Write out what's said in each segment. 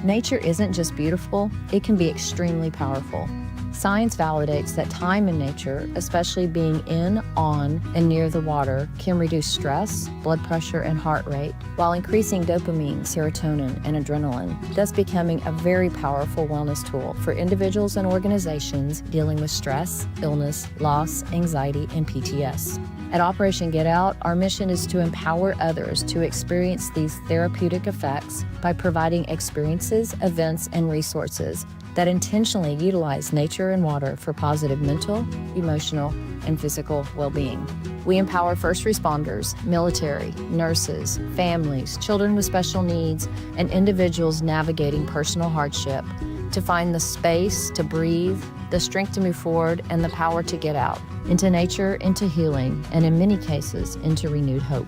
Nature isn't just beautiful, it can be extremely powerful. Science validates that time in nature, especially being in, on, and near the water, can reduce stress, blood pressure, and heart rate, while increasing dopamine, serotonin, and adrenaline, thus becoming a very powerful wellness tool for individuals and organizations dealing with stress, illness, loss, anxiety, and PTS. At Operation Get Out, our mission is to empower others to experience these therapeutic effects by providing experiences, events, and resources that intentionally utilize nature and water for positive mental, emotional, and physical well-being. We empower first responders, military, nurses, families, children with special needs, and individuals navigating personal hardship to find the space to breathe, the strength to move forward, and the power to get out into nature, into healing, and in many cases, into renewed hope.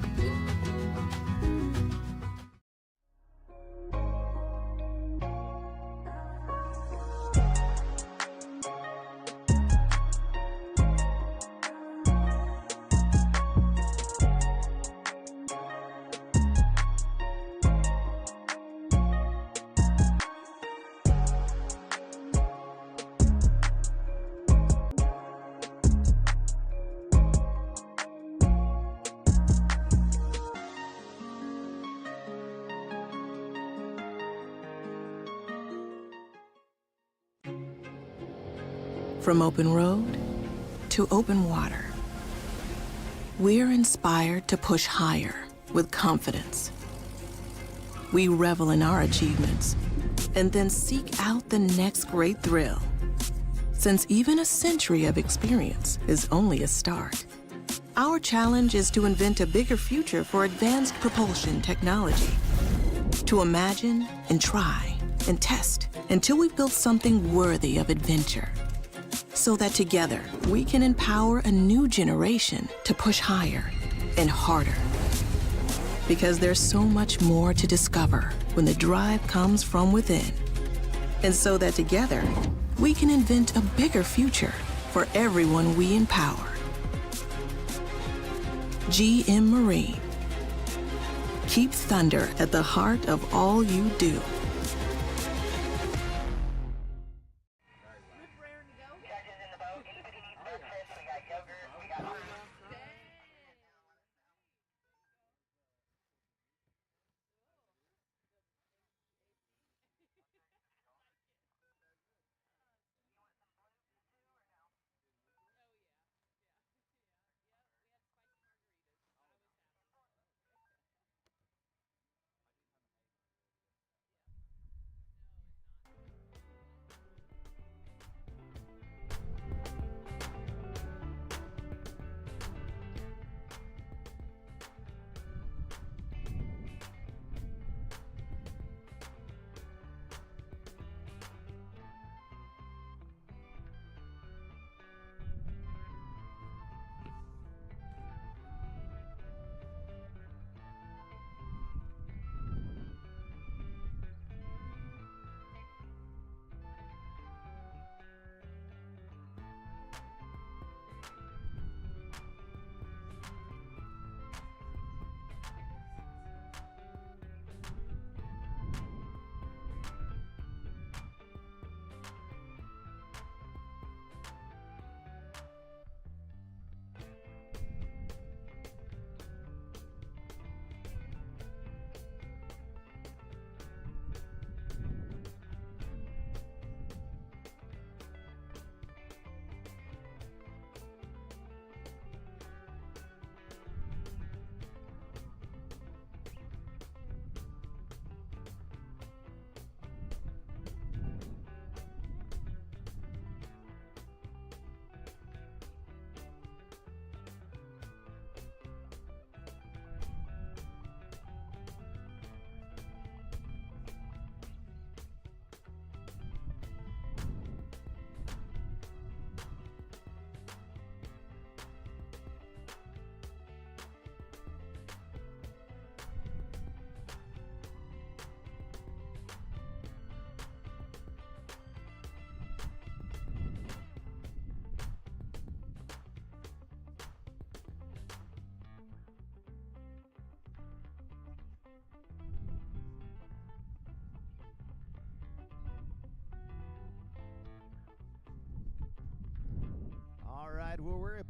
From open road to open water, we're inspired to push higher with confidence. We revel in our achievements and then seek out the next great thrill. Since even a century of experience is only a start, our challenge is to invent a bigger future for advanced propulsion technology. To imagine and try and test until we've built something worthy of adventure. So that together, we can empower a new generation to push higher and harder. Because there's so much more to discover when the drive comes from within. And so that together, we can invent a bigger future for everyone we empower. GM Marine. Keep thunder at the heart of all you do.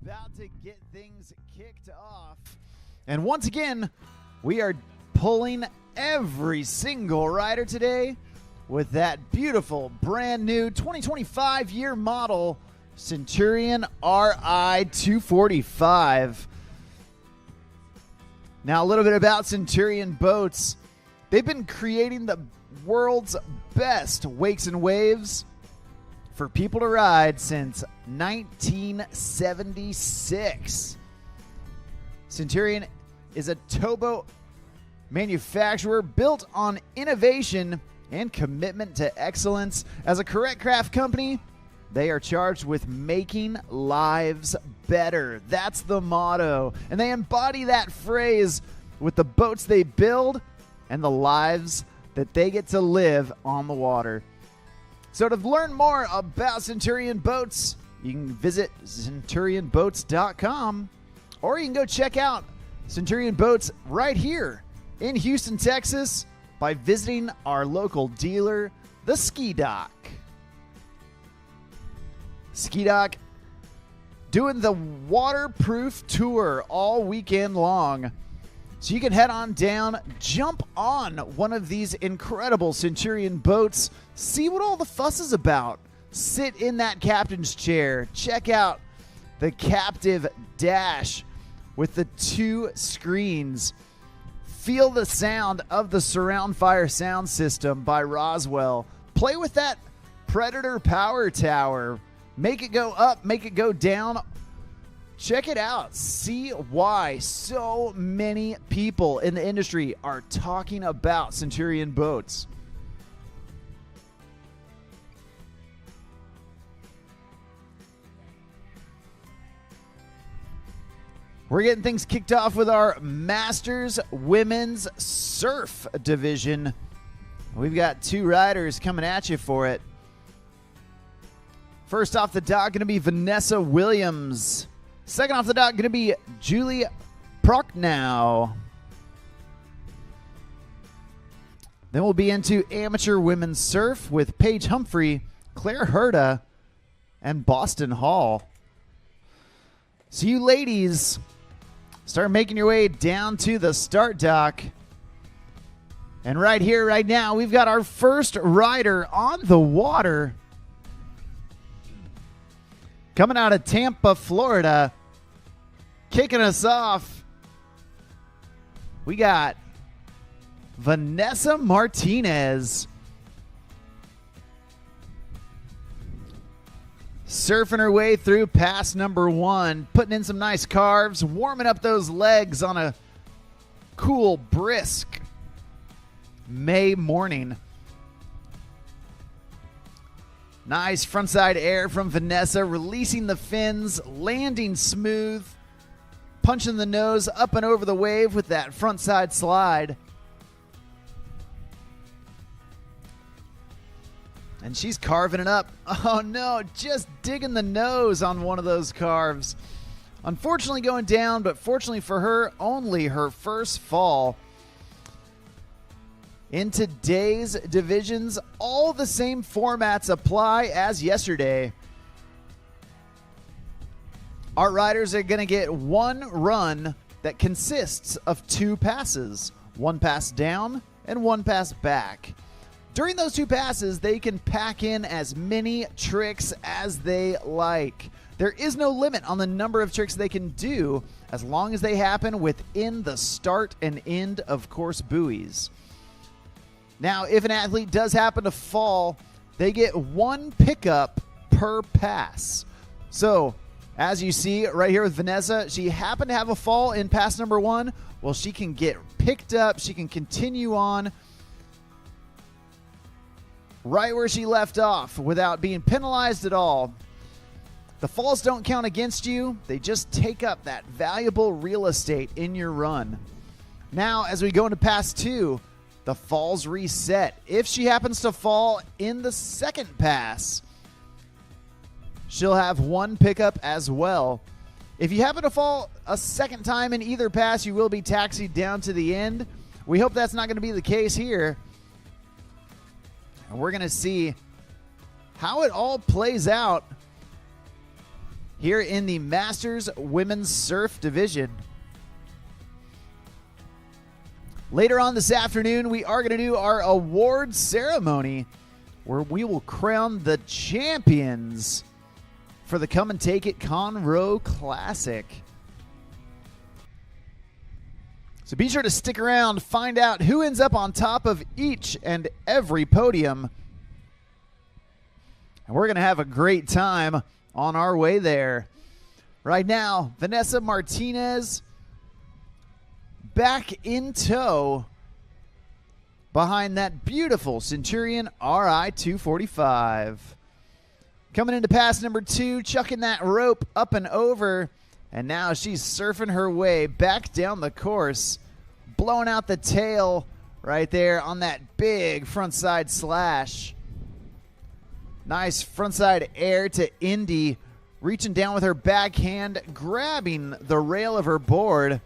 about to get things kicked off. And once again, we are pulling every single rider today with that beautiful brand new 2025 year model Centurion RI 245. Now, a little bit about Centurion Boats. They've been creating the world's best wakes and waves for people to ride since 1976. Centurion is a towboat manufacturer built on innovation and commitment to excellence. As a correct craft company, they are charged with making lives better. That's the motto. And they embody that phrase with the boats they build and the lives that they get to live on the water. So to learn more about Centurion Boats, you can visit CenturionBoats.com, or you can go check out Centurion Boats right here in Houston, Texas, by visiting our local dealer, the Ski Dock. Ski Dock doing the waterproof tour all weekend long. So you can head on down, jump on one of these incredible Centurion boats, see what all the fuss is about. Sit in that captain's chair. Check out the captive dash with the 2 screens. Feel the sound of the surround fire sound system by Roswell. Play with that Predator power tower. Make it go up, make it go down. Check it out. See why so many people in the industry are talking about Centurion Boats. We're getting things kicked off with our Masters Women's Surf Division. We've got 2 riders coming at you for it. First off the dock, going to be Vanessa Williams. Second off the dock, going to be Julie Prochnow. Then we'll be into amateur women's surf with Paige Humphrey, Claire Herta, and Boston Hall. So you ladies, start making your way down to the start dock. And right here, right now, we've got our first rider on the water. Coming out of Tampa, Florida, kicking us off, we got Vanessa Martinez. Surfing her way through pass number 1, putting in some nice carves, warming up those legs on a cool, brisk May morning. Nice frontside air from Vanessa, releasing the fins, landing smooth, punching the nose up and over the wave with that frontside slide. And she's carving it up. Oh no, just digging the nose on one of those carves. Unfortunately going down, but fortunately for her, only her first fall. In today's divisions, all the same formats apply as yesterday. Our riders are going to get 1 run that consists of 2 passes. 1 pass down and 1 pass back. During those 2 passes, they can pack in as many tricks as they like. There is no limit on the number of tricks they can do as long as they happen within the start and end of course buoys. Now, if an athlete does happen to fall, they get 1 pickup per pass. So, as you see right here with Vanessa, she happened to have a fall in pass number 1. Well, she can get picked up. She can continue on right where she left off without being penalized at all. The falls don't count against you. They just take up that valuable real estate in your run. Now, as we go into pass 2, the falls reset. If she happens to fall in the second pass, she'll have 1 pickup as well. If you happen to fall a second time in either pass, you will be taxied down to the end. We hope that's not going to be the case here. And we're going to see how it all plays out here in the Masters Women's Surf Division. Later on this afternoon, we are going to do our award ceremony where we will crown the champions for the Come and Take It Conroe Classic. So be sure to stick around, find out who ends up on top of each and every podium. And we're going to have a great time on our way there. Right now, Vanessa Martinez back in tow behind that beautiful Centurion RI 245. Coming into pass number 2, chucking that rope up and over, and now she's surfing her way back down the course, blowing out the tail right there on that big frontside slash. Nice frontside air to Indy, reaching down with her backhand, grabbing the rail of her board.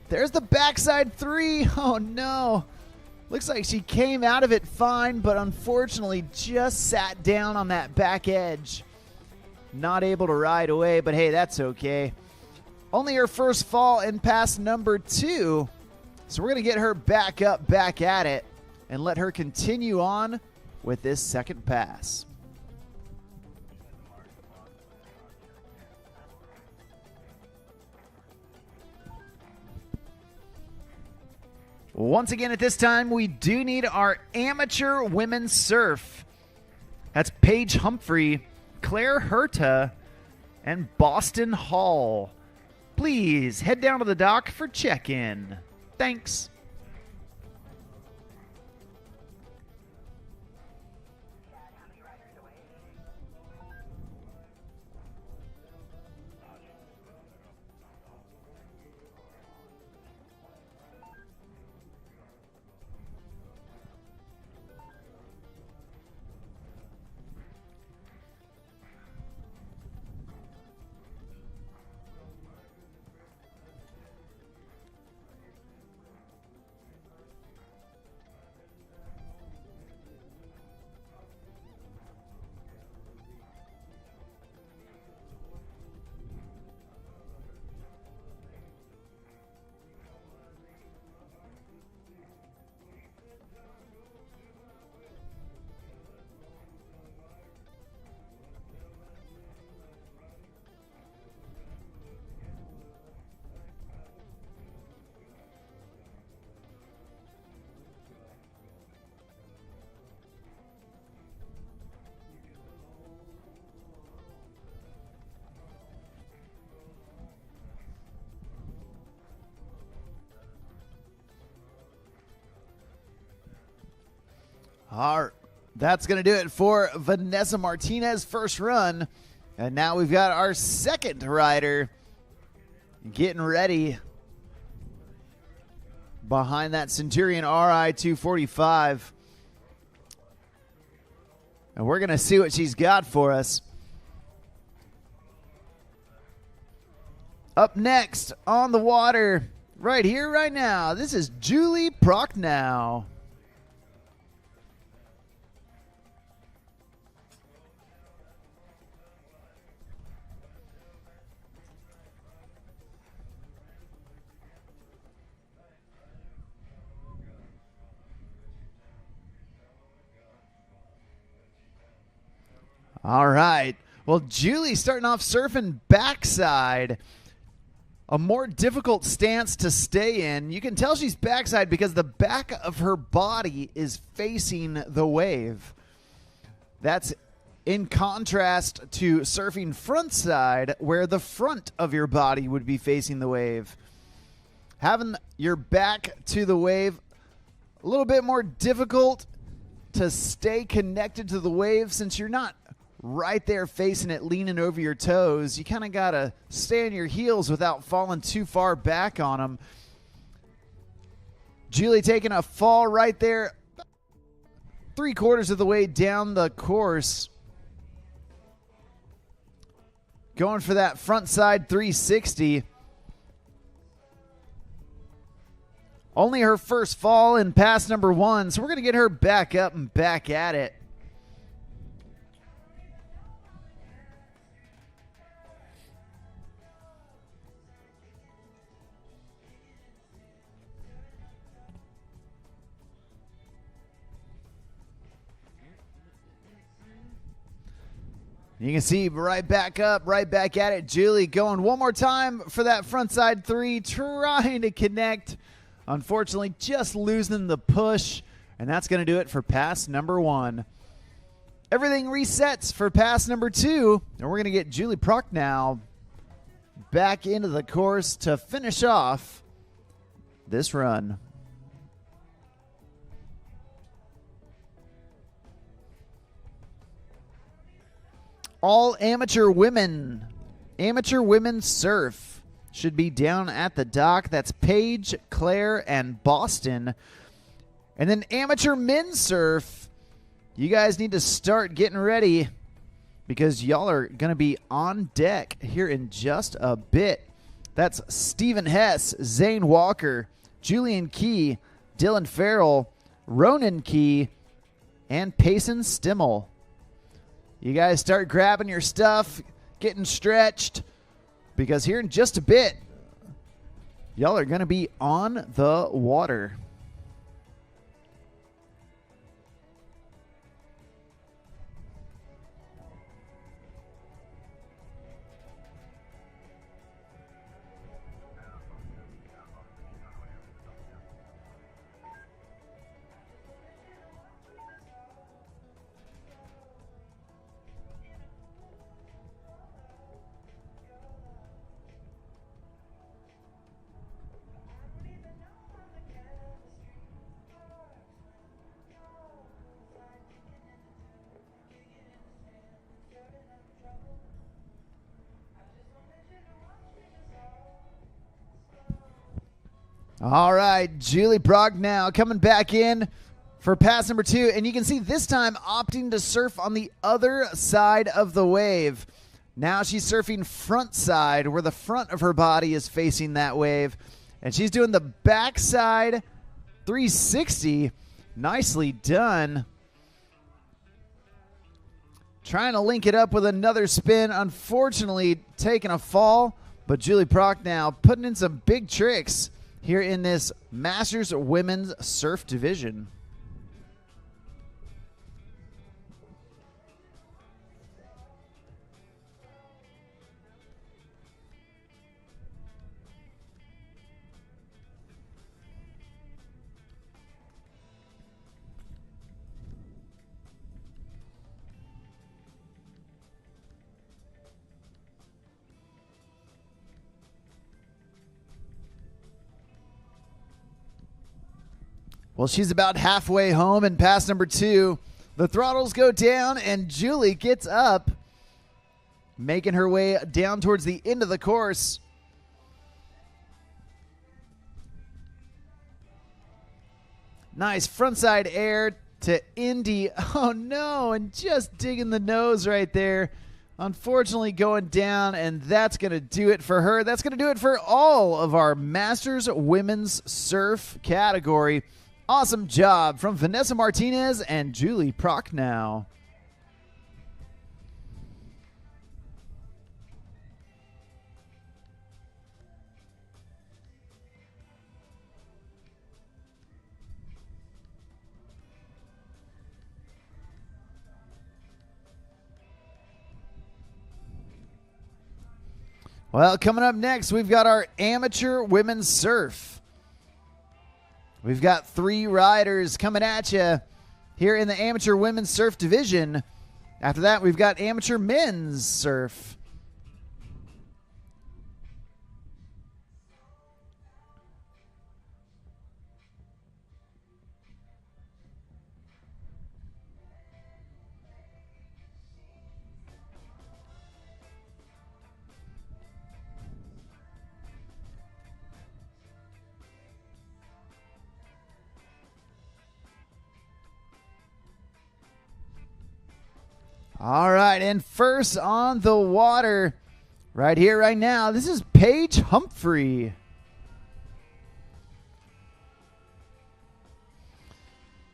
There's the backside 3. Oh, no. Looks like she came out of it fine, but unfortunately just sat down on that back edge. Not able to ride away, but hey, that's okay. Only her first fall in pass number 2. So we're going to get her back up, back at it, and let her continue on with this second pass. Once again, at this time, we do need our amateur women's surf. That's Paige Humphrey, Claire Herta, and Boston Hall. Please head down to the dock for check-in. Thanks. All right, that's going to do it for Vanessa Martinez first run. And now we've got our second rider getting ready behind that Centurion RI 245. And we're going to see what she's got for us. Up next on the water, right here, right now, this is Julie Prochnow. All right. Well, Julie starting off surfing backside. A more difficult stance to stay in. You can tell she's backside because the back of her body is facing the wave. That's in contrast to surfing frontside, where the front of your body would be facing the wave. Having your back to the wave, a little bit more difficult to stay connected to the wave since you're not right there facing it, leaning over your toes. You kind of got to stay on your heels without falling too far back on them. Julie taking a fall right there, 3/4 of the way down the course. Going for that front side 360. Only her first fall in pass number 1, so we're going to get her back up and back at it. You can see right back up, right back at it. Julie going one more time for that frontside three, trying to connect. Unfortunately, just losing the push, and that's going to do it for pass number 1. Everything resets for pass number 2, and we're going to get Julie Prochnow back into the course to finish off this run. All amateur women's surf should be down at the dock. That's Paige, Claire, and Boston. And then amateur men's surf, you guys need to start getting ready because y'all are going to be on deck here in just a bit. That's Stephen Hess, Zane Walker, Julian Key, Dylan Farrell, Ronan Key, and Payson Stimmel. You guys start grabbing your stuff, getting stretched, because here in just a bit, y'all are going to be on the water. All right, Julie Prochnow coming back in for pass number 2. And you can see this time opting to surf on the other side of the wave. Now she's surfing front side where the front of her body is facing that wave. And she's doing the backside 360. Nicely done. Trying to link it up with another spin. Unfortunately, taking a fall. But Julie Prochnow putting in some big tricks here in this Masters Women's Surf Division. Well, she's about halfway home in pass number 2. The throttles go down, and Julie gets up, making her way down towards the end of the course. Nice frontside air to Indy. Oh, no, and just digging the nose right there. Unfortunately going down, and that's going to do it for her. That's going to do it for all of our Masters Women's Surf category. Awesome job from Vanessa Martinez and Julie Prochnow. Well, coming up next, we've got our amateur women's surf. We've got 3 riders coming at you here in the amateur women's surf division. After that, we've got amateur men's surf. All right, and first on the water, right here, right now, this is Paige Humphrey.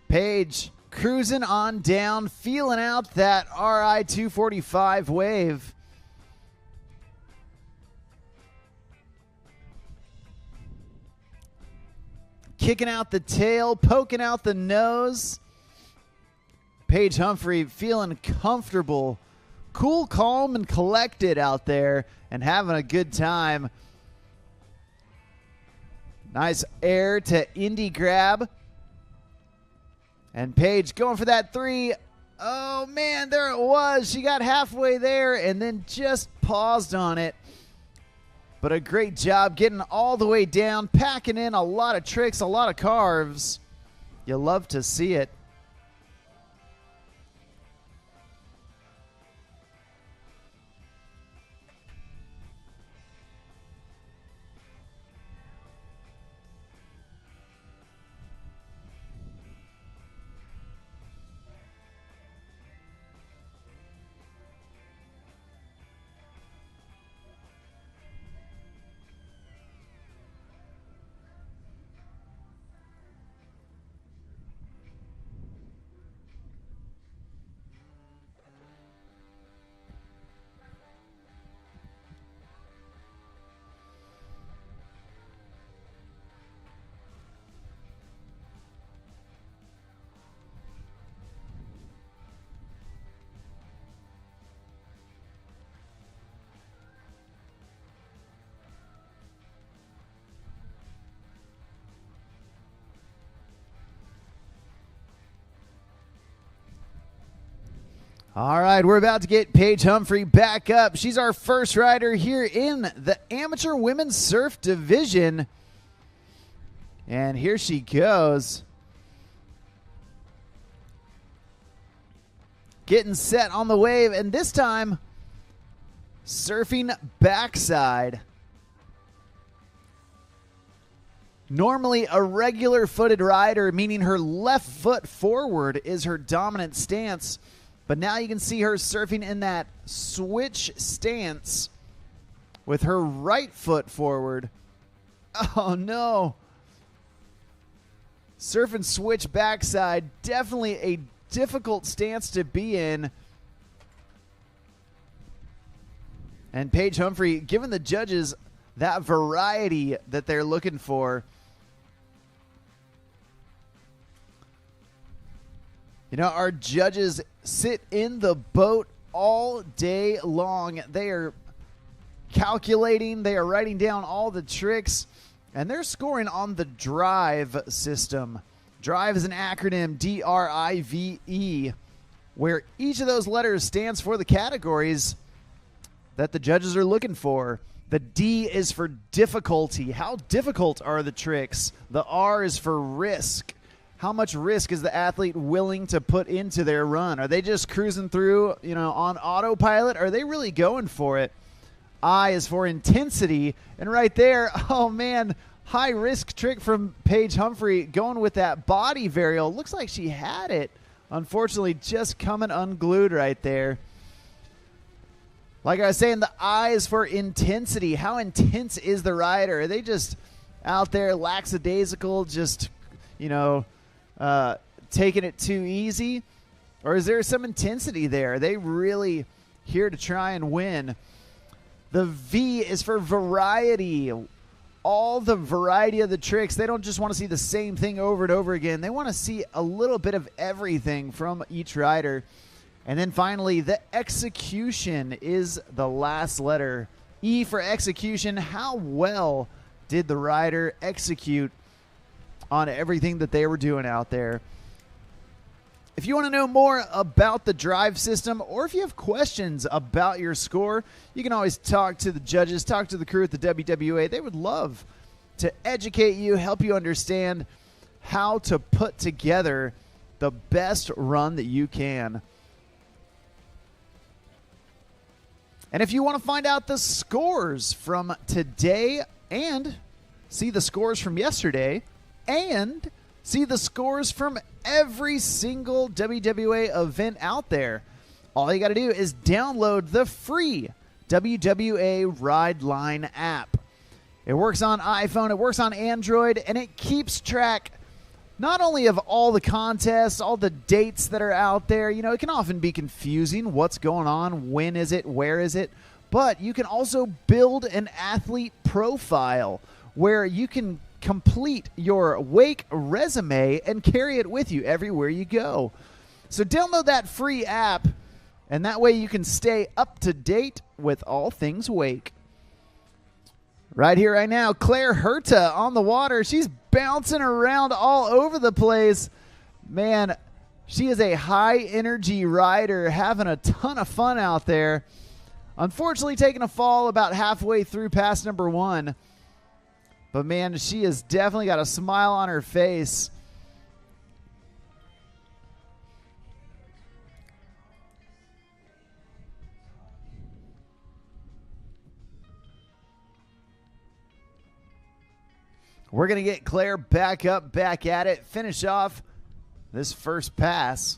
Paige cruising on down, feeling out that RI 245 wave. Kicking out the tail, poking out the nose. Paige Humphrey feeling comfortable cool, calm, and collected out there and having a good time. Nice air to Indy grab. And Paige going for that three. Oh, man, there it was. She got halfway there and then just paused on it. But a great job getting all the way down, packing in a lot of tricks, a lot of carves. You love to see it. All right, we're about to get Paige Humphrey back up. She's our first rider here in the Amateur Women's Surf Division. And here she goes. Getting set on the wave, and this time, surfing backside. Normally a regular footed rider, meaning her left foot forward is her dominant stance. But now you can see her surfing in that switch stance with her right foot forward. Oh, no. Surf and switch backside, definitely a difficult stance to be in. And Paige Humphrey giving the judges that variety that they're looking for. You know, our judges sit in the boat all day long. They are calculating, they are writing down all the tricks, and they're scoring on the DRIVE system. DRIVE is an acronym, D-R-I-V-E, where each of those letters stands for the categories that the judges are looking for. The D is for difficulty. How difficult are the tricks? The R is for risk. How much risk is the athlete willing to put into their run? Are they just cruising through, on autopilot? Are they really going for it? I is for intensity. And right there, oh man, high risk trick from Paige Humphrey going with that body varial. Looks like she had it. Unfortunately, just coming unglued right there. Like I was saying, the I is for intensity. How intense is the rider? Are they just out there lackadaisical, just, taking it too easy? Or is there some intensity there? Are they really here to try and win? The V is for variety. All the variety of the tricks. They don't just want to see the same thing over and over again. They want to see a little bit of everything from each rider. And then finally, the execution is the last letter. E for execution. How well did the rider execute on everything that they were doing out there? If you want to know more about the DRIVE system, or if you have questions about your score, you can always talk to the judges, talk to the crew at the WWA. They would love to educate you, help you understand how to put together the best run that you can. And if you want to find out the scores from today and see the scores from yesterday and see the scores from every single WWA event out there, all you got to do is download the free WWA Ride Line app. It works on iPhone, it works on Android, and it keeps track not only of all the contests, all the dates that are out there. It can often be confusing. What's going on? When is it? Where is it? But you can also build an athlete profile where you can complete your wake resume and carry it with you everywhere you go. So download that free app And that way you can stay up to date with all things wake. Right here, right now, Claire Herta on the water. She's bouncing around all over the place. Man, she is a high-energy rider, having a ton of fun out there. Unfortunately, taking a fall about halfway through pass number 1. But, man, she has definitely got a smile on her face. We're going to get Claire back up, back at it, finish off this first pass.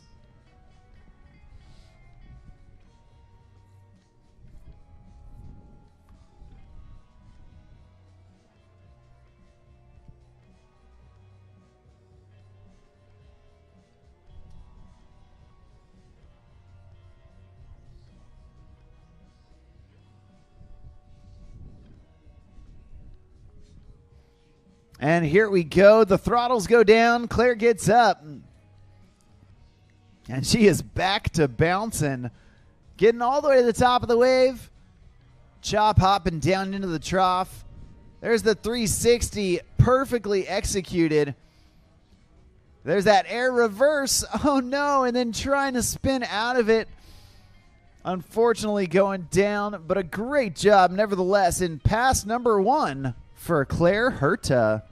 And here we go. The throttles go down. Claire gets up. And she is back to bouncing. Getting all the way to the top of the wave. Chop hopping down into the trough. There's the 360 perfectly executed. There's that air reverse. Oh no. And then trying to spin out of it. Unfortunately going down. But a great job nevertheless in pass number 1 for Claire Herta.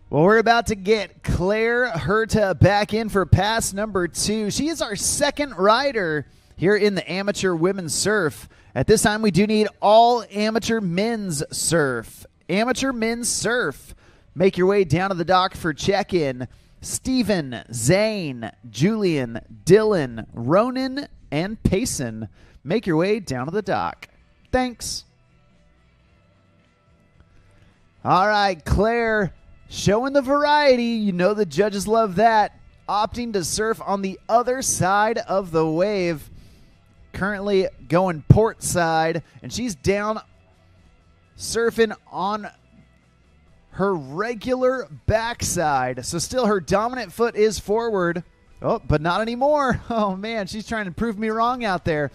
Well, we're about to get Claire Herta back in for pass number 2. She is our second rider here in the amateur women's surf. At this time, we do need all amateur men's surf. Amateur men's surf. Make your way down to the dock for check-in. Steven, Zane, Julian, Dylan, Ronan, and Payson. Make your way down to the dock. Thanks. All right, Claire. Showing the variety. You know the judges love that. Opting to surf on the other side of the wave. Currently going port side. And she's down surfing on her regular backside. So still her dominant foot is forward. Oh, but not anymore. Oh, man. She's trying to prove me wrong out there.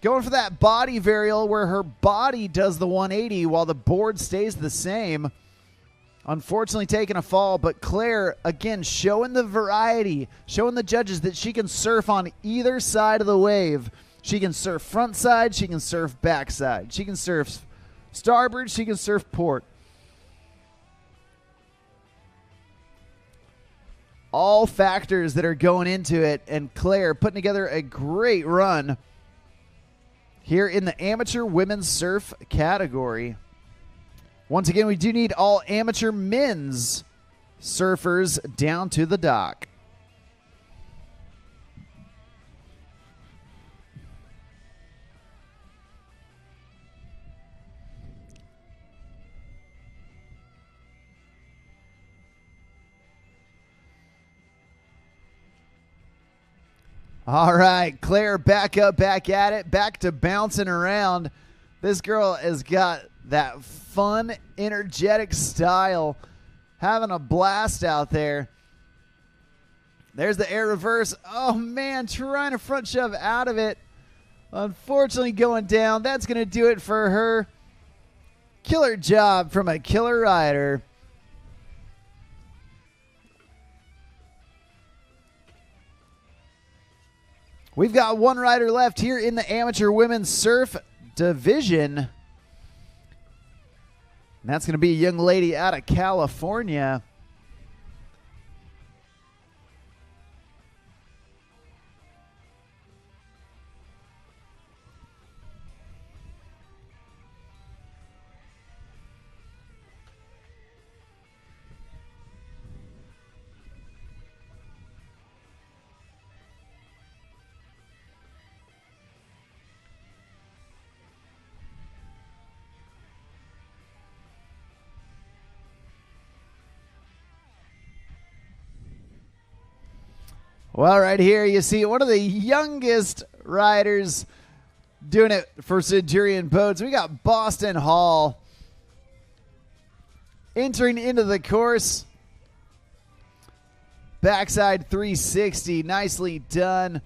Going for that body varial where her body does the 180 while the board stays the same. Unfortunately taking a fall, but Claire, again, showing the variety, showing the judges that she can surf on either side of the wave. She can surf front side, she can surf back side. She can surf starboard, she can surf port. All factors that are going into it, and Claire putting together a great run here in the amateur women's surf category. Once again, we do need all amateur men's surfers down to the dock. All right, Claire back up, back at it, back to bouncing around. This girl has got that fun, energetic style. Having a blast out there. There's the air reverse. Oh, man, trying to front shove out of it. Unfortunately going down. That's going to do it for her. Killer job from a killer rider. We've got one rider left here in the amateur women's surf division. And that's going to be a young lady out of California. Well, right here you see one of the youngest riders doing it for Centurion Boats. We got Boston Hall entering into the course. Backside 360, nicely done.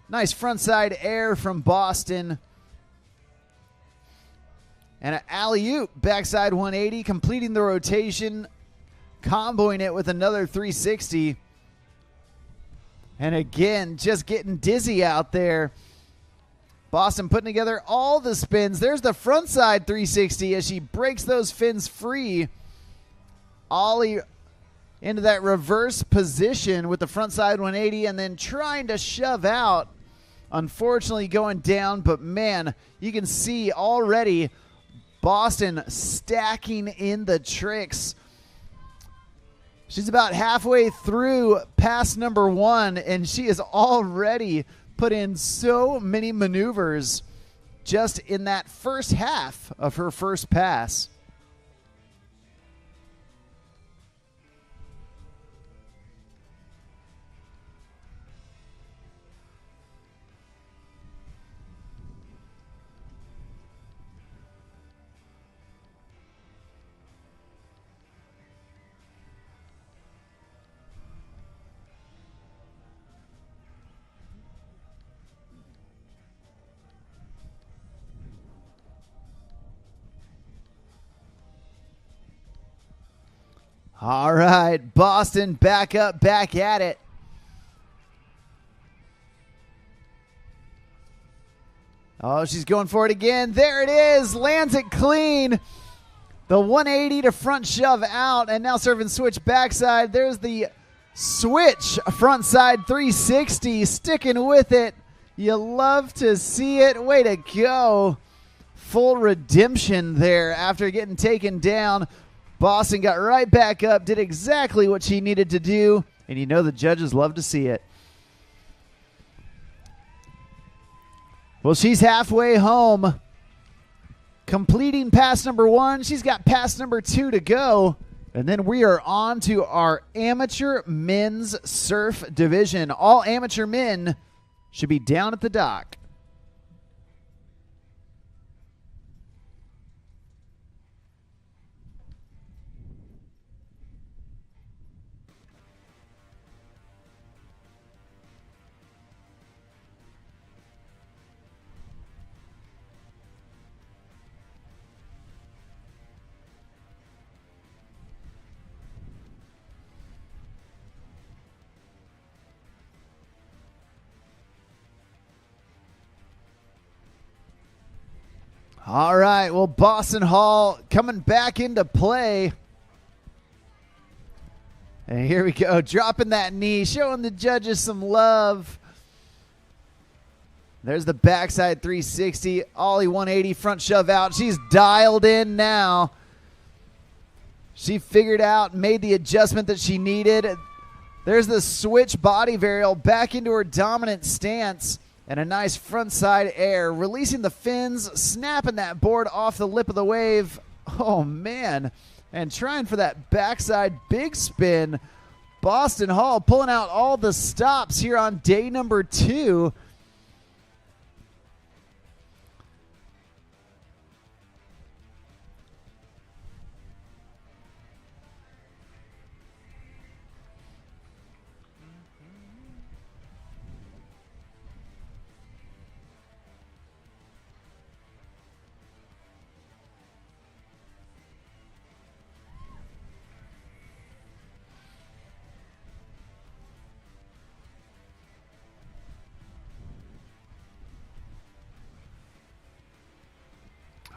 Nice frontside air from Boston. And an alley-oop backside 180, completing the rotation, comboing it with another 360. And again, just getting dizzy out there. Boston putting together all the spins. There's the frontside 360 as she breaks those fins free. Ollie into that reverse position with the frontside 180 and then trying to shove out. Unfortunately going down, but man, you can see already Boston stacking in the tricks. She's about halfway through pass number 1, and she has already put in so many maneuvers just in that first half of her first pass. All right, Boston back up, back at it. Oh, she's going for it again. There it is. Lands it clean. The 180 to front shove out, and now surfing switch backside. There's the switch front side 360. Sticking with it. You love to see it. Way to go. Full redemption there after getting taken down. Boston got right back up, did exactly what she needed to do, and you know the judges love to see it. Well, she's halfway home, completing pass number 1. She's got pass number 2 to go, and then we are on to our amateur men's surf division. All amateur men should be down at the dock. All right, well, Boston Hall coming back into play. And here we go, dropping that knee, showing the judges some love. There's the backside 360, Ollie 180, front shove out. She's dialed in now. She figured out, made the adjustment that she needed. There's the switch body varial back into her dominant stance. And a nice frontside air, releasing the fins, snapping that board off the lip of the wave. Oh, man. And trying for that backside big spin. Boston Hall pulling out all the stops here on day number 2.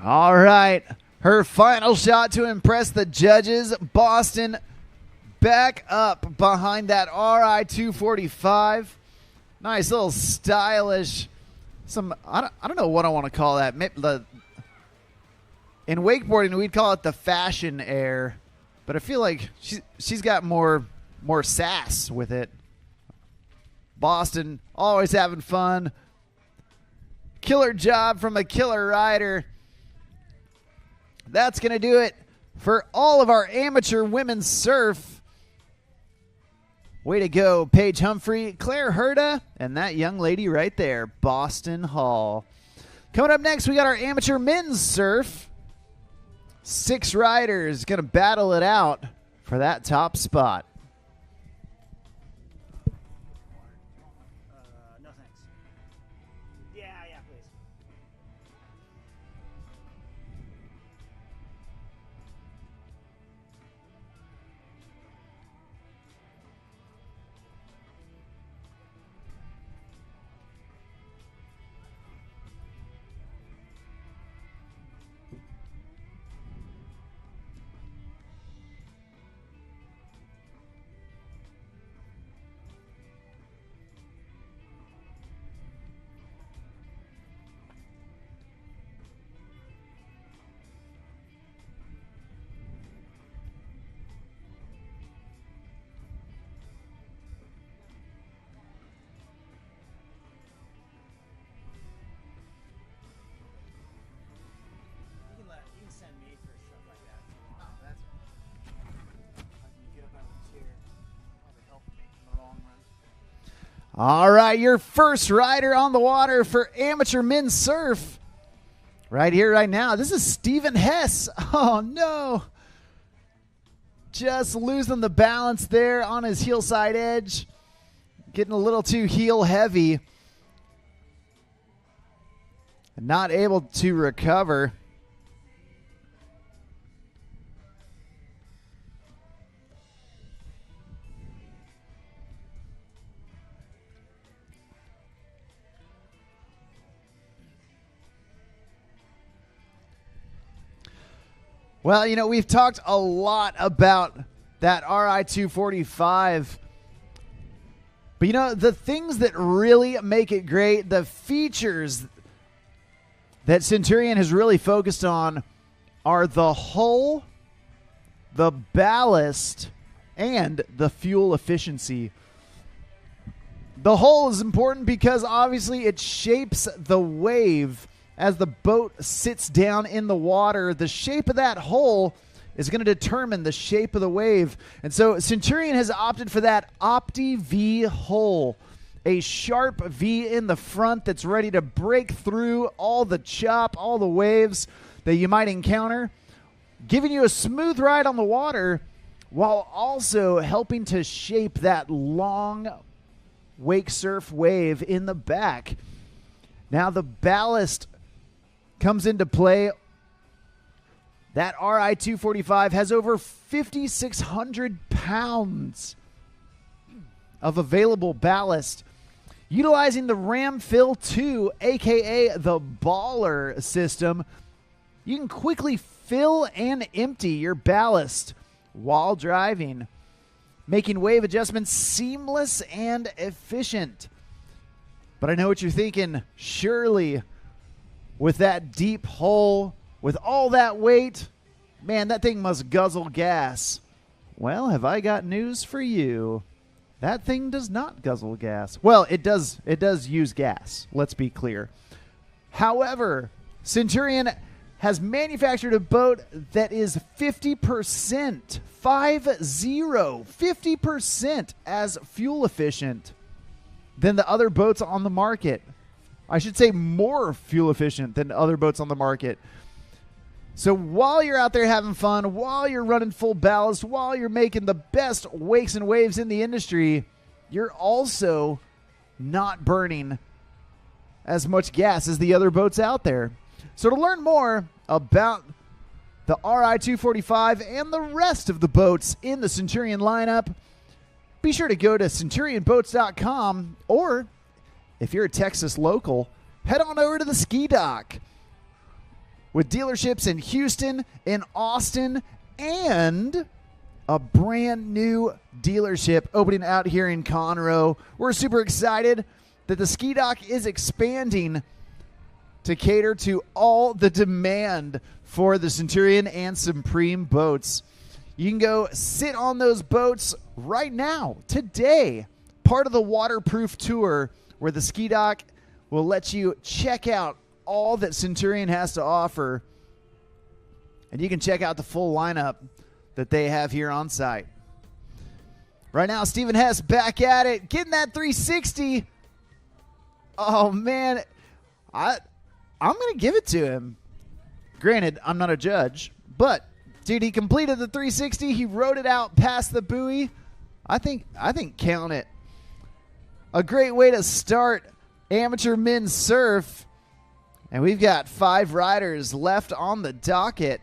All right, her final shot to impress the judges. Boston back up behind that RI 245. Nice little stylish, I don't know what I want to call that. In wakeboarding, we'd call it the fashion air, but I feel like she's got more sass with it. Boston always having fun. Killer job from a killer rider. That's going to do it for all of our amateur women's surf. Way to go, Paige Humphrey, Claire Herda, and that young lady right there, Boston Hall. Coming up next, we got our amateur men's surf. 6 riders going to battle it out for that top spot. No thanks. Yeah, please. You can send me for stuff like that. Oh, that's. I can get up out of the chair. Probably help me in the long run. All right, your first rider on the water for amateur men's surf. Right here, right now. This is Steven Hess. Oh, no. Just losing the balance there on his heel side edge. Getting a little too heel heavy. Not able to recover. Well, you know, we've talked a lot about that RI 245. But, you know, the things that really make it great, the features that Centurion has really focused on are the hull, the ballast, and the fuel efficiency. The hull is important because obviously it shapes the wave as the boat sits down in the water. The shape of that hull is going to determine the shape of the wave. And so Centurion has opted for that Opti V hull, a sharp V in the front that's ready to break through all the chop, all the waves that you might encounter, giving you a smooth ride on the water while also helping to shape that long wake surf wave in the back. Now the ballast comes into play. That RI 245 has over 5,600 pounds of available ballast. Utilizing the Ram Fill 2, aka the Baller system, you can quickly fill and empty your ballast while driving, making wave adjustments seamless and efficient. But I know what you're thinking. Surely, with that deep hull, with all that weight, man, that thing must guzzle gas. Well, have I got news for you? That thing does not guzzle gas. Well, it does use gas, let's be clear. However, Centurion has manufactured a boat that is 50%, 50% as fuel efficient than the other boats on the market. I should say more fuel efficient than other boats on the market. So while you're out there having fun, while you're running full ballast, while you're making the best wakes and waves in the industry, you're also not burning as much gas as the other boats out there. So to learn more about the RI 245 and the rest of the boats in the Centurion lineup, be sure to go to CenturionBoats.com, or if you're a Texas local, head on over to the ski dock. With dealerships in Houston, in Austin, and a brand new dealership opening out here in Conroe. We're super excited that the ski dock is expanding to cater to all the demand for the Centurion and Supreme boats. You can go sit on those boats right now, today, part of the waterproof tour where the ski dock will let you check out all that Centurion has to offer, and you can check out the full lineup that they have here on site. Right now, Stephen Hess back at it, getting that 360. Oh, man. I'm going to give it to him. Granted, I'm not a judge, but, dude, he completed the 360. He rode it out past the buoy. I think count it. A great way to start amateur men's surf. And we've got 5 riders left on the docket.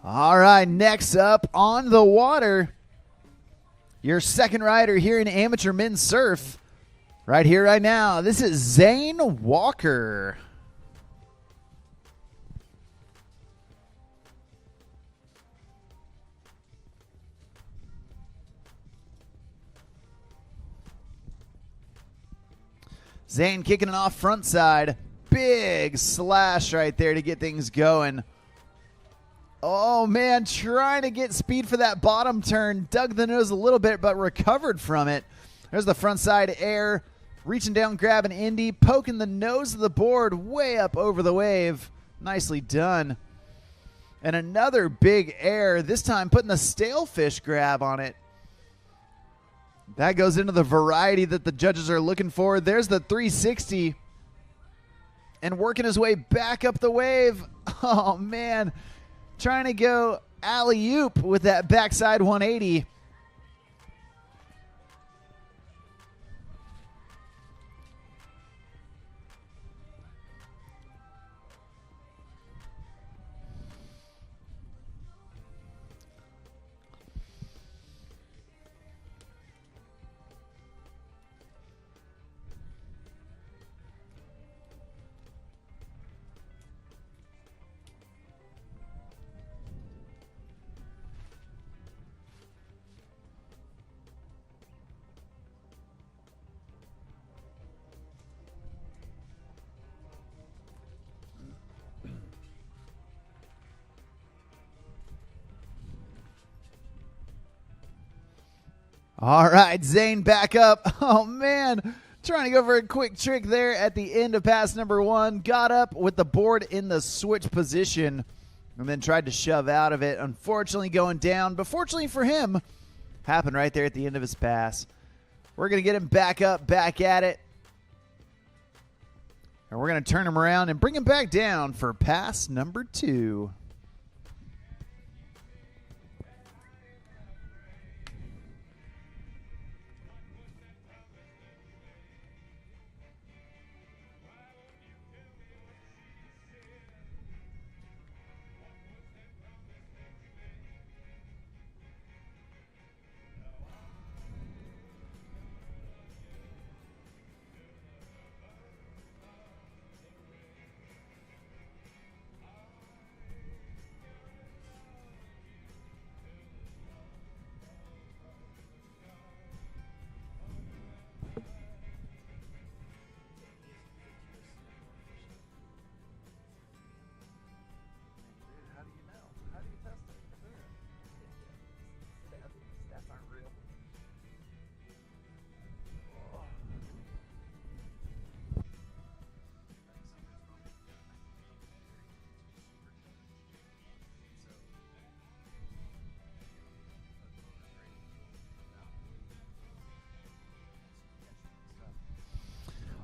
All right, next up on the water, your second rider here in amateur men's surf, right here, right now. This is Zane Walker. Zane kicking it off front side. Big slash right there to get things going. Oh, man, trying to get speed for that bottom turn. Dug the nose a little bit, but recovered from it. There's the front side air. Reaching down, grabbing Indy. Poking the nose of the board way up over the wave. Nicely done. And another big air, this time putting the stalefish grab on it. That goes into the variety that the judges are looking for. There's the 360. And working his way back up the wave. Oh, man. Trying to go alley-oop with that backside 180. All right, Zane back up. Oh, man. Trying to go for a quick trick there at the end of pass number 1. Got up with the board in the switch position and then tried to shove out of it. Unfortunately going down, but fortunately for him, happened right there at the end of his pass. We're going to get him back up, back at it. And we're going to turn him around and bring him back down for pass number 2.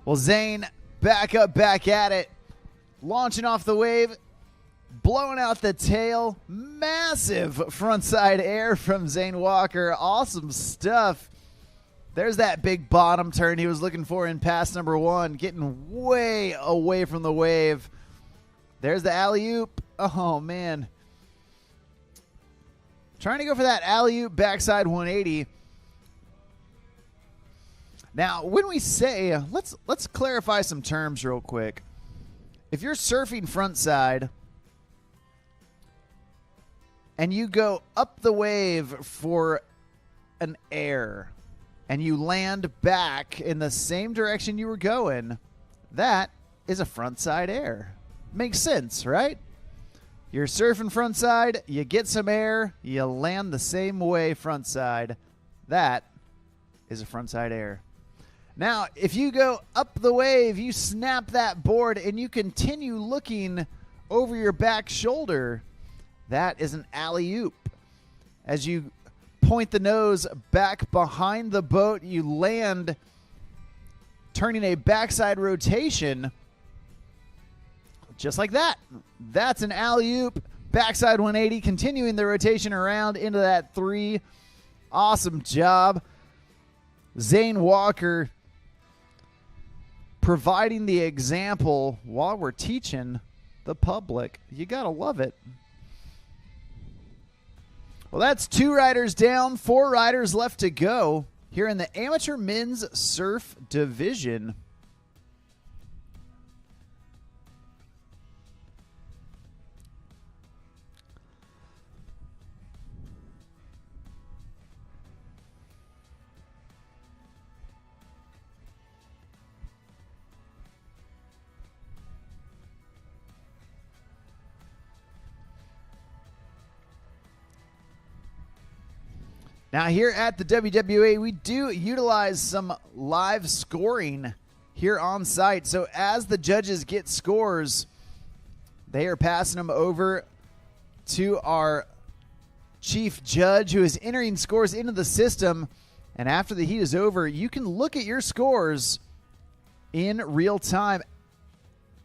Well, Zane back up, back at it. Launching off the wave. Blowing out the tail. Massive frontside air from Zane Walker. Awesome stuff. There's that big bottom turn he was looking for in pass number 1. Getting way away from the wave. There's the alley-oop. Oh, man. Trying to go for that alley-oop backside 180. Now, when we say, let's clarify some terms real quick. If you're surfing frontside and you go up the wave for an air, and you land back in the same direction you were going, that is a frontside air. Makes sense, right? You're surfing frontside, you get some air, you land the same way frontside. That is a frontside air. Now, if you go up the wave, you snap that board, and you continue looking over your back shoulder, that is an alley-oop. As you point the nose back behind the boat, you land, turning a backside rotation just like that. That's an alley-oop, backside 180, continuing the rotation around into that 3. Awesome job. Zane Walker providing the example while we're teaching the public. You got to love it. Well, that's 2 riders down, 4 riders left to go here in the Amateur Men's Surf Division. Now, here at the WWA, we do utilize some live scoring here on site. So as the judges get scores, they are passing them over to our chief judge, who is entering scores into the system. And after the heat is over, you can look at your scores in real time.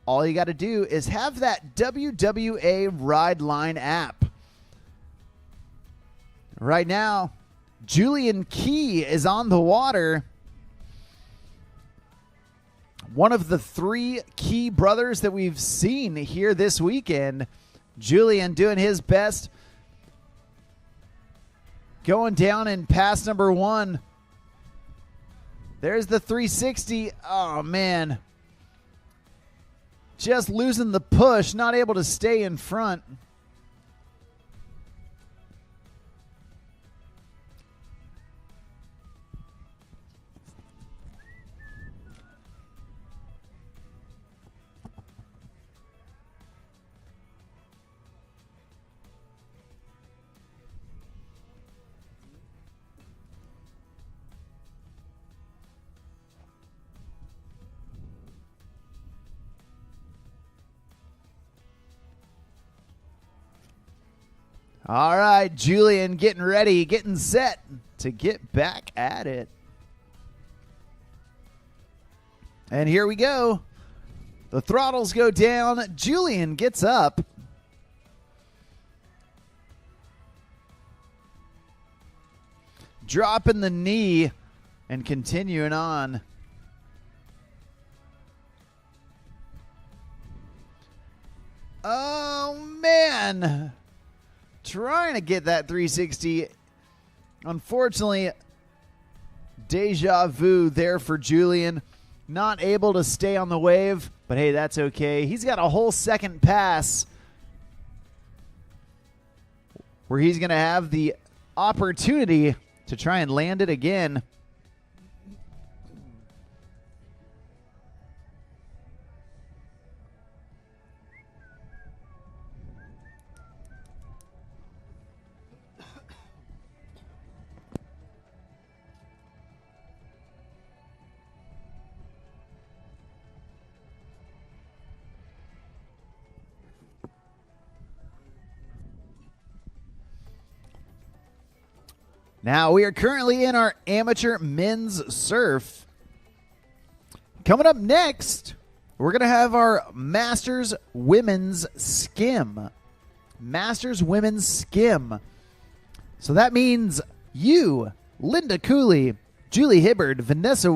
All you got to do is have that WWA Ride Line app. Right now, Julian Key is on the water. One of the 3 Key brothers that we've seen here this weekend. Julian doing his best. Going down in pass number 1. There's the 360. Oh, man. Just losing the push, not able to stay in front. All right, Julian getting ready, getting set to get back at it. And here we go. The throttles go down. Julian gets up. Dropping the knee and continuing on. Oh, man. Trying to get that 360. Unfortunately, deja vu there for Julian. Not able to stay on the wave, but hey, that's okay. He's got a whole second pass where he's going to have the opportunity to try and land it again. Now, we are currently in our amateur men's surf. Coming up next, we're going to have our Masters Women's Skim. Masters Women's Skim. So that means you, Linda Cooley, Julie Hibbard, Vanessa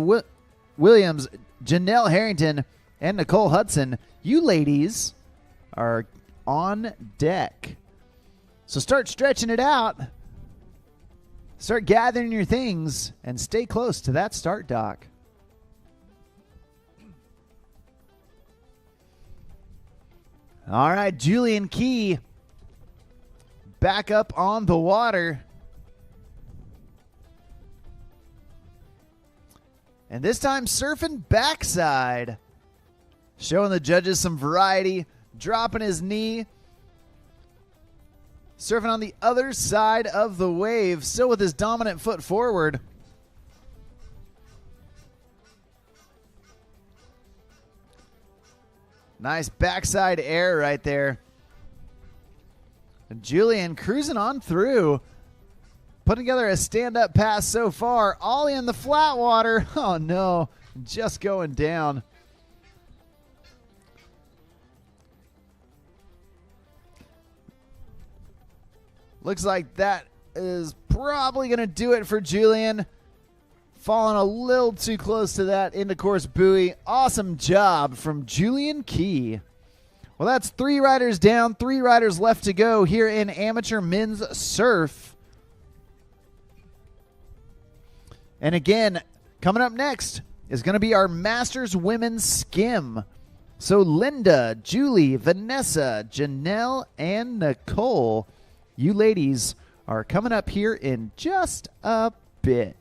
Williams, Janelle Harrington, and Nicole Hudson, you ladies are on deck. So start stretching it out. Start gathering your things and stay close to that start dock. All right, Julian Key back up on the water. And this time surfing backside. Showing the judges some variety. Dropping his knee. Surfing on the other side of the wave. Still with his dominant foot forward. Nice backside air right there. And Julian cruising on through. Putting together a stand-up pass so far. Ollie in the flat water. Oh, no. Just going down. Looks like that is probably going to do it for Julian. Falling a little too close to that into course buoy. Awesome job from Julian Key. Well, that's 3 riders down, 3 riders left to go here in amateur men's surf. And again, coming up next is going to be our Masters Women's Skim. So Linda, Julie, Vanessa, Janelle, and Nicole, you ladies are coming up here in just a bit.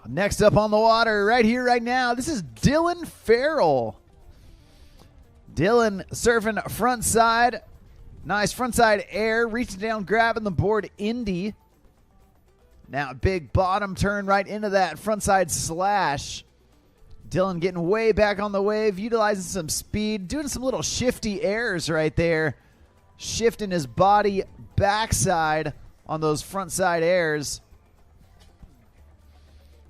Next up on the water, right here, right now, this is Dylan Farrell. Dylan surfing front side. Nice front side air, reaching down, grabbing the board, Indy. Now a big bottom turn right into that front side slash. Dylan getting way back on the wave, utilizing some speed, doing some little shifty airs right there. Shifting his body backside on those front side airs.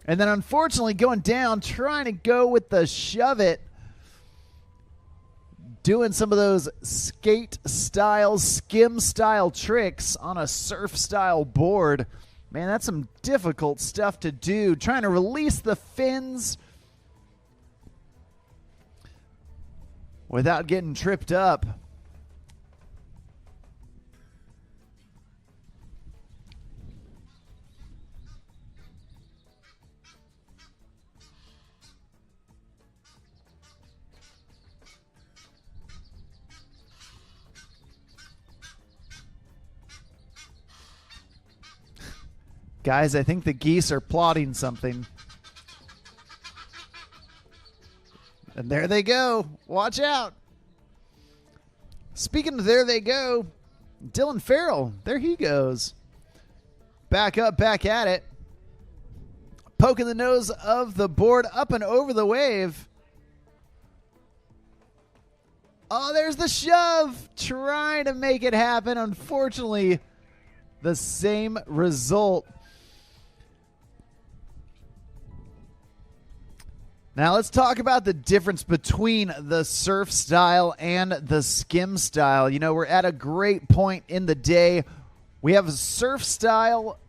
And then unfortunately going down, trying to go with the shove it. Doing some of those skate style, skim style tricks on a surf style board. Man, that's some difficult stuff to do. Trying to release the fins without getting tripped up. Guys, I think the geese are plotting something. And there they go. Watch out. Speaking of there they go, Dylan Farrell, there he goes. Back up, back at it. Poking the nose of the board up and over the wave. Oh, there's the shove. Trying to make it happen. Unfortunately, the same result. Now let's talk about the difference between the surf style and the skim style. You know, we're at a great point in the day. We have a surf style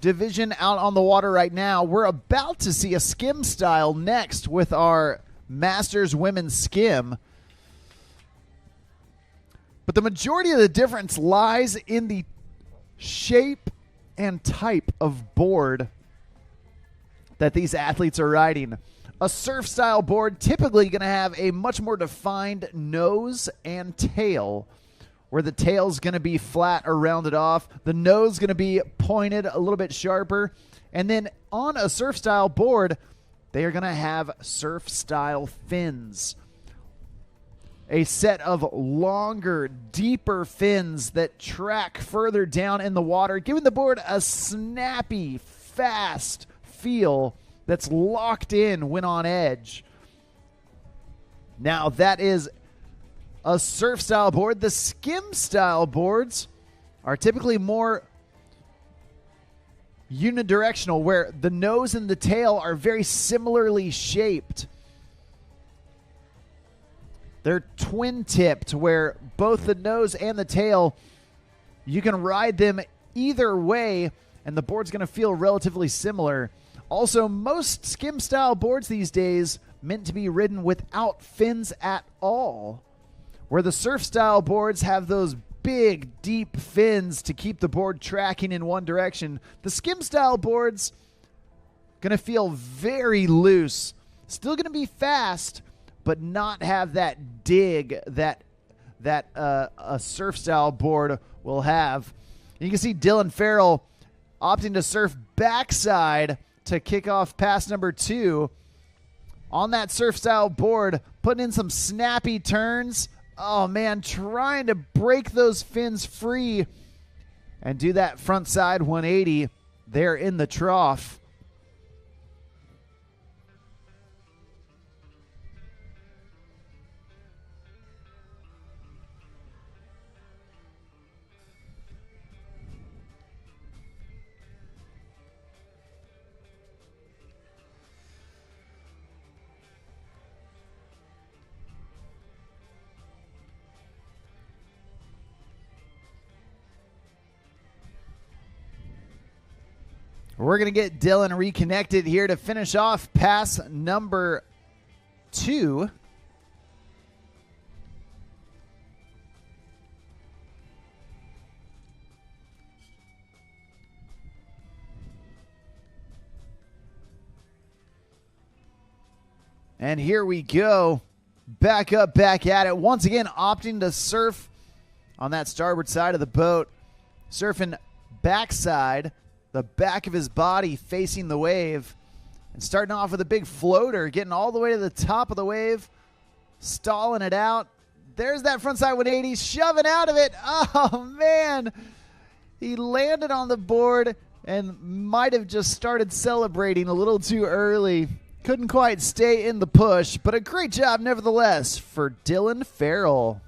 division out on the water right now. We're about to see a skim style next with our Masters Women's Skim. But the majority of the difference lies in the shape and type of board that these athletes are riding. A surf style board typically going to have a much more defined nose and tail, where the tail is going to be flat or rounded off. The nose is going to be pointed a little bit sharper. And then on a surf style board, they are going to have surf style fins. A set of longer, deeper fins that track further down in the water, giving the board a snappy, fast feel that's locked in when on edge. Now that is a surf style board. The skim style boards are typically more unidirectional, where the nose and the tail are very similarly shaped. They're twin tipped, where both the nose and the tail, you can ride them either way and the board's going to feel relatively similar. Also, most skim style boards these days meant to be ridden without fins at all. Where the surf style boards have those big, deep fins to keep the board tracking in one direction, the Skim style boards going to feel very loose. Still going to be fast, but not have that dig that a surf style board will have. You can see Dylan Farrell opting to surf backside to kick off pass number 2 on that surf style board, putting in some snappy turns. Oh man, trying to break those fins free and do that front side 180 there in the trough. We're going to get Dylan reconnected here to finish off pass number 2. And here we go. Back up, back at it. Once again, opting to surf on that starboard side of the boat. Surfing backside, the back of his body facing the wave. And starting off with a big floater, getting all the way to the top of the wave, stalling it out. There's that frontside 180, shoving out of it. Oh, man. He landed on the board and might have just started celebrating a little too early. Couldn't quite stay in the push, but a great job nevertheless for Dylan Farrell.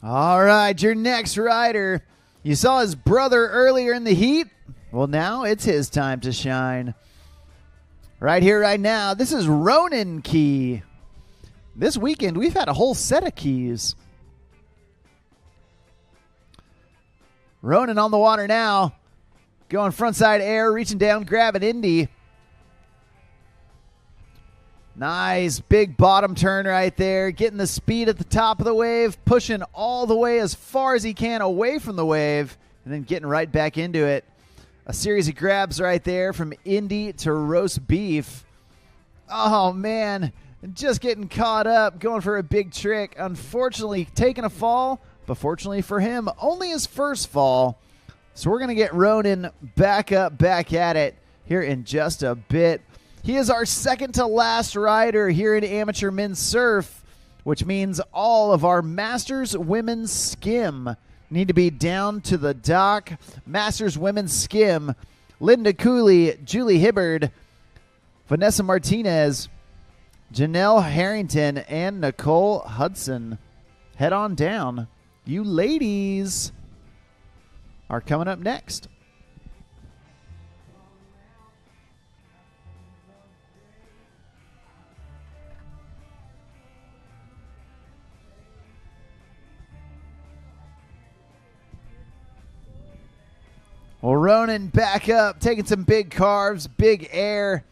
All right, your next rider. You saw his brother earlier in the heat. Well, now it's his time to shine. Right here, right now, this is Ronan Key. This weekend, we've had a whole set of keys. Ronan on the water now. Going frontside air, reaching down, grabbing Indy. Nice big bottom turn right there, getting the speed at the top of the wave, pushing all the way as far as he can away from the wave, and then getting right back into it. A series of grabs right there from Indy to roast beef. Oh, man, just getting caught up, going for a big trick. Unfortunately, taking a fall, but fortunately for him, only his first fall. So we're going to get Ronan back up, back at it here in just a bit. He is our second to last rider here in Amateur Men's Surf, which means all of our Masters Women's Skim need to be down to the dock. Masters Women's Skim, Linda Cooley, Julie Hibbard, Vanessa Martinez, Janelle Harrington, and Nicole Hudson. Head on down. You ladies are coming up next. Well, Ronan back up, taking some big carves, big air,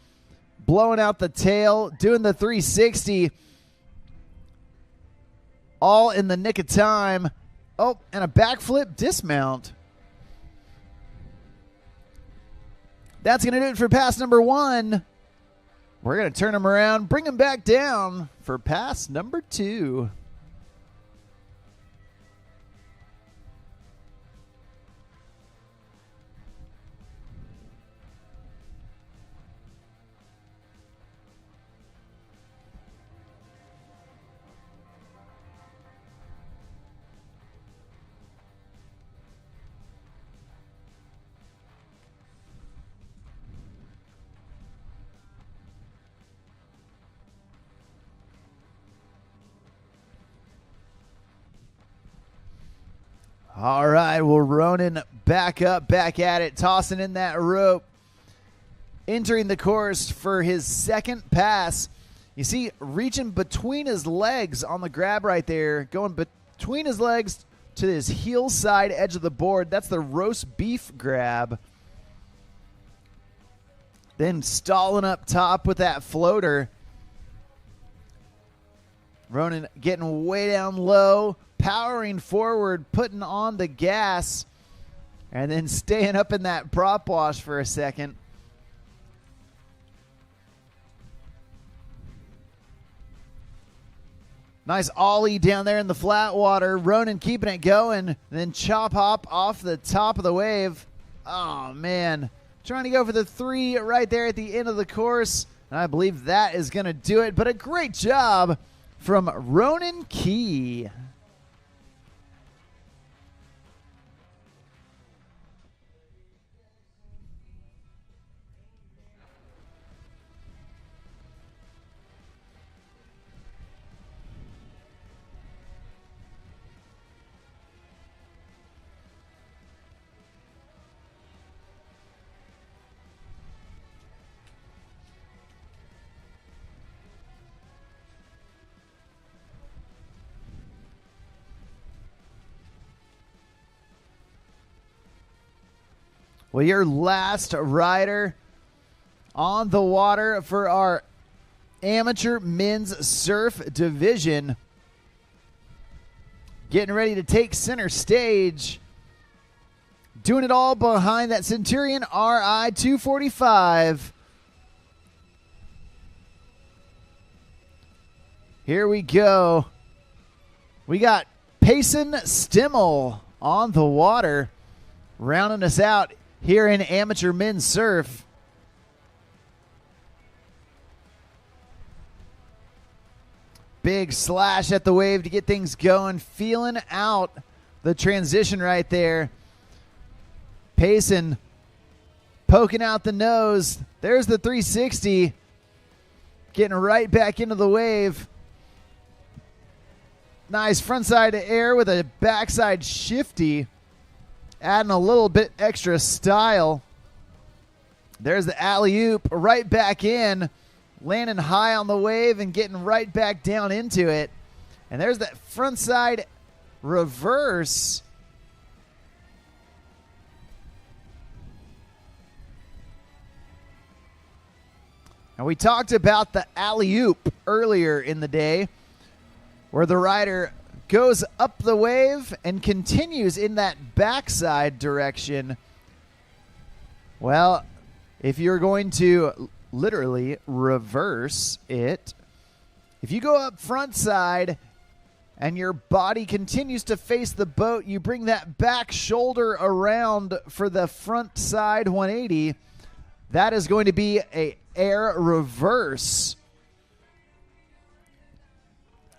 blowing out the tail, doing the 360. All in the nick of time. Oh, and a backflip dismount. That's going to do it for pass number 1. We're going to turn him around, bring him back down for pass number 2. All right, well, Ronan back up, back at it, tossing in that rope, entering the course for his second pass. You see, reaching between his legs on the grab right there, going between his legs to his heel side edge of the board. That's the roast beef grab. Then stalling up top with that floater. Ronan getting way down low, powering forward, putting on the gas, and then staying up in that prop wash for a second. Nice ollie down there in the flat water. Ronan keeping it going, then chop hop off the top of the wave. Oh, man. Trying to go for the 3 right there at the end of the course, and I believe that is going to do it. But a great job from Ronan Key. Well, your last rider on the water for our amateur men's surf division, getting ready to take center stage, doing it all behind that Centurion RI 245. Here we go. We got Payson Stimmel on the water, rounding us out here in amateur men's surf. Big slash at the wave to get things going. Feeling out the transition right there. Payson poking out the nose. There's the 360. Getting right back into the wave. Nice frontside air with a backside shifty. Adding a little bit extra style. There's the alley-oop right back in. Landing high on the wave and getting right back down into it. And there's that frontside reverse. And we talked about the alley-oop earlier in the day, where the rider goes up the wave and continues in that backside direction. Well, if you're going to literally reverse it, if you go up front side and your body continues to face the boat, you bring that back shoulder around for the front side 180. That is going to be a air reverse.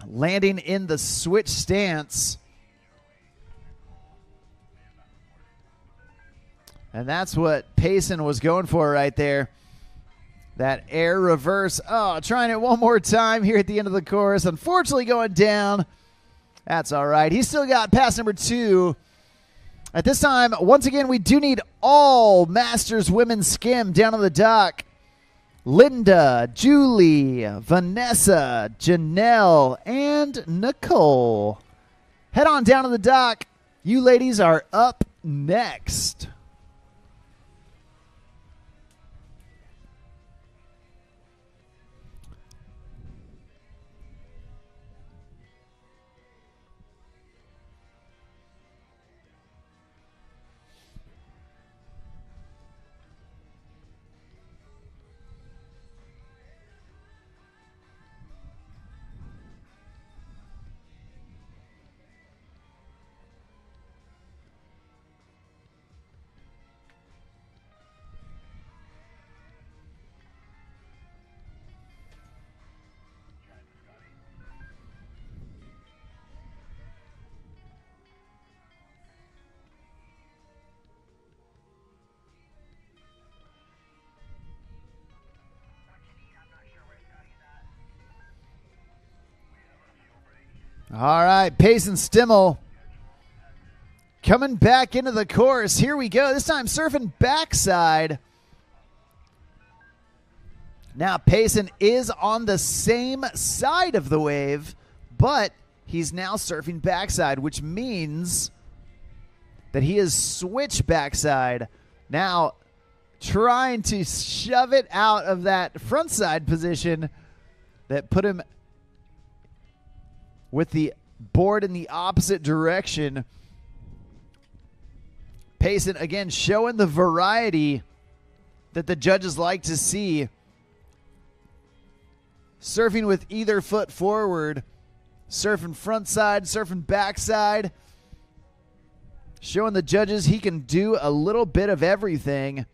Landing in the switch stance. And that's what Payson was going for right there. That air reverse. Oh, trying it one more time here at the end of the course. Unfortunately going down. That's all right. He's still got pass number 2. At this time, once again, we do need all Masters Women's Skim down on the dock. Linda, Julie, Vanessa, Janelle, and Nicole. Head on down to the dock. You ladies are up next. All right, Payson Stimmel Coming back into the course. Here we go. This time surfing backside. Now Payson is on the same side of the wave, but he's now surfing backside, which means that he is switch backside. Now trying to shove it out of that frontside position that put him with the board in the opposite direction. Payson again showing the variety that the judges like to see. Surfing with either foot forward, surfing frontside, surfing backside. Showing the judges he can do a little bit of everything.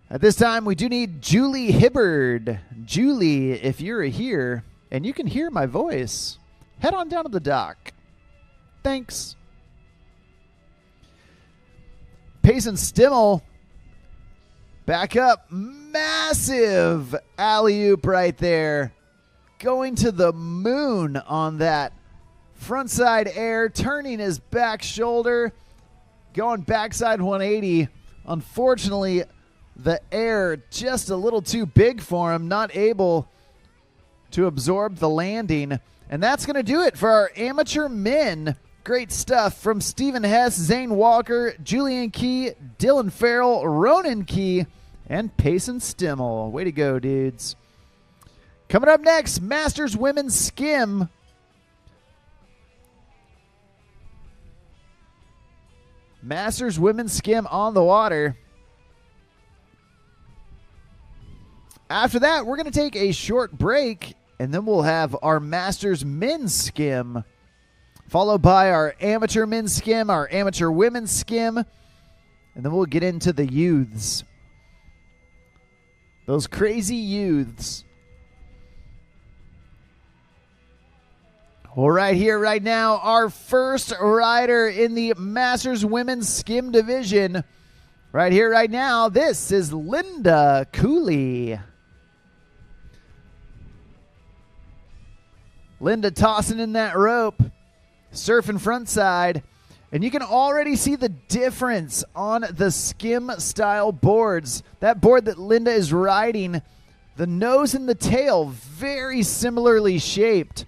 At this time, we do need Julie Hibbard. Julie, if you're here and you can hear my voice, head on down to the dock. Thanks. Payson Stimmel back up. Massive alley-oop right there. Going to the moon on that frontside air, turning his back shoulder, going backside 180. Unfortunately, the air just a little too big for him, not able to absorb the landing. And that's going to do it for our amateur men. Great stuff from Stephen Hess, Zane Walker, Julian Key, Dylan Farrell, Ronan Key, and Payson Stimmel. Way to go, dudes. Coming up next, Masters Women's Skim. Masters Women's Skim on the water. After that, we're going to take a short break, and then we'll have our Masters Men's Skim, followed by our Amateur Men's Skim, our Amateur Women's Skim, and then we'll get into the youths. Those crazy youths. Well, right here, right now, our first rider in the Masters Women's Skim division. Right here, right now, this is Linda Cooley. Linda tossing in that rope, surfing frontside, and you can already see the difference on the Skim style boards. That board that Linda is riding, the nose and the tail very similarly shaped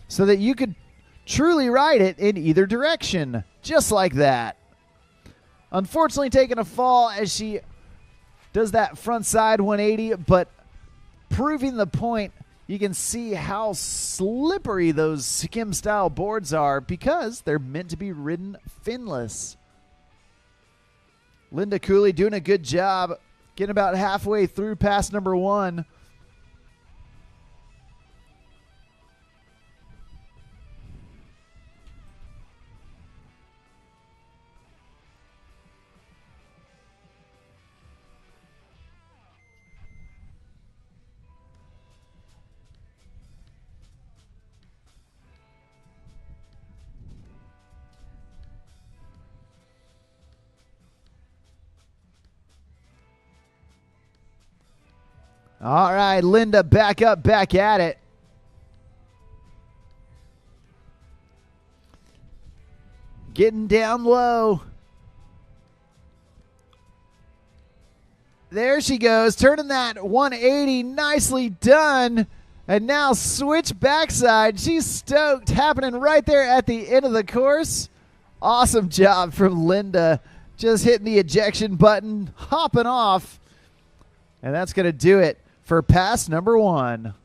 so that you could truly ride it in either direction, just like that. Unfortunately taking a fall as she does that frontside 180, but proving the point. You can see how slippery those Skim style boards are because they're meant to be ridden finless. Linda Cooley doing a good job, getting about halfway through pass number one. All right, Linda back up, back at it. Getting down low. There she goes, turning that 180, nicely done. And now switch backside. She's stoked, happening right there at the end of the course. Awesome job from Linda. Just hitting the ejection button, hopping off. And that's going to do it for pass number one.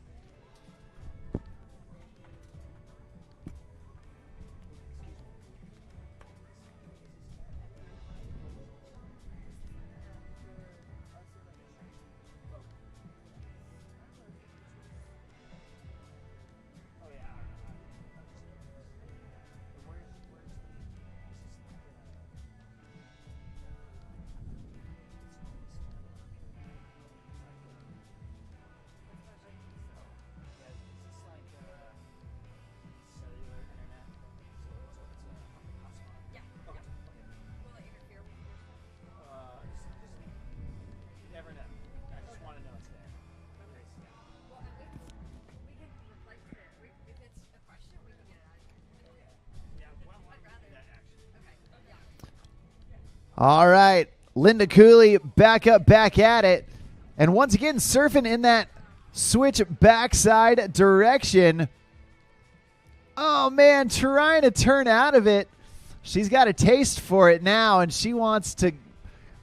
All right, Linda Cooley back up, back at it. And once again, surfing in that switch backside direction. Oh, man, trying to turn out of it. She's got a taste for it now, and she wants to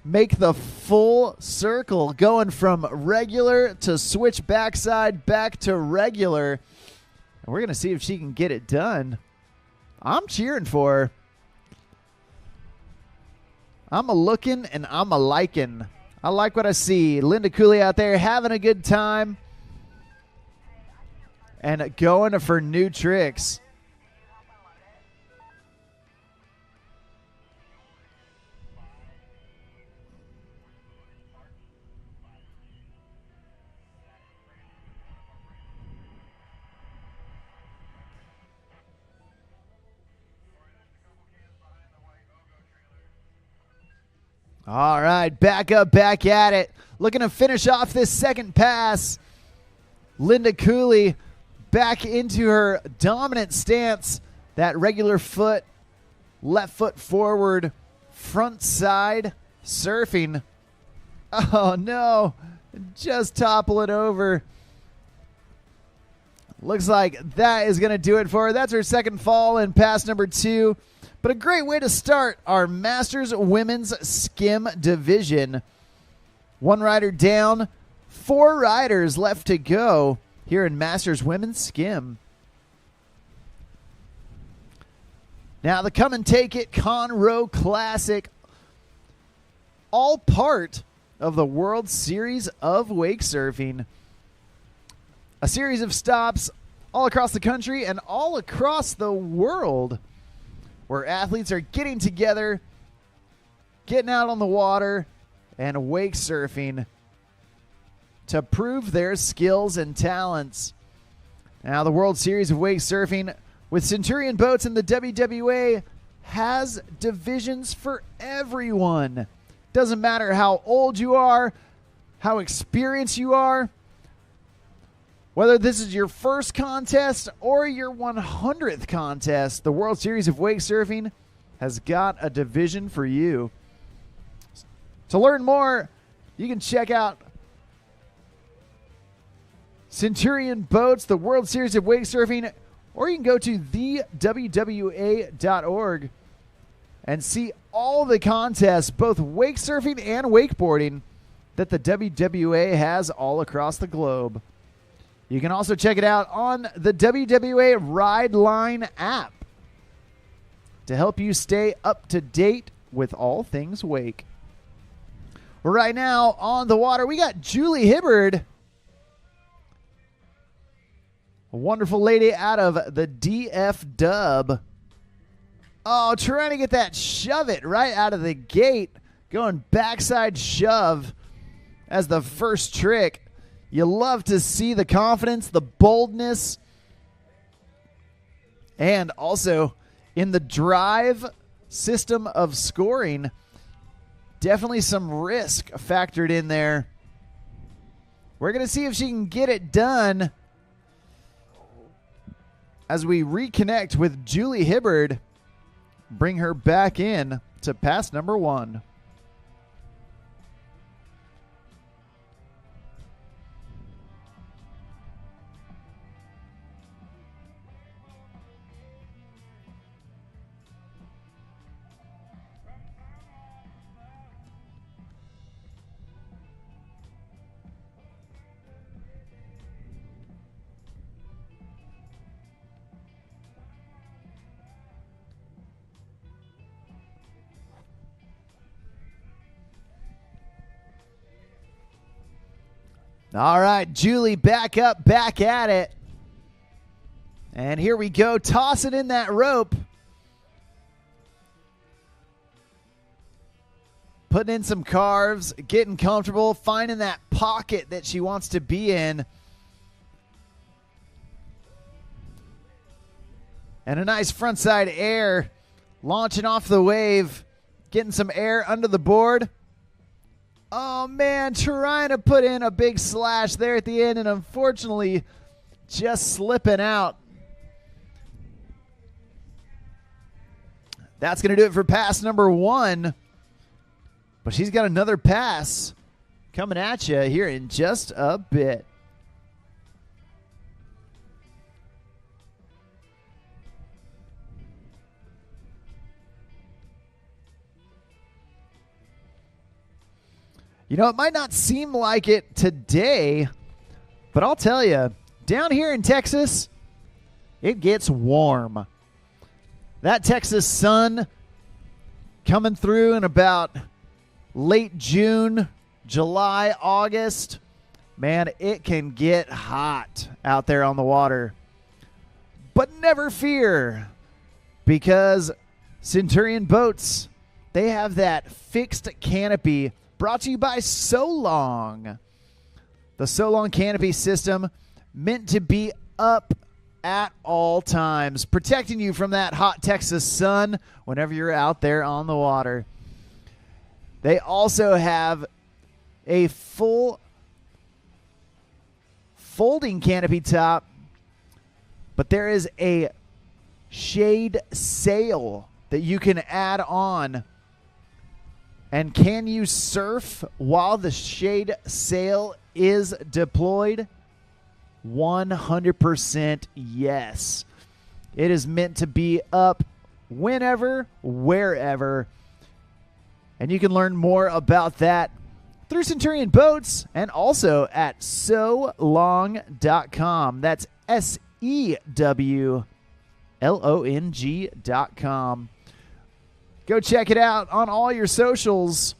make the full circle, going from regular to switch backside back to regular. And we're going to see if she can get it done. I'm cheering for her. I'm a-looking and I'm a-liking. I like what I see. Linda Cooley out there having a good time and going for new tricks. All right, back up, back at it. Looking to finish off this second pass. Linda Cooley back into her dominant stance. That regular foot, left foot forward, front side surfing. Oh, no. Just toppling over. Looks like that is going to do it for her. That's her second fall in pass number 2. But a great way to start our Masters Women's Skim division. 1 rider down, 4 riders left to go here in Masters Women's Skim. Now the Come and Take It Conroe Classic, all part of the World Series of Wake Surfing. A series of stops all across the country and all across the world, where athletes are getting together, getting out on the water, and wake surfing to prove their skills and talents. Now, the World Series of Wake Surfing with Centurion Boats and the WWA has divisions for everyone. Doesn't matter how old you are, how experienced you are, whether this is your first contest or your 100th contest, the World Series of Wake Surfing has got a division for you. To learn more, you can check out Centurion Boats, the World Series of Wake Surfing, or you can go to thewwa.org and see all the contests, both wake surfing and wakeboarding, that the WWA has all across the globe. You can also check it out on the WWA Ride Line app to help you stay up to date with all things wake. Right now on the water, we got Julie Hibbard, a wonderful lady out of the DF Dub. Oh, trying to get that shove it right out of the gate, going backside shove as the first trick. You love to see the confidence, the boldness, and also in the drive system of scoring, definitely some risk factored in there. We're going to see if she can get it done as we reconnect with Julie Hibbard, bring her back in to pass number 1. All right, Julie back up, back at it. And here we go, tossing in that rope. Putting in some carves, getting comfortable, finding that pocket that she wants to be in. And a nice frontside air, launching off the wave, getting some air under the board. Oh, man, trying to put in a big slash there at the end and unfortunately just slipping out. That's going to do it for pass number 1. But she's got another pass coming at you here in just a bit. You know, it might not seem like it today, but I'll tell you, down here in Texas, it gets warm. That Texas sun coming through in about late June, July, August, man, it can get hot out there on the water. But never fear, because Centurion Boats, they have that fixed canopy brought to you by So Long. The So Long canopy system meant to be up at all times, protecting you from that hot Texas sun whenever you're out there on the water. They also have a full folding canopy top, but there is a shade sail that you can add on. And can you surf while the shade sail is deployed? 100% yes. It is meant to be up whenever, wherever. And you can learn more about that through Centurion Boats and also at sewlong.com. That's SEWLONG.com. Go check it out on all your socials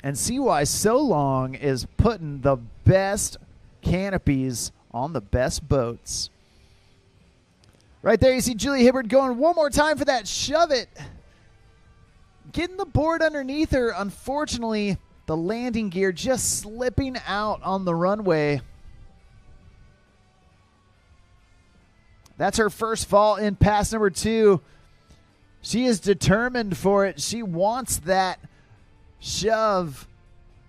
and see why So Long is putting the best canopies on the best boats. Right there, you see Julie Hibbard going one more time for that shove it. Getting the board underneath her. Unfortunately, the landing gear just slipping out on the runway. That's her first fall in pass number 2. She is determined for it. She wants that shove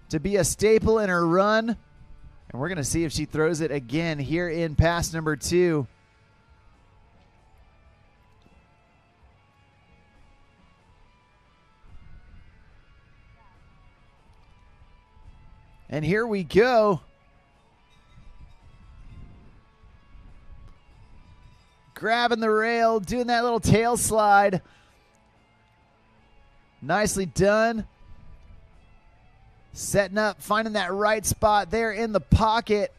to be a staple in her run. And we're going to see if she throws it again here in pass number 2. And here we go. Grabbing the rail, doing that little tail slide. Nicely done. Setting up, finding that right spot there in the pocket.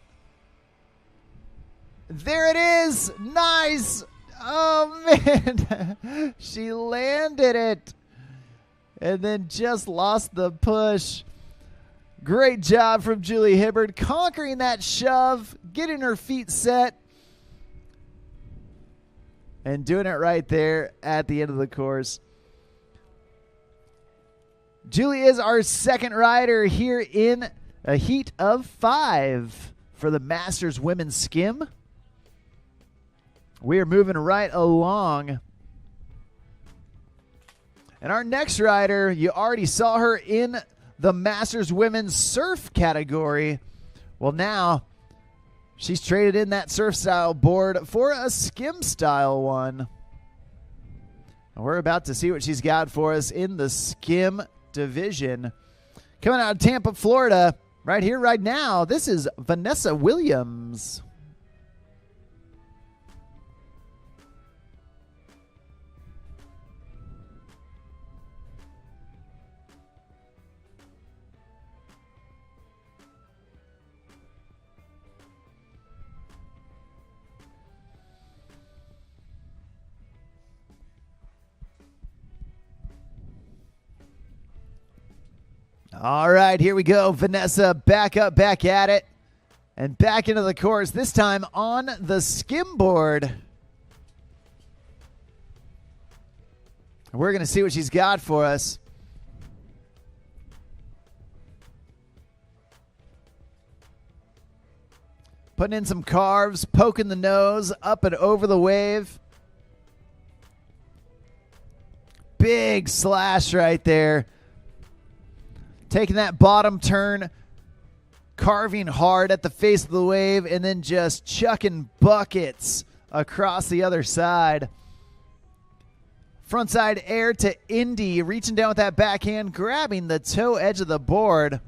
There it is. Nice. Oh, man. She landed it. And then just lost the push. Great job from Julie Hibbard, conquering that shove, getting her feet set, and doing it right there at the end of the course. Julie is our second rider here in a heat of 5 for the Masters Women's Skim. We are moving right along. And our next rider, you already saw her in the Masters Women's Surf category. Well, now she's traded in that surf style board for a Skim style one. And we're about to see what she's got for us in the Skim division. Coming out of Tampa, Florida, right here, right now, this is Vanessa Williams. All right, here we go. Vanessa back up, back at it, and back into the course, this time on the Skim board. We're going to see what she's got for us. Putting in some carves, poking the nose, up and over the wave. Big slash right there. Taking that bottom turn, carving hard at the face of the wave, and then just chucking buckets across the other side. Frontside air to Indy, reaching down with that backhand, grabbing the toe edge of the board.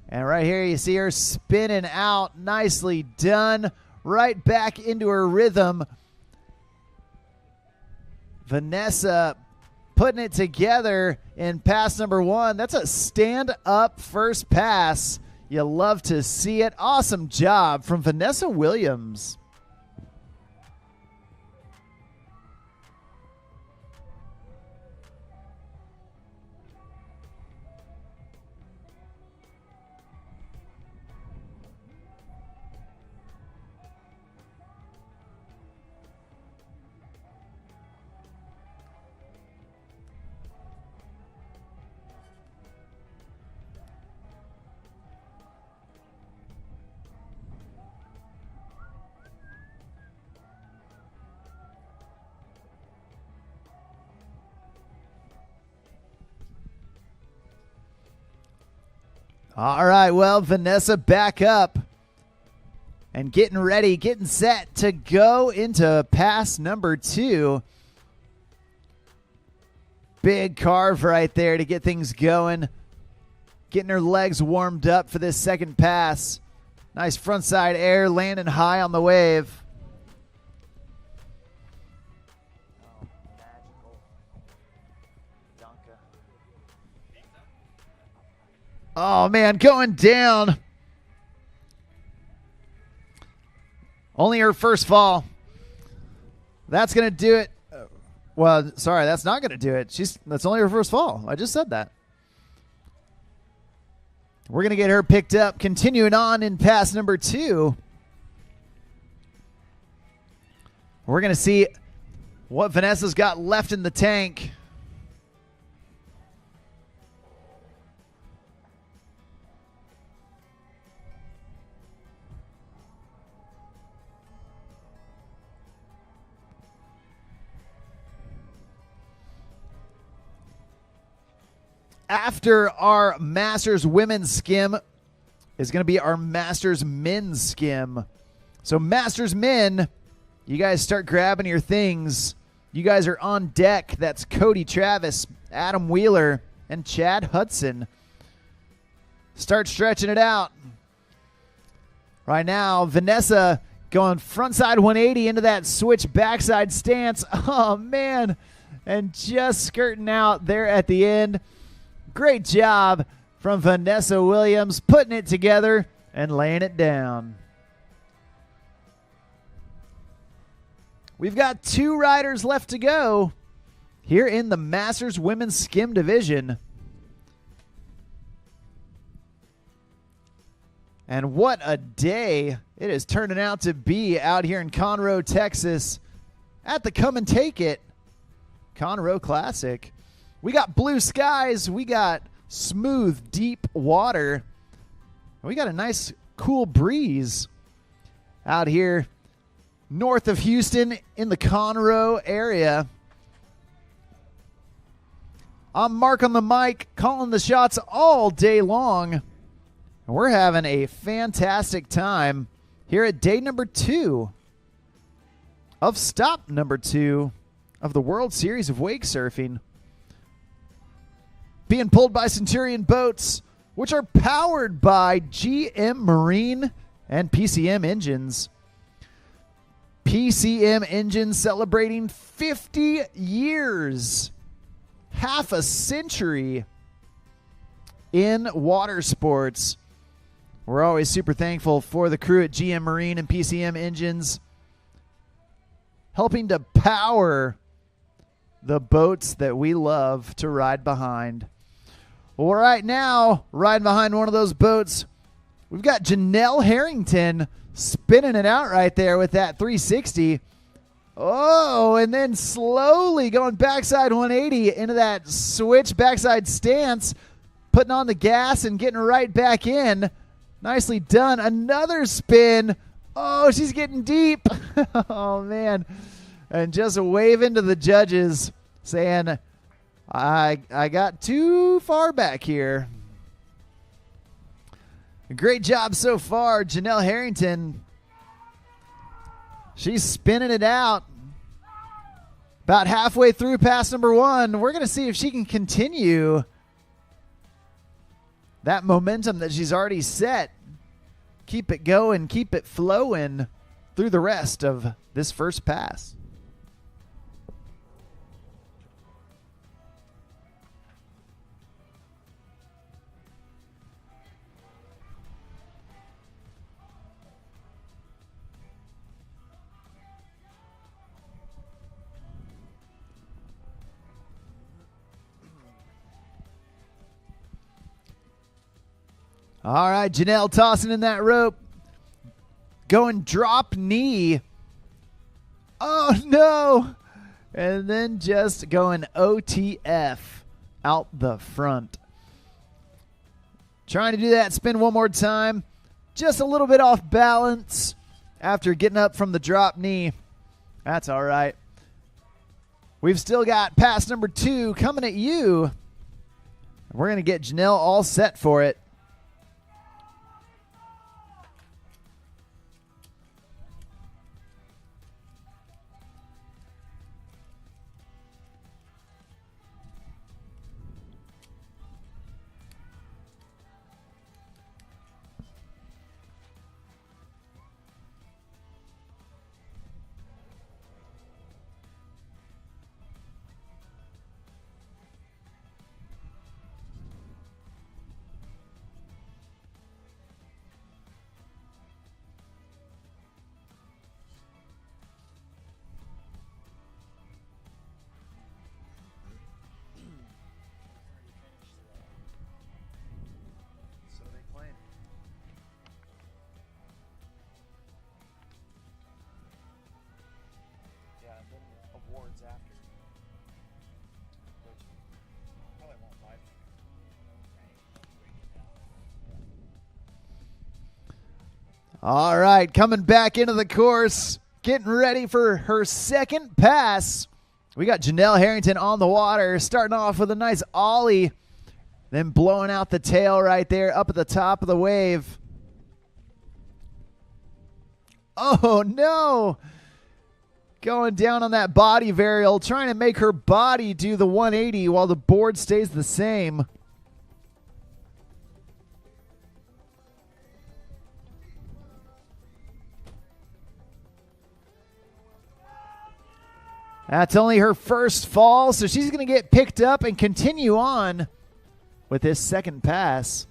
And right here you see her spinning out. Nicely done. Right back into her rhythm. Vanessa putting it together in pass number 1. That's a stand-up first pass. You love to see it. Awesome job from Vanessa Williams. All right, well, Vanessa back up and getting ready, getting set to go into pass number 2. Big carve right there to get things going. Getting her legs warmed up for this second pass. Nice frontside air, landing high on the wave. Oh, man, going down. Only her first fall. That's going to do it. Well, sorry, that's not going to do it. That's only her first fall. I just said that. We're going to get her picked up. Continuing on in pass number 2. We're going to see what Vanessa's got left in the tank. After our Masters Women's Skim is going to be our Masters Men's Skim. So Masters Men, you guys start grabbing your things. You guys are on deck. That's Cody Travis, Adam Wheeler, and Chad Hudson. Start stretching it out. Right now, Vanessa going frontside 180 into that switch backside stance. Oh, man. And just skirting out there at the end. Great job from Vanessa Williams, putting it together and laying it down. We've got 2 riders left to go here in the Masters Women's Skim Division. And what a day it is turning out to be out here in Conroe, Texas at the Come and Take It Conroe Classic. We got blue skies. We got smooth, deep water. We got a nice, cool breeze out here north of Houston in the Conroe area. I'm Mark on the mic, calling the shots all day long. And we're having a fantastic time here at day number 2 of stop number 2 of the World Series of Wake Surfing. Being pulled by Centurion Boats, which are powered by GM Marine and PCM engines. PCM engines celebrating 50 years, half a century in water sports. We're always super thankful for the crew at GM Marine and PCM engines, helping to power the boats that we love to ride behind. Well, right now, riding behind one of those boats, we've got Janelle Harrington spinning it out right there with that 360. Oh, and then slowly going backside 180 into that switch backside stance, putting on the gas and getting right back in. Nicely done. Another spin. Oh, she's getting deep. Oh, man. And just waving to the judges saying, I got too far back here. Great job so far, Janelle Harrington. She's spinning it out. About halfway through pass number 1. We're going to see if she can continue that momentum that she's already set. Keep it going, keep it flowing through the rest of this first pass. All right, Janelle tossing in that rope. Going drop knee. Oh, no. And then just going OTF out the front. Trying to do that spin one more time. Just a little bit off balance after getting up from the drop knee. That's all right. We've still got pass number 2 coming at you. We're going to get Janelle all set for it. Awards after, which probably won't live. All right, coming back into the course, getting ready for her second pass. We got Janelle Harrington on the water, starting off with a nice ollie, then blowing out the tail right there up at the top of the wave. Oh, no. Going down on that body varial, trying to make her body do the 180 while the board stays the same. That's only her first fall, so she's going to get picked up and continue on with this second pass.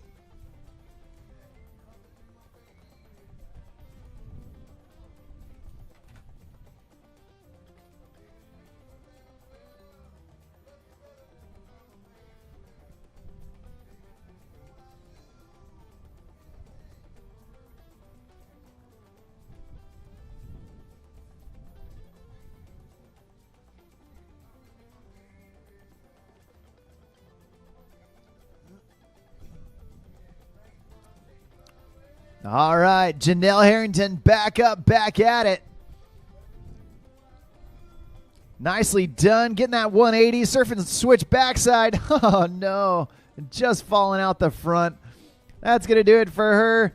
All right, Janelle Harrington back up, back at it. Nicely done, getting that 180, surfing switch backside. Oh, no, just falling out the front. That's going to do it for her.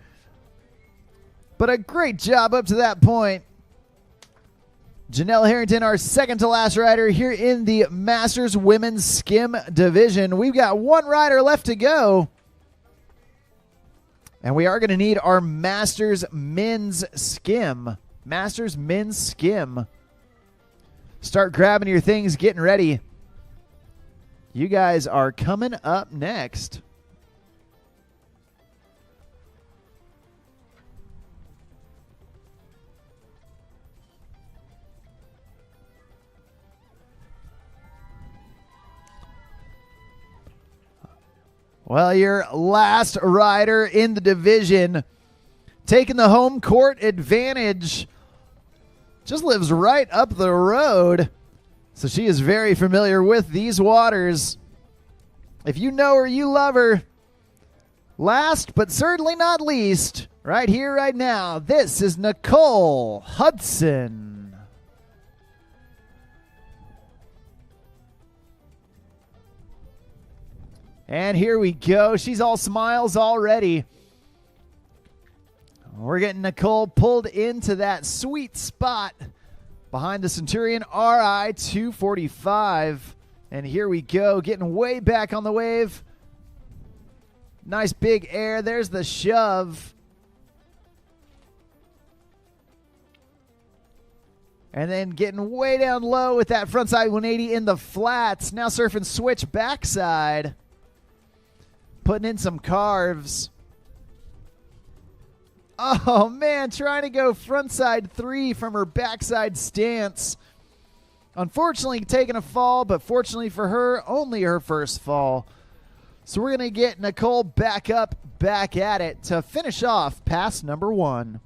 But a great job up to that point. Janelle Harrington, our second to last rider here in the Masters Women's Skim Division. We've got one rider left to go. And we are going to need our Masters Men's Skim. Masters Men's Skim. Start grabbing your things, getting ready. You guys are coming up next. Well, your last rider in the division, taking the home court advantage, just lives right up the road. So she is very familiar with these waters. If you know her, you love her. Last but certainly not least, right here, right now, this is Nicole Hudson. And here we go. She's all smiles already. We're getting Nicole pulled into that sweet spot behind the Centurion RI 245. And here we go, getting way back on the wave. Nice big air. There's the shove. And then getting way down low with that frontside 180 in the flats. Now surfing switch backside. Putting in some carves. Oh, man, trying to go frontside 3 from her backside stance. Unfortunately, taking a fall, but fortunately for her, only her first fall. So we're going to get Nicole back up, back at it to finish off pass number 1.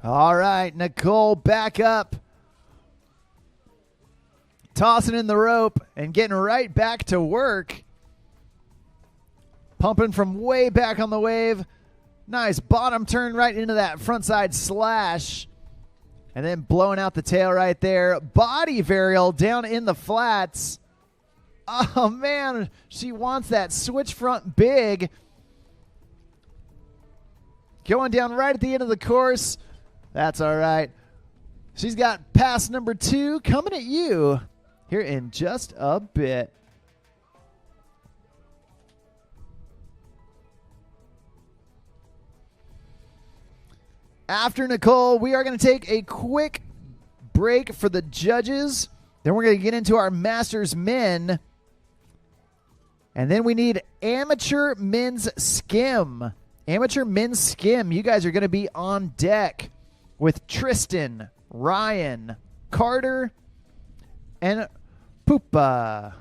All right, Nicole back up. Tossing in the rope and getting right back to work. Pumping from way back on the wave. Nice bottom turn right into that frontside slash. And then blowing out the tail right there. Body varial down in the flats. Oh, man, she wants that switch front big. Going down right at the end of the course. That's all right. She's got pass number 2 coming at you here in just a bit. After Nicole, we are going to take a quick break for the judges. Then we're going to get into our Masters men. And then we need amateur men's skim. Amateur men's skim. You guys are going to be on deck with Tristan, Ryan, Carter, and Poopa.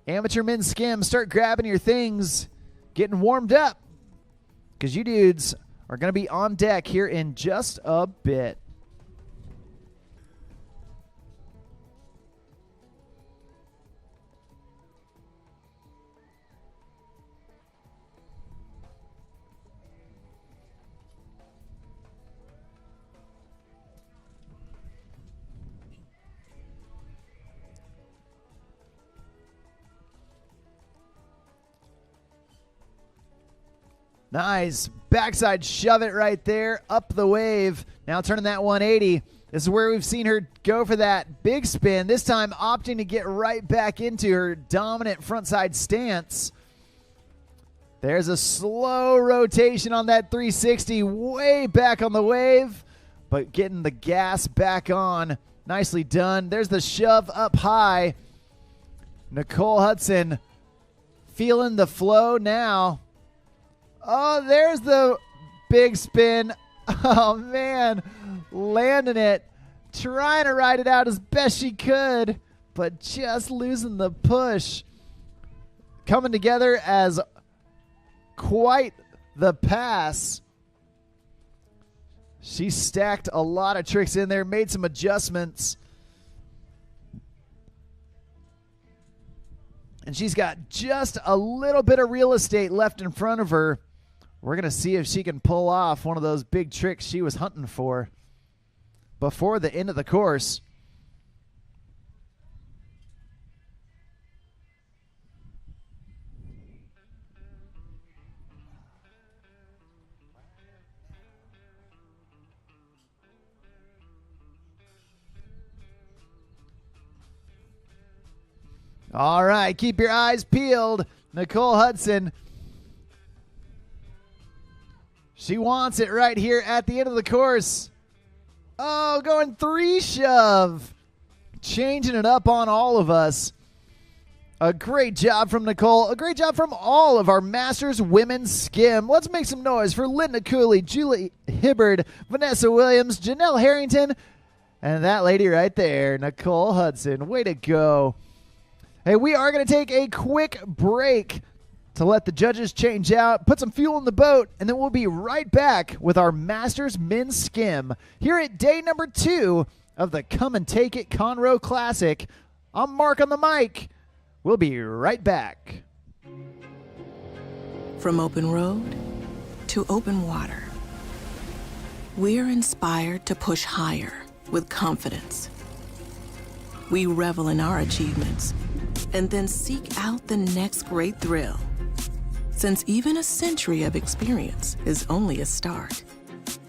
Amateur men's skim, start grabbing your things, getting warmed up, because you dudes are going to be on deck here in just a bit. Nice. Backside shove it right there. Up the wave. Now turning that 180. This is where we've seen her go for that big spin. This time opting to get right back into her dominant frontside stance. There's a slow rotation on that 360. Way back on the wave. But getting the gas back on. Nicely done. There's the shove up high. Nicole Hudson feeling the flow now. Oh, there's the big spin. Oh, man. Landing it. Trying to ride it out as best she could, but just losing the push. Coming together as quite the pass. She stacked a lot of tricks in there, made some adjustments. And she's got just a little bit of real estate left in front of her. We're going to see if she can pull off one of those big tricks she was hunting for before the end of the course. All right, keep your eyes peeled. Nicole Hudson. She wants it right here at the end of the course. Oh, going 3 shove. Changing it up on all of us. A great job from Nicole. A great job from all of our Masters women's skim. Let's make some noise for Linda Cooley, Julie Hibbard, Vanessa Williams, Janelle Harrington, and that lady right there, Nicole Hudson. Way to go. Hey, we are going to take a quick break. to let the judges change out, put some fuel in the boat, and then we'll be right back with our Masters Men's Skim here at day number 2 of the Come and Take It Conroe Classic. I'm Mark on the mic. We'll be right back. From open road to open water, we're inspired to push higher with confidence. We revel in our achievements and then seek out the next great thrill. Since even a century of experience is only a start,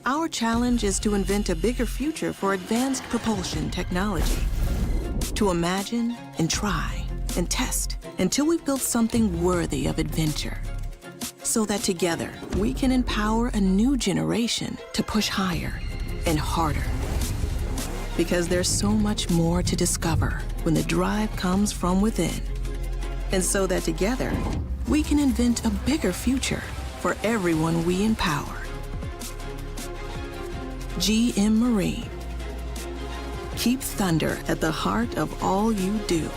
our challenge is to invent a bigger future for advanced propulsion technology. To imagine and try and test until we've built something worthy of adventure. So that together we can empower a new generation to push higher and harder. Because there's so much more to discover when the drive comes from within. And so that together, we can invent a bigger future for everyone we empower. GM Marine. Keep thunder at the heart of all you do.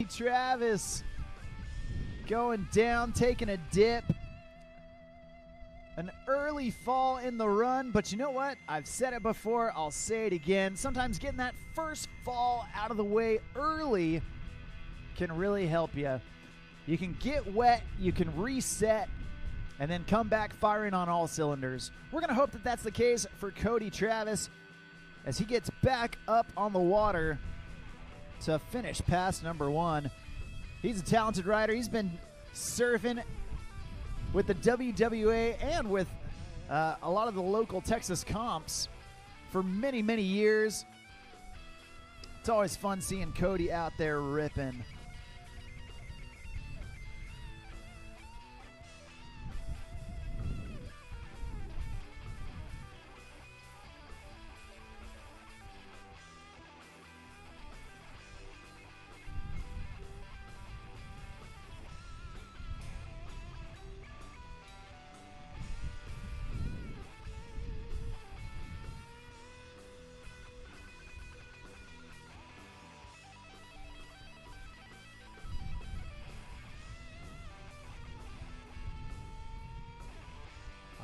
Travis going down, taking a dip. An early fall in the run, but you know what? I've said it before, I'll say it again. Sometimes getting that first fall out of the way early can really help you. You can get wet, you can reset, and then come back firing on all cylinders. We're going to hope that that's the case for Cody Travis as he gets back up on the water to finish pass number 1. He's a talented rider. He's been surfing with the WWA and with a lot of the local Texas comps for many, many years. It's always fun seeing Cody out there ripping.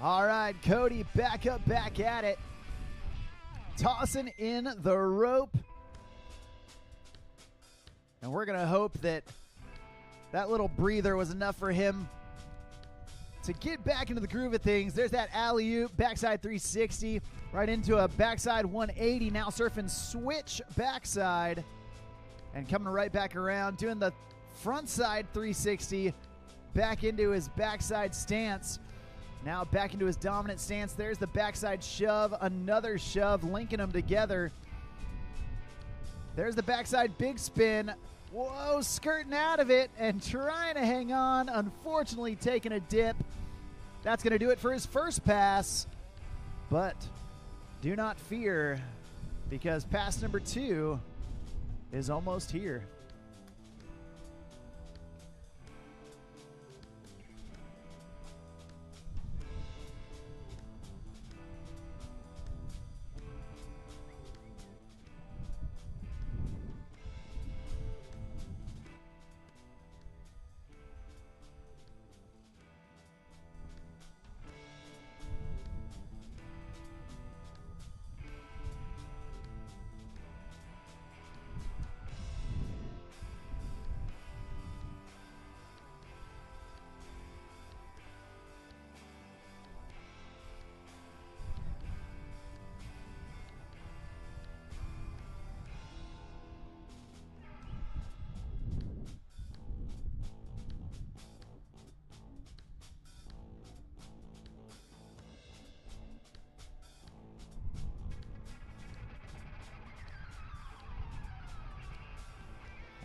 All right, Cody back up, back at it. Tossing in the rope. And we're going to hope that that little breather was enough for him to get back into the groove of things. There's that alley-oop, backside 360, right into a backside 180. Now surfing switch backside and coming right back around, doing the frontside 360, back into his backside stance. Now back into his dominant stance. There's the backside shove, another shove, linking them together. There's the backside big spin. Whoa, skirting out of it and trying to hang on. Unfortunately, taking a dip. That's going to do it for his first pass. But do not fear, because pass number 2 is almost here.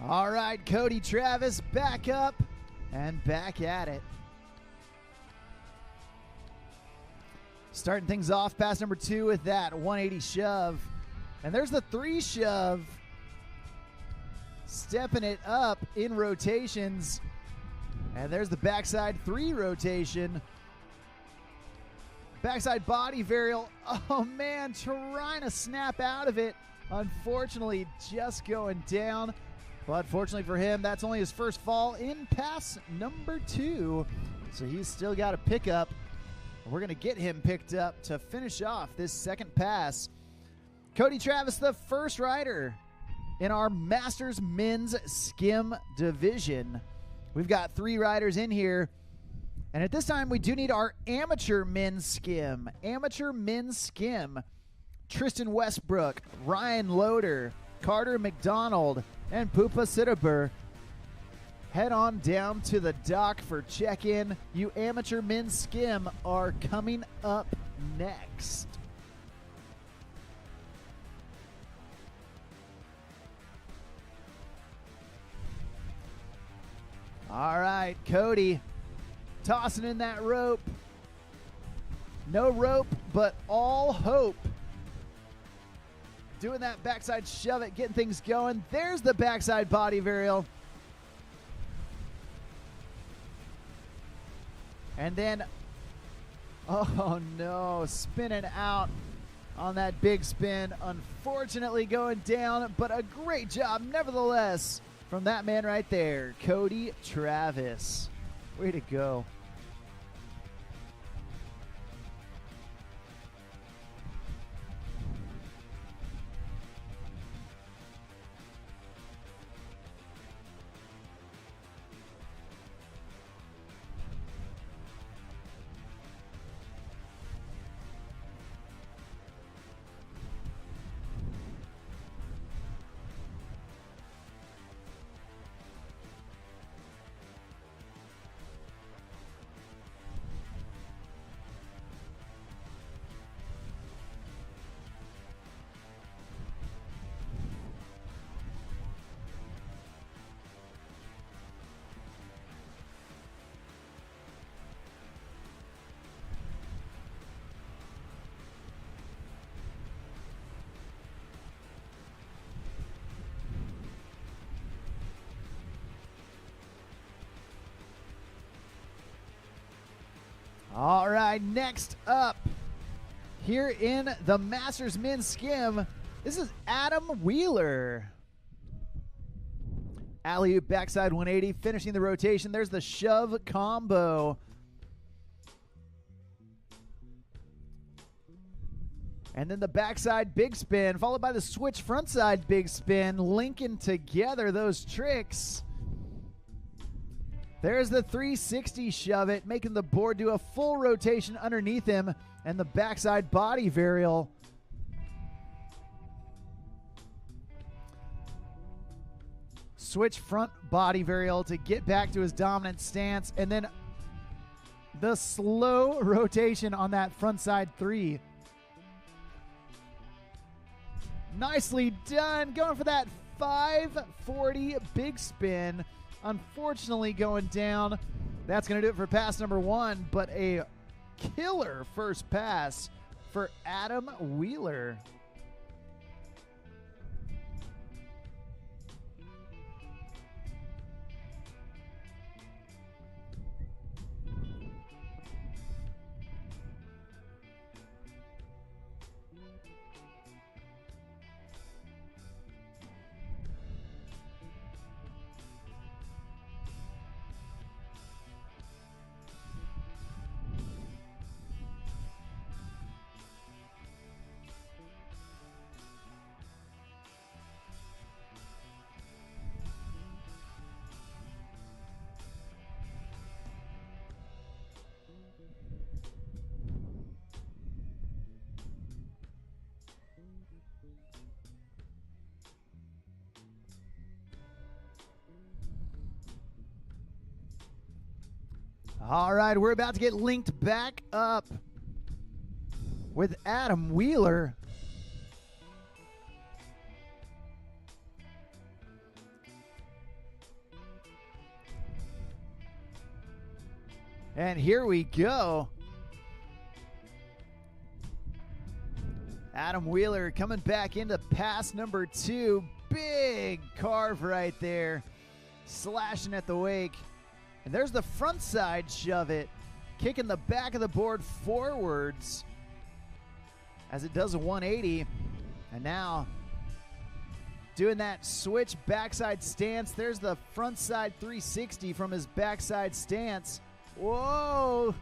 All right, Cody Travis back up and back at it. Starting things off, pass number 2 with that 180 shove. And there's the 3 shove. Stepping it up in rotations. And there's the backside 3 rotation. Backside body varial. Oh man, trying to snap out of it. Unfortunately, just going down. But fortunately for him, that's only his first fall in pass number 2. So he's still got a pickup. We're going to get him picked up to finish off this second pass. Cody Travis, the first rider in our Masters Men's Skim division. We've got 3 riders in here. And at this time, we do need our amateur men's skim. Amateur men's skim. Tristan Westbrook, Ryan Loader, Carter McDonald, and Pupa Sitteber. Head on down to the dock for check-in. You amateur men's skim are coming up next. All right, Cody tossing in that rope. No rope, but all hope. Doing that backside shove it, getting things going. There's the backside body varial. And then, oh no, spinning out on that big spin. Unfortunately going down, but a great job nevertheless from that man right there, Cody Travis. Way to go. All right, next up here in the Masters Men's Skim, this is Adam Wheeler. Alley-oop backside 180, finishing the rotation. There's the shove combo. And then the backside big spin, followed by the switch frontside big spin, linking together those tricks. There's the 360 shove it, making the board do a full rotation underneath him, and the backside body varial. Switch front body varial to get back to his dominant stance, and then the slow rotation on that frontside 3. Nicely done, going for that 540 big spin. Unfortunately going down. That's going to do it for pass number 1, but a killer first pass for Adam Wheeler. All right, we're about to get linked back up with Adam Wheeler. And here we go. Adam Wheeler coming back into pass number 2. Big carve right there. Slashing at the wake. And there's the front side shove it. Kicking the back of the board forwards as it does a 180. And now doing that switch backside stance. There's the front side 360 from his backside stance. Whoa!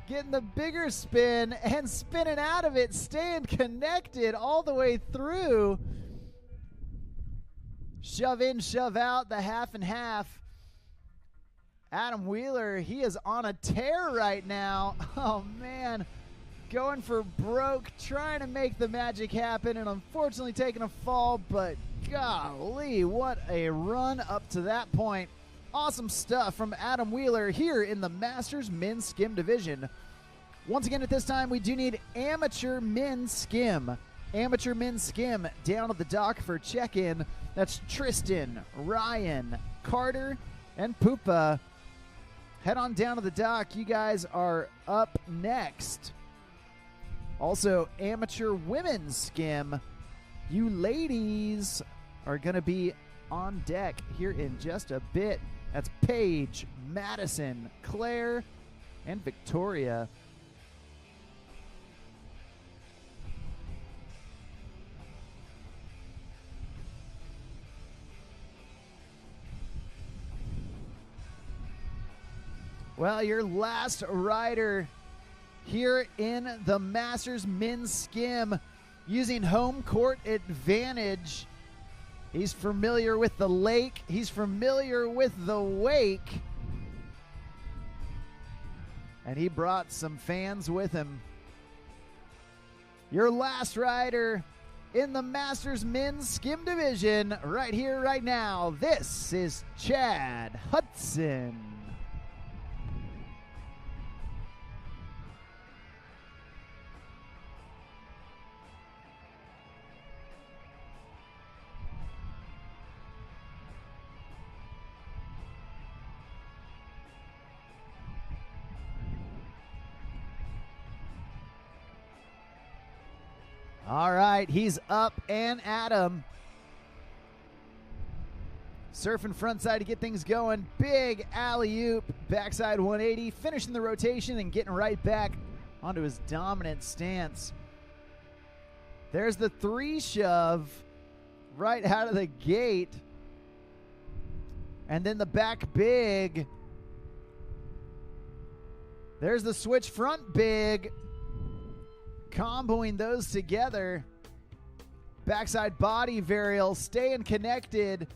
Getting the bigger spin and spinning out of it, staying connected all the way through. Shove in, shove out, the half and half. Adam Wheeler, he is on a tear right now. Oh, man. Going for broke, trying to make the magic happen, and unfortunately taking a fall, but golly, what a run up to that point. Awesome stuff from Adam Wheeler here in the Masters Men's Skim division. Once again, at this time, we do need Amateur Men's Skim. Amateur Men's Skim down at the dock for check-in. That's Tristan, Ryan, Carter, and Poopa. Head on down to the dock. You guys are up next. Also, Amateur Women's Skim. You ladies are going to be on deck here in just a bit. That's Paige, Madison, Claire, and Victoria. Well, your last rider here in the Masters Men's Skim using home court advantage. He's familiar with the lake. He's familiar with the wake. And he brought some fans with him. Your last rider in the Masters Men's Skim division right here, right now. This is Chad Hudson. All right, he's up and at him. Surfing frontside to get things going. Big alley-oop, backside 180, finishing the rotation and getting right back onto his dominant stance. There's the 3 shove right out of the gate. And then the back big. There's the switch front big. Comboing those together. Backside body varial, staying connected.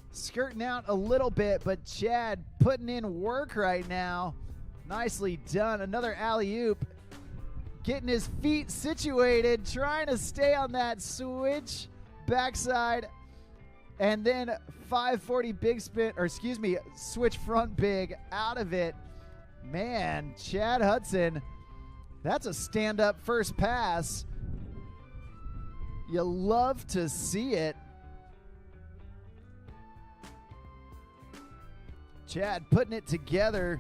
Skirting out a little bit, but Chad putting in work right now. Nicely done. Another alley-oop. Getting his feet situated, trying to stay on that switch backside. And then 540 big spin, or excuse me, switch front big out of it. Man, Chad Hudson. That's a stand-up first pass. You love to see it. Chad putting it together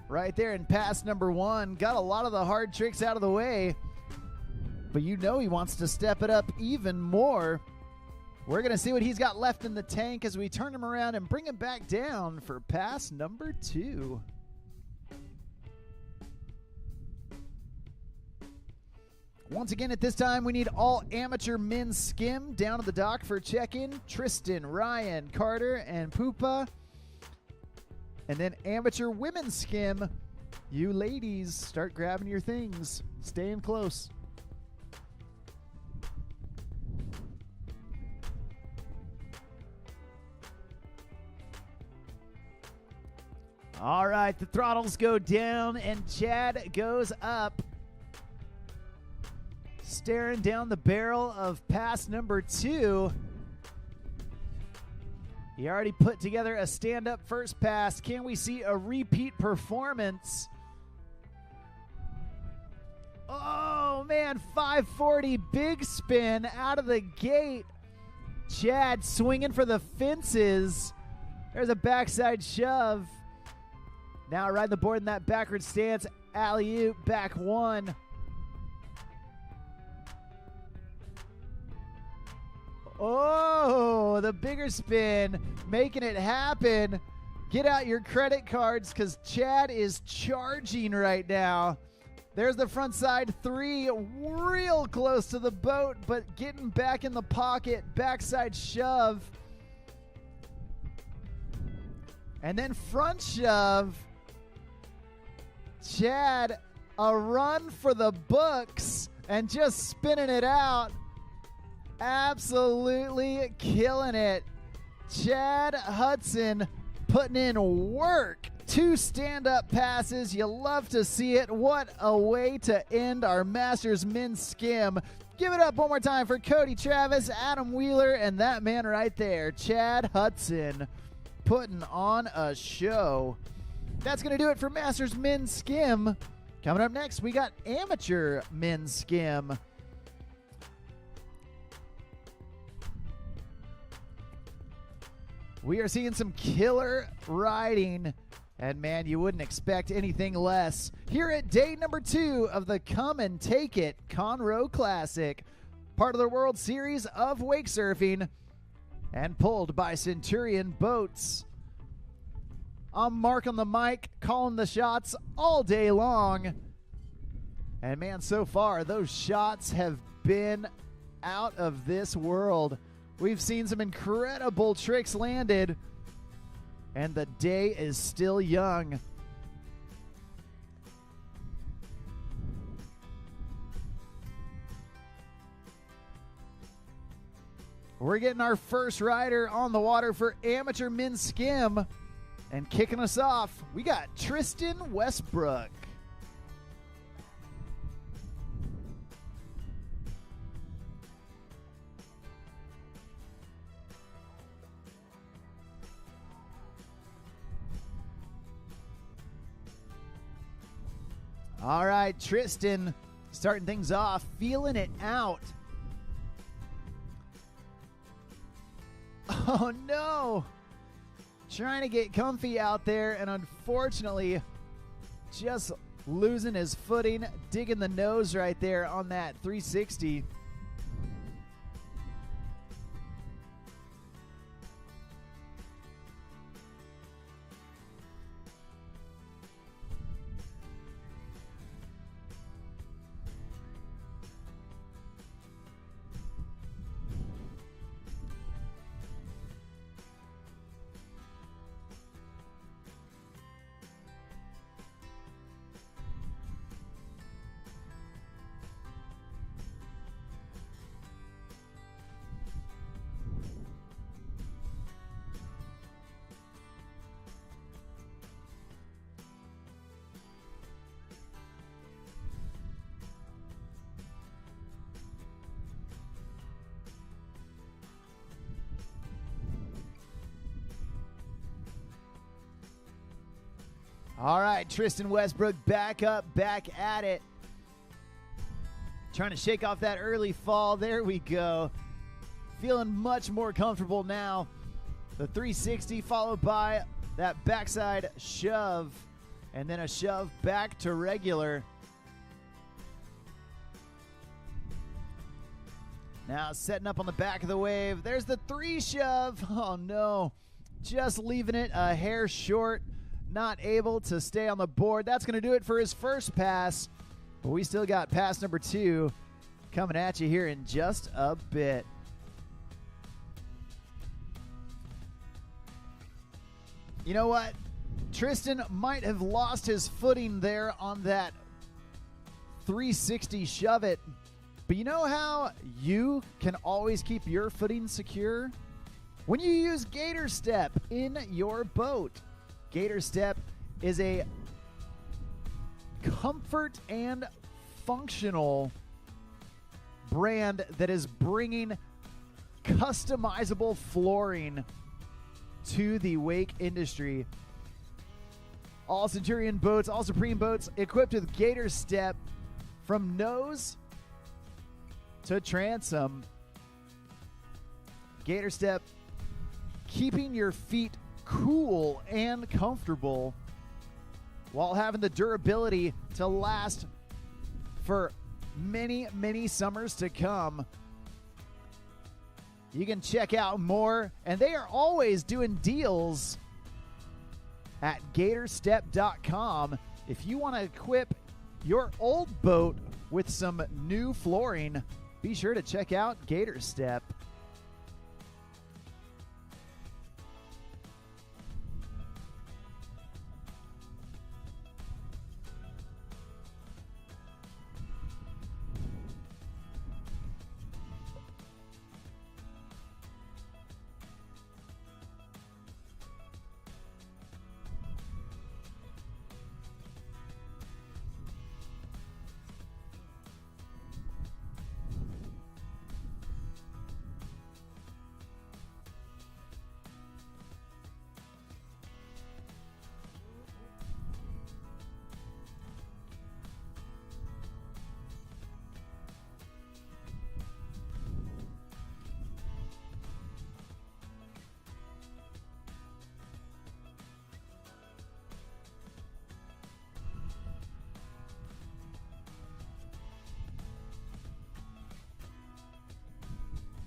right there in pass number 1. Got a lot of the hard tricks out of the way, but you know he wants to step it up even more. We're going to see what he's got left in the tank as we turn him around and bring him back down for pass number 2. Once again, at this time, we need all amateur men's skim down at the dock for check-in. Tristan, Ryan, Carter, and Poopa. And then amateur women's skim. You ladies, start grabbing your things. Staying close. All right, the throttles go down and Chad goes up. Staring down the barrel of pass number 2. He already put together a stand-up first pass. Can we see a repeat performance? Oh, man, 540 big spin out of the gate. Chad swinging for the fences. There's a backside shove. Now riding the board in that backward stance. Alley-oop, back 1. Oh, the bigger spin, making it happen. Get out your credit cards because Chad is charging right now. There's the front side 3, real close to the boat, but getting back in the pocket. Backside shove. And then front shove. Chad, a run for the books and just spinning it out. Absolutely killing it. Chad Hudson putting in work. 2 stand-up passes. You love to see it. What a way to end our Masters Men's Skim. Give it up one more time for Cody Travis, Adam Wheeler, and that man right there, Chad Hudson, putting on a show. That's going to do it for Masters Men's Skim. Coming up next, we got Amateur Men's Skim. We are seeing some killer riding, and man, you wouldn't expect anything less. Here at day number 2 of the Come and Take It Conroe Classic, part of the World Series of Wake Surfing, and pulled by Centurion Boats. I'm Mark on the mic, calling the shots all day long. And man, so far, those shots have been out of this world. We've seen some incredible tricks landed. and the day is still young. We're getting our first rider on the water for amateur men's skim. And kicking us off, we got Tristan Westbrook. All right, Tristan starting things off, feeling it out. Oh no! Trying to get comfy out there, and unfortunately just losing his footing, digging the nose right there on that 360. All right, Tristan Westbrook back up, back at it. Trying to shake off that early fall. There we go. Feeling much more comfortable now. The 360 followed by that backside shove, and then a shove back to regular. Now setting up on the back of the wave. There's the 3 shove. Oh no, just leaving it a hair short. Not able to stay on the board. That's going to do it for his first pass. But we still got pass number 2 coming at you here in just a bit. You know what? Tristan might have lost his footing there on that 360 shove it. But you know how you can always keep your footing secure? When you use Gator Step in your boat. Gator Step is a comfort and functional brand that is bringing customizable flooring to the wake industry. All Centurion boats, all Supreme boats equipped with Gator Step from nose to transom. Gator Step, keeping your feet cool and comfortable while having the durability to last for many, many summers to come. You can check out more, and they are always doing deals at gatorstep.com. If you want to equip your old boat with some new flooring, be sure to check out Gator Step.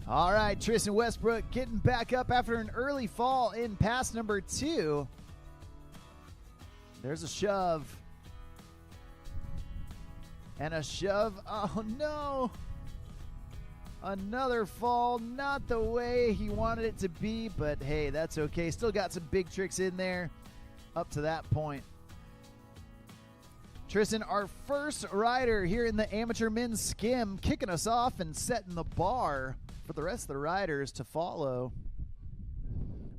All right, Tristan Westbrook getting back up after an early fall in pass number 2. There's a shove. And a shove. Oh, no. Another fall, not the way he wanted it to be, but hey, that's okay. Still got some big tricks in there up to that point. Tristan, our first rider here in the amateur men's skim, kicking us off and setting the bar for the rest of the riders to follow.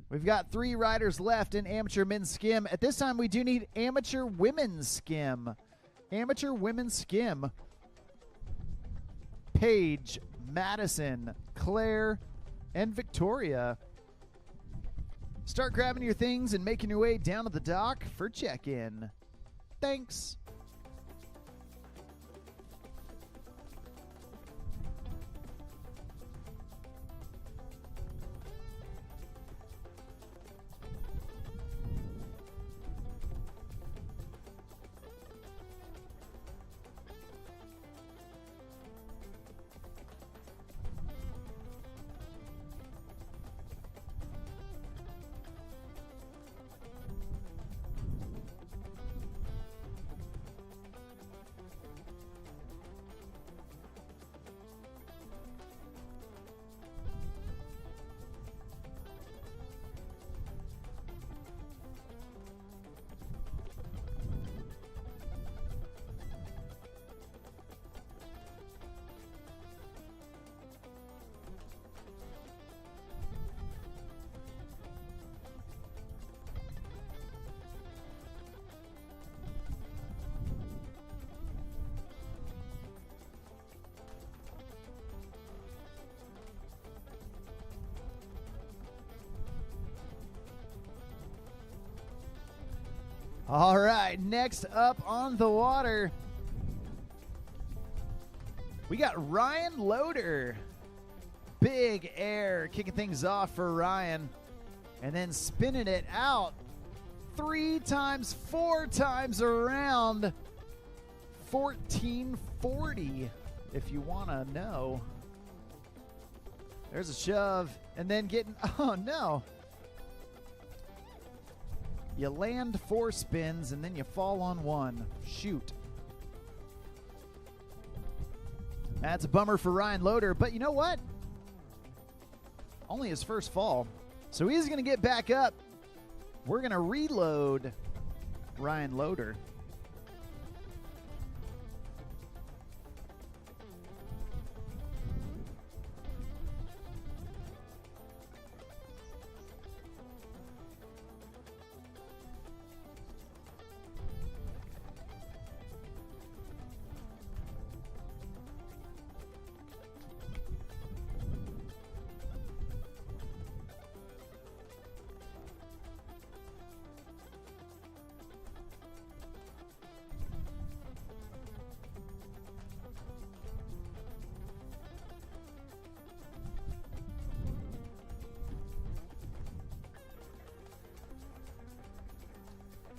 We've got 3 riders left in amateur men's skim. At this time, we do need amateur women's skim. Amateur women's skim. Paige, Madison, Claire, and Victoria. Start grabbing your things and making your way down to the dock for check-in. Thanks. All right, next up on the water, we got Ryan Loader. Big air, kicking things off for Ryan, and then spinning it out 3 times, 4 times around. 1440, if you want to know. There's a shove, and then getting, oh no. You land 4 spins, and then you fall on 1. Shoot. That's a bummer for Ryan Loader, but you know what? Only his first fall. So he's going to get back up. We're going to reload Ryan Loader.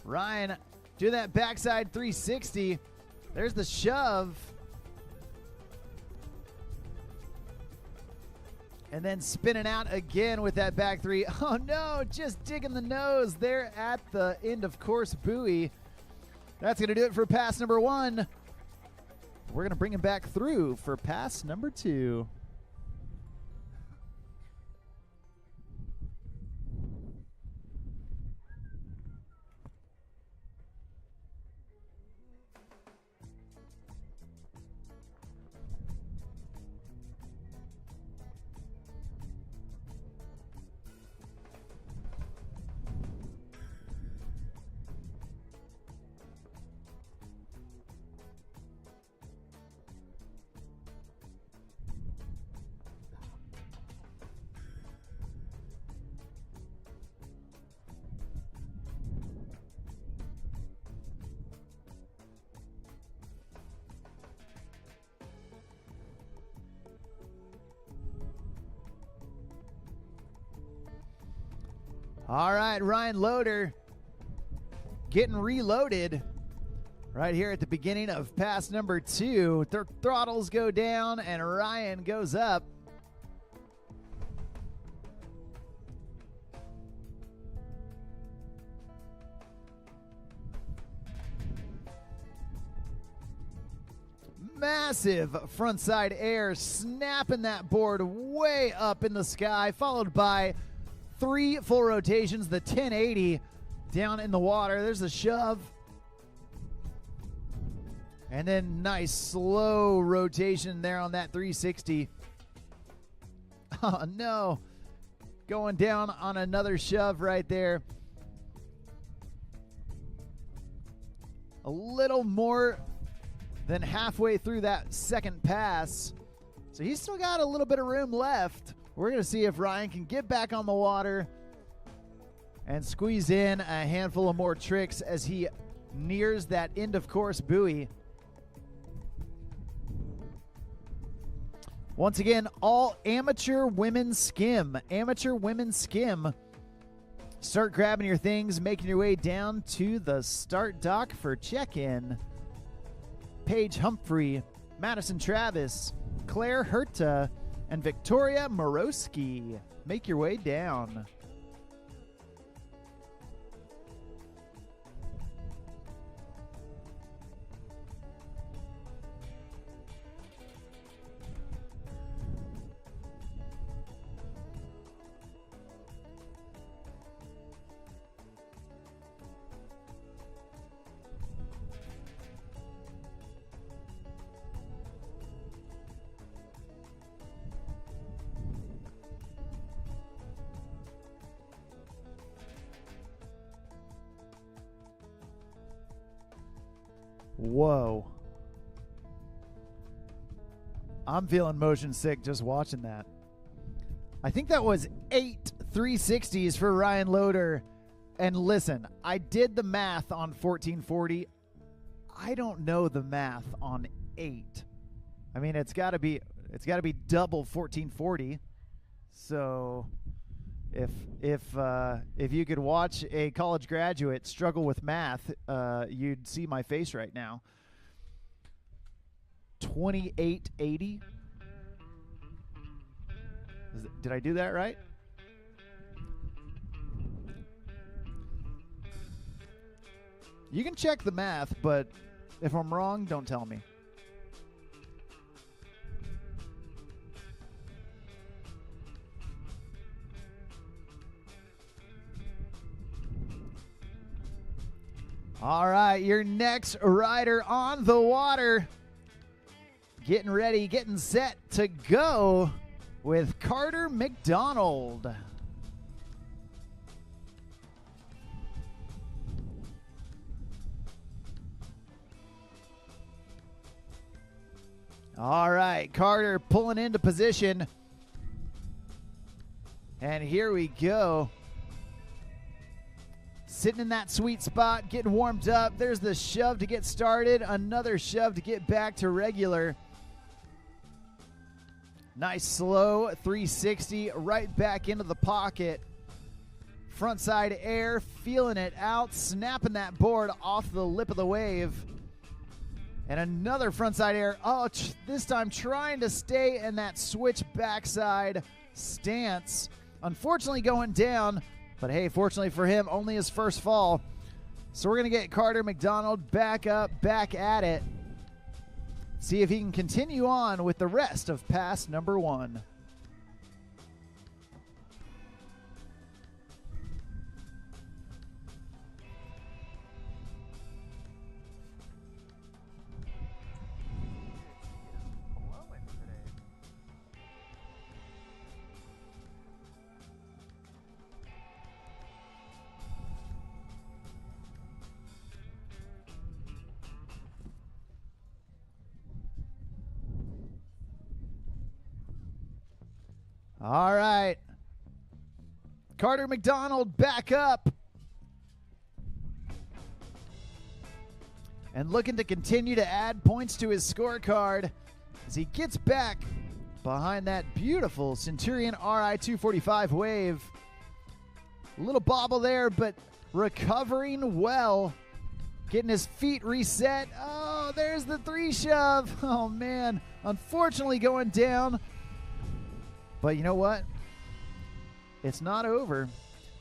Ryan, do that backside 360. There's the shove. And then spinning out again with that back 3. Oh no, just digging the nose there at the end of course buoy. That's going to do it for pass number 1. We're going to bring him back through for pass number 2. All right, Ryan Loader getting reloaded right here at the beginning of pass number 2. Throttles go down and Ryan goes up. Massive frontside air, snapping that board way up in the sky, followed by 3 full rotations, the 1080 down in the water. There's the shove. And then nice slow rotation there on that 360. Oh no. Going down on another shove right there. A little more than halfway through that second pass. So he's still got a little bit of room left. We're going to see if Ryan can get back on the water and squeeze in a handful of more tricks as he nears that end of course buoy. Once again, all amateur women's skim. Amateur women's skim. Start grabbing your things, making your way down to the start dock for check-in. Paige Humphrey, Madison Travis, Claire Herta, and Victoria Morosky. Make your way down. Whoa. I'm feeling motion sick just watching that. I think that was 8 360s for Ryan Loader. And listen, I did the math on 1440. I don't know the math on 8. I mean, it's got to be double 1440. So if you could watch a college graduate struggle with math, you'd see my face right now. 2880. Did I do that right? You can check the math, but if I'm wrong, don't tell me. All right, your next rider on the water. Getting ready, getting set to go with Carter McDonald. All right, Carter pulling into position. And here we go. Sitting in that sweet spot, getting warmed up. There's the shove to get started. Another shove to get back to regular. Nice slow 360 right back into the pocket. Frontside air, feeling it out, snapping that board off the lip of the wave. And another frontside air. Oh, this time trying to stay in that switch backside stance. Unfortunately going down. But hey, fortunately for him, only his first fall. So we're going to get Carter McDonald back up, back at it. See if he can continue on with the rest of pass number 1. All right. Carter McDonald back up. And looking to continue to add points to his scorecard as he gets back behind that beautiful Centurion RI 245 wave. A little bobble there, but recovering well. Getting his feet reset. Oh, there's the 3 shove. Oh, man. Unfortunately going down. But you know what? It's not over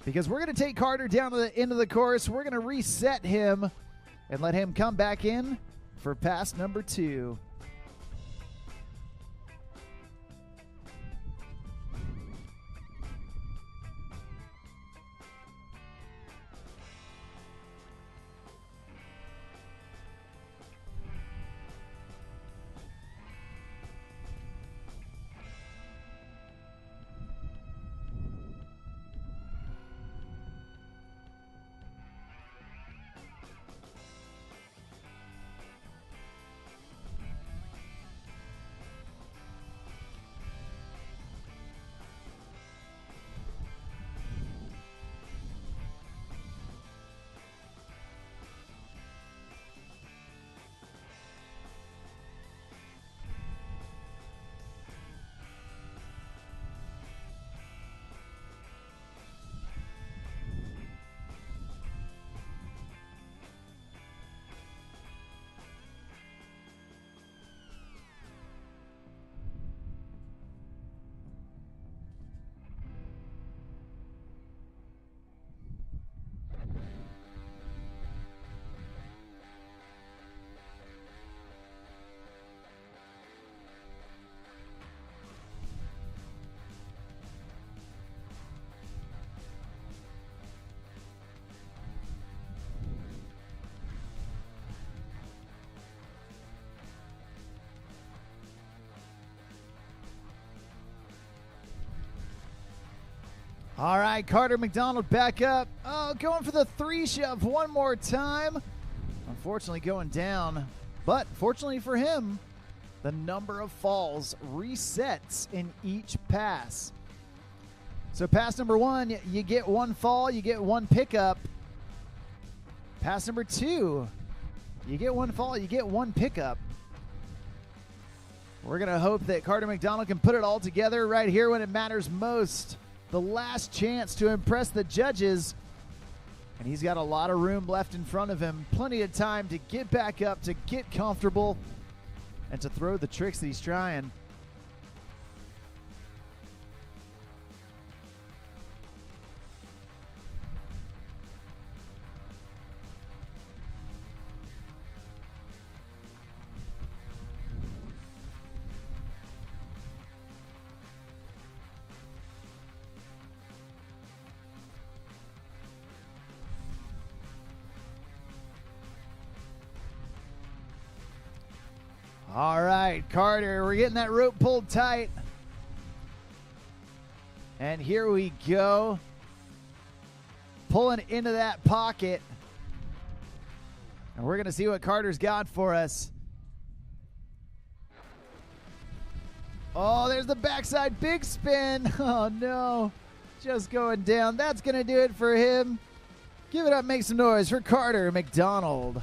because we're going to take Carter down to the end of the course. We're going to reset him and let him come back in for pass number 2. All right, Carter McDonald back up. Oh, going for the 3 shove one more time. Unfortunately going down, but fortunately for him, the number of falls resets in each pass. So pass number 1, you get 1 fall, you get 1 pickup. Pass number 2, you get 1 fall, you get 1 pickup. We're going to hope that Carter McDonald can put it all together right here when it matters most. The last chance to impress the judges. And he's got a lot of room left in front of him. Plenty of time to get back up, to get comfortable, and to throw the tricks that he's trying. All right, Carter, we're getting that rope pulled tight. And here we go. Pulling into that pocket. And we're going to see what Carter's got for us. Oh, there's the backside big spin. Oh, no. Just going down. That's going to do it for him. Give it up, make some noise for Carter McDonald.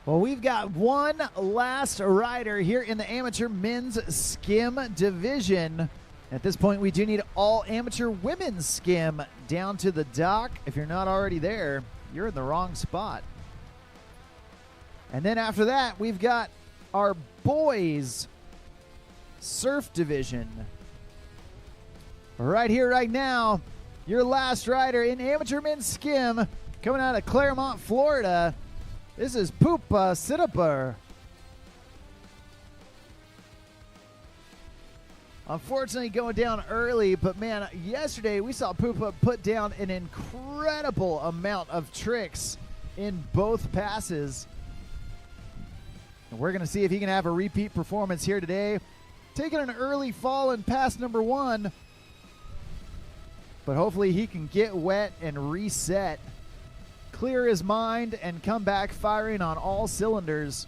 Well, we've got one last rider here in the amateur men's skim division. At this point, we do need all amateur women's skim down to the dock. If you're not already there, you're in the wrong spot. And then after that, we've got our boys surf division. Right here, right now, your last rider in amateur men's skim coming out of Claremont, Florida. This is Pupa Siddipur. Unfortunately going down early, but man, yesterday we saw Pupa put down an incredible amount of tricks in both passes. And we're going to see if he can have a repeat performance here today. Taking an early fall in pass number 1, but hopefully he can get wet and reset, clear his mind, and come back firing on all cylinders.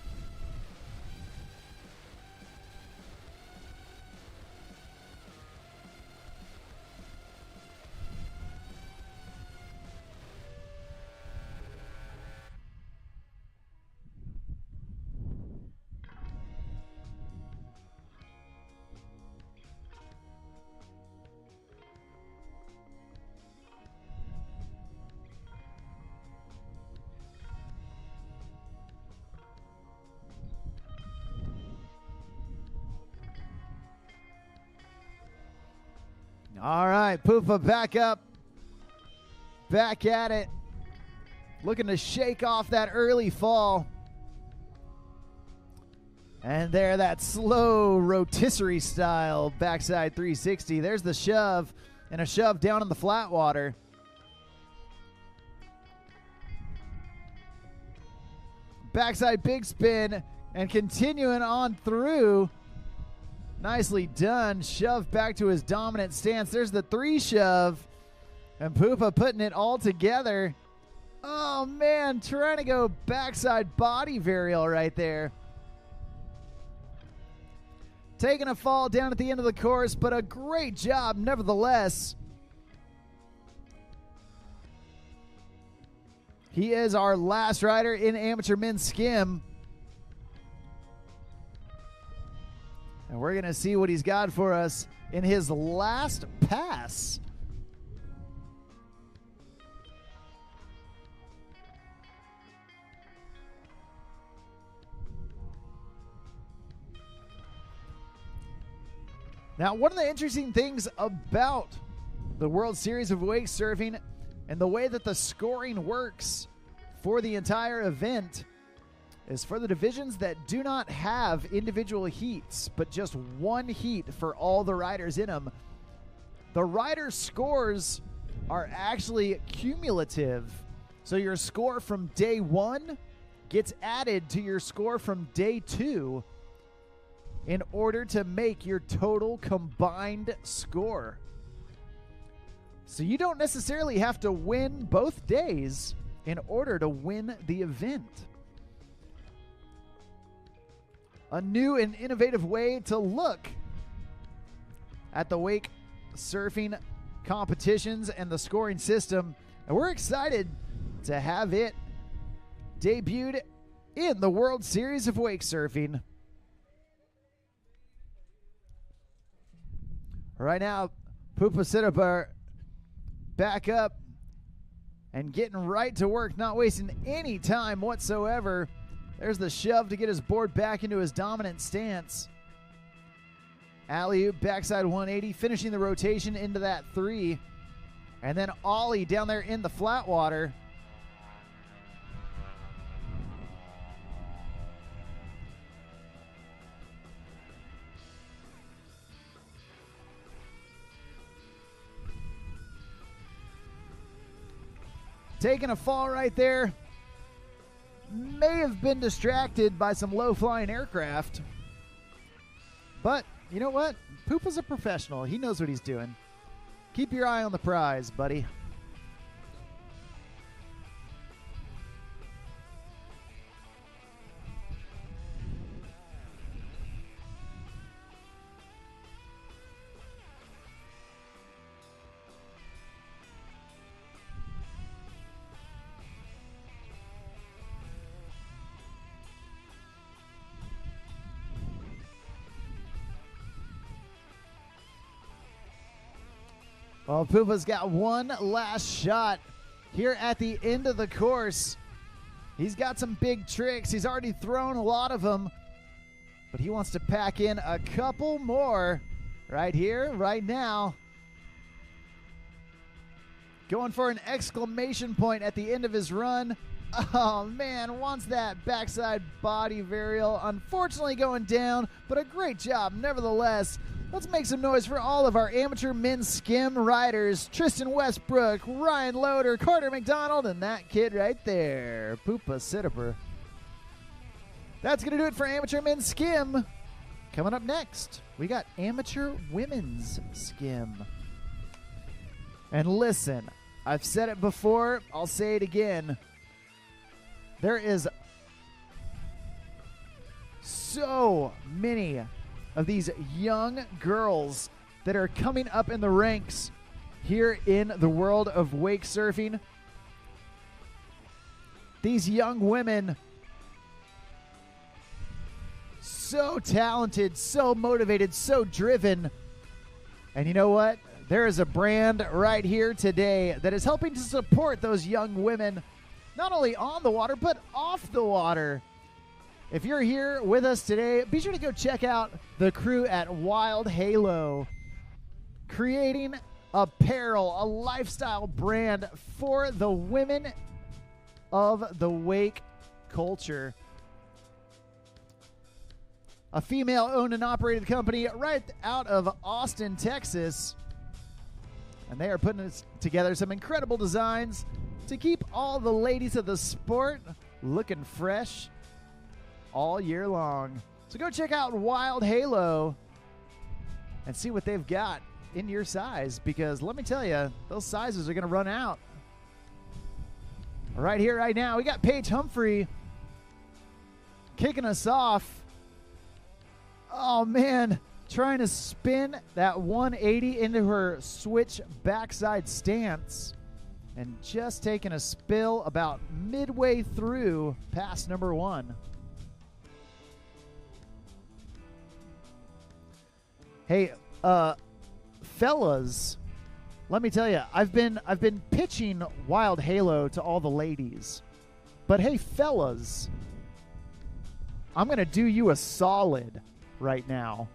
All right, Pupa back up, back at it, looking to shake off that early fall. And there, that slow rotisserie style backside 360. There's the shove, and a shove down in the flat water. Backside big spin, and continuing on through. Nicely done. Shove back to his dominant stance. There's the 3 shove. And Pupa putting it all together. Oh, man. Trying to go backside body varial right there. Taking a fall down at the end of the course, but a great job nevertheless. He is our last rider in amateur men's skim. And we're going to see what he's got for us in his last pass. Now, one of the interesting things about the World Series of Wake Surfing and the way that the scoring works for the entire event is for the divisions that do not have individual heats, but just one heat for all the riders in them. The rider scores are actually cumulative. So your score from day 1 gets added to your score from day 2 in order to make your total combined score. So you don't necessarily have to win both days in order to win the event. A new and innovative way to look at the wake surfing competitions and the scoring system. And we're excited to have it debuted in the World Series of Wake Surfing. Right now, Pupa Sittabar back up and getting right to work, not wasting any time whatsoever. There's the shove to get his board back into his dominant stance. Alley-oop, backside 180, finishing the rotation into that 3. And then ollie down there in the flat water. Taking a fall right there. May have been distracted by some low-flying aircraft. But you know what? Pupa's a professional. He knows what he's doing. Keep your eye on the prize, buddy. Well, Pupa's got one last shot here at the end of the course. He's got some big tricks. He's already thrown a lot of them, but he wants to pack in a couple more right here, right now. Going for an exclamation point at the end of his run. Oh, man, wants that backside body varial. Unfortunately going down, but a great job nevertheless. Let's make some noise for all of our amateur men's skim riders. Tristan Westbrook, Ryan Loader, Carter McDonald, and that kid right there, Pupa Sittabar. That's going to do it for amateur men's skim. Coming up next, we got amateur women's skim. And listen, I've said it before, I'll say it again. There is so many of these young girls that are coming up in the ranks here in the world of wake surfing. These young women, so talented, so motivated, so driven. And you know what? There is a brand right here today that is helping to support those young women, not only on the water, but off the water. If you're here with us today, be sure to go check out the crew at Wild Halo, creating apparel, a lifestyle brand for the women of the wake culture. A female-owned and operated company right out of Austin, Texas. And they are putting together some incredible designs to keep all the ladies of the sport looking fresh all year long. So go check out Wild Halo and see what they've got in your size, because let me tell you, those sizes are going to run out. Right here, right now, we got Paige Humphrey kicking us off. Oh, man, trying to spin that 180 into her switch backside stance and just taking a spill about midway through pass number 1. Hey, fellas, let me tell you, I've been pitching Wild Halo to all the ladies. But hey, fellas, I'm going to do you a solid right now.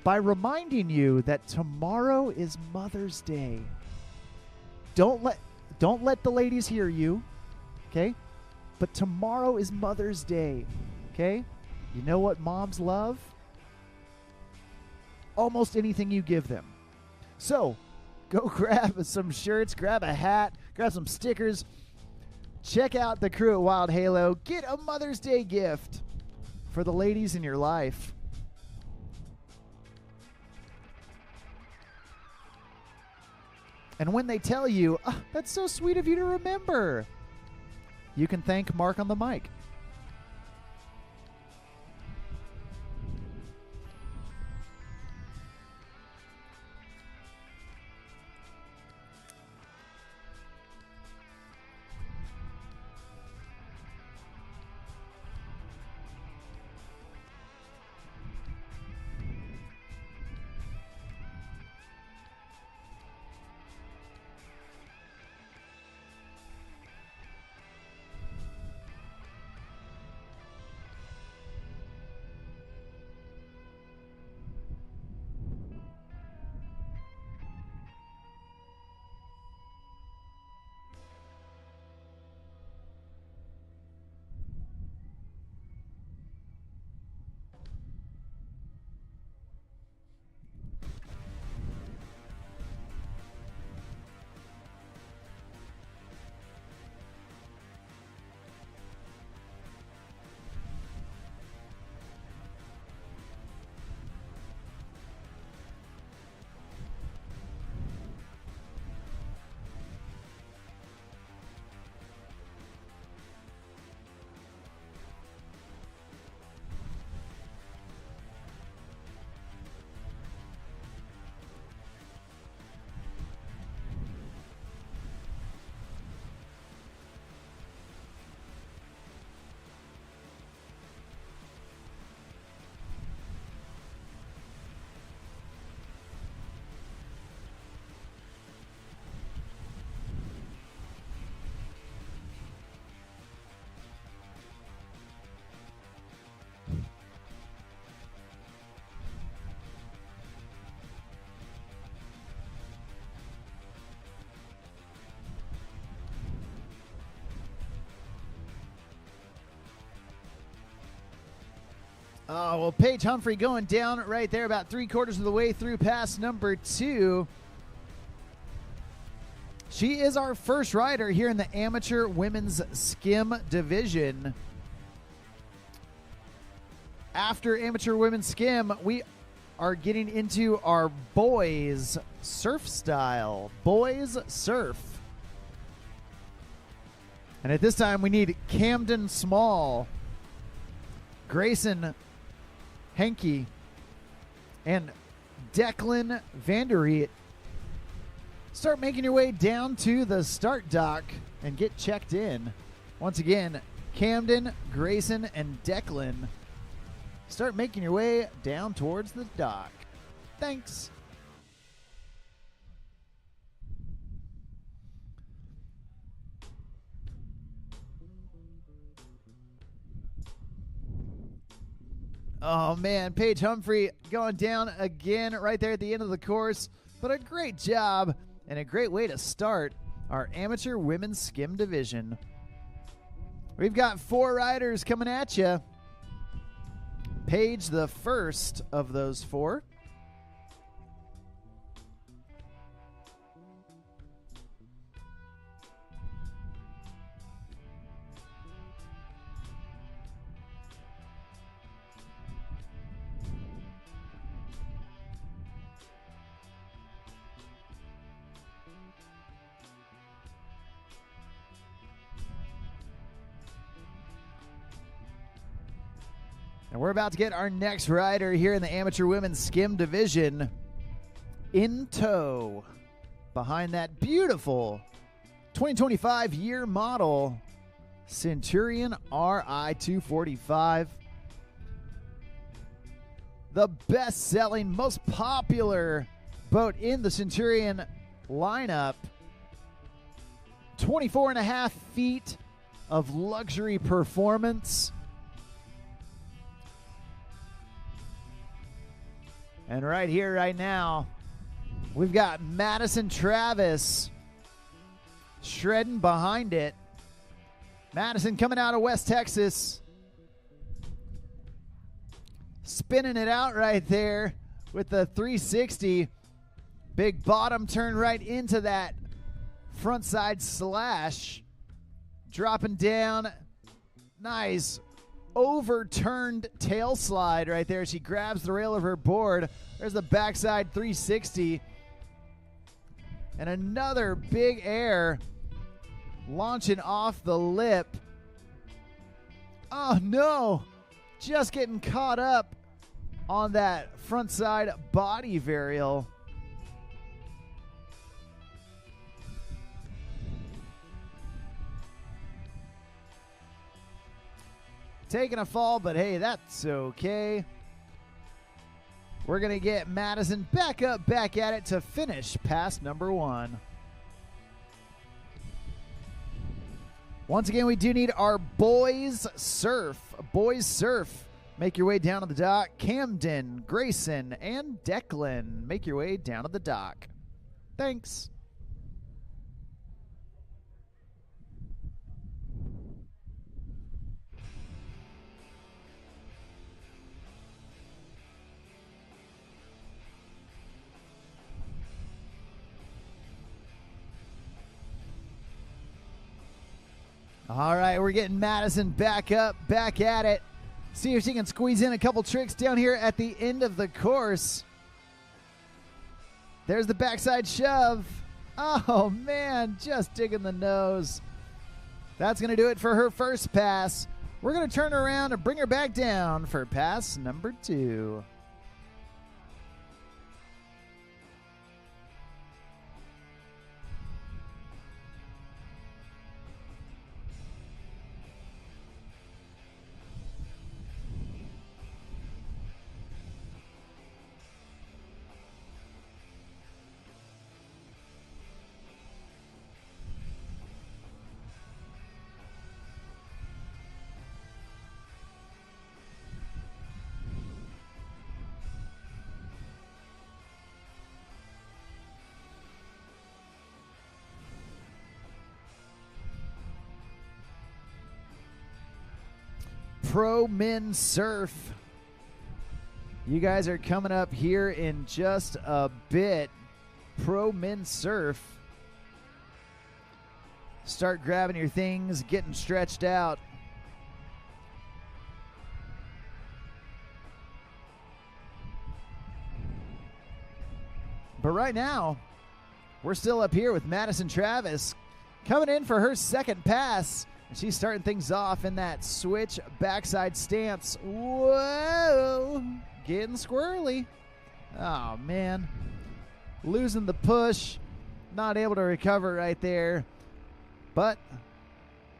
by reminding you that tomorrow is Mother's Day. Don't let the ladies hear you, okay? But tomorrow is Mother's Day, okay? You know what moms love? Almost anything you give them. So, go grab some shirts, grab a hat, grab some stickers. Check out the crew at Wild Halo. Get a Mother's Day gift for the ladies in your life. And when they tell you, oh, that's so sweet of you to remember, you can thank Mark on the mic. Oh, well, Paige Humphrey going down right there about 3/4 of the way through pass number 2. She is our first rider here in the amateur women's skim division. After amateur women's skim, we are getting into our boys surf style. Boys surf. And at this time, we need Camden Small, Grayson Henke, and Declan Vanderreet. Start making your way down to the start dock and get checked in. Once again, Camden, Grayson, and Declan. Start making your way down towards the dock. Thanks. Oh, man, Paige Humphrey going down again right there at the end of the course. But a great job and a great way to start our amateur women's skim division. We've got 4 riders coming at you. Paige, the first of those 4. And we're about to get our next rider here in the amateur women's skim division in tow behind that beautiful 2025 year model Centurion RI 245. The best-selling, most popular boat in the Centurion lineup. 24.5 feet of luxury performance. And right here, right now, we've got Madison Travis shredding behind it. Madison coming out of West Texas. Spinning it out right there with the 360. Big bottom turn right into that front side slash. Dropping down. Nice overturned tail slide right there. She grabs the rail of her board. There's the backside 360. And another big air launching off the lip. Oh no! Just getting caught up on that front side body varial. Taking a fall, but hey, that's okay. We're going to get Madison back up, back at it to finish pass number 1. Once again, we do need our boys surf. Boys surf. Make your way down to the dock. Camden, Grayson, and Declan. Make your way down to the dock. Thanks. All right, we're getting Madison back up, back at it. See if she can squeeze in a couple tricks down here at the end of the course. There's the backside shove. Oh, man, just digging the nose. That's going to do it for her first pass. We're going to turn her around and bring her back down for pass number 2. Pro Men Surf. You guys are coming up here in just a bit. Pro Men Surf. Start grabbing your things, getting stretched out. But right now, we're still up here with Madison Travis coming in for her second pass. And she's starting things off in that switch backside stance. Whoa! Getting squirrely. Oh, man. Losing the push. Not able to recover right there. But,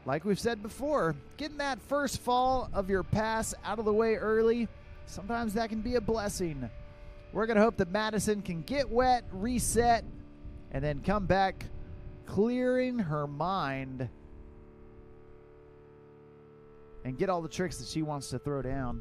like we've said before, getting that first fall of your pass out of the way early, sometimes that can be a blessing. We're going to hope that Madison can get wet, reset, and then come back clearing her mind and get all the tricks that she wants to throw down.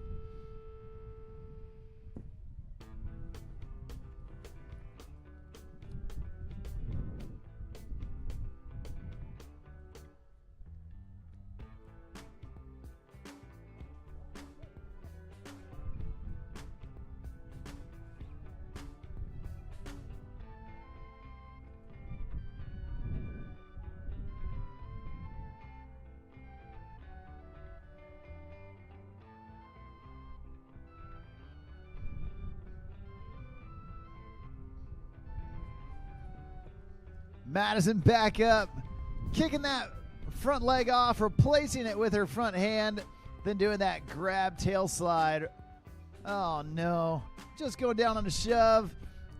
Madison back up, kicking that front leg off, replacing it with her front hand, then doing that grab tail slide. Oh no, just going down on a shove.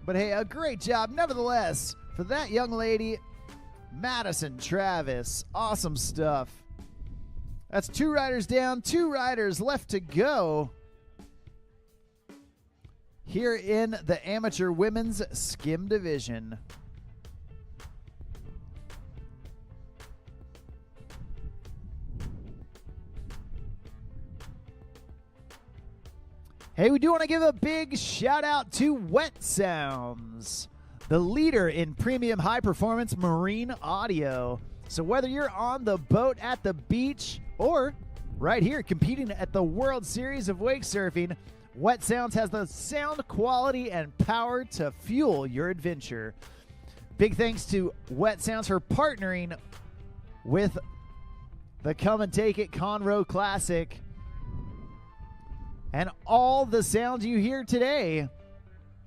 But hey, a great job nevertheless for that young lady, Madison Travis. Awesome stuff. That's 2 riders down, 2 riders left to go here in the amateur women's skim division. Hey, we do want to give a big shout out to Wet Sounds, the leader in premium high performance marine audio. So whether you're on the boat at the beach or right here competing at the World Series of Wake Surfing, Wet Sounds has the sound quality and power to fuel your adventure. Big thanks to Wet Sounds for partnering with the Come and Take It Conroe Classic. And all the sounds you hear today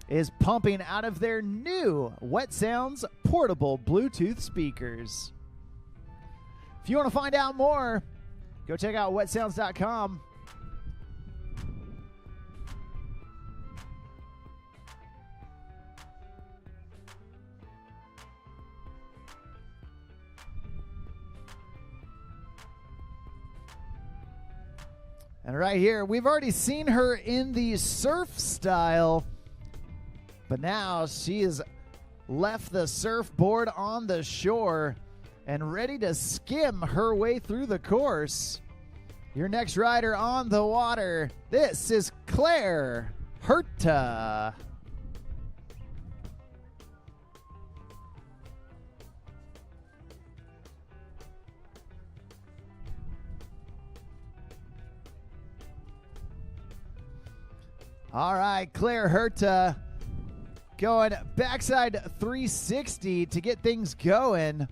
is pumping out of their new Wet Sounds portable Bluetooth speakers. If you want to find out more, go check out wetsounds.com. And right here, we've already seen her in the surf style, but now she has left the surfboard on the shore and ready to skim her way through the course. Your next rider on the water, this is Claire Herta. All right, Claire Herta going backside 360 to get things going.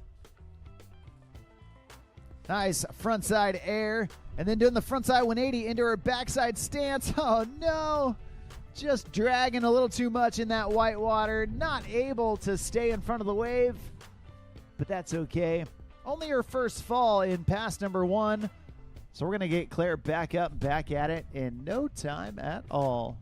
Nice frontside air, and then doing the frontside 180 into her backside stance. Oh no, just dragging a little too much in that white water, not able to stay in front of the wave, but that's okay. Only her first fall in pass number 1, so we're gonna get Claire back up, back at it in no time at all.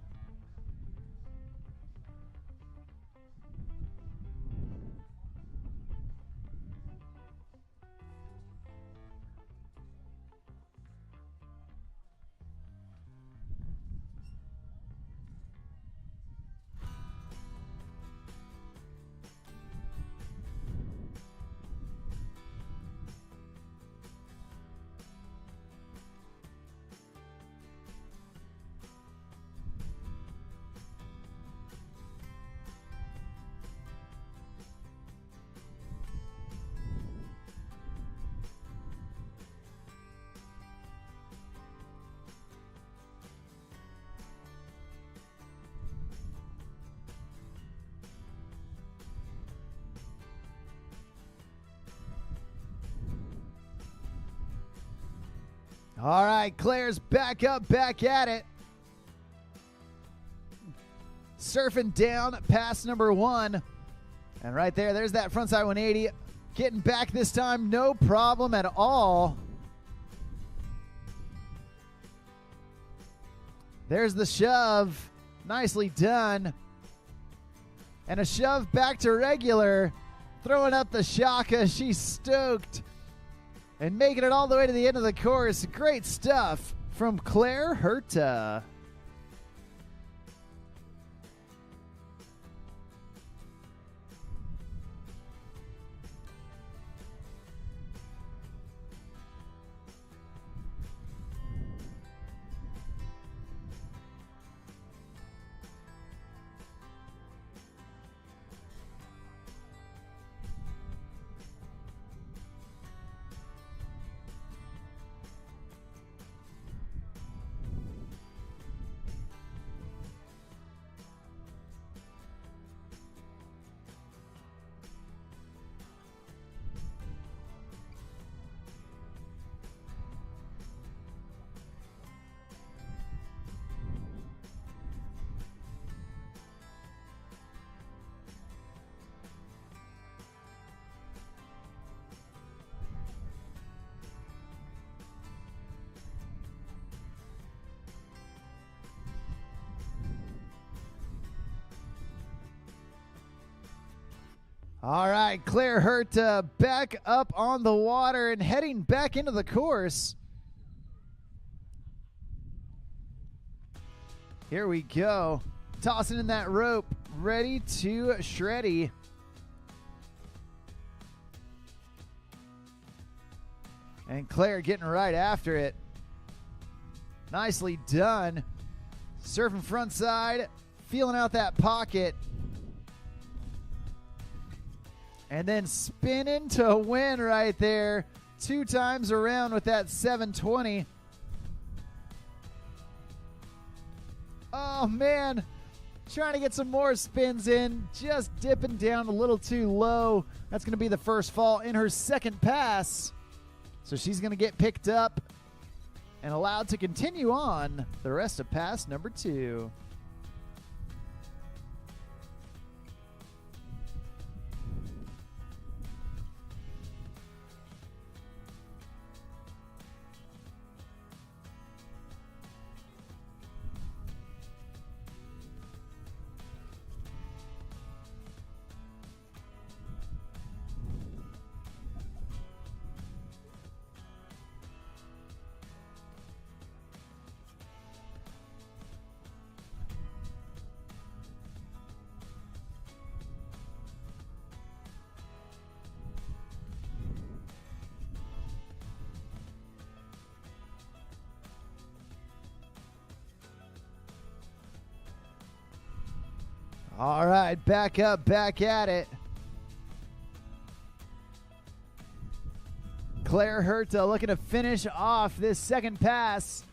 All right, Claire's back up, back at it. Surfing down pass number 1. And right there, there's that frontside 180. Getting back this time, no problem at all. There's the shove. Nicely done. And a shove back to regular. Throwing up the shaka. She's stoked. And making it all the way to the end of the course. Great stuff from Claire Herta. All right, Claire Herta back up on the water and heading back into the course. Here we go. Tossing in that rope, ready to shreddy. And Claire getting right after it. Nicely done. Surfing front side, feeling out that pocket. And then spinning to win right there. 2 times around with that 720. Oh, man. Trying to get some more spins in. Just dipping down a little too low. That's going to be the first fall in her second pass. So she's going to get picked up and allowed to continue on the rest of pass number 2. All right, back up, back at it. Claire Herta looking to finish off this second pass.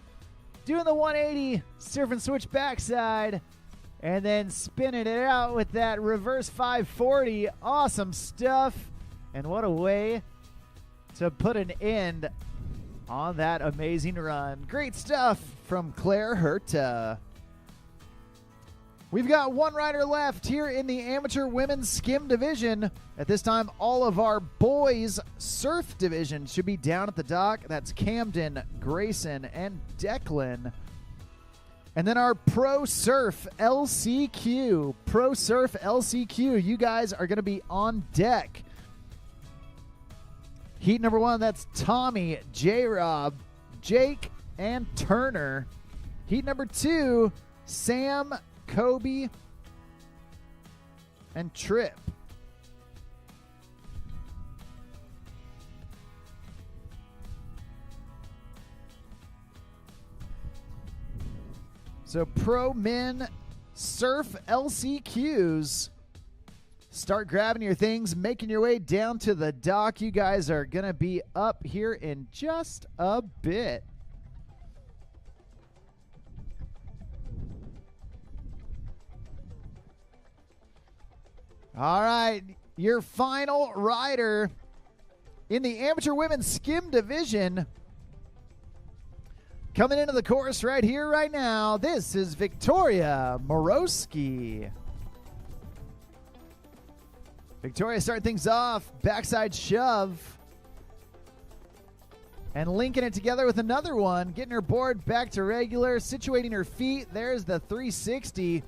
Doing the 180, surf and switch backside, and then spinning it out with that reverse 540. Awesome stuff. And what a way to put an end on that amazing run. Great stuff from Claire Herta. We've got one rider left here in the amateur women's skim division. At this time, all of our boys surf division should be down at the dock. That's Camden, Grayson, and Declan. And then our Pro Surf LCQ. Pro Surf LCQ, you guys are going to be on deck. Heat number 1, that's Tommy, J-Rob, Jake, and Turner. Heat number 2, Sam, Kobe, and Tripp. So Pro Men Surf LCQs. Start grabbing your things, making your way down to the dock. You guys are going to be up here in just a bit. All right, your final rider in the amateur women's skim division. Coming into the course right here, right now, this is Victoria Morosky. Victoria starting things off, backside shove. And linking it together with another one, getting her board back to regular, situating her feet. There's the 360.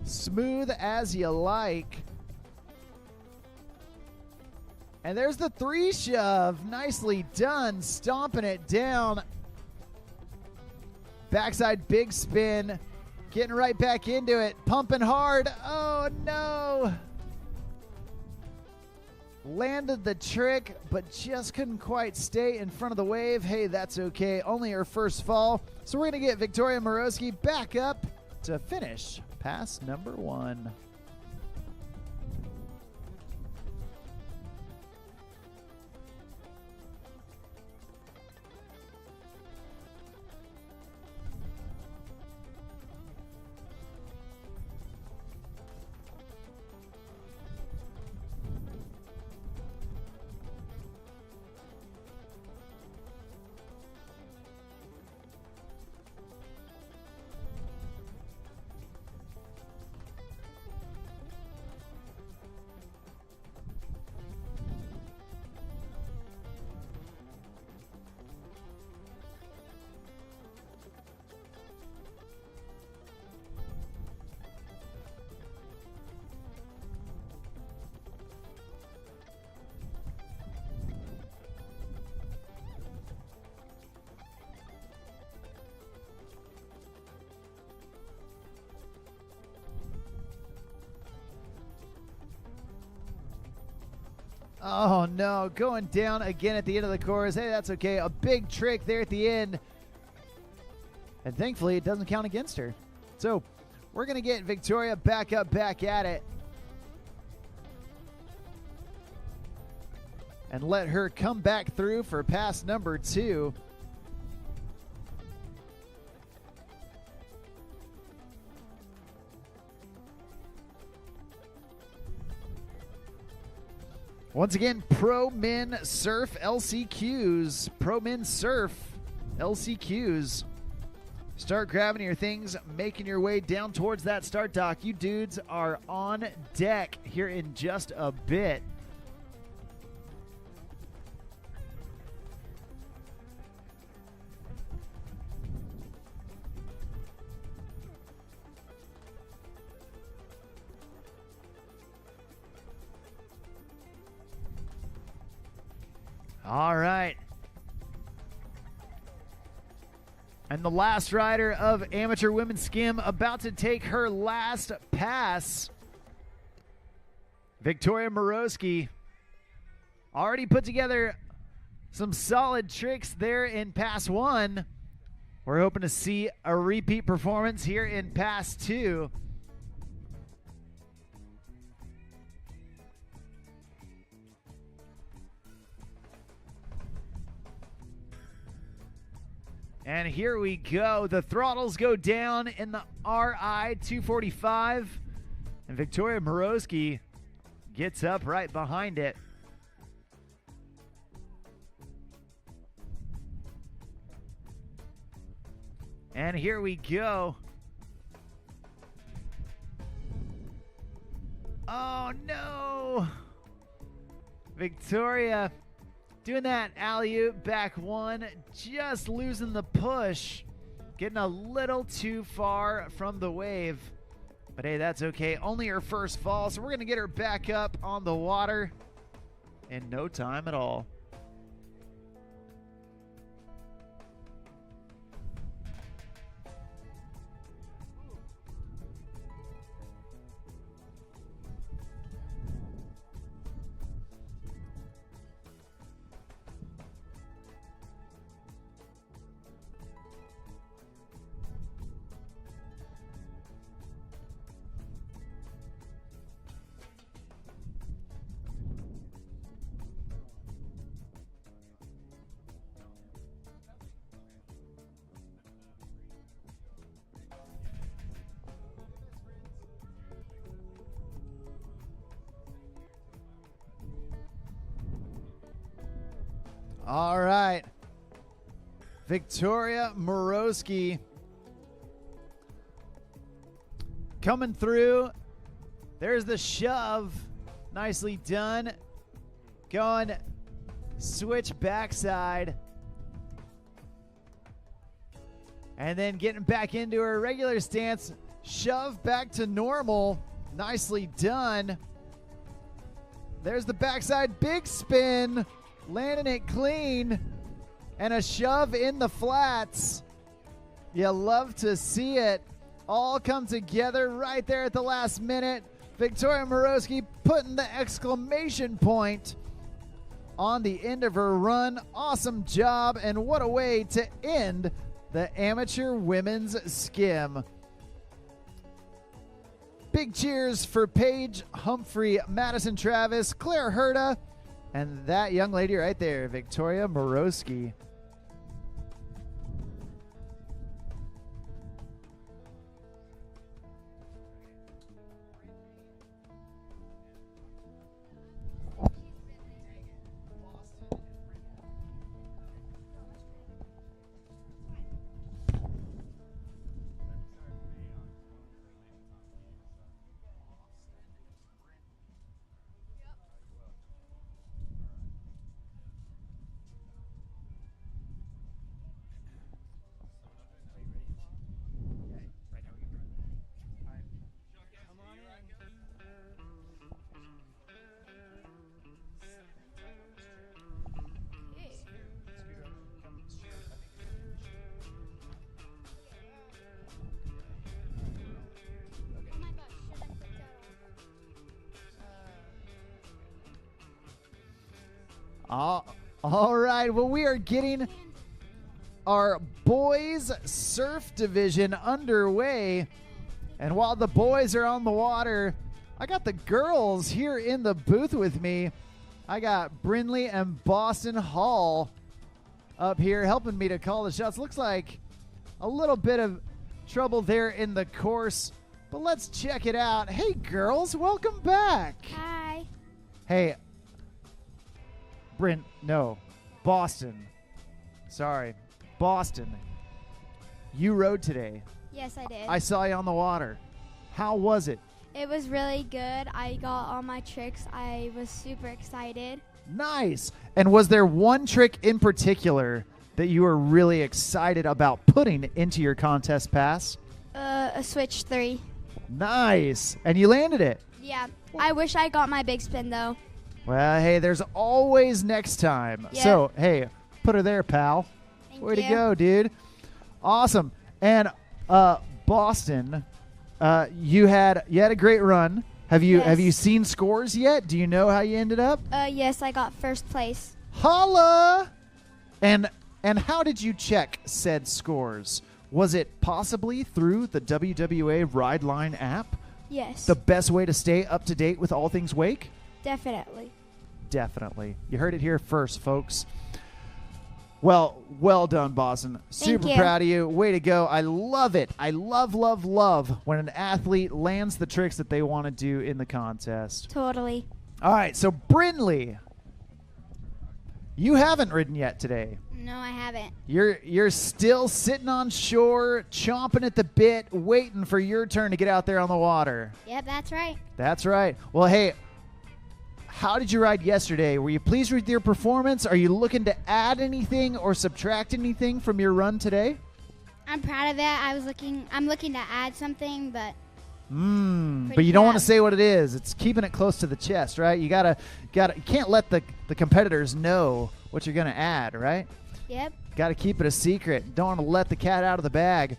Smooth as you like. And there's the 3 shove. Nicely done. Stomping it down. Backside big spin. Getting right back into it. Pumping hard. Oh, no. Landed the trick, but just couldn't quite stay in front of the wave. Hey, that's okay. Only her first fall. So we're going to get Victoria Morosky back up to finish pass number 1. Oh, no. Going down again at the end of the course. Hey, that's okay. A big trick there at the end. And thankfully, it doesn't count against her. So we're going to get Victoria back up, back at it. And let her come back through for pass number 2. Once again, Pro Men Surf LCQs. Pro Men Surf LCQs. Start grabbing your things, making your way down towards that start dock. You dudes are on deck here in just a bit. All right. And the last rider of Amateur Women's Skim about to take her last pass. Victoria Morosky already put together some solid tricks there in pass 1. We're hoping to see a repeat performance here in pass 2. And here we go. The throttles go down in the RI 245. And Victoria Morosky gets up right behind it. And here we go. Oh no! Victoria doing that alley-oop back 1, just losing the push. Getting a little too far from the wave. But hey, that's okay. Only her first fall, so we're going to get her back up on the water in no time at all. All right. Victoria Morosky coming through. There's the shove. Nicely done. Going switch backside. And then getting back into her regular stance. Shove back to normal. Nicely done. There's the backside big spin. Landing it clean. And a shove in the flats. You love to see it all come together right there at the last minute. Victoria Morosky putting the exclamation point on the end of her run. Awesome job, and what a way to end the Amateur Women's Skim. Big cheers for Paige, Humphrey, Madison Travis, Claire Herta, and that young lady right there, Victoria Morosky. All right. Well, we are getting our boys surf division underway. And while the boys are on the water, I got the girls here in the booth with me. I got Brindley and Boston Hall up here helping me to call the shots. Looks like a little bit of trouble there in the course, but let's check it out. Hey, girls, welcome back. Hi. Hey, Boston. Sorry, Boston. You rode today. Yes, I did. I saw you on the water. How was it? It was really good. I got all my tricks. I was super excited. Nice. And was there one trick in particular that you were really excited about putting into your contest pass? A switch 3. Nice. And you landed it. Yeah. I wish I got my big spin, though. Well, hey, there's always next time. Yeah. So, hey, put her there, pal. Thank Way you. to go, dude. Awesome. And Boston, you had a great run. Have you seen scores yet? Do you know how you ended up? Yes, I got first place. Holla! And how did you check said scores? Was it possibly through the WWA Ride Line app? Yes. The best way to stay up to date with all things wake? Definitely. Definitely. You heard it here first, folks. Well done, Boston. Super you. proud of you. Way to go. I love it. I love when an athlete lands the tricks that they want to do in the contest. Totally. All right, so Brindley, you haven't ridden yet today. No, I haven't. You're still sitting on shore, chomping at the bit, waiting for your turn to get out there on the water. Yep, that's right. That's right. Well, hey, how did you ride yesterday? Were you pleased with your performance? Are you looking to add anything or subtract anything from your run today? I'm proud of it. I'm looking to add something, but But you don't want to say what it is. It's keeping it close to the chest, right? You you can't let the competitors know what you're going to add, right? yep. Got to keep it a secret. Don't want to let the cat out of the bag.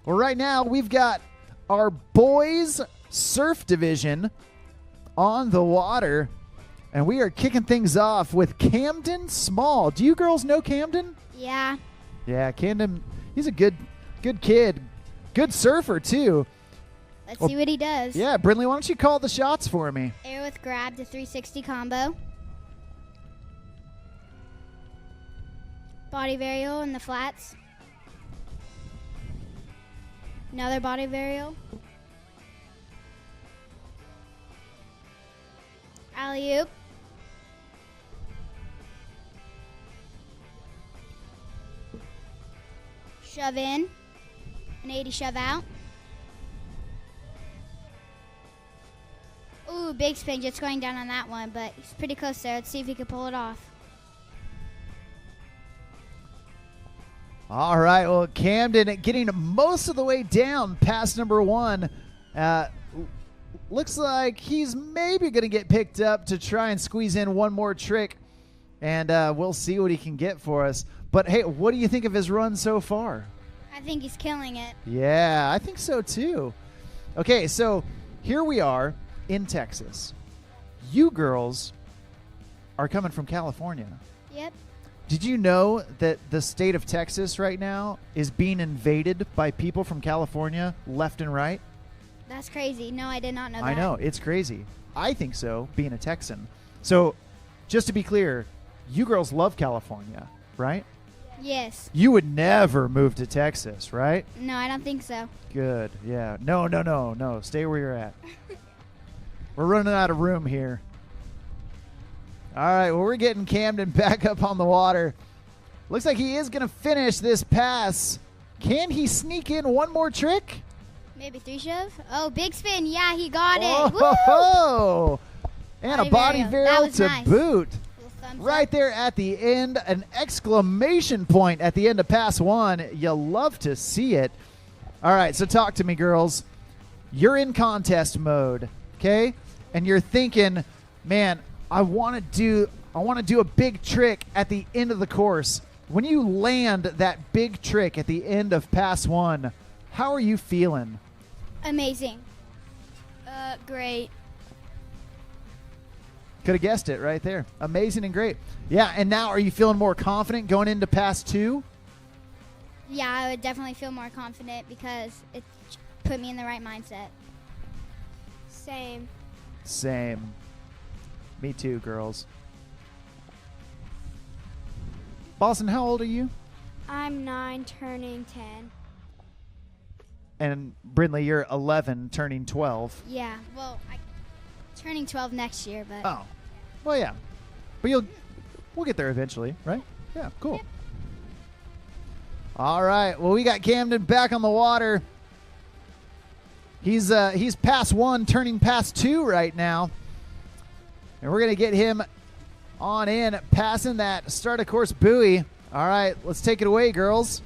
Well, right now we've got our boys surf division on the water, and we are kicking things off with Camden Small. Do you girls know Camden? Yeah. Yeah, Camden, he's a good kid. Good surfer, too. Let's see what he does. Yeah, Brindley, why don't you call the shots for me? Air with grab to 360 combo. Body varial in the flats. Another body varial. Alley-oop. Shove in. An 80 shove out. Ooh, big spin just going down on that one, but he's pretty close there. Let's see if he can pull it off. All right, well, Camden getting most of the way down past number one. Looks like he's maybe going to get picked up to try and squeeze in one more trick, and we'll see what he can get for us. But, hey, what do you think of his run so far? I think he's killing it. Yeah, I think so, too. Okay, so here we are in Texas. You girls are coming from California. Yep. Did you know that the state of Texas right now is being invaded by people from California left and right? That's crazy. No, I did not know that. I know. It's crazy. I think so, being a Texan. So, just to be clear, you girls love California, right? Yes. You would never move to Texas, right? No, I don't think so. Good. Yeah. No. Stay where you're at. We're running out of room here. All right, well, we're getting Camden back up on the water. Looks like he is going to finish this pass. Can he sneak in one more trick? Maybe 3 shove? Oh, big spin. Yeah, he got it. Woo! Oh, and a body That varial was to nice. boot. Little thumbs Right up. there at the end, an exclamation point at the end of pass one. You love to see it. All right, so talk to me, girls. You're in contest mode, okay? And you're thinking, man, I want to do a big trick at the end of the course. When you land that big trick at the end of pass one, how are you feeling? Amazing. Great. Could have guessed it right there. Amazing and great. Yeah, and now are you feeling more confident going into pass two? Yeah, I would definitely feel more confident because it put me in the right mindset. Same. Same. Me too, girls. Boston, how old are you? I'm 9, turning 10. And Brindley, you're 11, turning 12. Yeah, well, I'm turning 12 next year, but Oh, well, yeah, but we'll get there eventually, right? Yeah, cool. Yep. All right, well, we got Camden back on the water. He's past 1, turning past 2 right now, and we're gonna get him on in, passing that start of course buoy. All right, let's take it away, girls.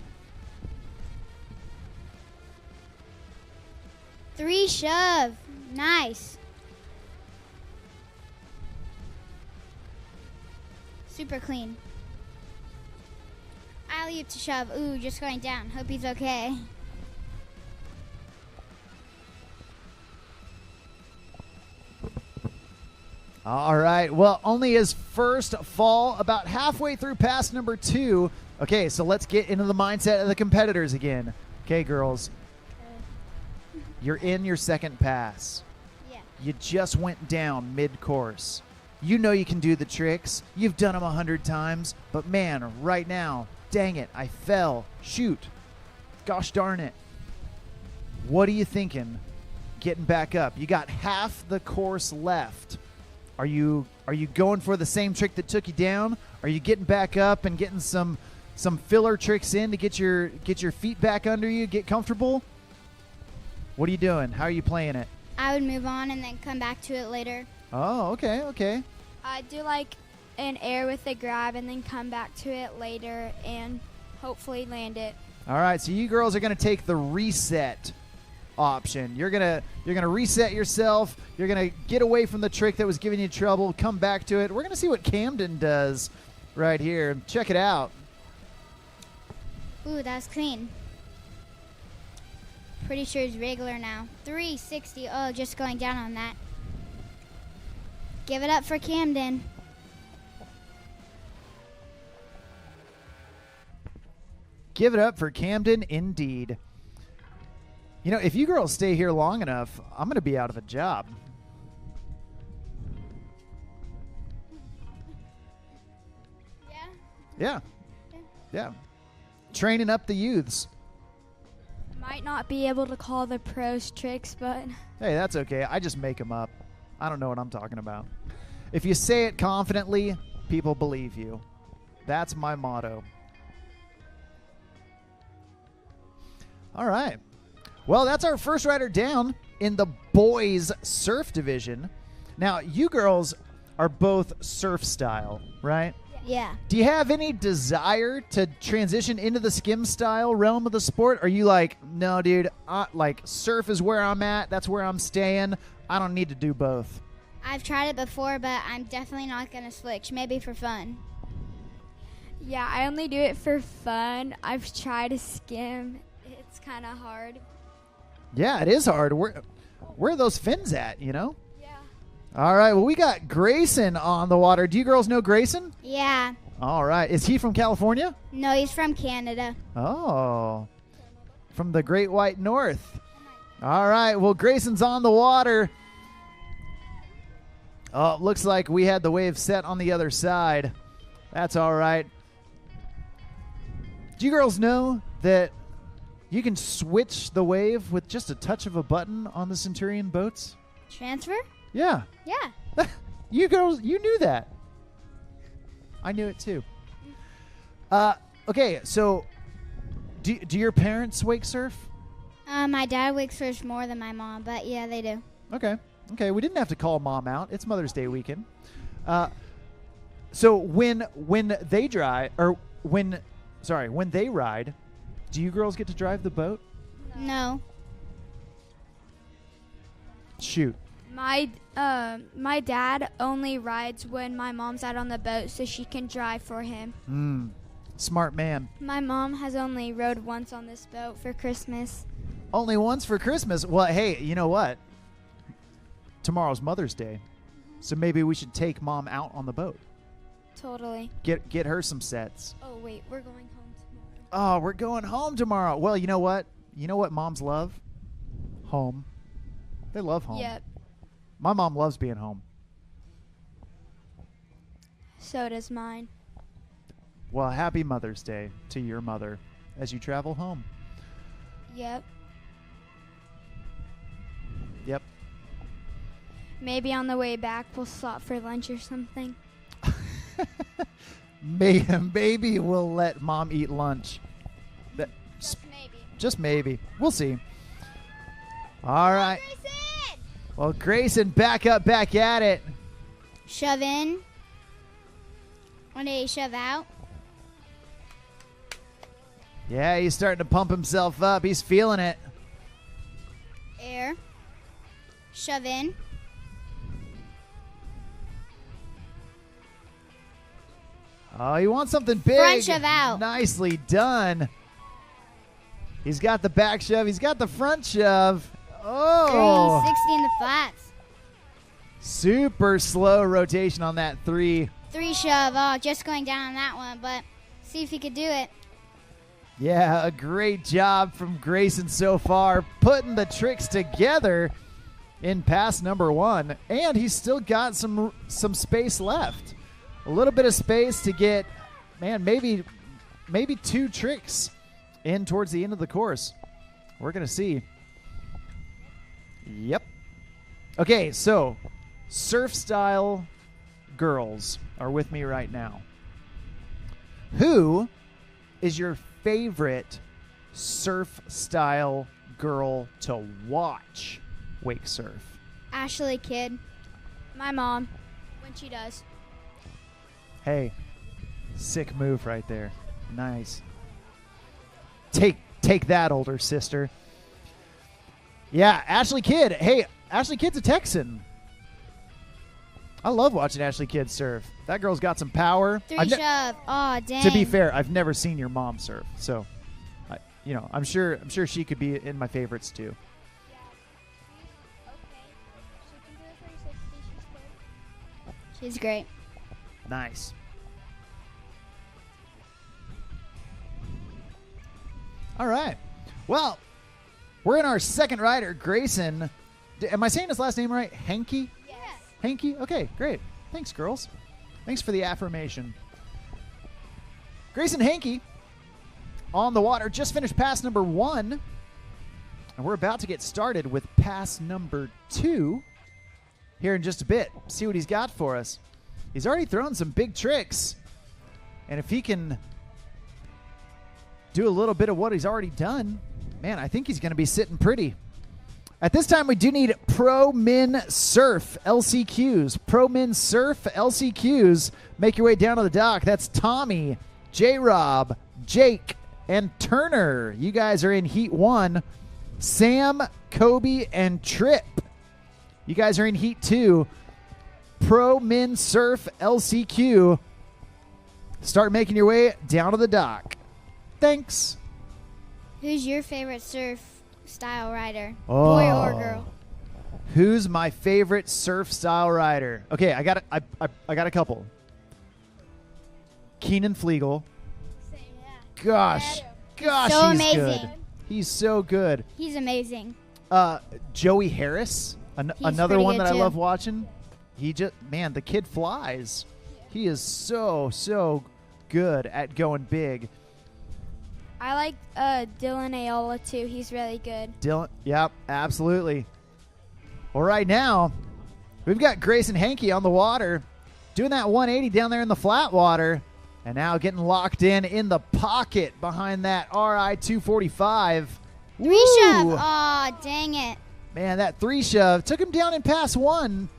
3 shove. Nice. Super clean. Alley-oop to shove. Ooh, just going down. Hope he's okay. All right. Well, only his first fall, about halfway through pass number 2. Okay, so let's get into the mindset of the competitors again. Okay, girls. You're in your second pass. Yeah. You just went down mid-course. You know you can do the tricks. You've done them 100 times. But, man, right now, dang it, I fell. Shoot. Gosh darn it. What are you thinking getting back up? You got half the course left. Are you going for the same trick that took you down? Are you getting back up and getting some filler tricks in to get your feet back under you, get comfortable? What are you doing? How are you playing it? I would move on and then come back to it later. Oh, okay. I do like an air with a grab and then come back to it later and hopefully land it. All right, so you girls are going to take the reset option. You're gonna reset yourself. You're gonna get away from the trick that was giving you trouble, come back to it. We're gonna see what Camden does right here. Check it out. Ooh, that was clean. Pretty sure it's regular now. 360. Oh, just going down on that. Give it up for Camden. Give it up for Camden, indeed. You know, if you girls stay here long enough, I'm going to be out of a job. Yeah. Training up the youths. Might not be able to call the pros tricks, but Hey, that's okay. I just make them up. I don't know what I'm talking about. If you say it confidently, people believe you. That's my motto. All right. Well, that's our first rider down in the boys surf division. Now, you girls are both surf style, right? Yeah. Do you have any desire to transition into the skim style realm of the sport? Are you like, no, dude, like surf is where I'm at. That's where I'm staying. I don't need to do both. I've tried it before, but I'm definitely not going to switch. Maybe for fun. yeah, I only do it for fun. I've tried to skim. It's kind of hard. Yeah, it is hard. Where are those fins at, you know? Yeah. All right, well, we got Grayson on the water. Do you girls know Grayson? Yeah. All right. Is he from California? No, he's from Canada. Oh, from the Great White North. All right, well, Grayson's on the water. Oh, looks like we had the wave set on the other side. That's all right. Do you girls know that you can switch the wave with just a touch of a button on the Centurion Boats? Transfer? Yeah. Yeah. You girls, you knew that. I knew it too. Okay, so do your parents wake surf? My dad wake surfs more than my mom, but yeah, they do. Okay, we didn't have to call mom out. It's Mother's Day weekend. So when they when they ride, do you girls get to drive the boat? No. Shoot. My dad only rides when my mom's out on the boat so she can drive for him. Smart man. My mom has only rode once on this boat for Christmas. Only once for Christmas. Well, hey, you know what? Tomorrow's Mother's Day, so maybe we should take mom out on the boat. Totally. Get her some sets. Oh, wait, we're going home tomorrow. Oh, we're going home tomorrow. Well, you know what? You know what moms love? Home. They love home. Yep. My mom loves being home. So does mine. Well, happy Mother's Day to your mother as you travel home. Yep. Yep. Maybe on the way back we'll stop for lunch or something. Maybe we'll let mom eat lunch. Just maybe. Just maybe. We'll see. All right. Well, Grayson, back up, back at it. Shove in. One day shove out. Yeah, he's starting to pump himself up. He's feeling it. Air. Shove in. Oh, he wants something big. Front shove out. Nicely done. He's got the back shove. He's got the front shove. Oh. 360 in the flats. Super slow rotation on that 3. 3 shove. Oh, just going down on that one, but see if he could do it. Yeah, a great job from Grayson so far, putting the tricks together in pass number 1. And he's still got some space left. A little bit of space to get, man, maybe 2 tricks in towards the end of the course. We're going to see. Yep. Okay, so surf style girls are with me right now. Who is your favorite surf style girl to watch wake surf? Ashley Kidd. My mom, when she does. Hey, sick move right there. Nice. Take that, older sister. Yeah, Ashley Kidd. Hey, Ashley Kidd's a Texan. I love watching Ashley Kidd surf. That girl's got some power. 3 shove. Oh, dang. To be fair, I've never seen your mom surf, so I'm sure she could be in my favorites too. She's great. Nice. All right. Well, we're in our second rider, Grayson. Am I saying his last name right? Henke? Yes. Henke? Okay, great. Thanks, girls. Thanks for the affirmation. Grayson Henke on the water. Just finished pass number 1. And we're about to get started with pass number 2 here in just a bit. See what he's got for us. He's already thrown some big tricks. And if he can do a little bit of what he's already done, man, I think he's going to be sitting pretty. At this time, we do need Pro Men Surf LCQs. Pro Men Surf LCQs. Make your way down to the dock. That's Tommy, J-Rob, Jake, and Turner. You guys are in Heat 1. Sam, Kobe, and Trip. You guys are in Heat 2. Pro Men Surf LCQ. Start making your way down to the dock. Thanks. Who's your favorite surf style rider? Oh. Boy or girl? Who's my favorite surf style rider? Okay, I got a couple. Keenan Flegel. Same, yeah. Gosh, So he's amazing. good. He's so good. He's amazing. Joey Harris, another pretty one good that I too. love watching. The kid flies. He is so good at going big. I like Dylan Aola too. He's really good. Dylan, yep, absolutely. Well, right now, we've got Grayson Henke on the water, doing that 180 down there in the flat water, and now getting locked in the pocket behind that RI 245. 3 Woo! shove. Oh, dang it. Man, that 3 shove took him down in pass 1,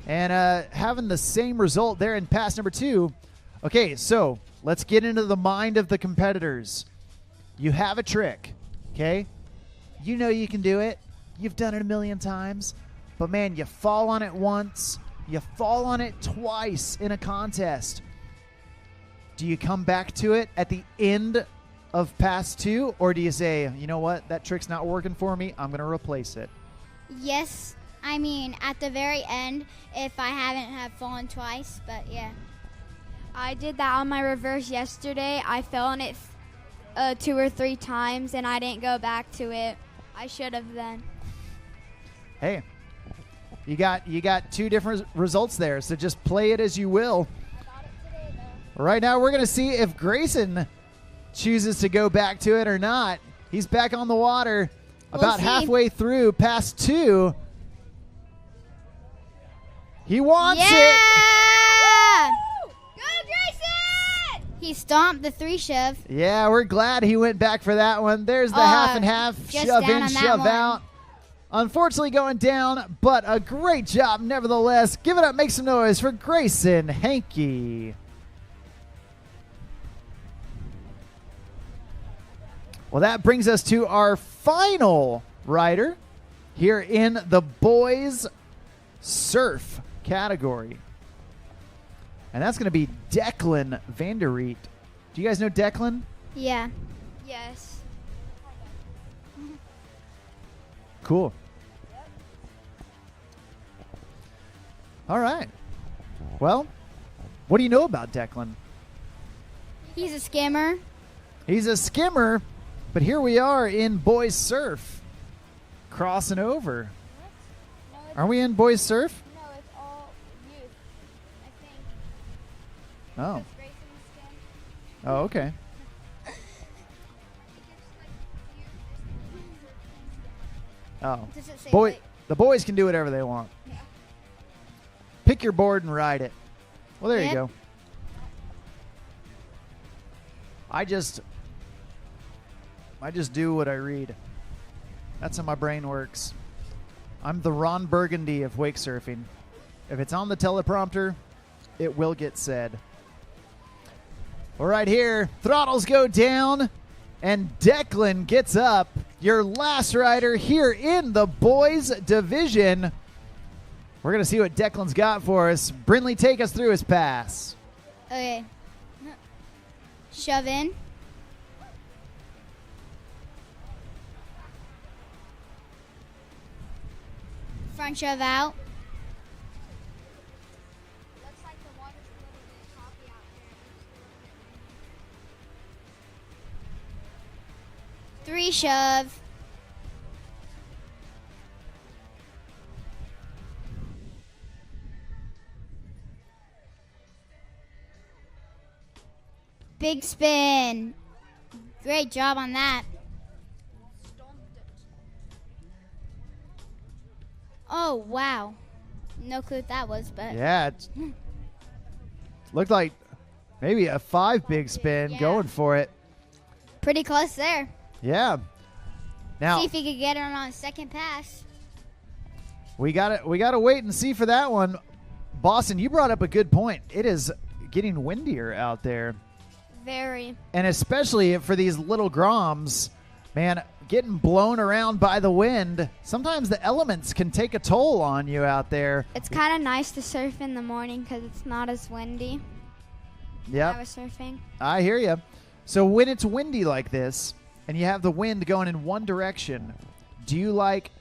and having the same result there in pass number 2. Okay, so let's get into the mind of the competitors. You have a trick, okay? You know you can do it. You've done it a million times. But, man, you fall on it once. You fall on it twice in a contest. Do you come back to it at the end of pass 2? Or do you say, you know what, that trick's not working for me, I'm going to replace it? Yes, I mean, at the very end, if I haven't have fallen twice, but yeah. I did that on my reverse yesterday. I fell on it 2 or 3 times, and I didn't go back to it. I should have then. Hey, you got 2 different results there, so just play it as you will. Right now, we're going to see if Grayson chooses to go back to it or not. He's back on the water, about halfway through, past 2. He wants it. Yeah! Go, Grayson! He stomped the 3 shove. Yeah, we're glad he went back for that one. There's the half and half, just shove down in, on that shove one. out. Unfortunately going down, but a great job nevertheless. Give it up, make some noise for Grayson Hankey. Well, that brings us to our final rider here in the boys surf category. And that's going to be Declan Vanderreet. Do you guys know Declan? Yeah. Yes. Cool. All right. Well, what do you know about Declan? He's a skimmer. He's a skimmer, but here we are in boys surf, crossing over. Are we in boys surf? No, it's all youth, I think. Oh. Oh, okay. Oh. Does it say Boy, the boys can do whatever they want. Yeah. Pick your board and ride it. Well, there you Yep. go. I just do what I read. That's how my brain works. I'm the Ron Burgundy of wake surfing. If it's on the teleprompter, it will get said. Well, right here, throttles go down, and Declan gets up. Your last rider here in the boys division. We're going to see what Declan's got for us. Brinley, take us through his pass. Okay. Shove in. Front shove out. Looks like the water's a little bit choppy out here. 3 shove. Big spin. Great job on that. Oh, wow. No clue what that was, but Yeah, it looked like maybe a 5 big spin Yeah. going for it. pretty close there. Yeah. Now See if he could get it on a second pass. we got to wait and see for that one. Boston, you brought up a good point. It is getting windier out there. Very. And especially for these little groms, man, getting blown around by the wind, sometimes the elements can take a toll on you out there. It's kind of nice to surf in the morning because it's not as windy. Yep, I was surfing. I hear you. So when it's windy like this and you have the wind going in one direction, do you like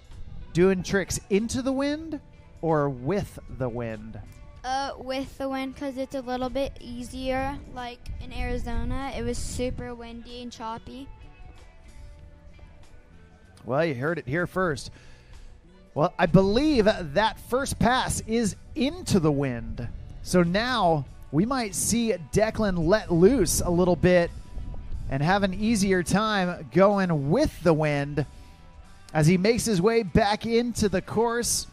doing tricks into the wind or with the wind? With the wind because it's a little bit easier. Like in Arizona, it was super windy and choppy. Well, you heard it here first. Well, I believe that first pass is into the wind. So now we might see Declan let loose a little bit and have an easier time going with the wind as he makes his way back into the course,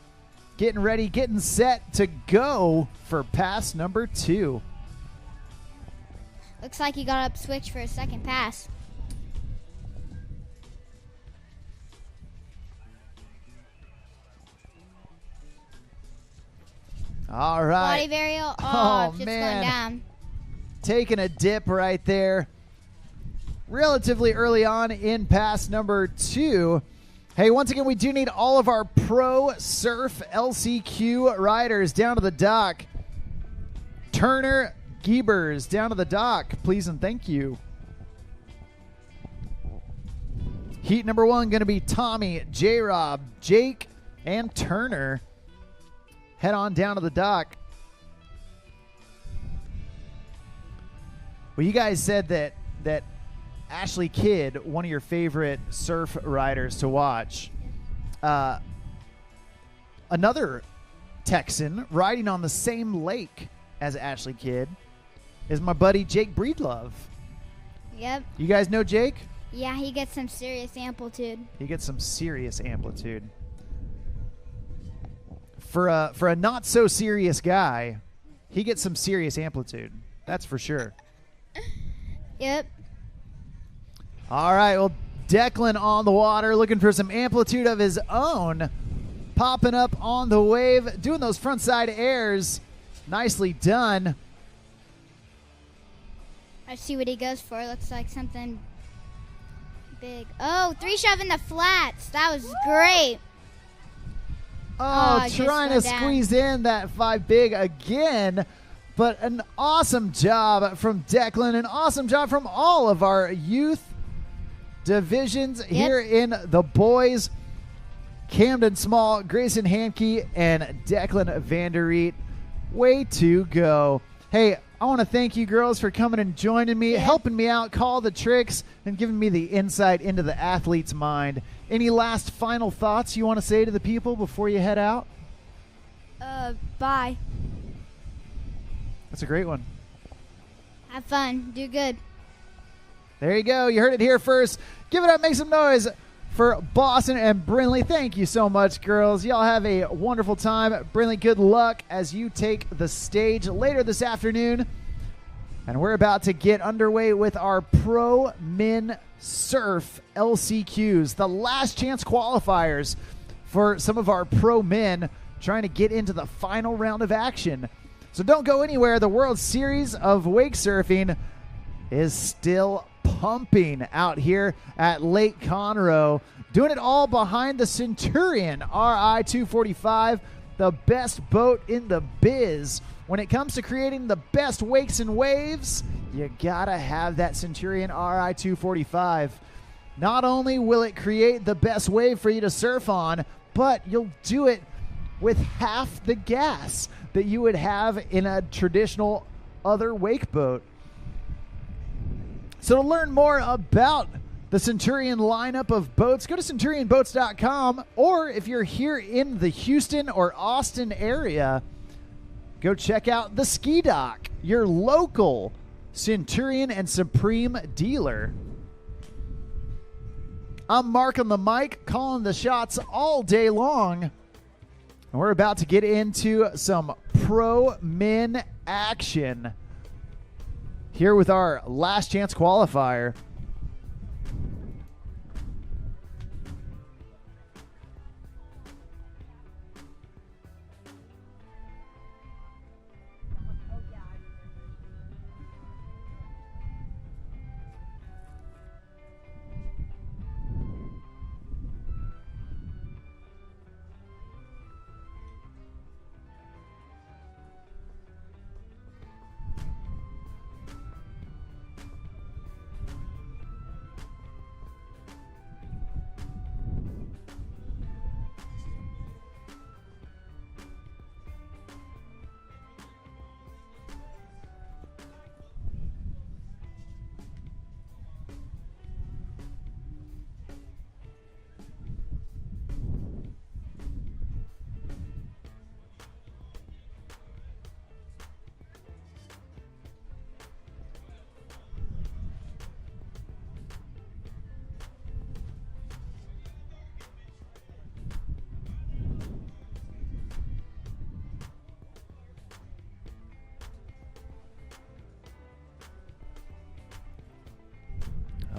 getting ready, getting set to go for pass number 2. Looks like he got up switch for a second pass. All right. Body varial. Oh, Just man. going down. Taking a dip right there relatively early on in pass number 2. Hey, once again, we do need all of our Pro Surf LCQ riders down to the dock. Turner Giebers down to the dock, please and thank you. Heat number 1 going to be Tommy, J-Rob, Jake, and Turner. Head on down to the dock. Well, you guys said that Ashley Kidd, one of your favorite surf riders to watch. Another Texan riding on the same lake as Ashley Kidd is my buddy Jake Breedlove. Yep. You guys know Jake? Yeah, he gets some serious amplitude. He gets some serious amplitude. For a not so serious guy, he gets some serious amplitude. That's for sure. Yep. All right, well, Declan on the water, looking for some amplitude of his own. Popping up on the wave, doing those frontside airs. Nicely done. I see what he goes for. Looks like something big. Oh, 3 shove in the flats. That was great. Oh, just trying go to down. squeeze in that 5 big again. But an awesome job from Declan. An awesome job from all of our youth divisions here in the boys. Camden Small, Grayson Hamke, and Declan Vandereet. Way to go. Hey, I want to thank you girls for coming and joining me, helping me out, call the tricks, and giving me the insight into the athlete's mind. Any last final thoughts you want to say to the people before you head out? Bye. That's a great one. Have fun. Do good. There you go. You heard it here first. Give it up. Make some noise for Boston and Brinley. Thank you so much, girls. Y'all have a wonderful time. Brinley, good luck as you take the stage later this afternoon. And we're about to get underway with our Pro Men Surf LCQs, the last chance qualifiers for some of our pro men trying to get into the final round of action. So don't go anywhere. The World Series of Wake Surfing is still pumping out here at Lake Conroe. Doing it all behind the Centurion RI 245, the best boat in the biz. When it comes to creating the best wakes and waves, you gotta have that Centurion RI 245. Not only will it create the best wave for you to surf on, but you'll do it with half the gas that you would have in a traditional other wake boat. So to learn more about the Centurion lineup of boats, go to centurionboats.com, or if you're here in the Houston or Austin area, go check out the Ski Dock, your local Centurion and Supreme dealer. I'm Mark on the mic, calling the shots all day long. And we're about to get into some pro men action here with our last chance qualifier.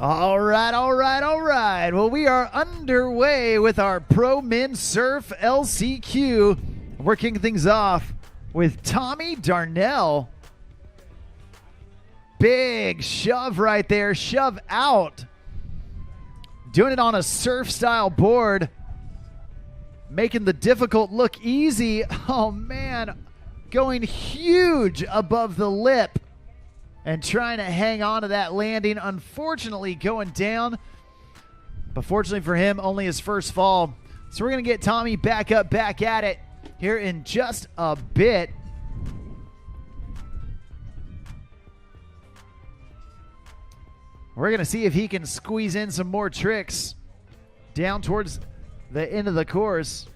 All right. Well, we are underway with our Pro Men Surf LCQ. We're kicking things off with Tommy Darnell. Big shove right there, shove out. Doing it on a surf style board, making the difficult look easy. Oh man, going huge above the lip and trying to hang on to that landing. Unfortunately going down, but fortunately for him, only his first fall. So we're going to get Tommy back up, back at it here in just a bit. We're going to see if he can squeeze in some more tricks down towards the end of the course.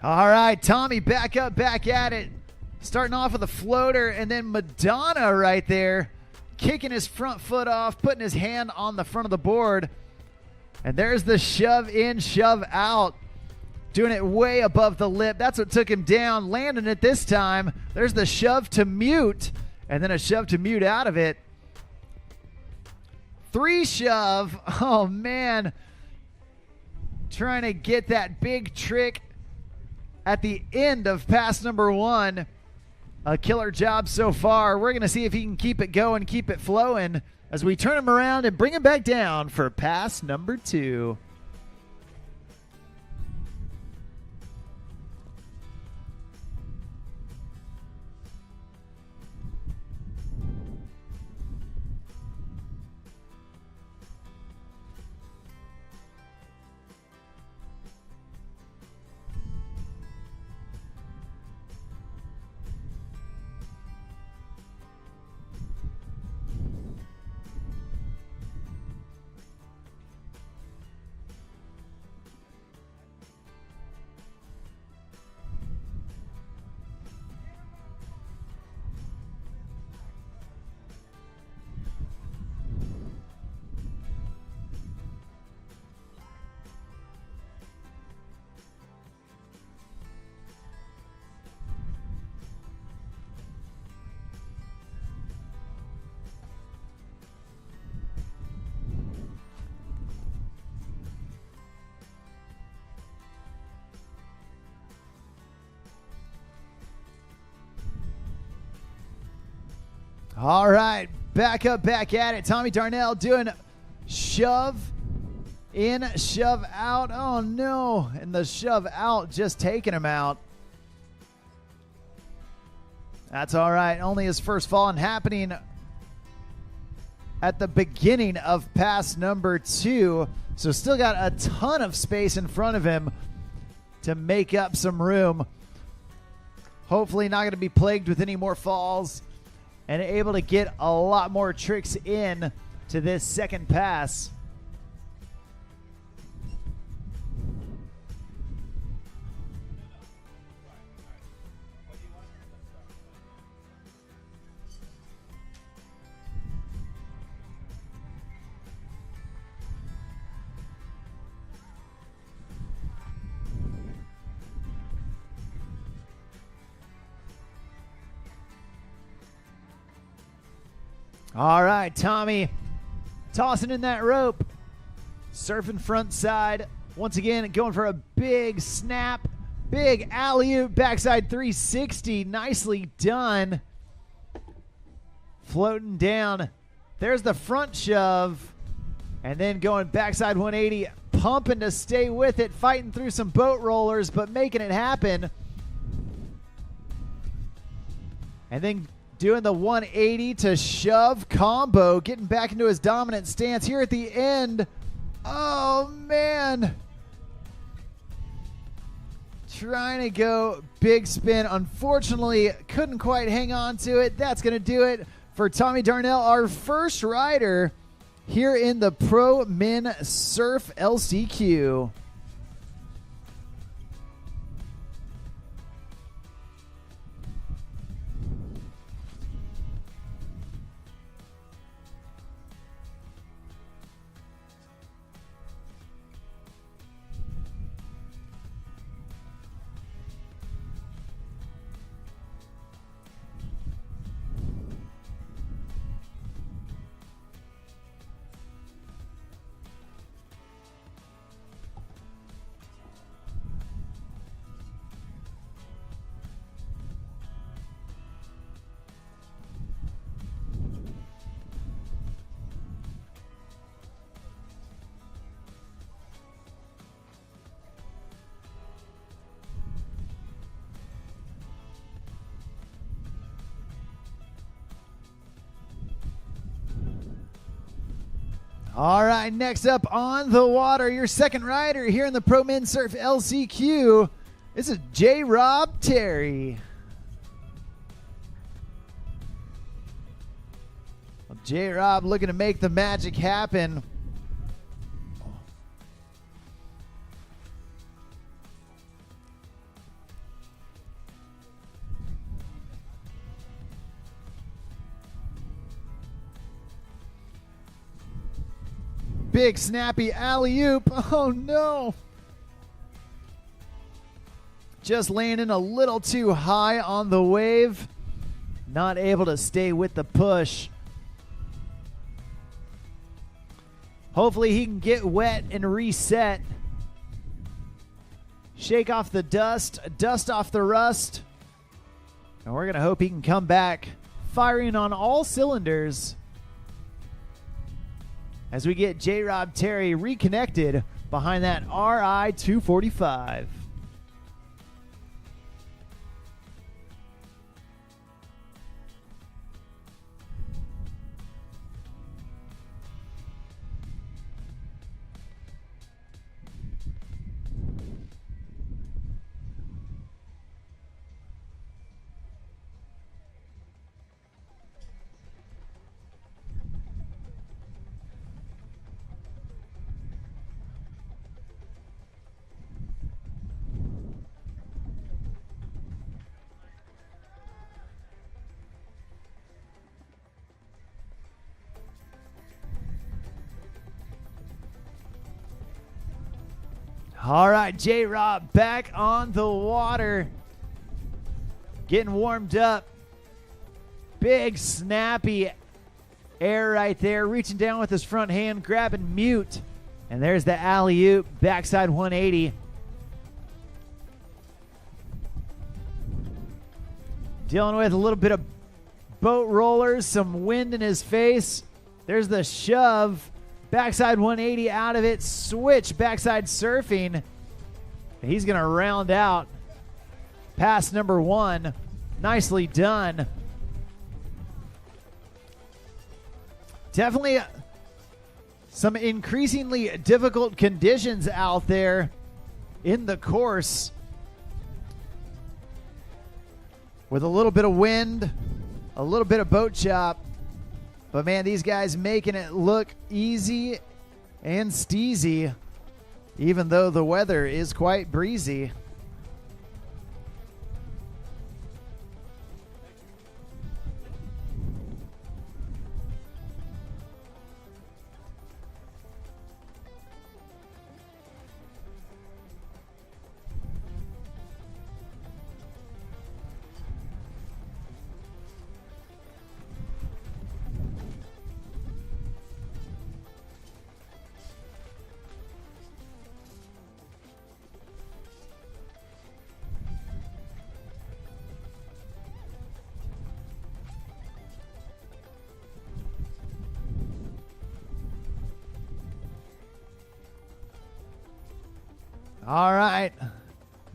All right, Tommy back up, back at it. Starting off with a floater, and then Madonna right there, kicking his front foot off, putting his hand on the front of the board. And there's the shove in, shove out. Doing it way above the lip. That's what took him down. Landing it this time. There's the shove to mute, and then a shove to mute out of it. 3 shove. Oh, man. Trying to get that big trick at the end of pass number 1. A killer job so far. We're going to see if he can keep it going, keep it flowing as we turn him around and bring him back down for pass number 2. All right, back up, back at it. Tommy Darnell doing shove in, shove out. Oh, no. And the shove out just taking him out. That's all right. Only his first fall and happening at the beginning of pass number 2. So still got a ton of space in front of him to make up some room. Hopefully not going to be plagued with any more falls, and able to get a lot more tricks in to this second pass. All right, Tommy tossing in that rope, surfing front side. Once again, going for a big snap, big alley-oop, backside 360. Nicely done. Floating down. There's the front shove, and then going backside 180, pumping to stay with it, fighting through some boat rollers, but making it happen. And then doing the 180 to shove combo, getting back into his dominant stance here at the end. Oh, man. Trying to go big spin. Unfortunately, couldn't quite hang on to it. That's going to do it for Tommy Darnell, our first rider here in the Pro Men Surf LCQ. All right, next up on the water, your second rider here in the Pro Men Surf LCQ. This is J-Rob Terry. Well, J-Rob looking to make the magic happen. Big snappy alley-oop. Oh no. Just landing a little too high on the wave. Not able to stay with the push. Hopefully he can get wet and reset. Shake off the dust, dust off the rust. And we're going to hope he can come back firing on all cylinders as we get J-Rob Terry reconnected behind that RI 245. All right, J-Rob back on the water. Getting warmed up. Big snappy air right there. Reaching down with his front hand, grabbing mute. And there's the alley-oop, backside 180. Dealing with a little bit of boat rollers, some wind in his face. There's the shove. Backside 180 out of it. Switch backside surfing. He's going to round out pass number one. Nicely done. Definitely some increasingly difficult conditions out there in the course, with a little bit of wind, a little bit of boat chop. But man, these guys making it look easy and steezy, even though the weather is quite breezy. All right,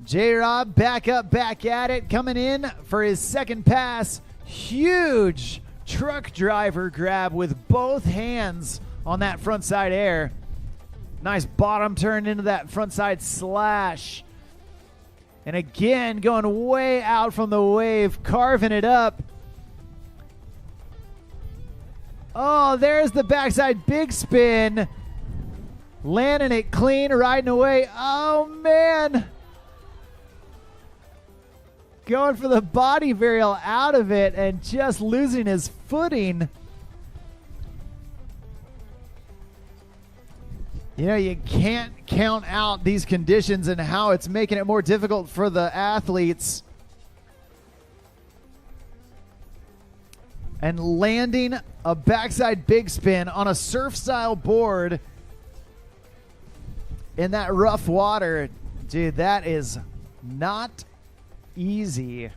J-Rob back up, back at it, coming in for his second pass. Huge truck driver grab with both hands on that front side air. Nice bottom turn into that front side slash. And again, going way out from the wave, carving it up. Oh, there's the backside big spin. Landing it clean, riding away. Oh, man. Going for the body varial out of it and just losing his footing. You know, you can't count out these conditions and how it's making it more difficult for the athletes. And landing a backside big spin on a surf-style board in that rough water, dude, that is not easy.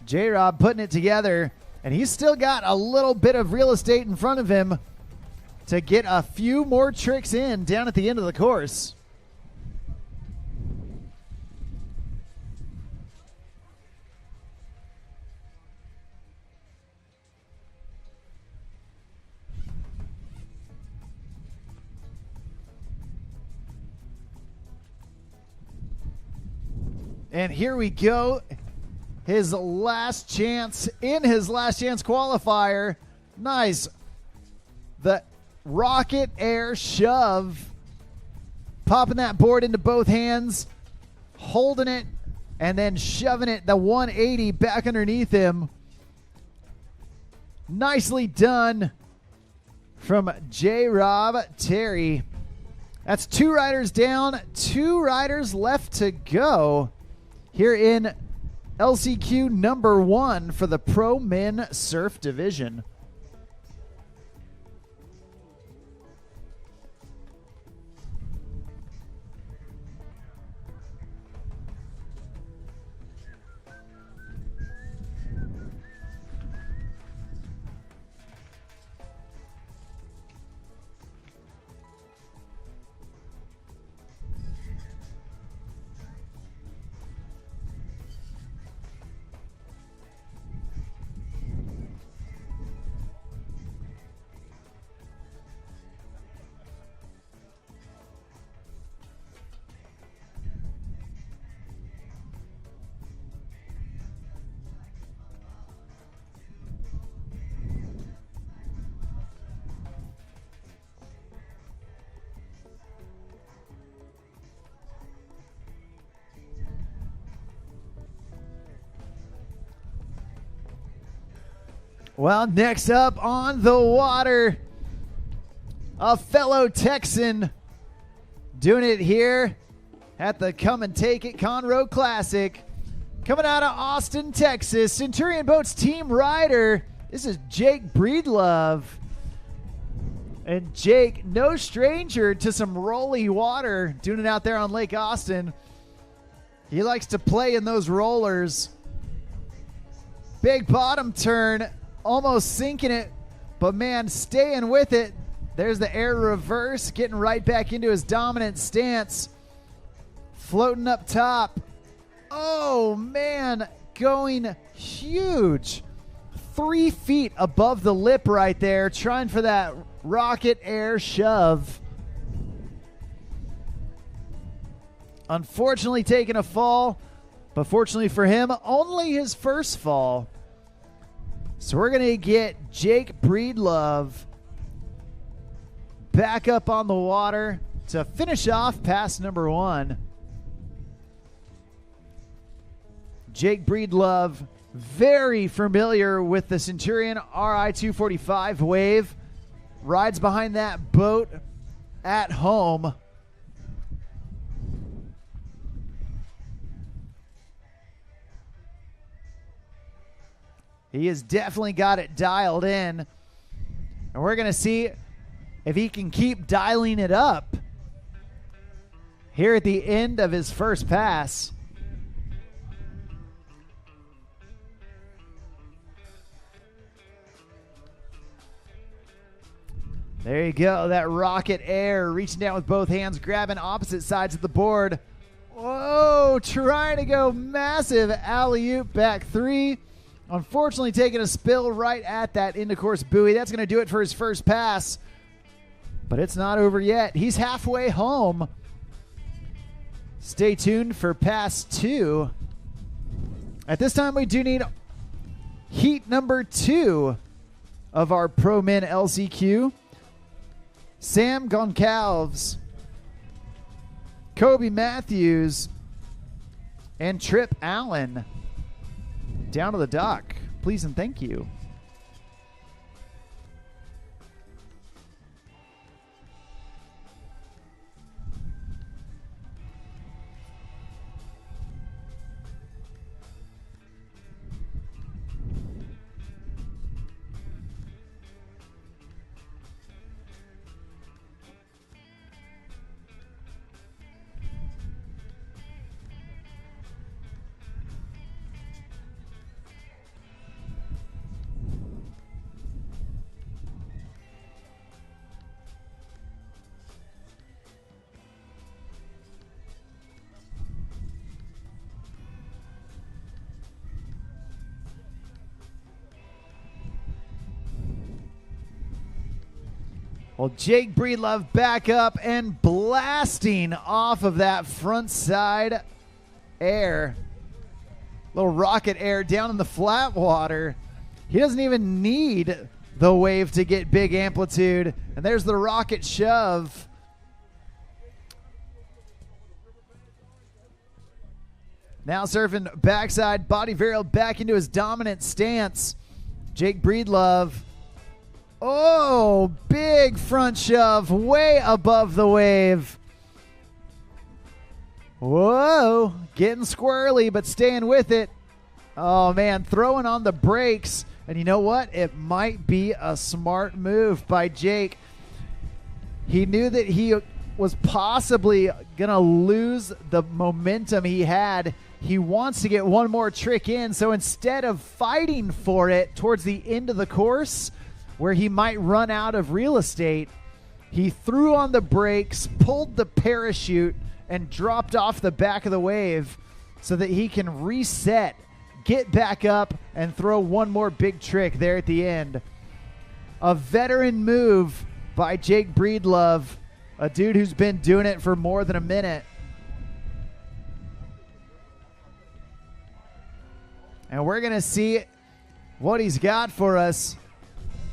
J-Rob putting it together, and he's still got a little bit of real estate in front of him to get a few more tricks in down at the end of the course. And here we go. His last chance in his last chance qualifier. Nice. The rocket air shove. Popping that board into both hands. Holding it. And then shoving it the 180 back underneath him. Nicely done from J-Rob Terry. That's 2 riders down, 2 riders left to go here in LCQ number 1 for the Pro Men Surf Division. Well, next up on the water, a fellow Texan doing it here at the Come and Take It Conroe Classic. Coming out of Austin, Texas, Centurion Boats team rider. This is Jake Breedlove. And Jake, no stranger to some rolly water, doing it out there on Lake Austin. He likes to play in those rollers. Big bottom turn. Almost sinking it, but man, staying with it. There's the air reverse, getting right back into his dominant stance. Floating up top. Oh man, going huge. 3 feet above the lip right there, trying for that rocket air shove. Unfortunately taking a fall, but fortunately for him, only his first fall. So we're going to get Jake Breedlove back up on the water to finish off pass number 1. Jake Breedlove, very familiar with the Centurion RI 245 wave. Rides behind that boat at home. He has definitely got it dialed in. And we're going to see if he can keep dialing it up here at the end of his first pass. There you go. That rocket air, reaching down with both hands, grabbing opposite sides of the board. Whoa, trying to go massive alley-oop back 3. Unfortunately, taking a spill right at that into-course buoy. That's going to do it for his first pass. But it's not over yet. He's halfway home. Stay tuned for pass 2. At this time, we do need heat number 2 of our Pro Men LCQ. Sam Goncalves, Kobe Matthews, and Trip Allen. Down to the dock, please and thank you. Well, Jake Breedlove back up and blasting off of that front side air. Little rocket air down in the flat water. He doesn't even need the wave to get big amplitude. And there's the rocket shove. Now surfing backside, body varial back into his dominant stance. Jake Breedlove. Oh, big front shove way above the wave. Whoa, getting squirrely, but staying with it. Oh, man, throwing on the brakes. And you know what? It might be a smart move by Jake. He knew that he was possibly going to lose the momentum he had. He wants to get one more trick in. So instead of fighting for it towards the end of the course, where he might run out of real estate, he threw on the brakes, pulled the parachute, and dropped off the back of the wave so that he can reset, get back up, and throw one more big trick there at the end. A veteran move by Jake Breedlove, a dude who's been doing it for more than a minute. And we're going to see what he's got for us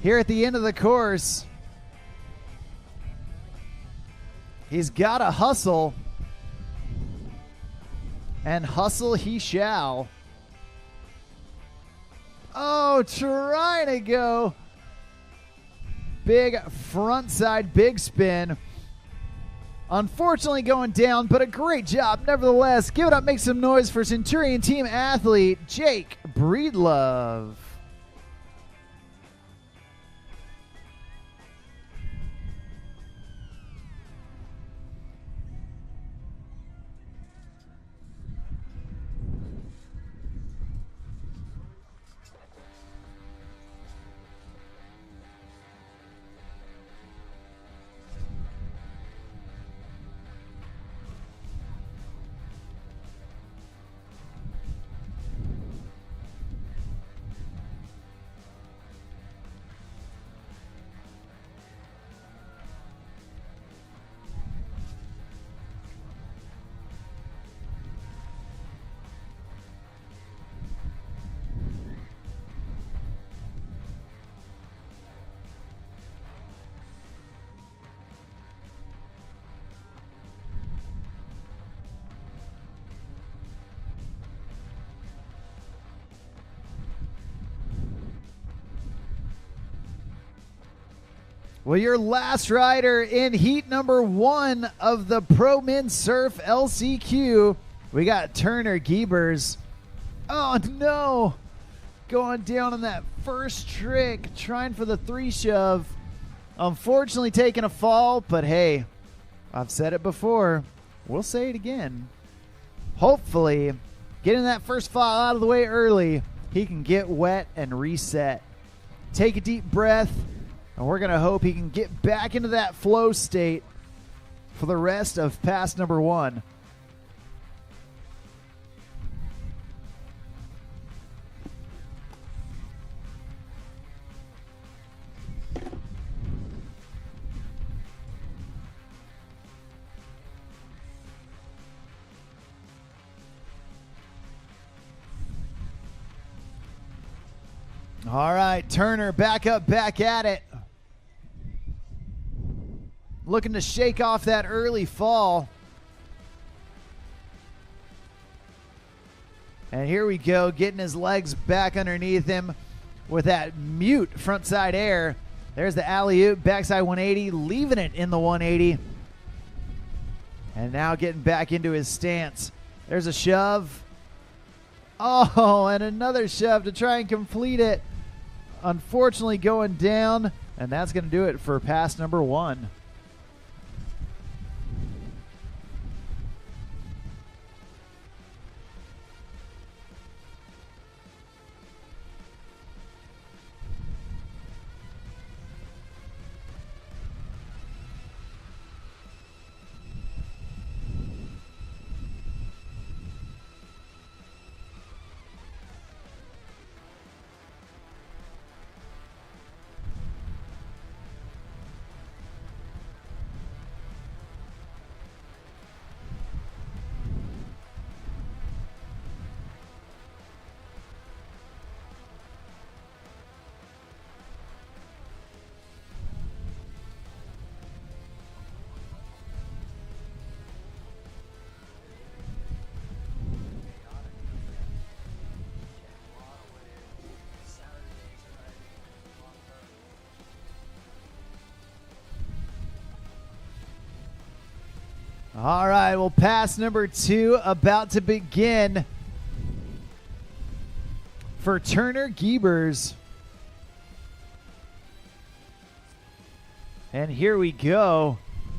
here at the end of the course. He's got to hustle, and hustle he shall. Oh, trying to go big frontside big spin. Unfortunately going down, but a great job nevertheless. Give it up, make some noise for Centurion team athlete Jake Breedlove. Well, your last rider in heat number 1 of the Pro Men Surf LCQ, we got Turner Giebers. Oh, no. Going down on that first trick, trying for the 3 shove. Unfortunately taking a fall, but hey, I've said it before. We'll say it again. Hopefully, getting that first fall out of the way early, he can get wet and reset. Take a deep breath. And we're going to hope he can get back into that flow state for the rest of pass number 1. All right, Turner back up, back at it. Looking to shake off that early fall. And here we go, getting his legs back underneath him with that mute frontside air. There's the alley-oop, backside 180, leaving it in the 180. And now getting back into his stance. There's a shove. Oh, and another shove to try and complete it. Unfortunately going down, and that's going to do it for pass number 1. All right, well, pass number 2 about to begin for Turner Giebers. And here we go.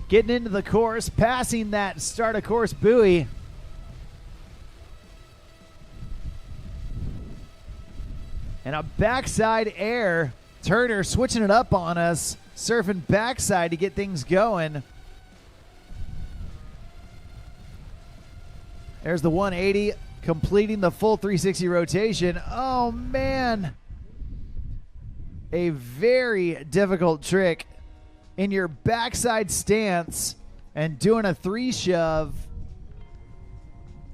Getting into the course, passing that start of course buoy. And a backside air. Turner switching it up on us, surfing backside to get things going. There's the 180, completing the full 360 rotation. Oh, man. A very difficult trick in your backside stance and doing a 3 shove.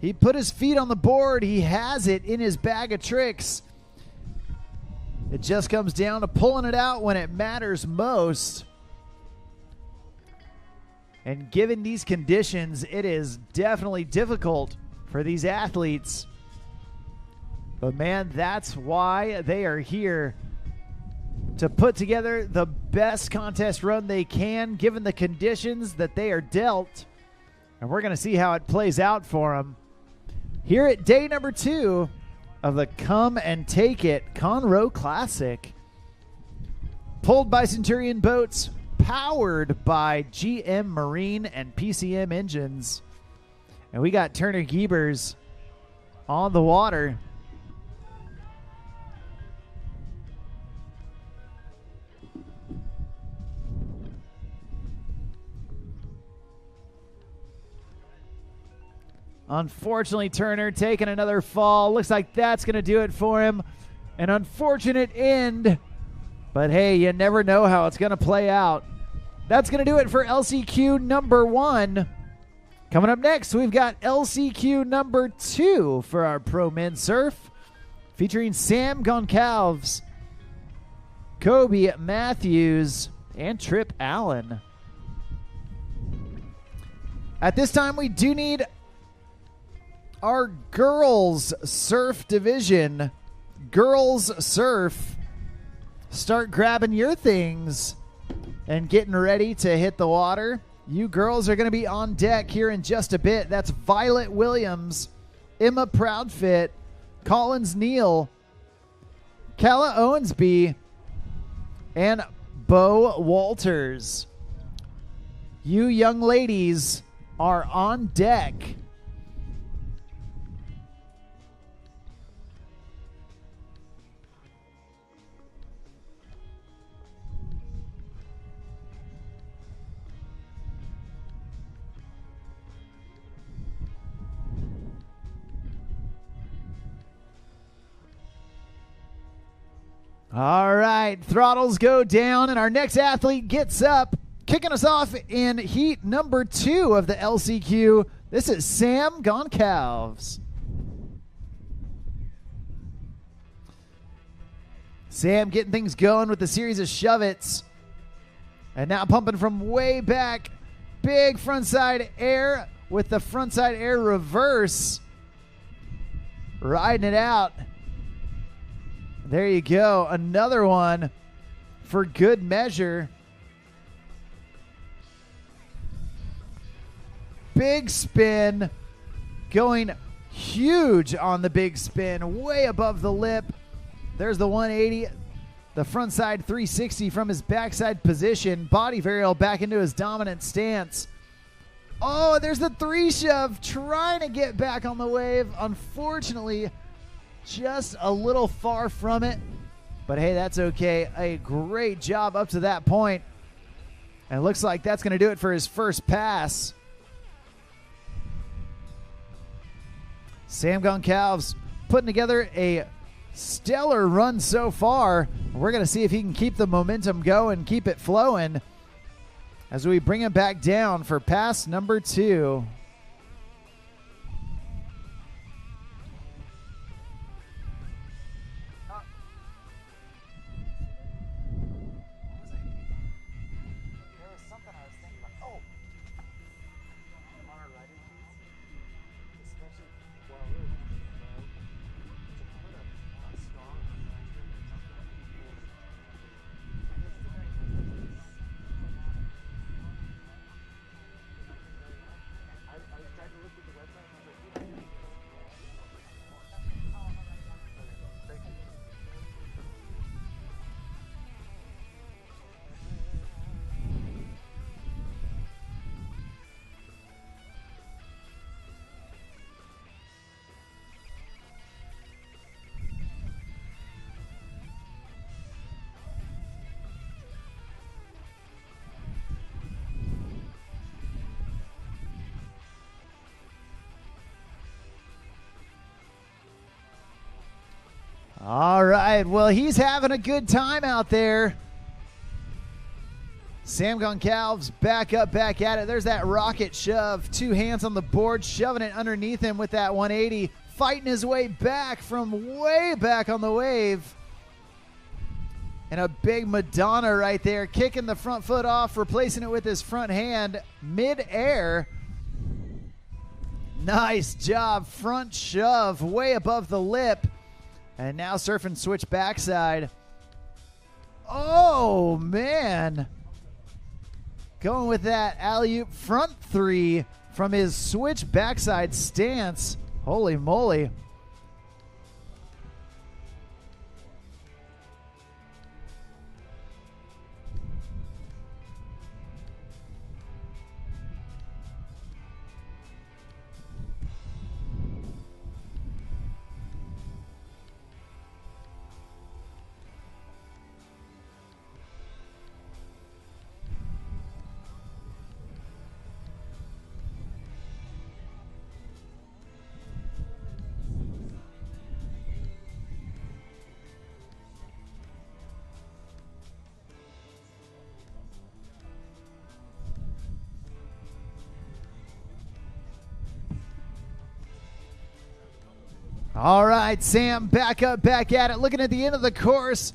He put his feet on the board. He has it in his bag of tricks. It just comes down to pulling it out when it matters most. And given these conditions, it is definitely difficult for these athletes. But man, that's why they are here, to put together the best contest run they can, given the conditions that they are dealt. And we're going to see how it plays out for them here at day number 2 of the Come and Take It Conroe Classic. Pulled by Centurion Boats, powered by GM Marine and PCM engines. And we got Turner Giebers on the water. Unfortunately, Turner taking another fall. Looks like that's going to do it for him. An unfortunate end. But hey, you never know how it's going to play out. That's going to do it for LCQ number 1. Coming up next, we've got LCQ number 2 for our Pro Men Surf, featuring Sam Goncalves, Kobe Matthews, and Trip Allen. At this time, we do need our girls surf division. Girls surf, start grabbing your things and getting ready to hit the water. You girls are going to be on deck here in just a bit. That's Violet Williams, Emma Proudfit, Collins Neal, Calla Owensby, and Bo Walters. You young ladies are on deck. All right, throttles go down, and our next athlete gets up, kicking us off in heat number 2 of the LCQ. This is Sam Goncalves. Sam getting things going with a series of shove-its. And now pumping from way back. Big frontside air with the frontside air reverse. Riding it out. There you go. Another one for good measure. Big spin. Going huge on the big spin. Way above the lip. There's the 180. The frontside 360 from his backside position. Body varial back into his dominant stance. Oh, there's the 3 shove. Trying to get back on the wave. Unfortunately, just a little far from it, but hey, that's okay. A great job up to that point, and it looks like that's going to do it for his first pass. Sam Goncalves putting together a stellar run so far. We're going to see if he can keep the momentum going, keep it flowing as we bring him back down for pass number 2. All right. Well, he's having a good time out there. Sam Goncalves back up, back at it. There's that rocket shove. 2 hands on the board, shoving it underneath him with that 180. Fighting his way back from way back on the wave. And a big Madonna right there, kicking the front foot off, replacing it with his front hand mid-air. Nice job. Front shove way above the lip. And now surfing switch backside. Oh, man. Going with that alley-oop front 3 from his switch backside stance. Holy moly. All right, Sam, back up, back at it. Looking at the end of the course.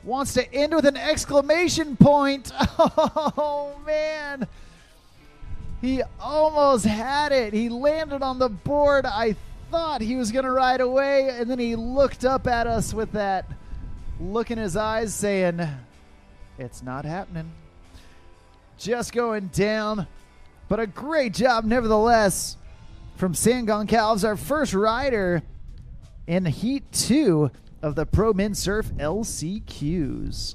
Wants to end with an exclamation point. Oh, man. He almost had it. He landed on the board. I thought he was going to ride away, and then he looked up at us with that look in his eyes saying, it's not happening. Just going down, but a great job nevertheless from Sam Goncalves, our first rider in Heat 2 of the Pro Men Surf LCQs.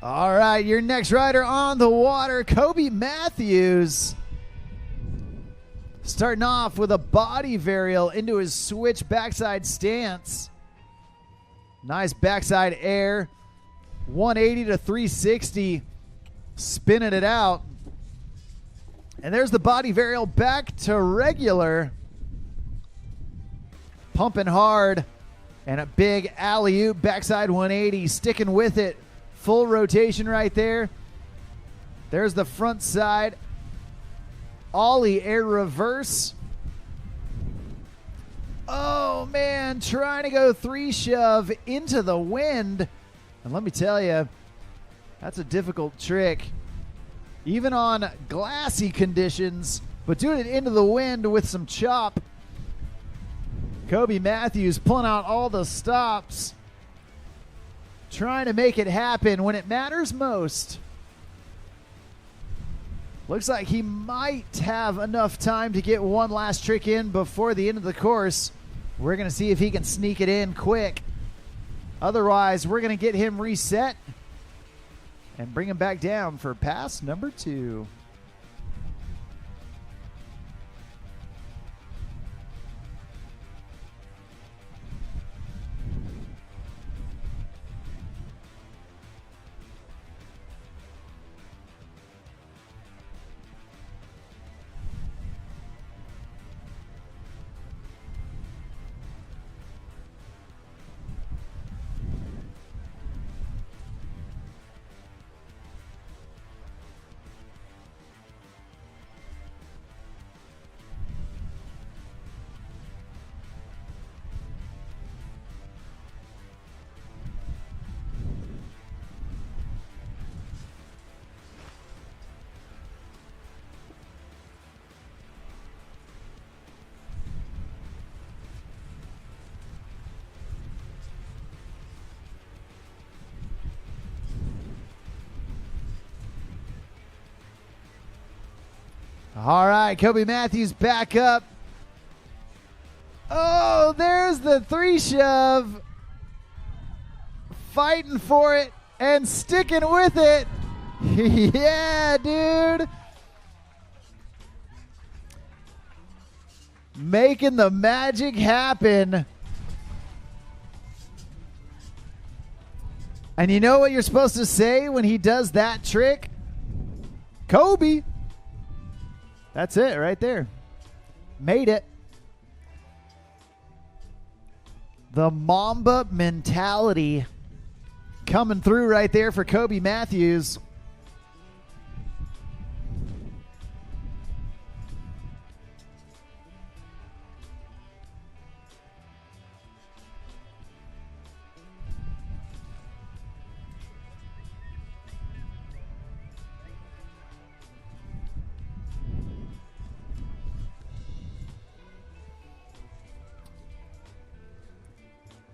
All right, your next rider on the water, Kobe Matthews. Starting off with a body varial into his switch backside stance. Nice backside air. 180 to 360. Spinning it out. And there's the body varial back to regular. Pumping hard. And a big alley-oop backside 180. Sticking with it. Full rotation right there. There's the front side. Ollie air reverse. Oh, man. Trying to go 3 shove into the wind. And let me tell you, that's a difficult trick. Even on glassy conditions, but doing it into the wind with some chop. Kobe Matthews pulling out all the stops. Trying to make it happen when it matters most. Looks like he might have enough time to get one last trick in before the end of the course. We're going to see if he can sneak it in quick. Otherwise, we're going to get him reset and bring him back down for pass number 2. All right, Kobe Matthews back up. Oh, there's the 3 shove. Fighting for it and sticking with it. Yeah, dude. Making the magic happen. And you know what you're supposed to say when he does that trick? Kobe. That's it right there. Made it. The Mamba mentality coming through right there for Kobe Matthews.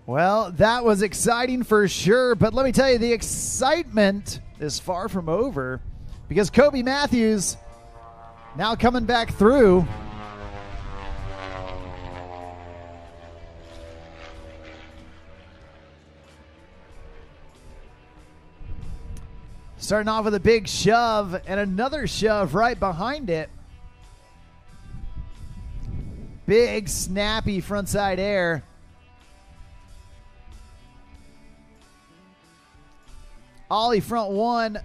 Well, that was exciting for sure, but let me tell you, the excitement is far from over because Kobe Matthews now coming back through. Starting off with a big shove and another shove right behind it. Big snappy frontside air. Ollie front 1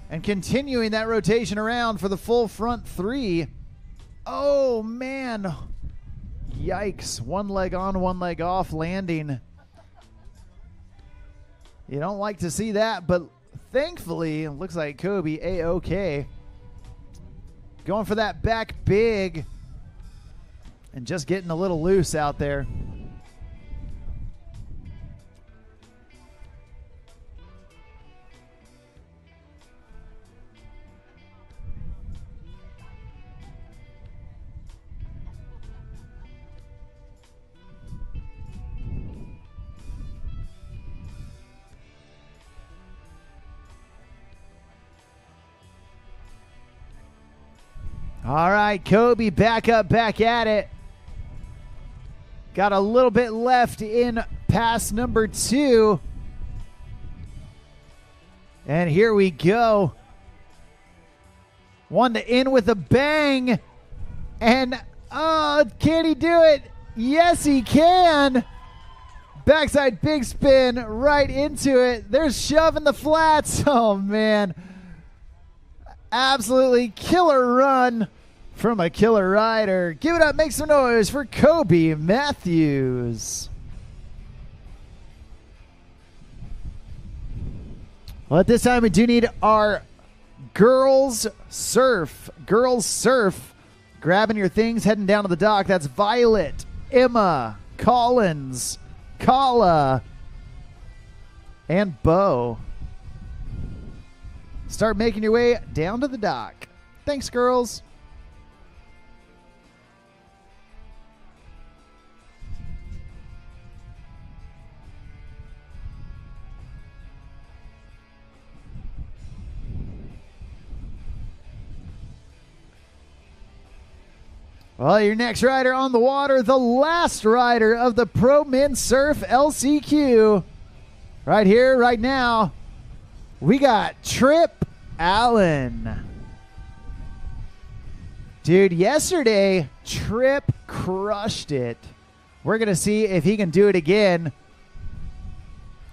and continuing that rotation around for the full front 3. Oh, man. Yikes. 1 leg on, 1 leg off landing. You don't like to see that, but thankfully, it looks like Kobe A-OK. Going for that back big and just getting a little loose out there. All right, Kobe back up, back at it. Got a little bit left in pass number 2. And here we go. One to in with a bang. And, oh, can he do it? Yes, he can. Backside big spin right into it. There's shoving the flats. Oh, man. Absolutely killer run from a killer rider. Give it up, make some noise for Kobe Matthews. Well, at this time we do need our girls surf. Girls surf. Grabbing your things, heading down to the dock. That's Violet, Emma, Collins, Kala, and Bo. Start making your way down to the dock. Thanks, girls. Well, your next rider on the water, the last rider of the Pro Men Surf LCQ. Right here, right now, we got Trip Allen. Dude, yesterday, Trip crushed it. We're going to see if he can do it again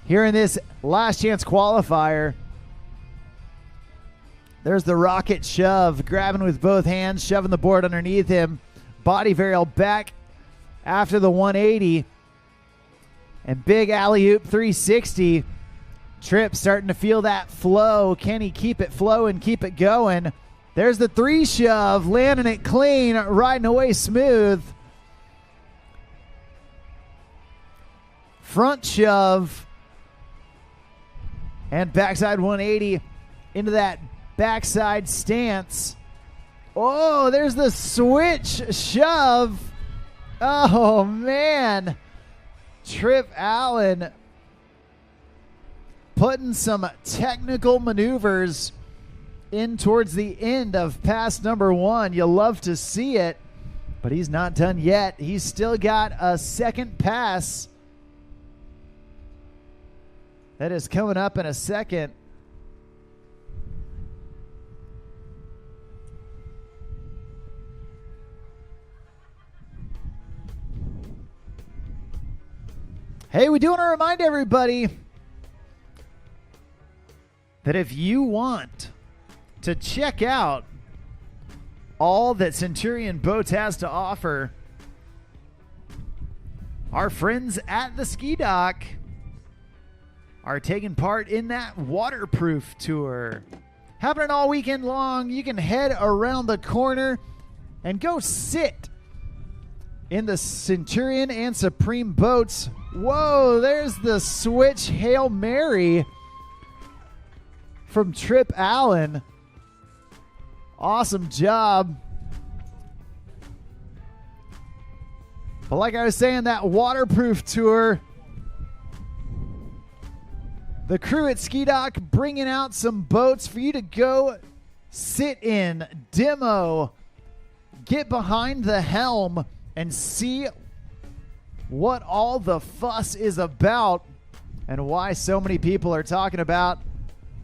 here in this last chance qualifier. There's the rocket shove, grabbing with both hands, shoving the board underneath him. Body varial back after the 180. And big alley-oop 360. Trip starting to feel that flow. Can he keep it flowing, keep it going? There's the 3 shove, landing it clean, riding away smooth. Front shove. And backside 180 into that backside stance. Oh, there's the switch shove. Oh, man. Trip Allen putting some technical maneuvers in towards the end of pass number 1. You love to see it, but he's not done yet. He's still got a second pass that is coming up in a second. Hey, we do want to remind everybody that if you want to check out all that Centurion Boats has to offer, our friends at the ski dock are taking part in that waterproof tour. Happening all weekend long. You can head around the corner and go sit in the Centurion and Supreme boats. Whoa, there's the switch Hail Mary from Trip Allen. Awesome job. But like I was saying, that waterproof tour, the crew at Ski Dock bringing out some boats for you to go sit in, demo, get behind the helm, and see what all the fuss is about and why so many people are talking about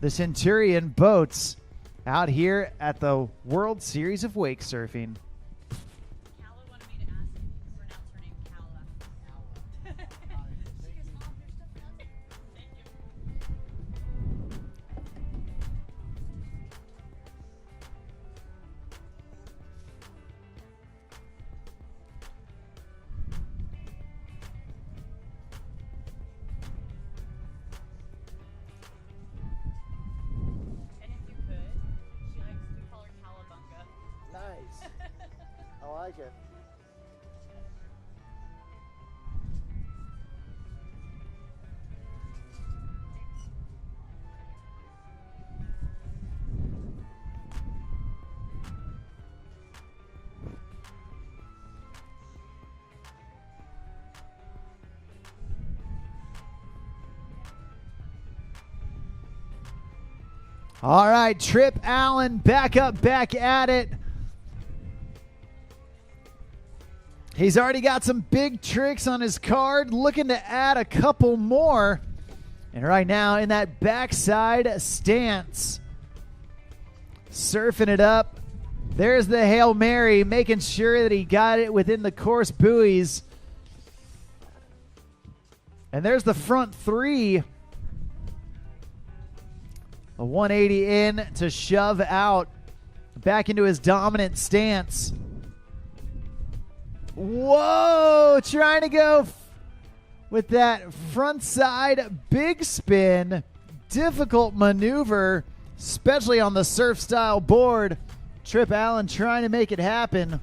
the Centurion Boats out here at the World Series of Wake Surfing. Kala wanted me to ask you to pronounce her name Kala. Thank you. And if you could, she likes to call her Calabunga. Nice. I like it. All right, Trip Allen back up, back at it. He's already got some big tricks on his card, looking to add a couple more. And right now in that backside stance, surfing it up. There's the Hail Mary, making sure that he got it within the course buoys. And there's the front three. A 180 in to shove out back into his dominant stance. Whoa, trying to go with that front side big spin. Difficult maneuver, especially on the surf style board. Trip Allen trying to make it happen.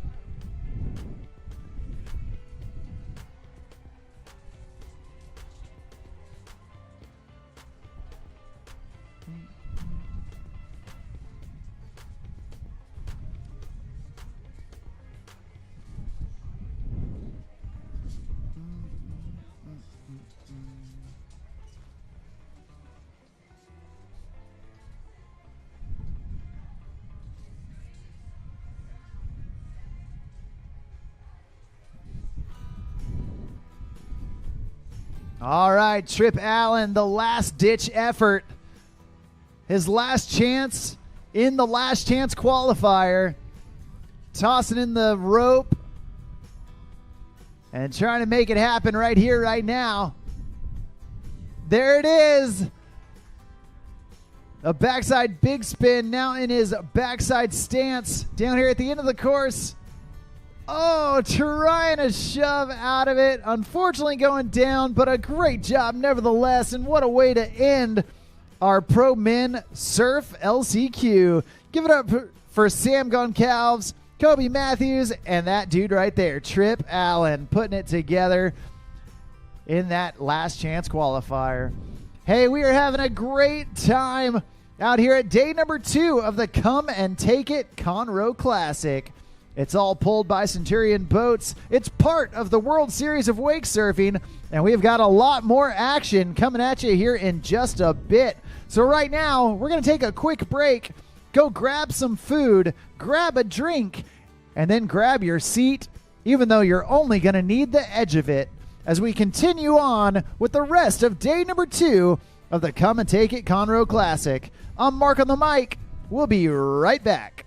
All right, Trip Allen, the last ditch effort. His last chance in the last chance qualifier. Tossing in the rope and trying to make it happen right here, right now. There it is. A backside big spin now in his backside stance down here at the end of the course. Oh, trying to shove out of it. Unfortunately going down, but a great job nevertheless. And what a way to end our Pro Men Surf LCQ. Give it up for Sam Goncalves, Kobe Matthews, and that dude right there, Trip Allen, putting it together in that last chance qualifier. Hey, we are having a great time out here at day number 2 of the Come and Take It Conroe Classic. It's all pulled by Centurion Boats. It's part of the World Series of Wake Surfing, and we've got a lot more action coming at you here in just a bit. So right now, we're going to take a quick break, go grab some food, grab a drink, and then grab your seat, even though you're only going to need the edge of it, as we continue on with the rest of day number 2 of the Come and Take It Conroe Classic. I'm Mark on the mic. We'll be right back.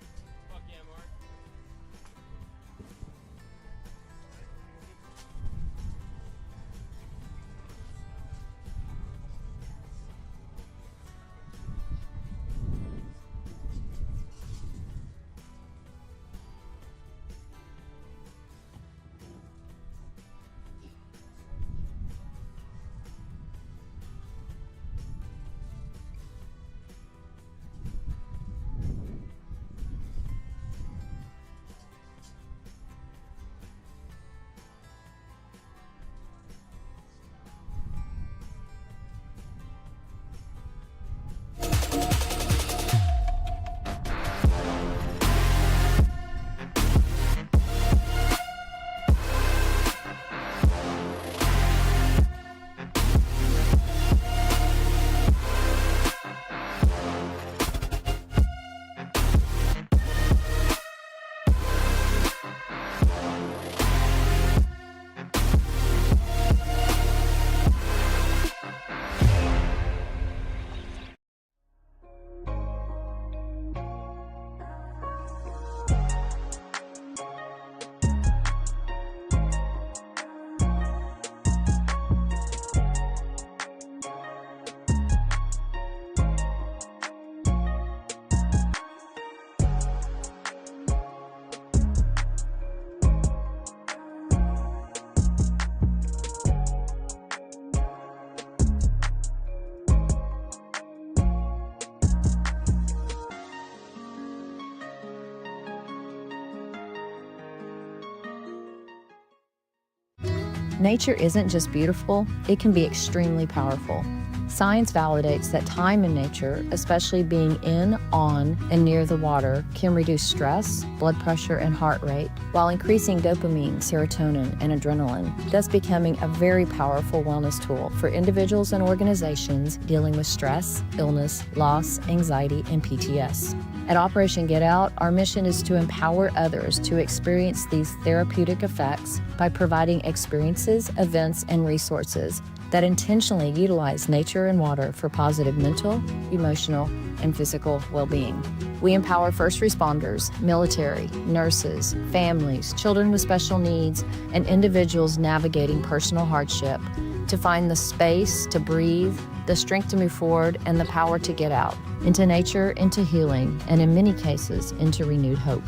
Nature isn't just beautiful, it can be extremely powerful. Science validates that time in nature, especially being in, on, and near the water, can reduce stress, blood pressure, and heart rate, while increasing dopamine, serotonin, and adrenaline, thus becoming a very powerful wellness tool for individuals and organizations dealing with stress, illness, loss, anxiety, and PTS. At Operation Get Out, our mission is to empower others to experience these therapeutic effects by providing experiences, events, and resources that intentionally utilize nature and water for positive mental, emotional, and physical well-being. We empower first responders, military, nurses, families, children with special needs, and individuals navigating personal hardship to find the space to breathe, the strength to move forward, and the power to get out into nature, into healing, and in many cases, into renewed hope.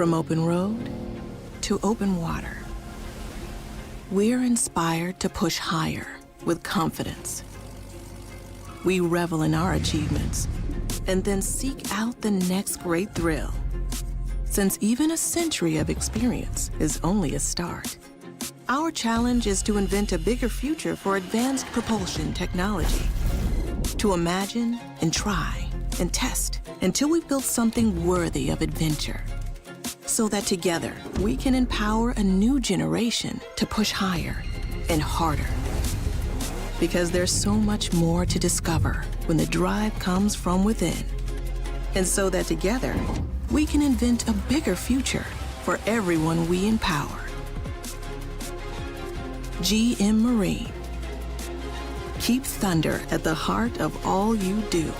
From open road to open water, we're inspired to push higher with confidence. We revel in our achievements and then seek out the next great thrill. Since even a century of experience is only a start, our challenge is to invent a bigger future for advanced propulsion technology. To imagine and try and test until we've built something worthy of adventure. So that together we can empower a new generation to push higher and harder. Because there's so much more to discover when the drive comes from within. And so that together we can invent a bigger future for everyone we empower. GM Marine. Keep thunder at the heart of all you do.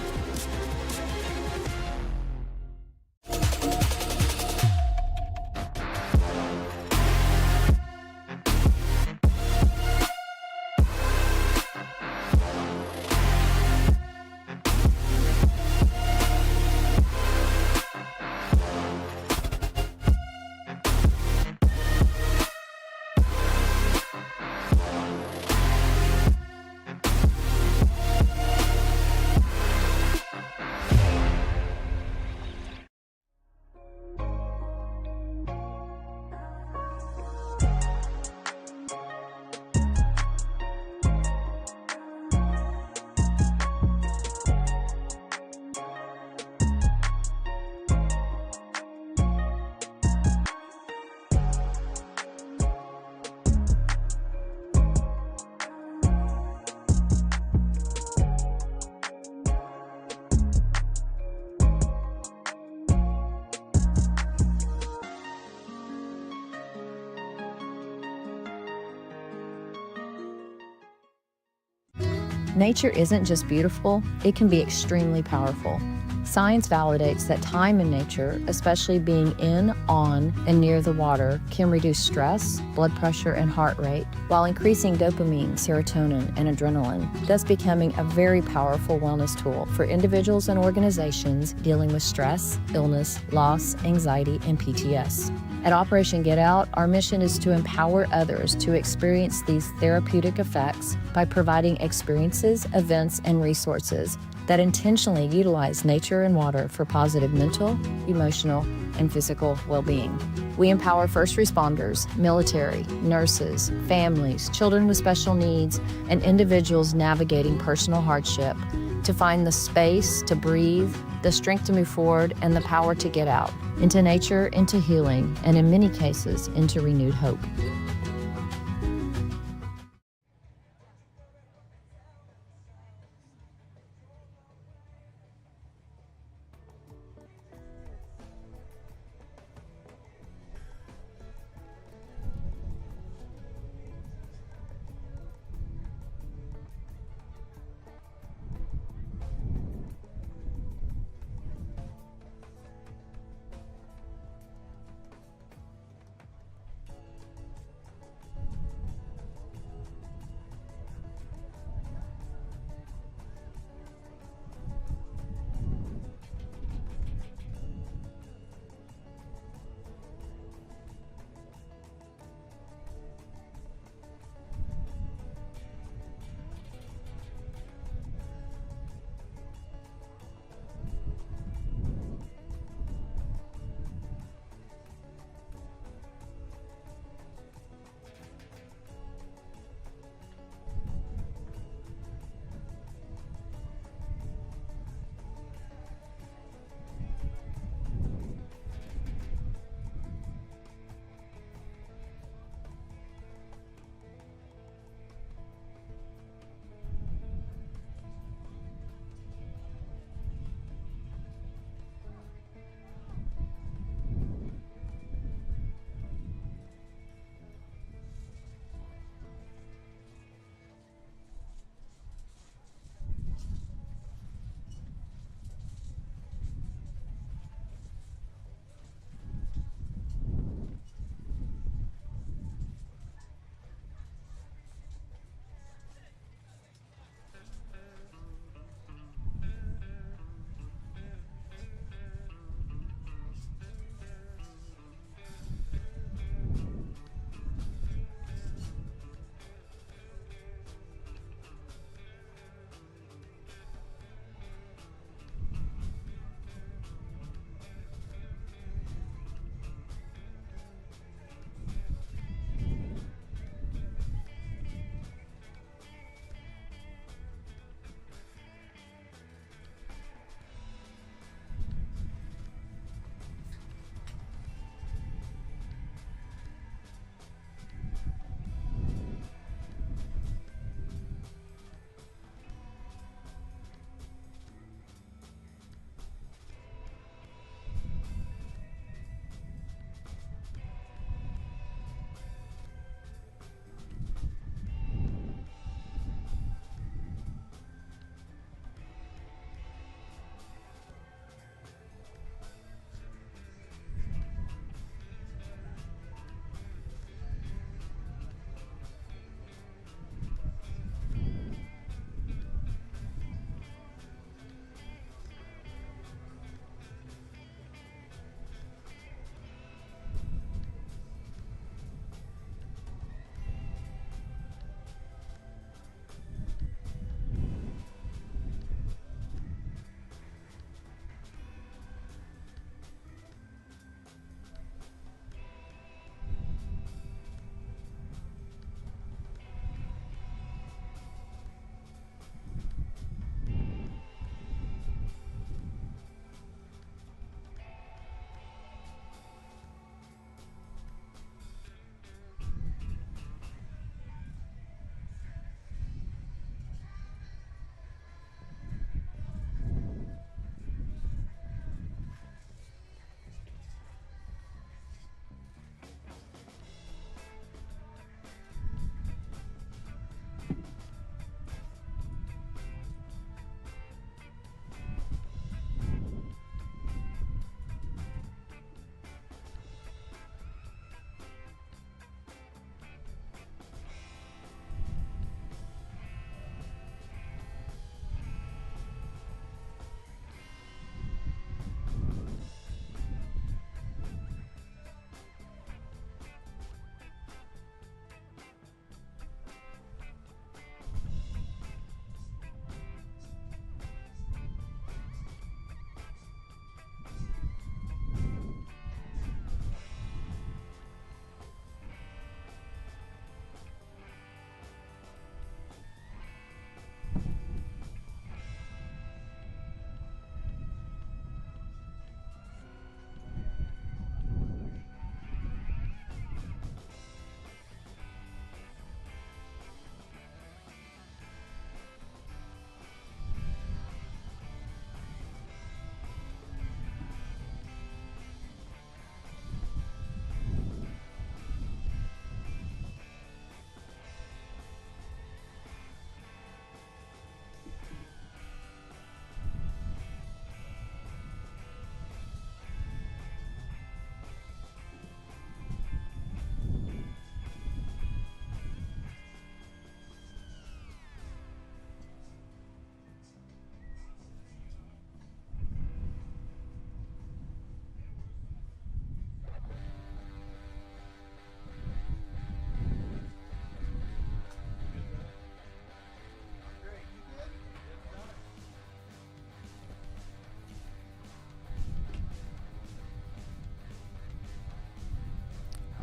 Nature isn't just beautiful, it can be extremely powerful. Science validates that time in nature, especially being in, on, and near the water, can reduce stress, blood pressure, and heart rate, while increasing dopamine, serotonin, and adrenaline, thus becoming a very powerful wellness tool for individuals and organizations dealing with stress, illness, loss, anxiety, and PTS. At Operation Get Out, our mission is to empower others to experience these therapeutic effects by providing experiences, events, and resources that intentionally utilize nature and water for positive mental, emotional, and physical well-being. We empower first responders, military, nurses, families, children with special needs, and individuals navigating personal hardship to find the space to breathe, the strength to move forward, and the power to get out into nature, into healing, and in many cases, into renewed hope.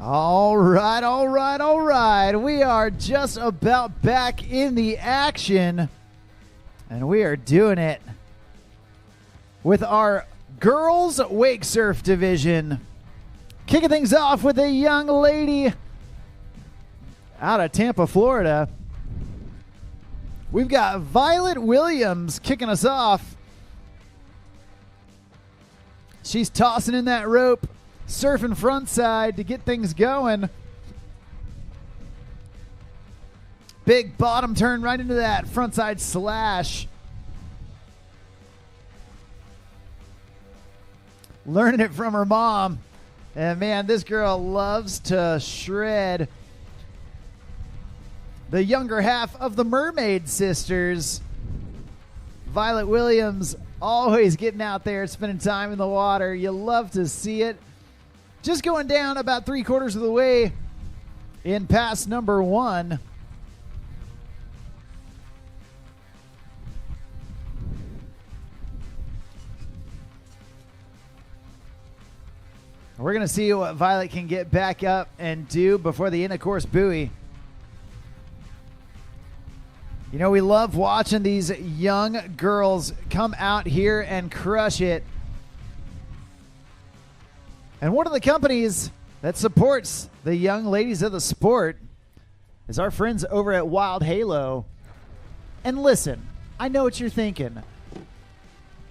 All right, all right, all right. We are just about back in the action, and we are doing it with our girls wake surf division. Kicking things off with a young lady out of Tampa, Florida. We've got Violet Williams kicking us off. She's tossing in that rope, surfing frontside to get things going. Big bottom turn right into that frontside slash. Learning it from her mom. And man, this girl loves to shred. The younger half of the Mermaid Sisters. Violet Williams always getting out there, spending time in the water. You love to see it. Just going down about 3/4 of the way in pass number 1. We're going to see what Violet can get back up and do before the end-of-course buoy. You know, we love watching these young girls come out here and crush it. And one of the companies that supports the young ladies of the sport is our friends over at Wild Halo. And listen, I know what you're thinking.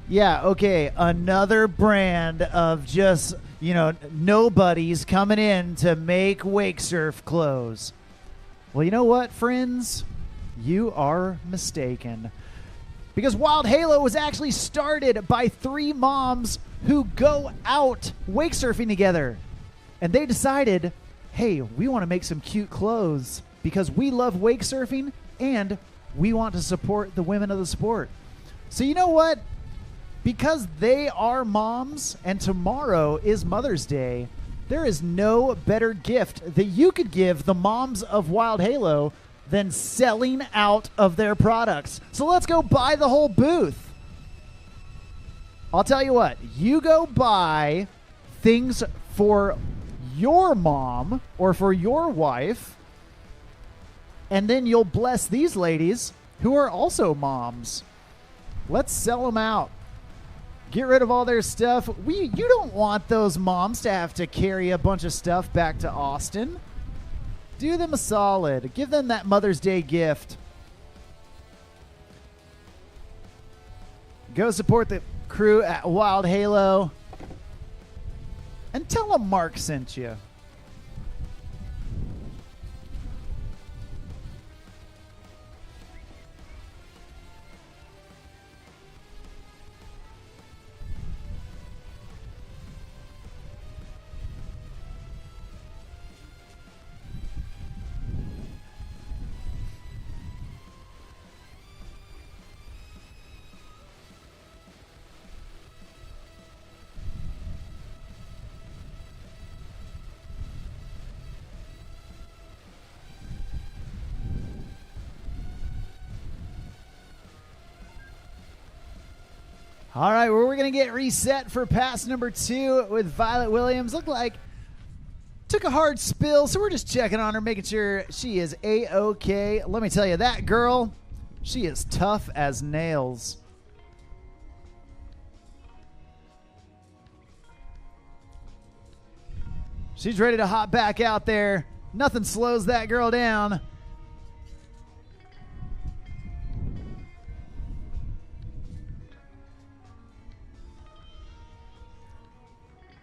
Yeah, okay, another brand of just, you know, nobodies coming in to make wake surf clothes. Well, you know what, friends? You are mistaken. Because Wild Halo was actually started by 3 moms who go out wake surfing together. And they decided, hey, we want to make some cute clothes because we love wake surfing and we want to support the women of the sport. So you know what? Because they are moms and tomorrow is Mother's Day, there is no better gift that you could give the moms of Wild Halo than selling out of their products. So let's go buy the whole booth. I'll tell you what, you go buy things for your mom or for your wife, and then you'll bless these ladies who are also moms. Let's sell them out. Get rid of all their stuff. You don't want those moms to have to carry a bunch of stuff back to Austin. Do them a solid. Give them that Mother's Day gift. Go support the crew at Wild Halo. And tell them Mark sent you. All right, well, we're going to get reset for pass number 2 with Violet Williams. Looked like took a hard spill, so we're just checking on her, making sure she is A-OK. Let me tell you, that girl, she is tough as nails. She's ready to hop back out there. Nothing slows that girl down.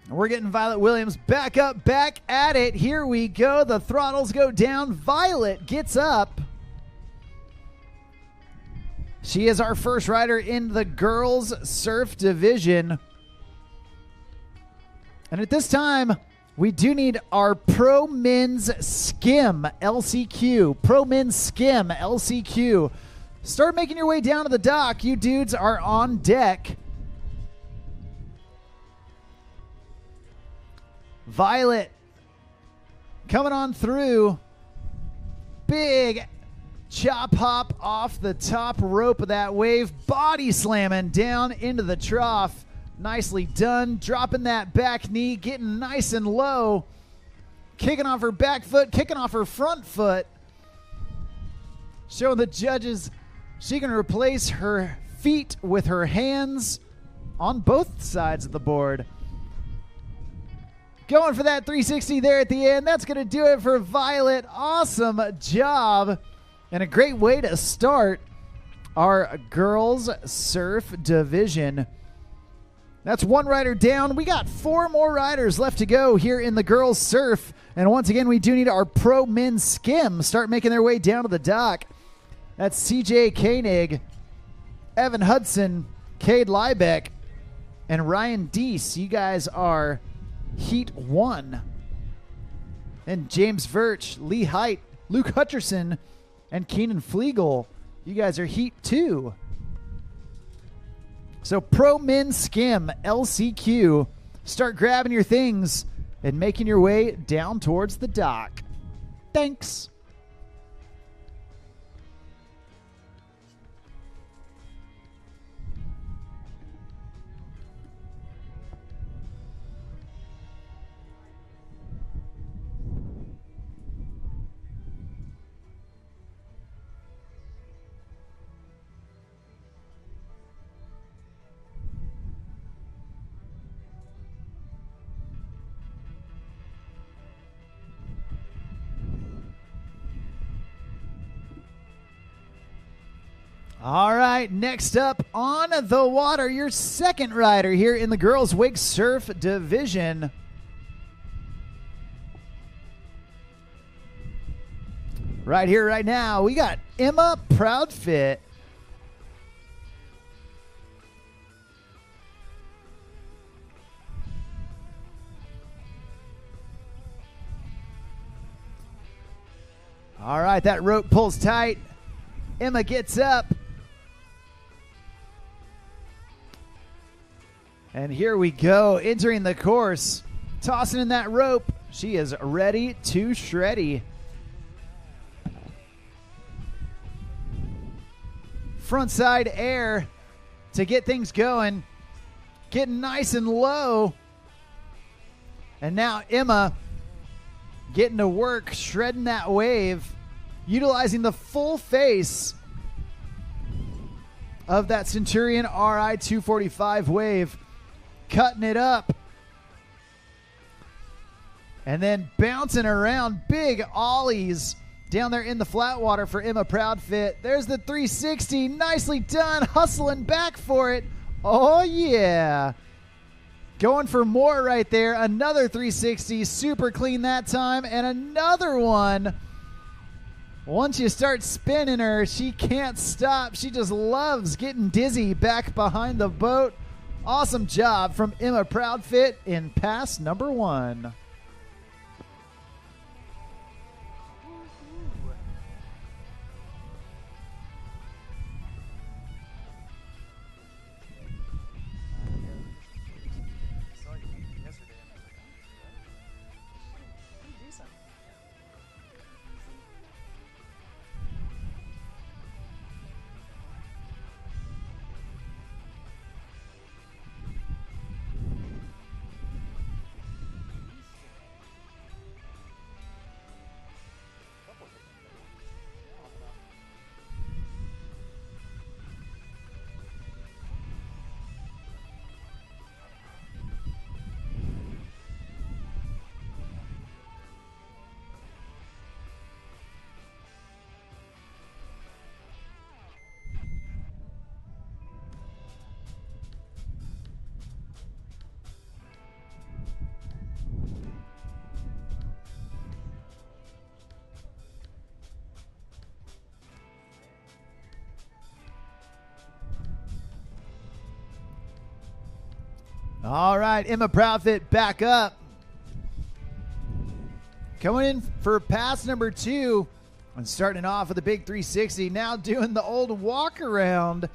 We're getting Violet Williams back up, back at it. Here we go. The throttles go down. Violet gets up. She is our first rider in the girls surf division. And at this time, we do need our Pro Men's Skim LCQ. Pro Men's Skim LCQ. Start making your way down to the dock. You dudes are on deck. Violet coming on through. Big chop hop off the top rope of that wave. Body slamming down into the trough. Nicely done. Dropping that back knee. Getting nice and low. kicking off her back foot, kicking off her front foot, showing the judges she can replace her feet with her hands on both sides of the board. Going for that 360 there at the end. That's going to do it for Violet. Awesome job. And a great way to start our girls surf division. That's one rider down. We got 4 more riders left to go here in the girls surf. And once again, we do need our pro men skim start making their way down to the dock. That's CJ Koenig, Evan Hudson, Cade Liebeck, and Ryan Deese. You guys are Heat 1. And James Virch, Lee Height, Luke Hutcherson, and Keenan Flegel. You guys are Heat 2. So Pro Men Skim LCQ, start grabbing your things and making your way down towards the dock. Thanks. All right, next up on the water, your second rider here in the girls wake surf division. Right here, right now, we got Emma Proudfit. All right, that rope pulls tight. Emma gets up. And here we go, entering the course, tossing in that rope. She is ready to shreddy. Frontside air to get things going. Getting nice and low. And now Emma getting to work, shredding that wave, utilizing the full face of that Centurion RI 245 wave. Cutting it up. And then bouncing around, big ollies down there in the flat water for Emma Proudfit. There's the 360, nicely done, hustling back for it. Oh yeah. Going for more right there, another 360, super clean that time, and another one. Once you start spinning her, she can't stop. She just loves getting dizzy back behind the boat. Awesome job from Emma Proudfit in pass number 1. All right, Emma Proudfit back up. Coming in for pass number 2 and starting off with a big 360. Now doing the old walk around.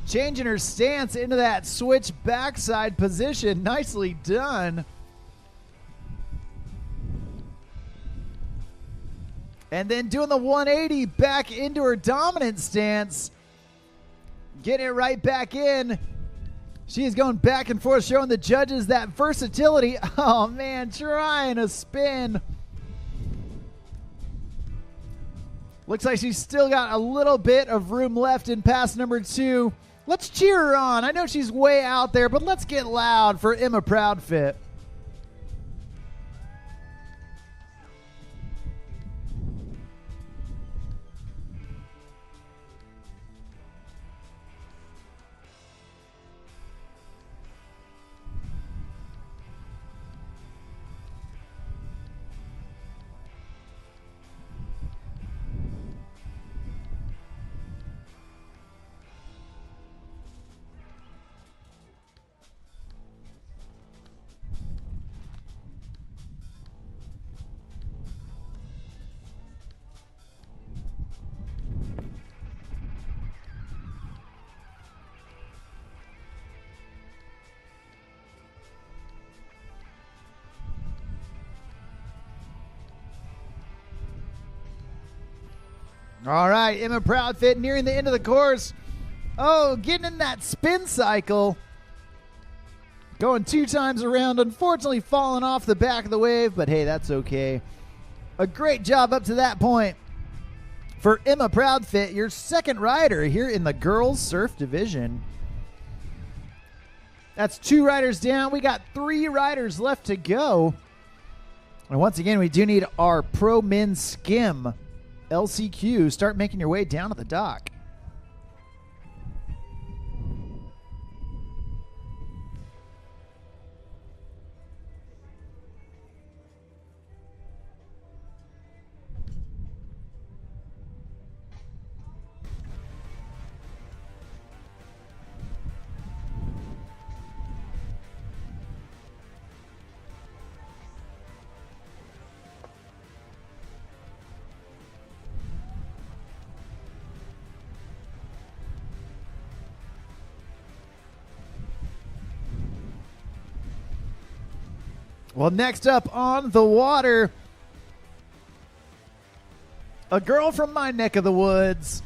Changing her stance into that switch backside position. Nicely done. And then doing the 180 back into her dominant stance. Getting it right back in. She is going back and forth, showing the judges that versatility. Oh, man, trying a spin. Looks like she's still got a little bit of room left in pass number 2. Let's cheer her on. I know she's way out there, but let's get loud for Emma Proudfit. All right, Emma Proudfit nearing the end of the course. Oh, getting in that spin cycle. Going 2 times around, unfortunately falling off the back of the wave, but hey, that's okay. A great job up to that point for Emma Proudfit, your second rider here in the girls surf division. That's 2 riders down. We got 3 riders left to go. And once again, we do need our pro men Skim LCQ. Start making your way down to the dock. Well, next up on the water, a girl from my neck of the woods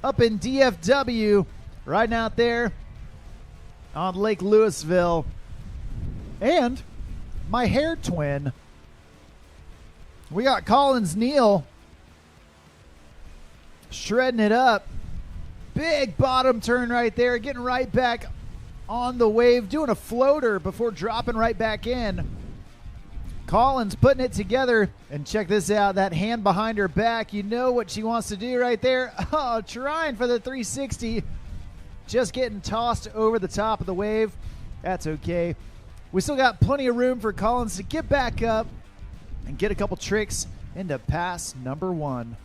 up in DFW, right out there on Lake Louisville, and my hair twin. We got Collins Neal shredding it up. Big bottom turn right there, getting right back on the wave, doing a floater before dropping right back in. Collins putting it together, and check this out, that hand behind her back. You know what she wants to do right there. Oh, trying for the 360. Just getting tossed over the top of the wave. That's okay. We still got plenty of room for Collins to get back up and get a couple tricks into pass number 1.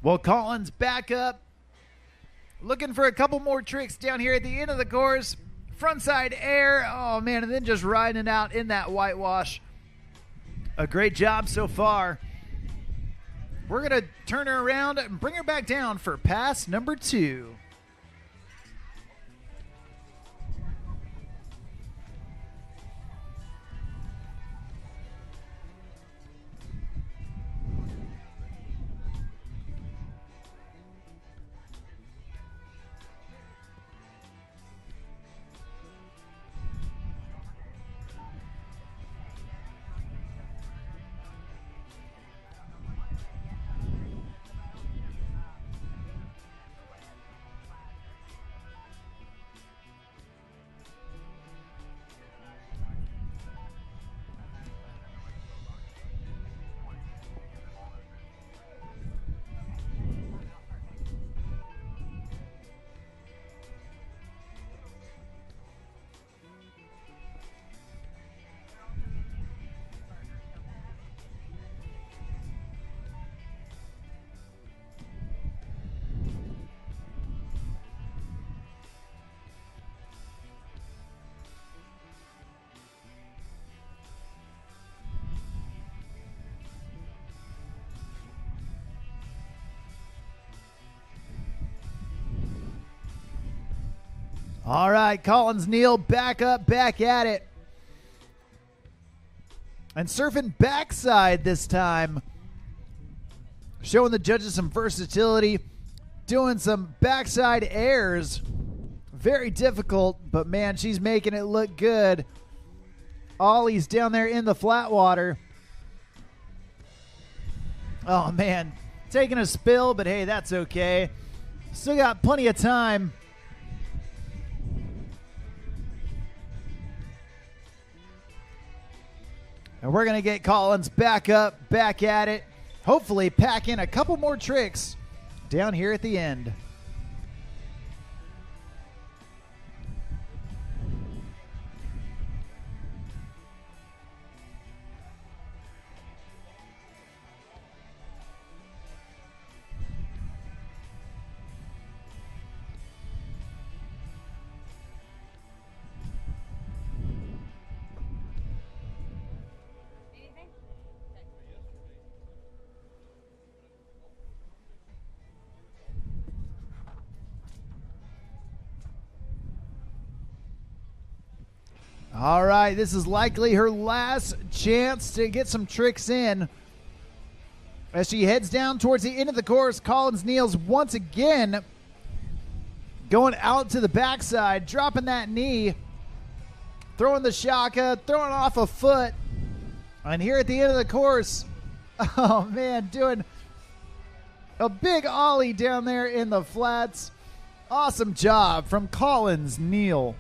Well, Collins back up, looking for a couple more tricks down here at the end of the course. Frontside air, oh man, and then just riding it out in that whitewash. A great job so far. We're going to turn her around and bring her back down for pass number 2. All right, Collins Neal back up, back at it. And surfing backside this time. Showing the judges some versatility. Doing some backside airs. Very difficult, but man, she's making it look good. Ollie's down there in the flat water. Oh man, taking a spill, but hey, that's okay. Still got plenty of time. And we're going to get Collins back up, back at it. Hopefully pack in a couple more tricks down here at the end. All right, this is likely her last chance to get some tricks in. As she heads down towards the end of the course, Collins Neal's once again going out to the backside, dropping that knee, throwing the shaka, throwing off a foot. And here at the end of the course, oh man, doing a big ollie down there in the flats. Awesome job from Collins Neal.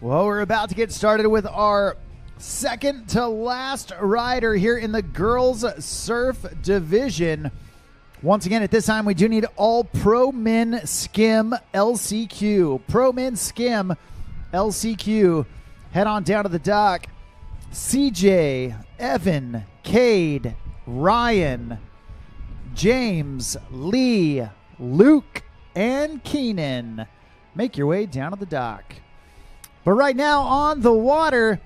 Well, we're about to get started with our second to last rider here in the girls surf division. Once again, at this time, we do need all Pro Men Skim LCQ. Pro Men Skim LCQ. Head on down to the dock. CJ, Evan, Cade, Ryan, James, Lee, Luke, and Keenan. Make your way down to the dock. But right now on the water,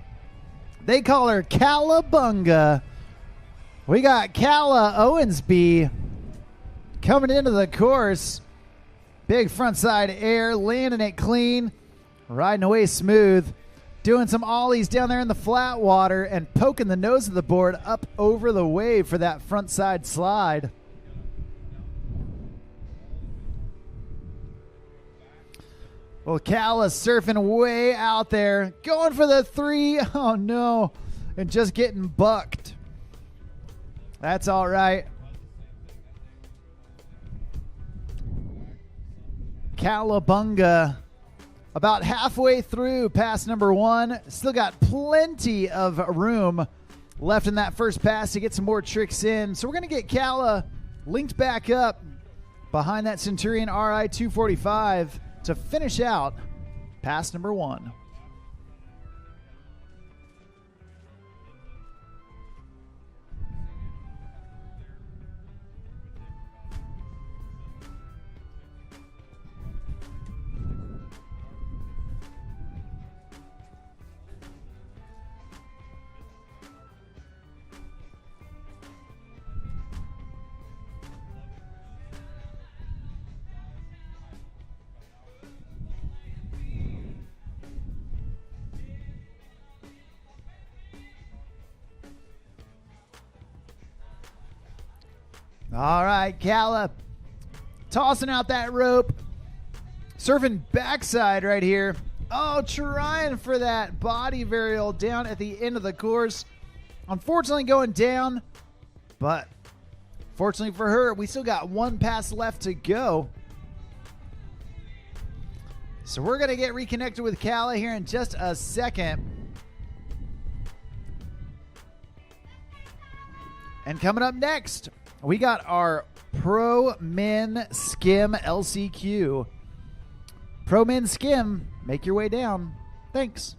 they call her Calabunga. We got Calla Owensby coming into the course. Big frontside air, landing it clean, riding away smooth, doing some ollies down there in the flat water and poking the nose of the board up over the wave for that frontside slide. Well, Calla's surfing way out there, going for the three. Oh, no. And just getting bucked. That's all right. Calabunga about halfway through pass number one. Still got plenty of room left in that first pass to get some more tricks in. So we're going to get Calla linked back up behind that Centurion RI 245 to finish out pass number one. All right, Calla tossing out that rope, surfing backside right here. Oh, trying for that body varial down at the end of the course. Unfortunately going down, but fortunately for her, we still got one pass left to go. So we're going to get reconnected with Calla here in just a second. And coming up next, we got our Pro Men Skim LCQ. Pro Men Skim, make your way down. Thanks.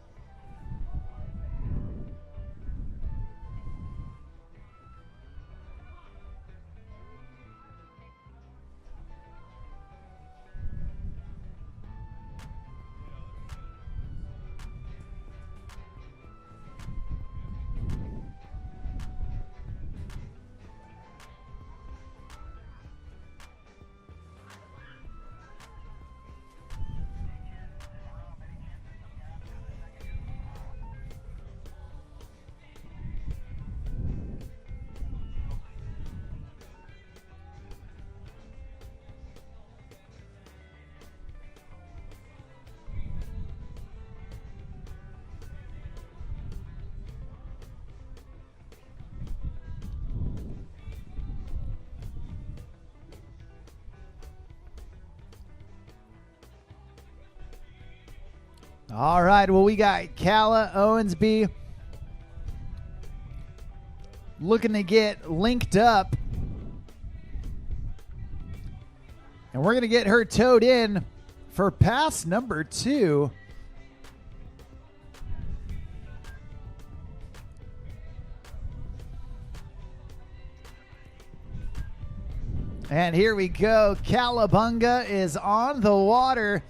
All right, well, we got Calla Owensby looking to get linked up. And we're going to get her towed in for pass number 2. And here we go. Cowabunga is on the water,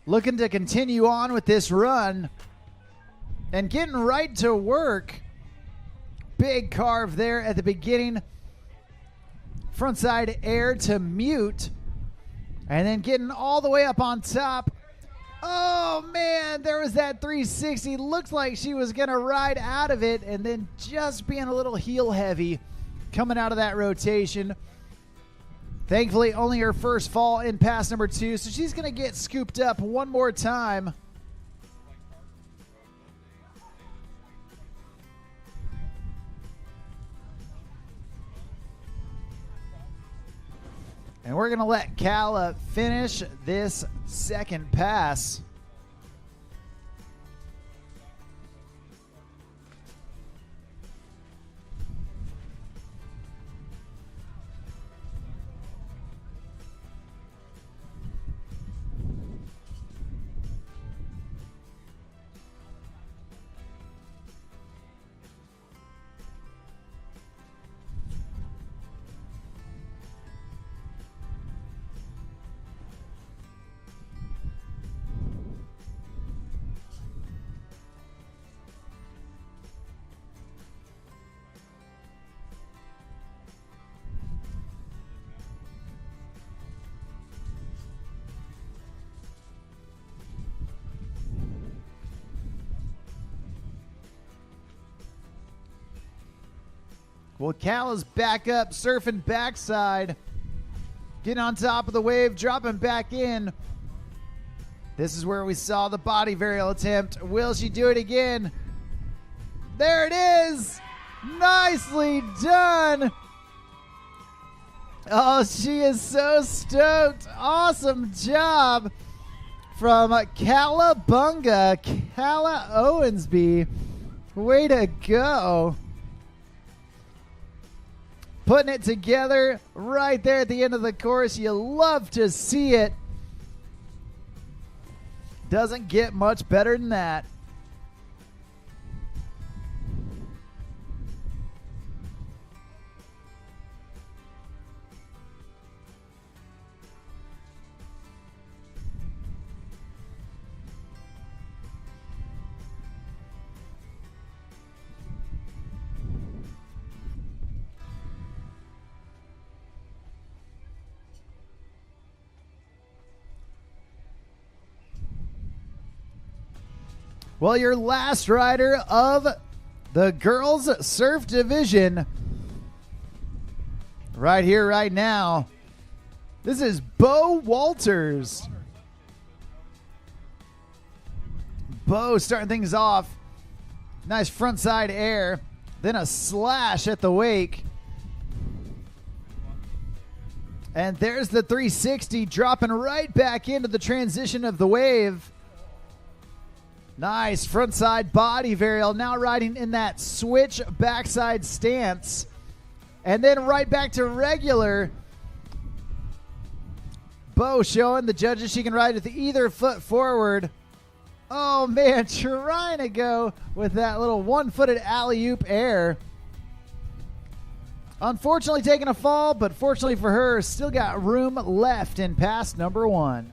looking to continue on with this run and getting right to work. Big carve there at the beginning. Frontside air to mute. And then getting all the way up on top. Oh, man, there was that 360. Looks like she was going to ride out of it, and then just being a little heel heavy coming out of that rotation. Thankfully, only her first fall in pass number 2, so she's going to get scooped up one more time. And we're going to let Calla finish this second pass. Well, Calla's back up, surfing backside. Getting on top of the wave, dropping back in. This is where we saw the body varial attempt. Will she do it again? There it is! Nicely done! Oh, she is so stoked. Awesome job from Cowabunga, Calla Owensby. Way to go. Putting it together right there at the end of the course. You love to see it. Doesn't get much better than that. Well, your last rider of the girls surf division right here, right now. This is Bo Walters. Bo starting things off. Nice front side air. Then a slash at the wake. And there's the 360 dropping right back into the transition of the wave. Nice frontside body varial, now riding in that switch backside stance. And then right back to regular. Bo showing the judges she can ride with either foot forward. Oh man, trying to go with that little one-footed alley-oop air. Unfortunately taking a fall, but fortunately for her, still got room left in pass number 1.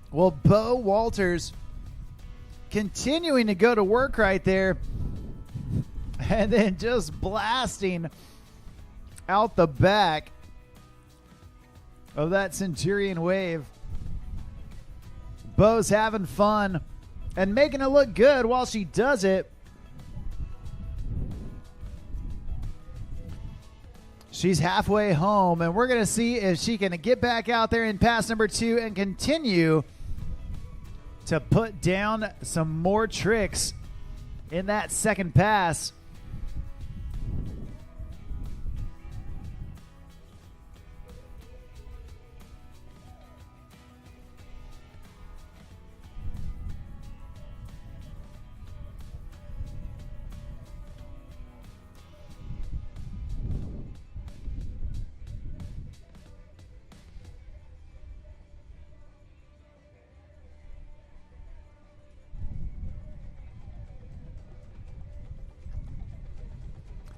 Well, Bo Walters continuing to go to work right there, and then just blasting out the back of that Centurion wave. Bo's having fun and making it look good while she does it. She's halfway home, and we're going to see if she can get back out there in pass number 2 and continue to put down some more tricks in that second pass.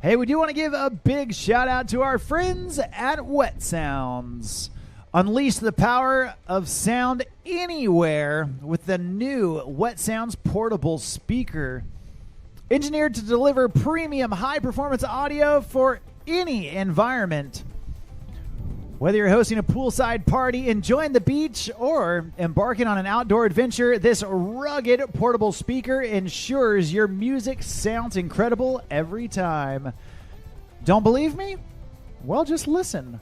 Hey, we do want to give a big shout out to our friends at Wet Sounds. Unleash the power of sound anywhere with the new Wet Sounds portable speaker. Engineered to deliver premium high-performance audio for any environment. Whether you're hosting a poolside party, enjoying the beach, or embarking on an outdoor adventure, this rugged portable speaker ensures your music sounds incredible every time. Don't believe me? Well, just listen.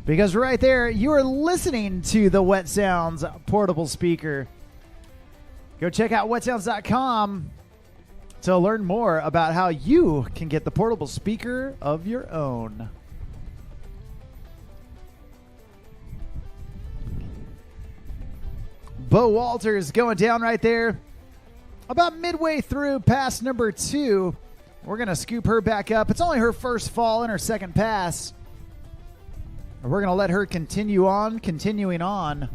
Because right there, you are listening to the Wet Sounds portable speaker. Go check out wetsounds.com to learn more about how you can get the portable speaker of your own. Bo Walters going down right there. About midway through pass number 2. We're going to scoop her back up. It's only her first fall in her second pass. And we're going to let her continuing on.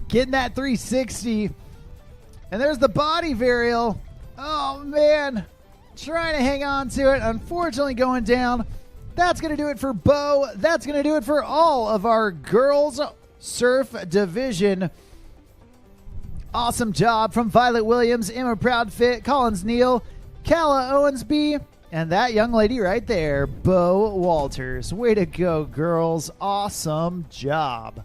Getting that 360. And there's the body varial. Oh, man. Trying to hang on to it. Unfortunately going down. That's going to do it for Bo. That's going to do it for all of our girls surf division. Awesome job from Violet Williams, Emma Proudfit, Collins Neal, Calla Owensby, and that young lady right there, Bo Walters. Way to go, girls. Awesome job.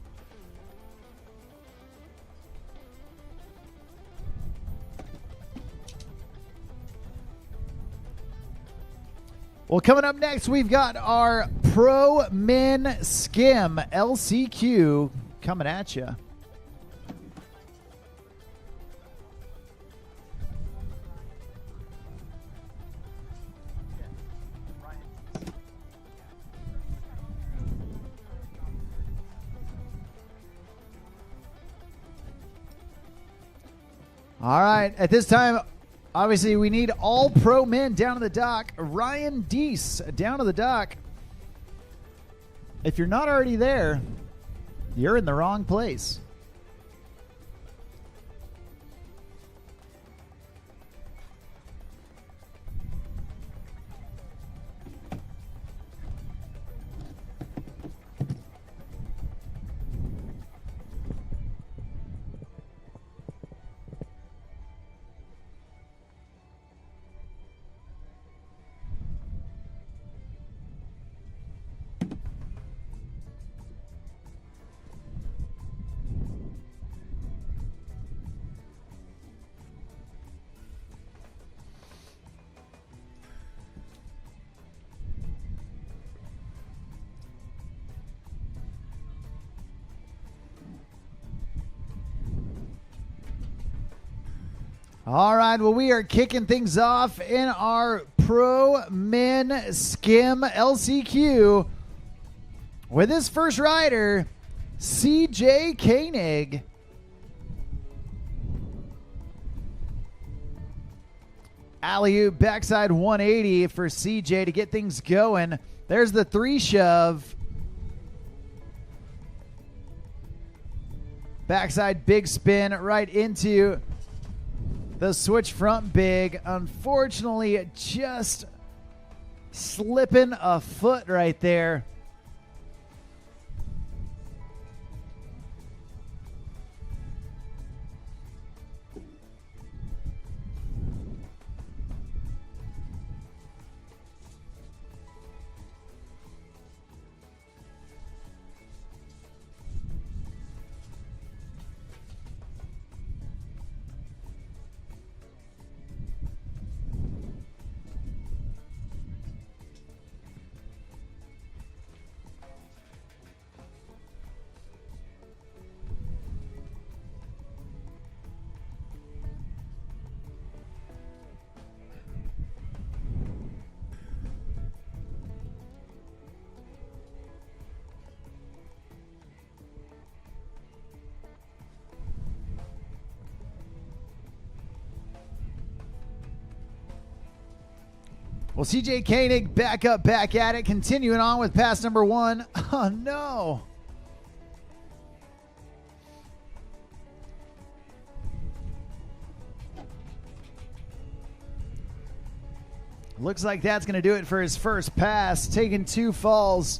Well, coming up next, we've got our Pro Men Skim LCQ coming at you. All right, at this time, obviously, we need all pro men down to the dock. Ryan Deese down to the dock. If you're not already there, you're in the wrong place. All right, well, we are kicking things off in our Pro Men Skim LCQ with his first rider, CJ Koenig. Alley-oop backside 180 for CJ to get things going. There's the 3 shove. Backside big spin right into the switch front big. Unfortunately, just slipping a foot right there. Well, CJ Koenig back up, back at it, continuing on with pass number 1. Oh, no. Looks like that's going to do it for his first pass, taking 2 falls.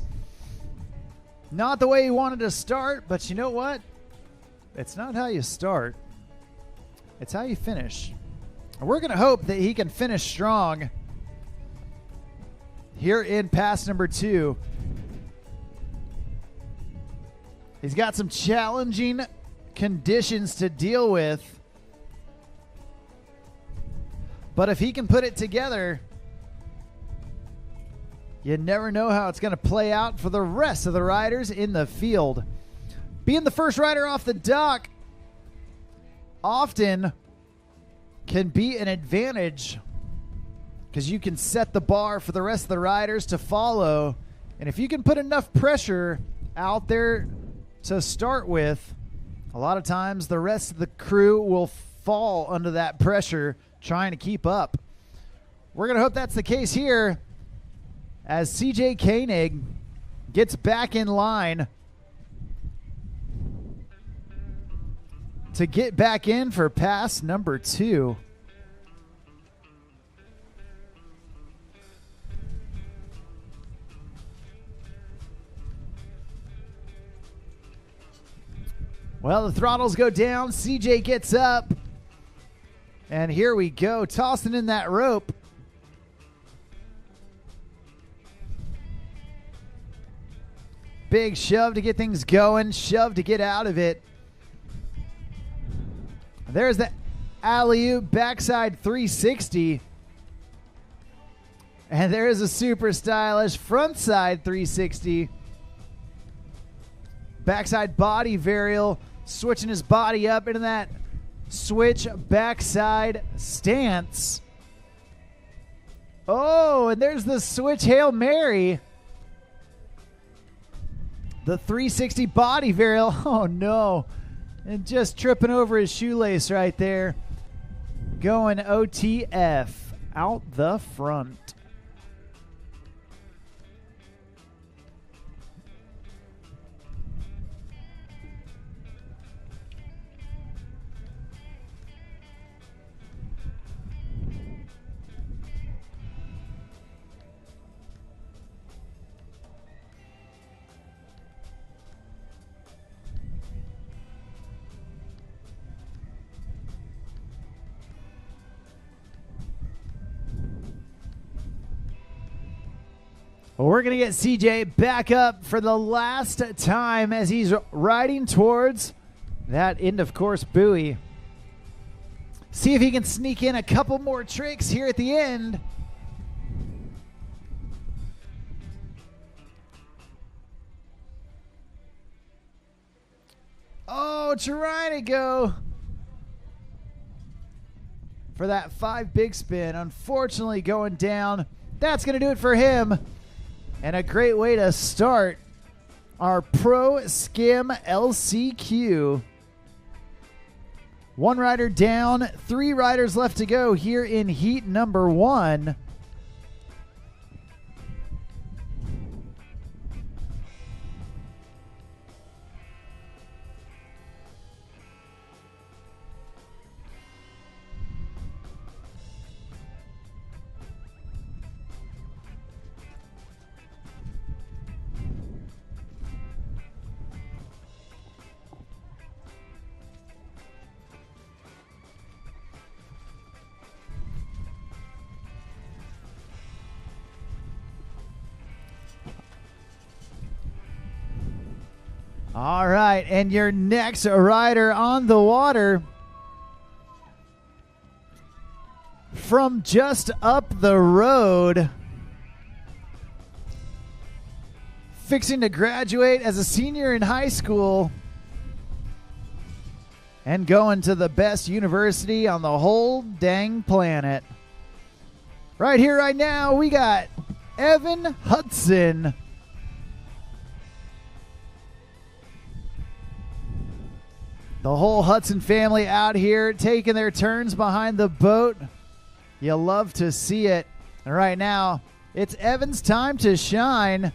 Not the way he wanted to start, but you know what? It's not how you start. It's how you finish. We're going to hope that he can finish strong here in pass number 2. He's got some challenging conditions to deal with. But if he can put it together, you never know how it's going to play out for the rest of the riders in the field. Being the first rider off the dock often can be an advantage, because you can set the bar for the rest of the riders to follow. And if you can put enough pressure out there to start with, a lot of times the rest of the crew will fall under that pressure trying to keep up. We're going to hope that's the case here as CJ Koenig gets back in line to get back in for pass number 2. Well, the throttles go down. CJ gets up. And here we go, tossing in that rope. Big shove to get things going. Shove to get out of it. There's the alley-oop backside 360. And there is a super stylish frontside 360. Backside body varial, switching his body up into that switch backside stance. Oh, and there's the switch Hail Mary. The 360 body varial. Oh, no. And just tripping over his shoelace right there. Going OTF out the front. Well, we're going to get CJ back up for the last time as he's riding towards that end of course buoy. See if he can sneak in a couple more tricks here at the end. Oh, trying to go for that 5 big spin. Unfortunately going down. That's going to do it for him. And a great way to start our Pro Skim LCQ. 1 rider down, 3 riders left to go here in heat number 1. All right, and your next rider on the water from just up the road, fixing to graduate as a senior in high school and going to the best university on the whole dang planet. Right here, right now, we got Evan Hudson. The whole Hudson family out here taking their turns behind the boat. You love to see it. And right now, it's Evan's time to shine.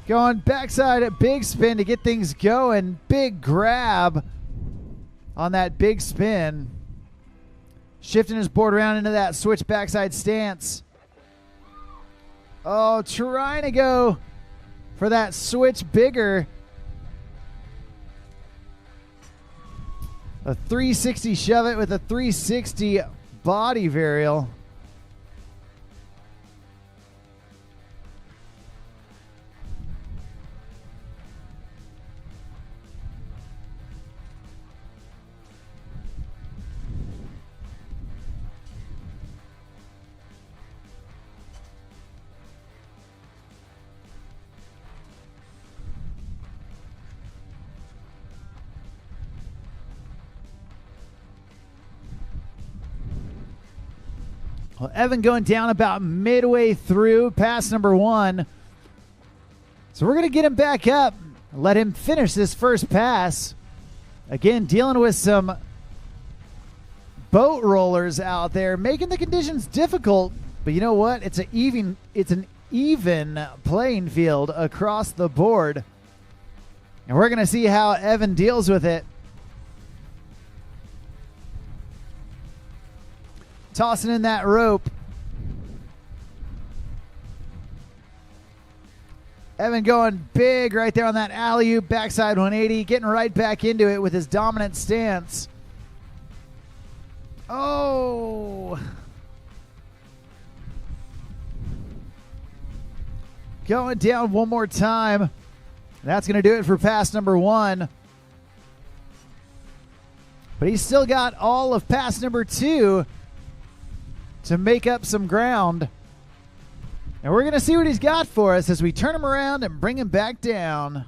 Going backside at big spin to get things going. Big grab on that big spin. Shifting his board around into that switch backside stance. Oh, trying to go for that switch bigger. A 360 shove it with a 360 body varial. Well, Evan going down about midway through pass number 1. So we're going to get him back up, let him finish this first pass. Again, dealing with some boat rollers out there, making the conditions difficult. But you know what? It's an even playing field across the board. And we're going to see how Evan deals with it. Tossing in that rope. Evan going big right there on that alley-oop backside 180, getting right back into it with his dominant stance. Oh! Going down one more time. That's going to do it for pass number 1. But he's still got all of pass number 2 to make up some ground. And we're going to see what he's got for us as we turn him around and bring him back down.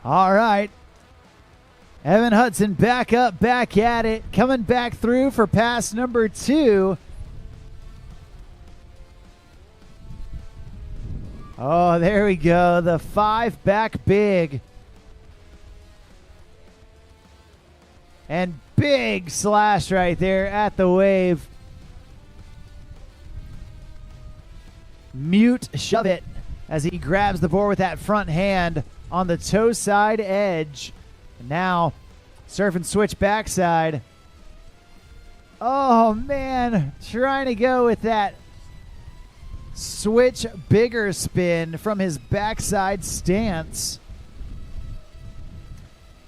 All right. Evan Hudson back up, back at it, coming back through for pass number 2. Oh, there we go. The 5 back big. And big slash right there at the wave. Mute shove it as he grabs the board with that front hand on the toe side edge. And now surf and switch backside. Oh man, trying to go with that switch bigger spin from his backside stance.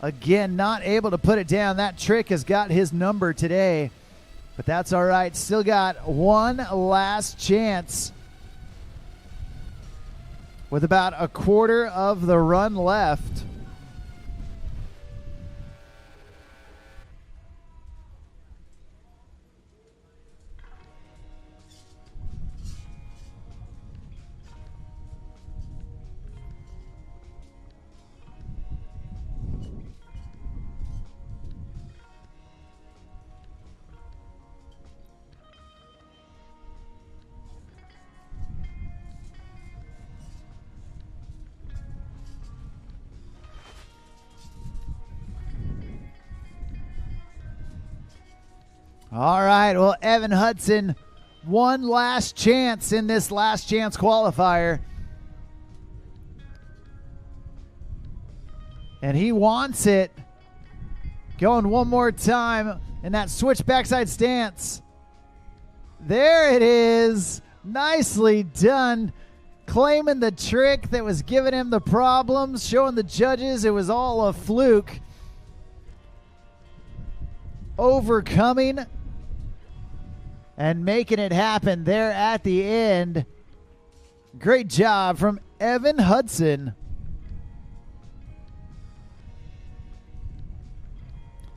Again, not able to put it down. That trick has got his number today, but that's all right. Still got one last chance with about a quarter of the run left. All right, well, Evan Hudson, one last chance in this last chance qualifier. And he wants it. Going one more time in that switch backside stance. There it is. Nicely done. Claiming the trick that was giving him the problems, showing the judges it was all a fluke. Overcoming and making it happen there at the end. Great job from Evan Hudson.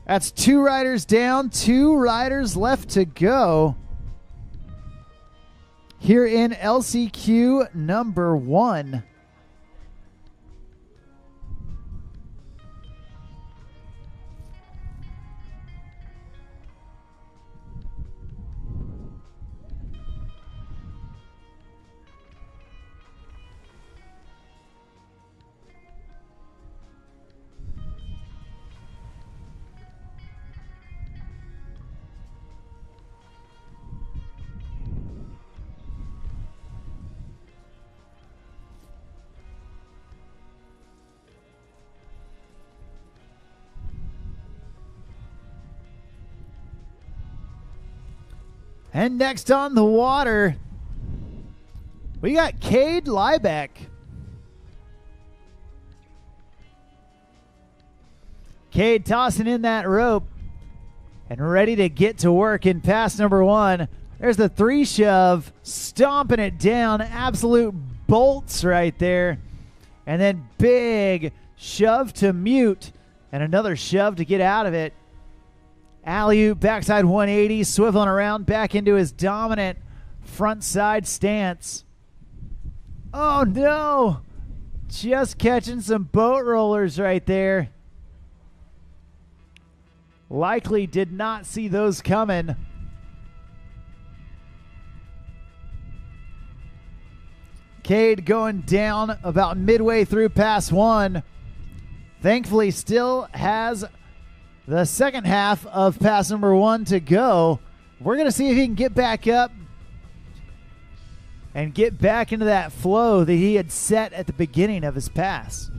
That's 2 riders down, 2 riders left to go here in LCQ number 1. And next on the water, we got Cade Liebeck. Cade tossing in that rope and ready to get to work in pass number 1. There's the 3 shove, stomping it down. Absolute bolts right there. And then big shove to mute and another shove to get out of it. Alley-oop, backside 180, swiveling around back into his dominant front side stance. Oh no! Just catching some boat rollers right there. Likely did not see those coming. Cade going down about midway through pass one. Thankfully still has the second half of pass number one to go. We're going to see if he can get back up and get back into that flow that he had set at the beginning of his pass.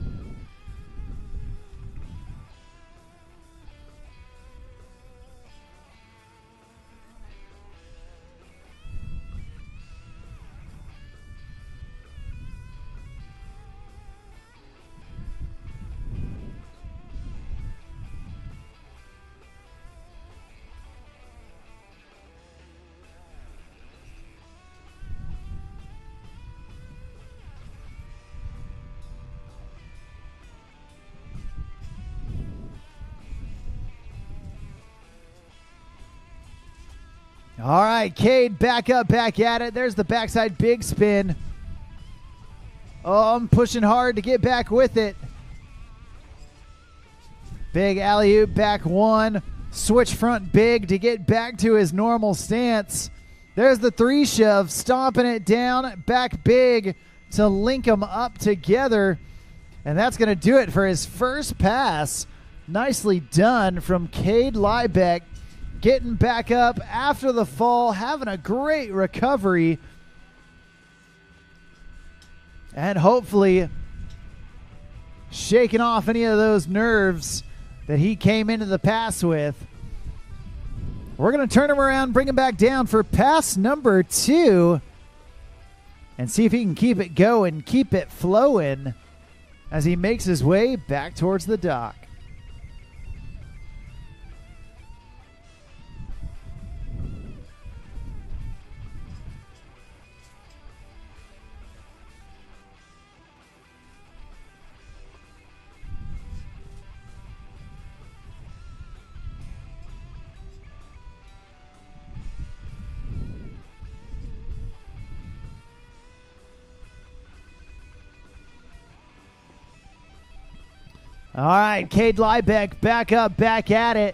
All right, Cade back up, back at it. There's the backside big spin. Oh, I'm pushing hard to get back with it. Big alley-oop, back one. Switch front big to get back to his normal stance. There's the three shove, stomping it down, back big to link them up together. And that's going to do it for his first pass. Nicely done from Cade Liebeck. Getting back up after the fall, having a great recovery, and hopefully shaking off any of those nerves that he came into the pass with. We're going to turn him around, bring him back down for pass number two, and see if he can keep it going, keep it flowing as he makes his way back towards the dock. All right, Cade Liebeck back up, back at it.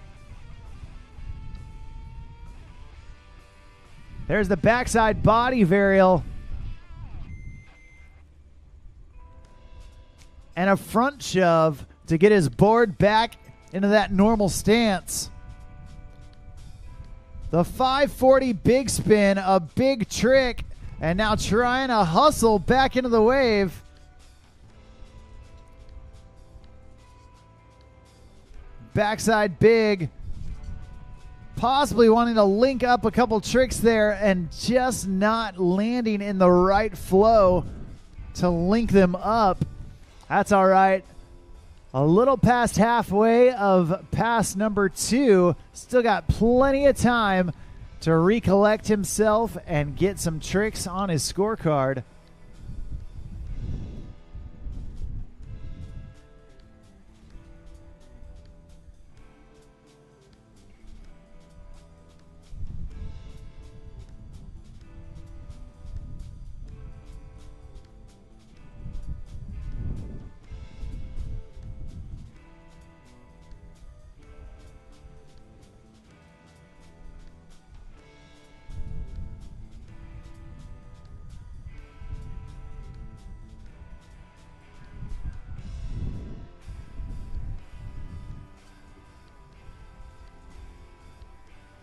There's the backside body varial. And a front shove to get his board back into that normal stance. The 540 big spin, a big trick, and now trying to hustle back into the wave. Backside big, possibly wanting to link up a couple tricks there and just not landing in the right flow to link them up. That's all right. A little past halfway of pass number two. Still got plenty of time to recollect himself and get some tricks on his scorecard.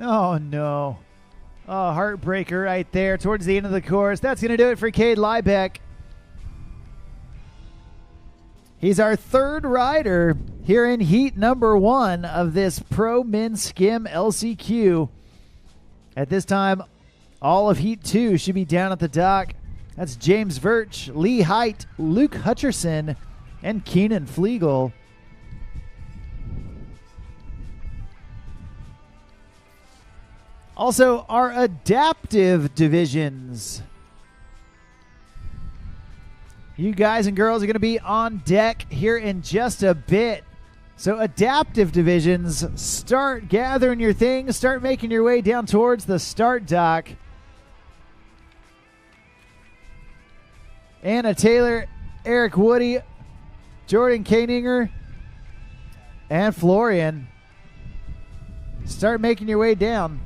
Oh, no. Oh, heartbreaker right there towards the end of the course. That's going to do it for Cade Liebeck. He's our third rider here in heat number one of this Pro Men Skim LCQ. At this time, all of heat two should be down at the dock. That's James Virch, Lee Height, Luke Hutcherson, and Keenan Flegel. Also, our adaptive divisions. You guys and girls are going to be on deck here in just a bit. So adaptive divisions, start gathering your things, start making your way down towards the start dock. Anna Taylor, Eric Woody, Jordan Koeninger, and Florian. start making your way down.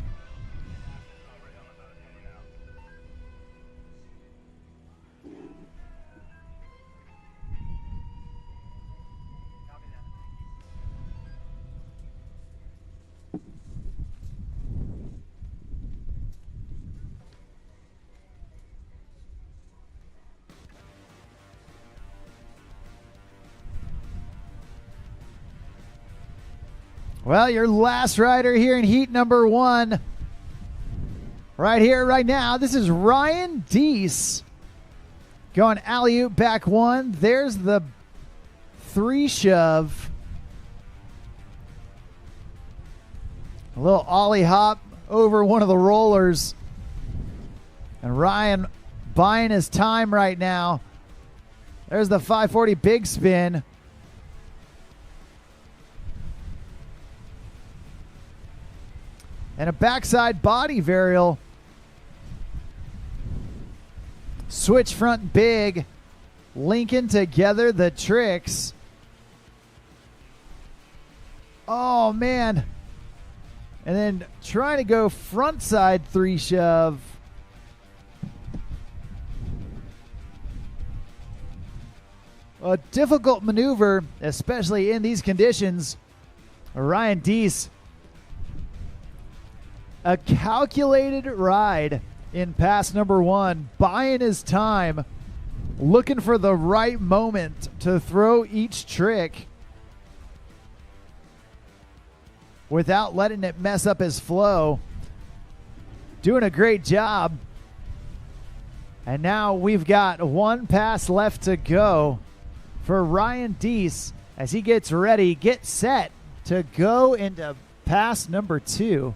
Well, your last rider here in heat number 1. Right here, right now, this is Ryan Deese. Going alley-oop back 1. There's the 3 shove. A little ollie hop over one of the rollers. And Ryan buying his time right now. There's the 540 big spin. And a backside body varial. Switch front big. Linking together the tricks. Oh, man. And then trying to go front side 3 shove. A difficult maneuver, especially in these conditions. Ryan Deese. A calculated ride in pass number 1, buying his time, looking for the right moment to throw each trick without letting it mess up his flow. Doing a great job. And now we've got 1 pass left to go for Ryan Deese as he gets ready, gets set to go into pass number 2.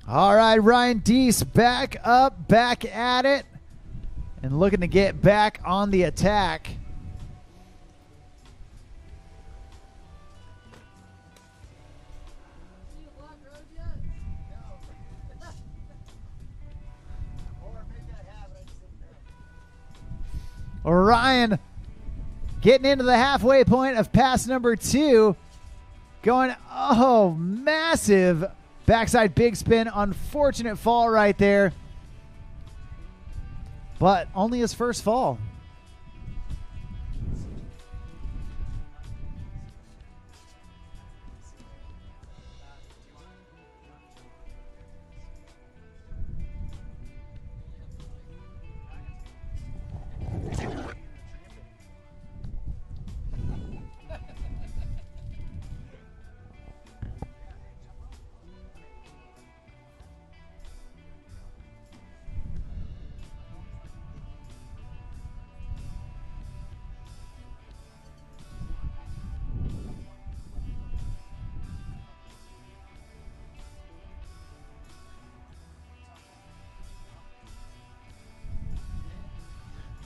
All right, Ryan Deese back up, back at it, and looking to get back on the attack. Ryan getting into the halfway point of pass number 2, going, oh, massive backside big spin. Unfortunate fall right there, but only his first fall.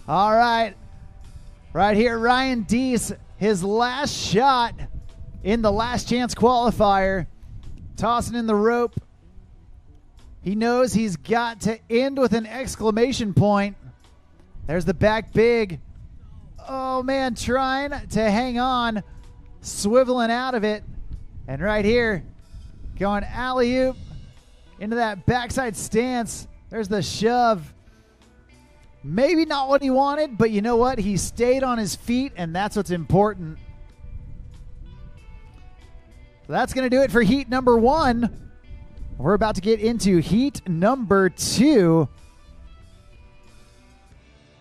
All right. Right here, Ryan Deese, his last shot in the last chance qualifier. Tossing in the rope. He knows he's got to end with an exclamation point. There's the back big. Oh, man, trying to hang on. Swiveling out of it. And right here, going alley-oop into that backside stance. There's the shove. Maybe not what he wanted, but you know what? He stayed on his feet, and that's what's important. So that's going to do it for heat number 1. We're about to get into heat number 2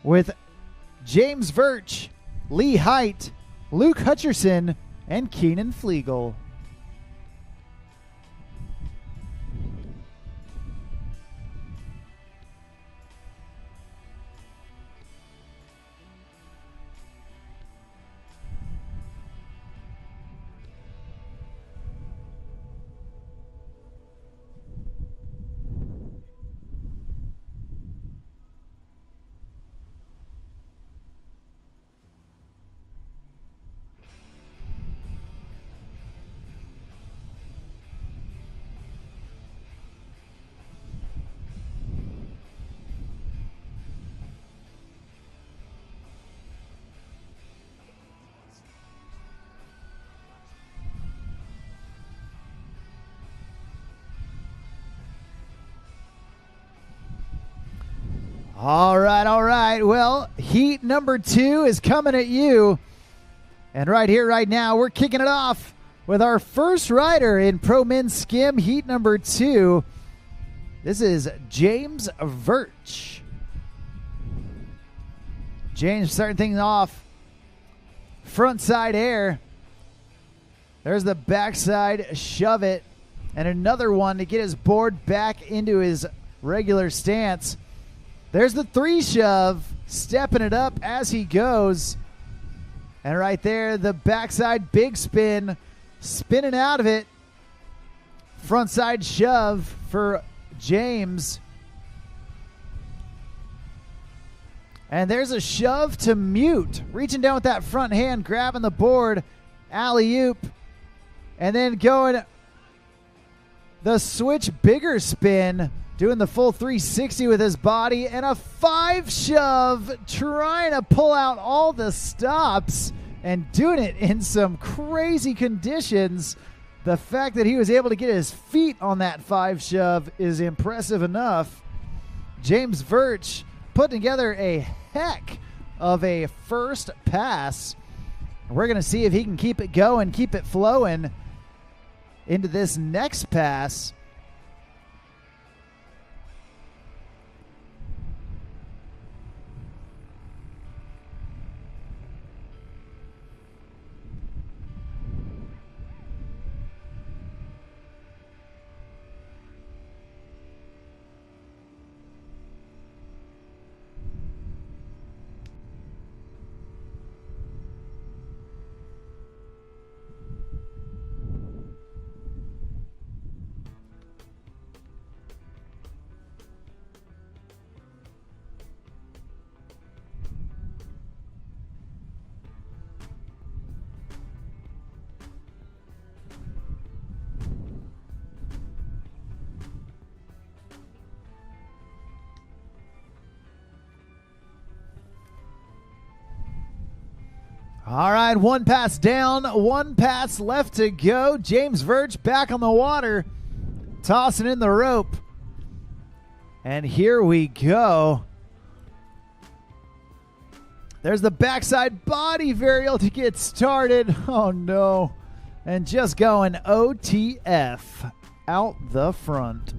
with James Verch, Lee Height, Luke Hutcherson, and Keenan Flegel. All right, all right. Well, heat number 2 is coming at you. And right here, right now, we're kicking it off with our first rider in Pro Men Skim heat number 2. This is James Virch. James starting things off. Front side air. There's the backside shove it. And another one to get his board back into his regular stance. There's the 3 shove. Stepping it up as he goes. And right there, the backside big spin. Spinning out of it. Front side shove for James. And there's a shove to mute. Reaching down with that front hand, grabbing the board. Alley-oop. And then going the switch bigger spin. Doing the full 360 with his body. And a 5 shove. Trying to pull out all the stops. And doing it in some crazy conditions. The fact that he was able to get his feet on that 5 shove is impressive enough. James Virch putting together a heck of a first pass. We're going to see if he can keep it going, keep it flowing into this next pass. All right, 1 pass down, 1 pass left to go. James Virch back on the water, tossing in the rope. And here we go. There's the backside body varial to get started. Oh, no. And just going OTF out the front.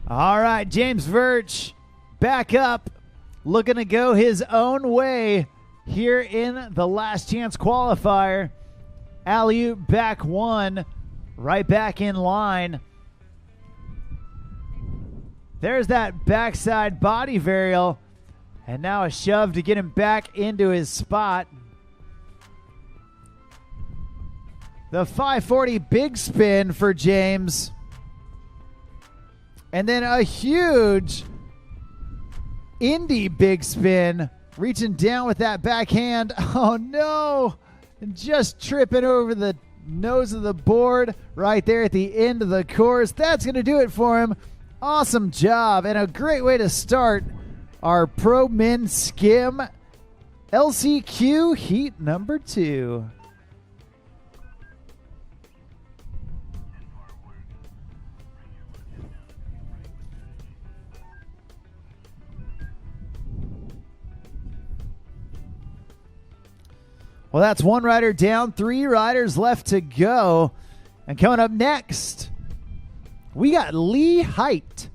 All right, James Virch back up, looking to go his own way here in the last chance qualifier. Alley-oop back 1, right back in line. There's that backside body varial, and now a shove to get him back into his spot. The 540 big spin for James. And then a huge Indy big spin, reaching down with that backhand. Oh, no. And just tripping over the nose of the board right there at the end of the course. That's going to do it for him. Awesome job and a great way to start our Pro Men Skim LCQ Heat number 2. Well, that's 1 rider down, 3 riders left to go. And coming up next, we got Lee Height.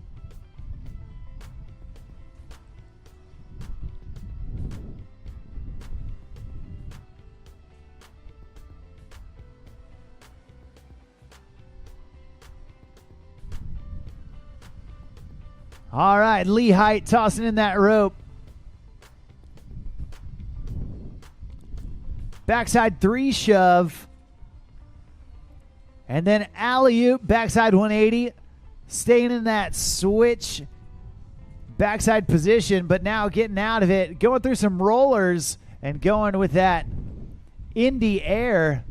All right, Lee Height tossing in that rope. Backside 3 shove. And then alley-oop, backside 180. Staying in that switch backside position, but now getting out of it. Going through some rollers and going with that in the air.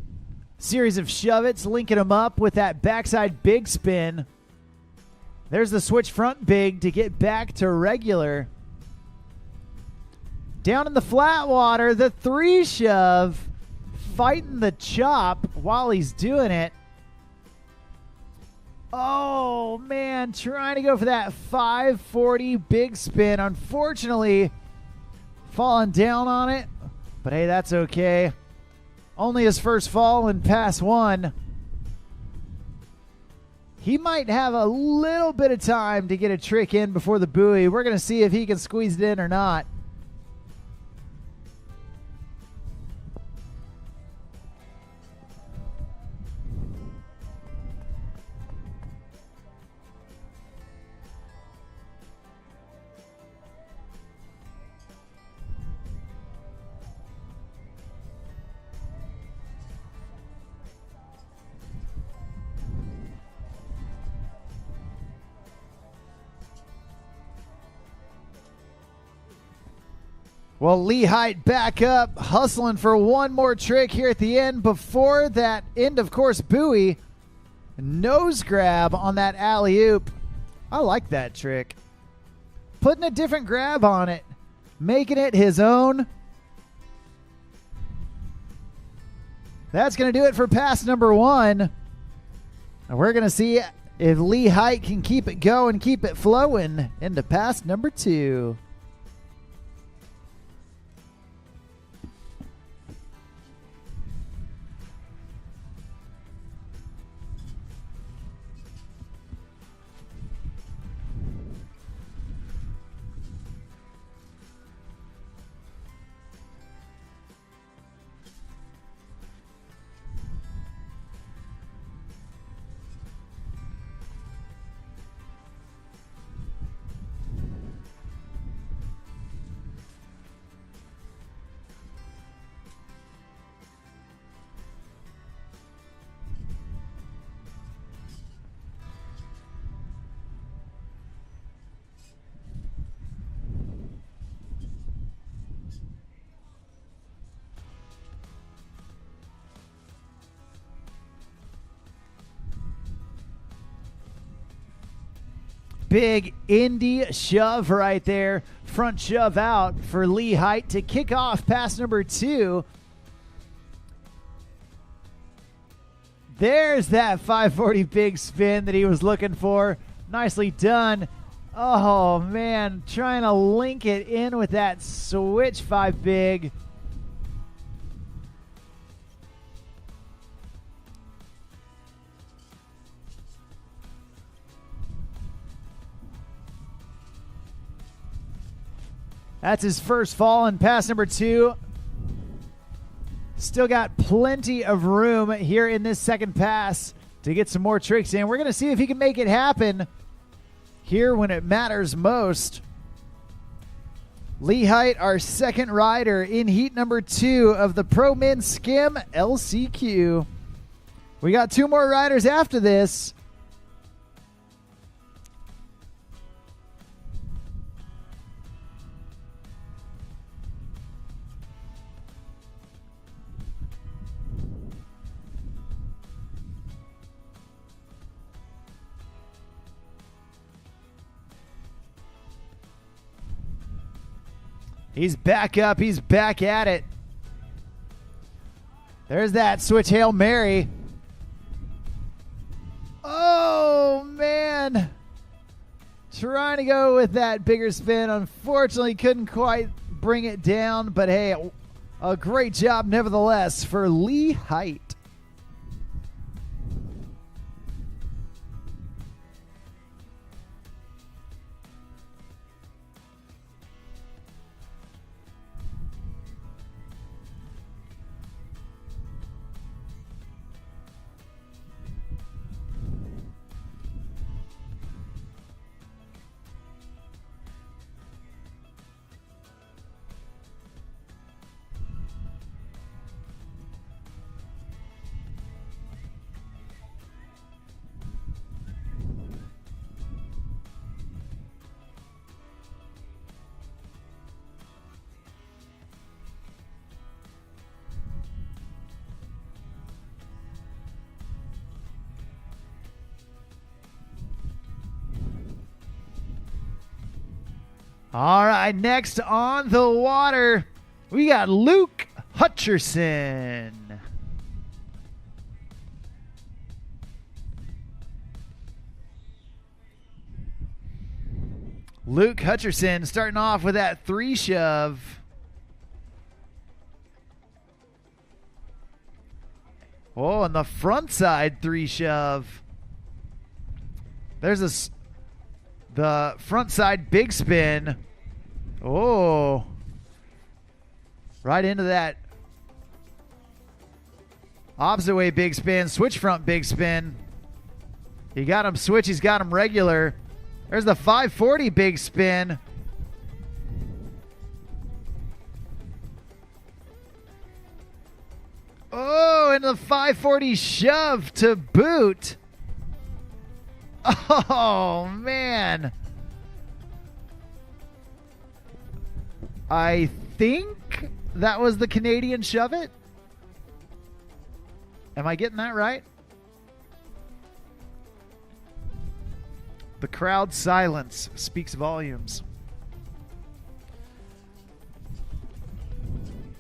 Series of shove-its, linking them up with that backside big spin. There's the switch front big to get back to regular. Down in the flat water, the 3 shove. Fighting the chop while he's doing it. Oh, man, trying to go for that 540 big spin. Unfortunately, falling down on it. But, hey, that's okay. Only his first fall in pass 1. He might have a little bit of time to get a trick in before the buoy. We're going to see if he can squeeze it in or not. Well, Lee Height back up, hustling for one more trick here at the end before that end, of course, buoy. Nose grab on that alley-oop. I like that trick. Putting a different grab on it, making it his own. That's going to do it for pass number 1. And we're going to see if Lee Height can keep it going, keep it flowing into pass number 2. Big Indy shove right there. Front shove out for Lee Height to kick off pass number 2. There's that 540 big spin that he was looking for. Nicely done. Oh, man. Trying to link it in with that switch 5 big. That's his first fall in pass number 2. Still got plenty of room here in this second pass to get some more tricks in. We're going to see if he can make it happen here when it matters most. Lee Height, our second rider in heat number 2 of the Pro Men Skim LCQ. We got 2 more riders after this. He's back up. He's back at it. There's that switch Hail Mary. Oh, man. Trying to go with that bigger spin. Unfortunately, couldn't quite bring it down. But, hey, a great job nevertheless for Lee Height. All right, next on the water, we got Luke Hutcherson. Luke Hutcherson starting off with that 3 shove. Oh, and the front side 3 shove. There's the front side big spin. Oh. Right into that opposite way big spin. Switch front big spin. He got him switch. He's got him regular. There's the 540 big spin. Oh, and the 540 shove to boot. Oh, man. I think that was the Canadian shove it. Am I getting that right? The crowd silence speaks volumes.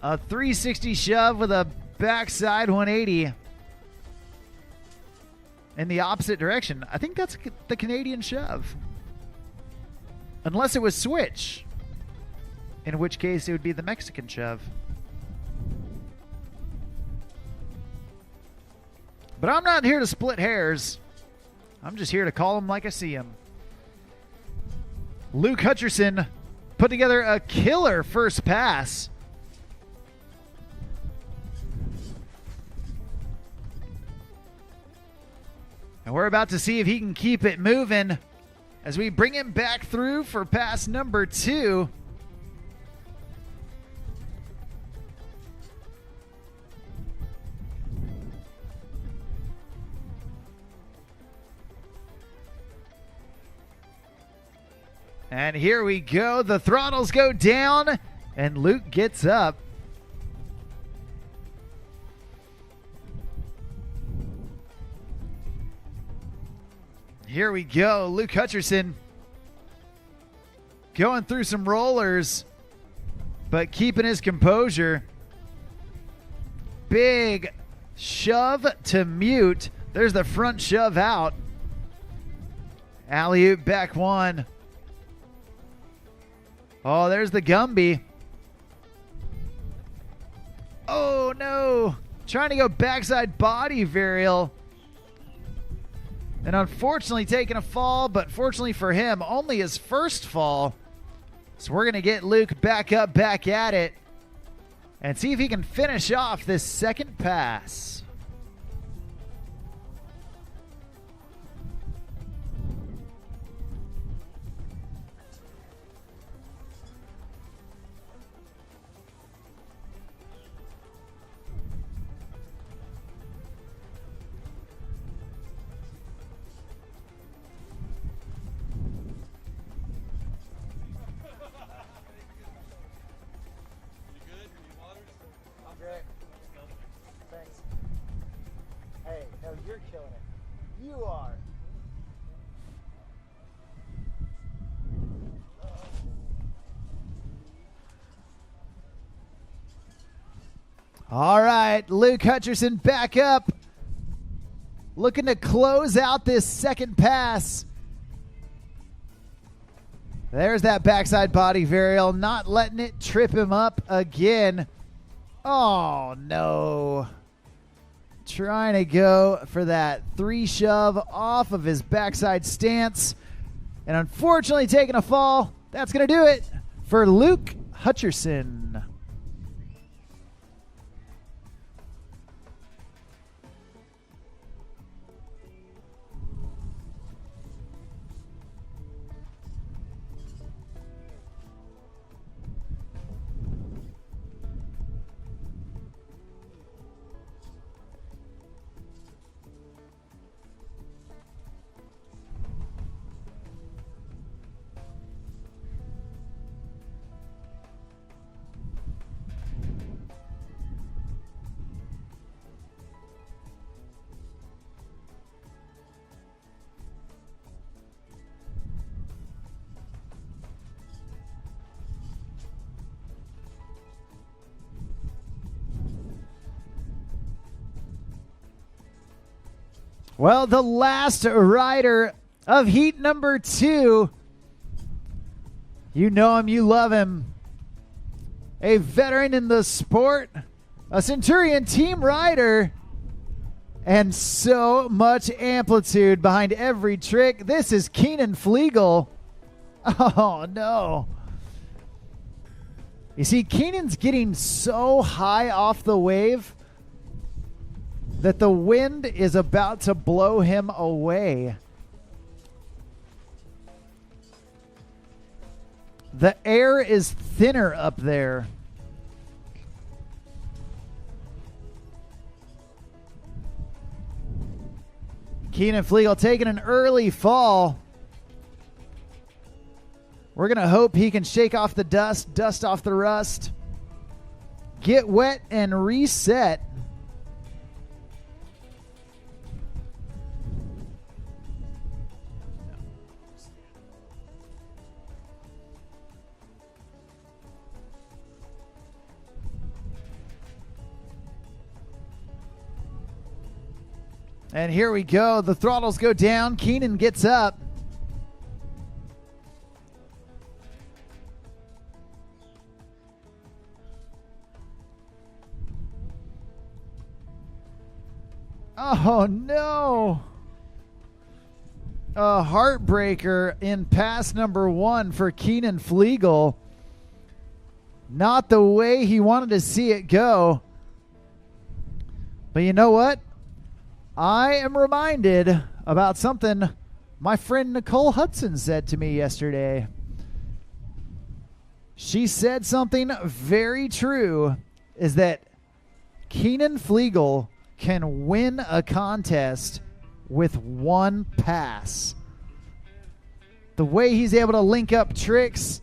A 360 shove with a backside 180 in the opposite direction. I think that's the Canadian shove. Unless it was switch, in which case it would be the Mexican shove. But I'm not here to split hairs. I'm just here to call them like I see them. Luke Hutcherson put together a killer first pass. And we're about to see if he can keep it moving as we bring him back through for pass number 2. And here we go. The throttles go down, and Luke gets up. Here we go. Luke Hutcherson going through some rollers, but keeping his composure. Big shove to mute. There's the front shove out. Alley-oop back 1. Oh, there's the Gumby. Oh, no. Trying to go backside body varial. And unfortunately taking a fall, but fortunately for him, only his first fall. So we're going to get Luke back up, back at it, and see if he can finish off this second pass. Thanks. Hey, no, you're killing it. You are. All right, Luke Hutcherson back up. Looking to close out this second pass. There's that backside body varial, not letting it trip him up again. Oh, no. Trying to go for that 3 shove off of his backside stance. And unfortunately taking a fall. That's going to do it for Luke Hutcherson. Well, the last rider of heat number 2. You know him, you love him. A veteran in the sport, a Centurion team rider, and so much amplitude behind every trick. This is Keenan Flegel. Oh, no. You see, Keenan's getting so high off the wave that the wind is about to blow him away. The air is thinner up there. Keenan Flegel taking an early fall. We're going to hope he can shake off the dust off the rust, get wet, and reset. And here we go. The throttles go down. Keenan gets up. Oh, no. A heartbreaker in pass number 1 for Keenan Flegel. Not the way he wanted to see it go. But you know what? I am reminded about something my friend Nicole Hudson said to me yesterday. She said something very true, is that Keenan Flegel can win a contest with one pass. The way he's able to link up tricks,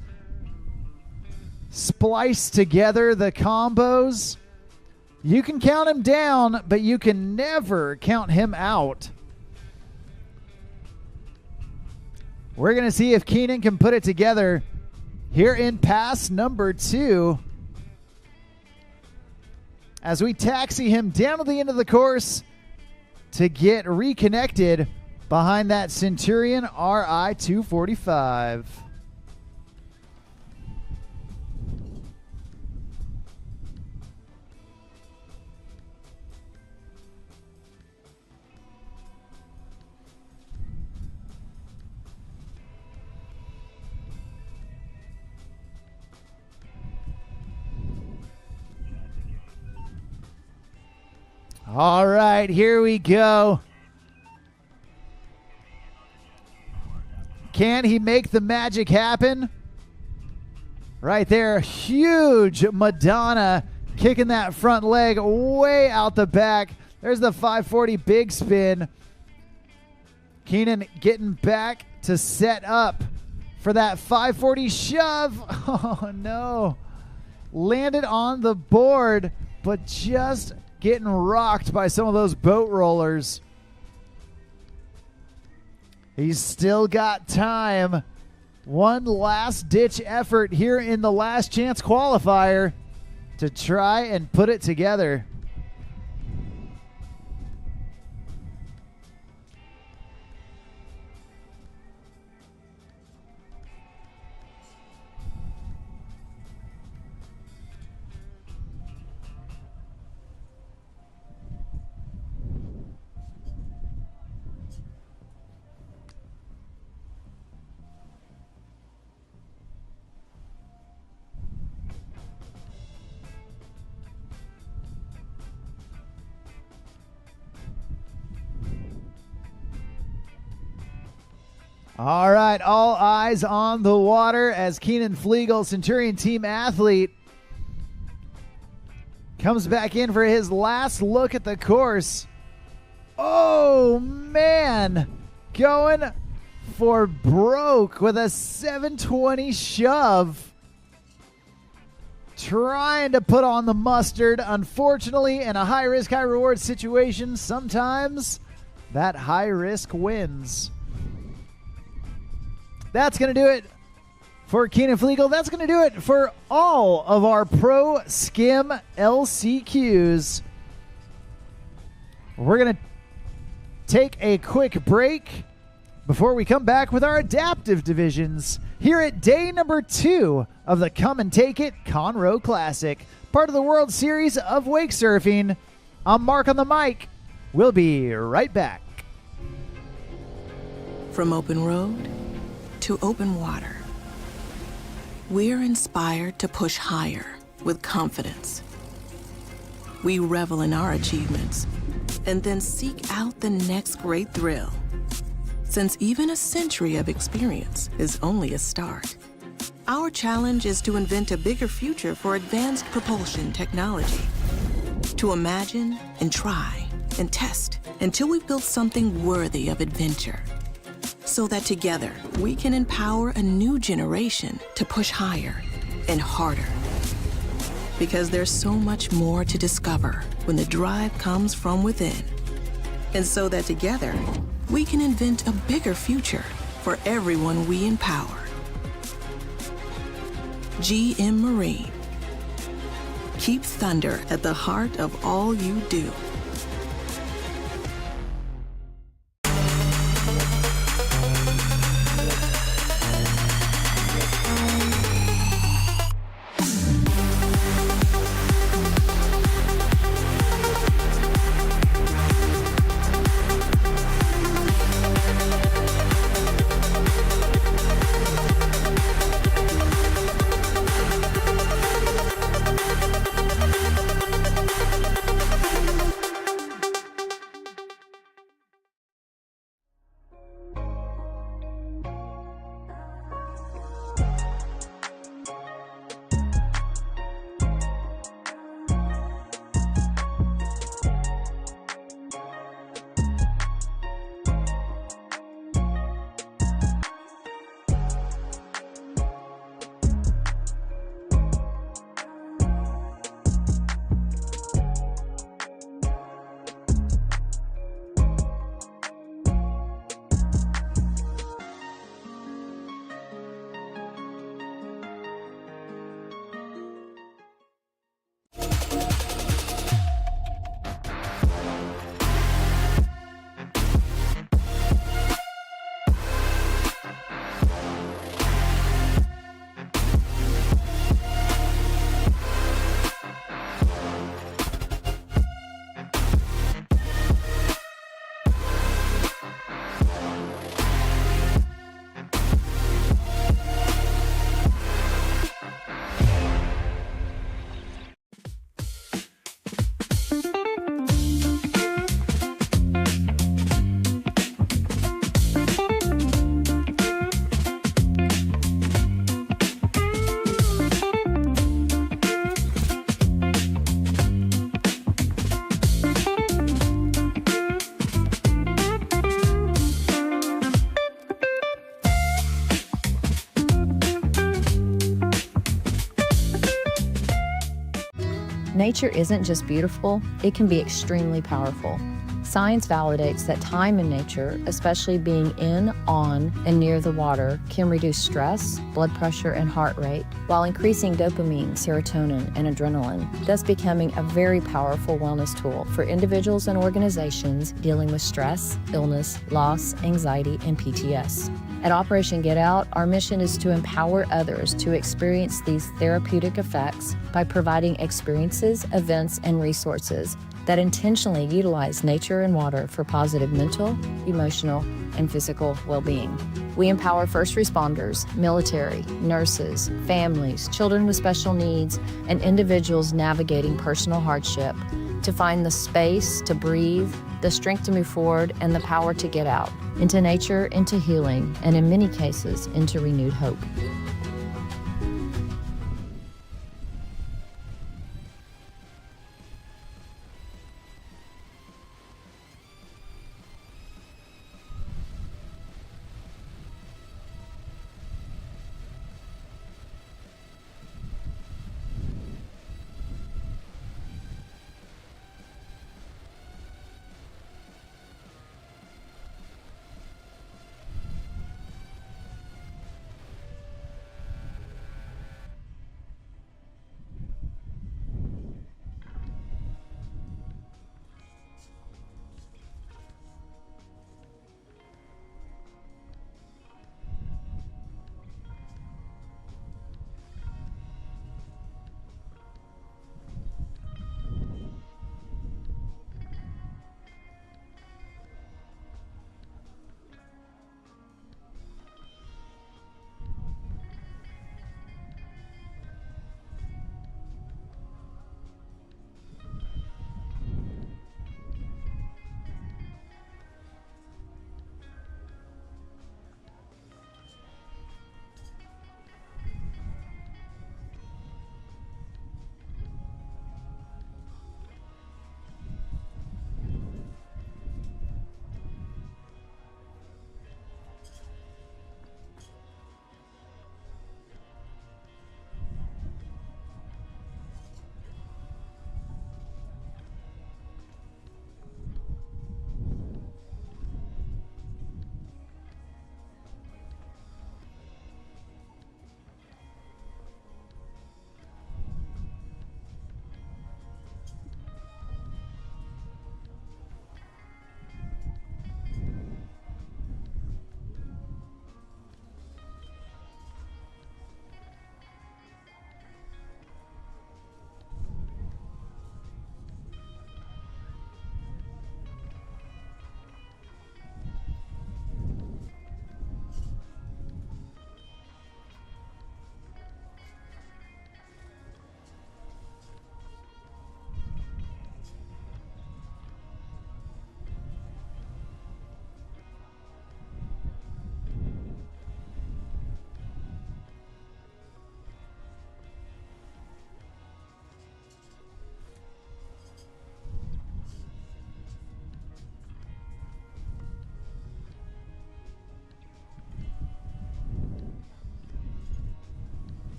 splice together the combos, you can count him down, but you can never count him out. We're going to see if Keenan can put it together here in pass number 2 as we taxi him down to the end of the course to get reconnected behind that Centurion RI 245. All right, here we go. Can he make the magic happen? Right there, huge Madonna kicking that front leg way out the back. There's the 540 big spin. Keenan getting back to set up for that 540 shove. Oh, no. Landed on the board, but just getting rocked by some of those boat rollers. He's still got time. One last ditch effort here in the last chance qualifier to try and put it together. All right, all eyes on the water as Keenan Flegel, Centurion team athlete, comes back in for his last look at the course. Oh, man. Going for broke with a 720 shove. Trying to put on the mustard. Unfortunately, in a high-risk, high-reward situation, sometimes that high risk wins. That's going to do it for Keenan Flegel. That's going to do it for all of our Pro Skim LCQs. We're going to take a quick break before we come back with our adaptive divisions here at day number 2 of the Come and Take It Conroe Classic, part of the World Series of Wake Surfing. I'm Mark on the mic. We'll be right back. From open road to open water, we're inspired to push higher with confidence. We revel in our achievements and then seek out the next great thrill. Since even a century of experience is only a start, our challenge is to invent a bigger future for advanced propulsion technology. To imagine and try and test until we've built something worthy of adventure. So that together we can empower a new generation to push higher and harder. Because there's so much more to discover when the drive comes from within. And so that together, we can invent a bigger future for everyone we empower. GM Marine. Keep thunder at the heart of all you do. Nature isn't just beautiful, it can be extremely powerful. Science validates that time in nature, especially being in, on, and near the water, can reduce stress, blood pressure, and heart rate, while increasing dopamine, serotonin, and adrenaline, thus becoming a very powerful wellness tool for individuals and organizations dealing with stress, illness, loss, anxiety, and PTS. At Operation Get Out, our mission is to empower others to experience these therapeutic effects by providing experiences, events, and resources that intentionally utilize nature and water for positive mental, emotional, and physical well-being. We empower first responders, military, nurses, families, children with special needs, and individuals navigating personal hardship to find the space to breathe, the strength to move forward, and the power to get out into nature, into healing, and in many cases, into renewed hope.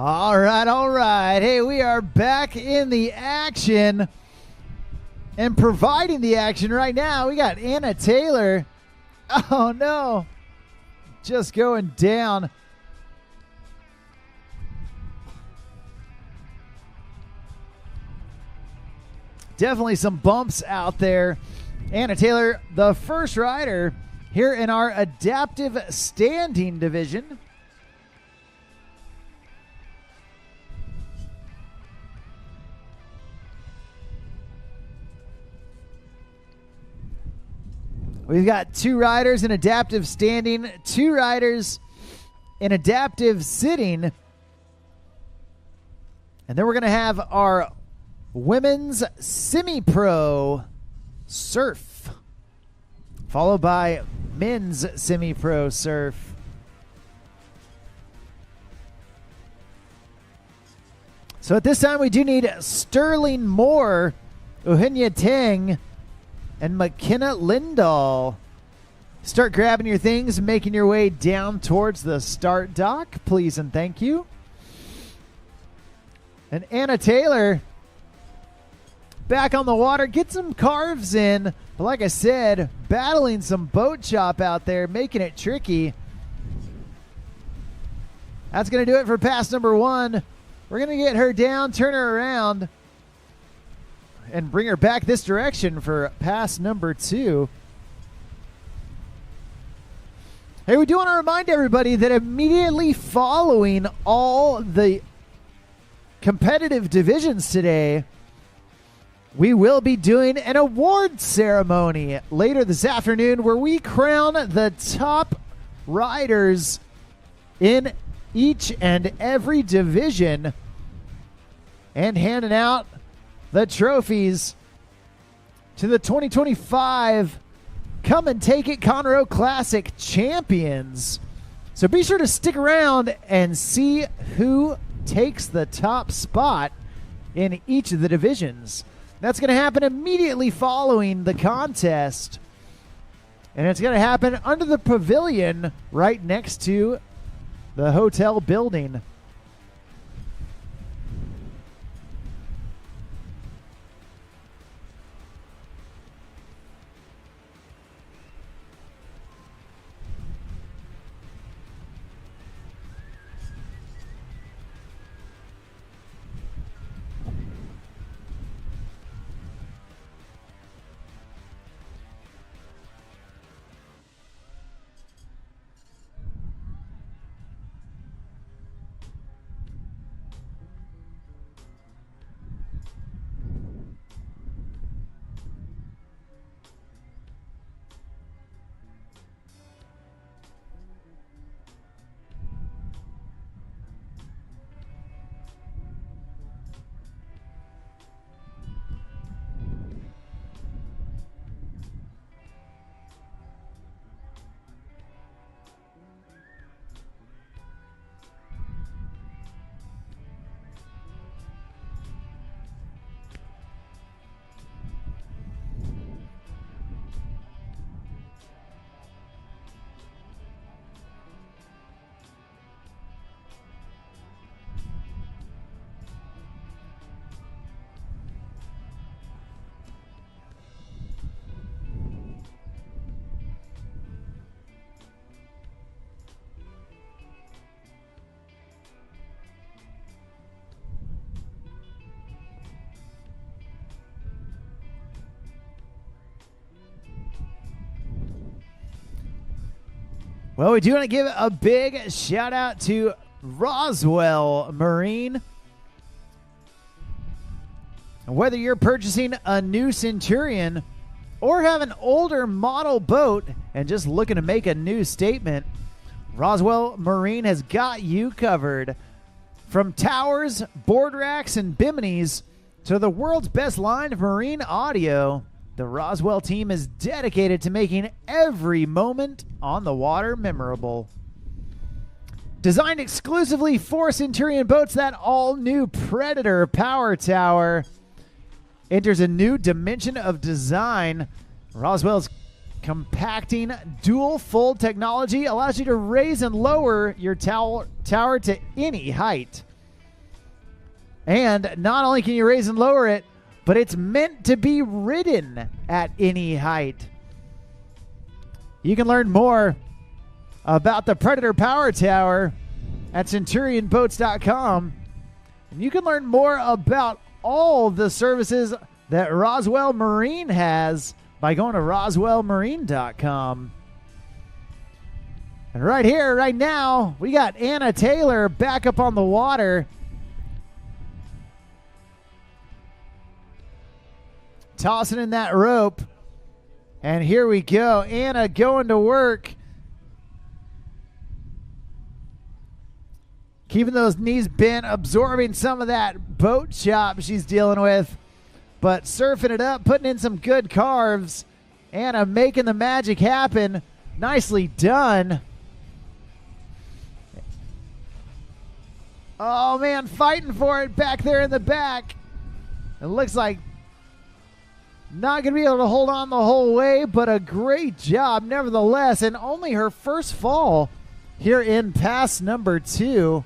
All right, all right. Hey, we are back in the action and providing the action right now. We got Anna Taylor. Oh, no. Just going down. Definitely some bumps out there. Anna Taylor, the first rider here in our adaptive standing division. We've got 2 riders in adaptive standing, 2 riders in adaptive sitting. And then we're going to have our women's semi-pro surf, followed by men's semi-pro surf. So at this time, we do need Sterling Moore, Uhinya Teng, and McKenna Lindahl. Start grabbing your things and making your way down towards the start dock, please and thank you. And Anna Taylor back on the water, get some carves in. But like I said, battling some boat chop out there, making it tricky. That's going to do it for pass number 1. We're going to get her down, turn her around, and bring her back this direction for pass number 2. Hey, we do want to remind everybody that immediately following all the competitive divisions today, we will be doing an award ceremony later this afternoon where we crown the top riders in each and every division and handing out the trophies to the 2025 Come and Take It Conroe Classic champions. So be sure to stick around and see who takes the top spot in each of the divisions. That's going to happen immediately following the contest. And it's going to happen under the pavilion right next to the hotel building. Well, we do want to give a big shout out to Roswell Marine. Whether you're purchasing a new Centurion or have an older model boat and just looking to make a new statement, Roswell Marine has got you covered. From towers, board racks, and biminis to the world's best line of marine audio, the Roswell team is dedicated to making every moment on the water memorable. Designed exclusively for Centurion Boats, that all-new Predator Power Tower enters a new dimension of design. Roswell's compacting dual-fold technology allows you to raise and lower your tower to any height. And not only can you raise and lower it, but it's meant to be ridden at any height. You can learn more about the Predator Power Tower at CenturionBoats.com. And you can learn more about all the services that Roswell Marine has by going to RoswellMarine.com. And right here, right now, we got Anna Taylor back up on the water. Tossing in that rope. And here we go. Anna going to work. Keeping those knees bent, absorbing some of that boat chop she's dealing with. But surfing it up, putting in some good carves. Anna making the magic happen. Nicely done. Oh, man, fighting for it back there in the back. It looks like not going to be able to hold on the whole way, but a great job nevertheless. And only her first fall here in pass number 2.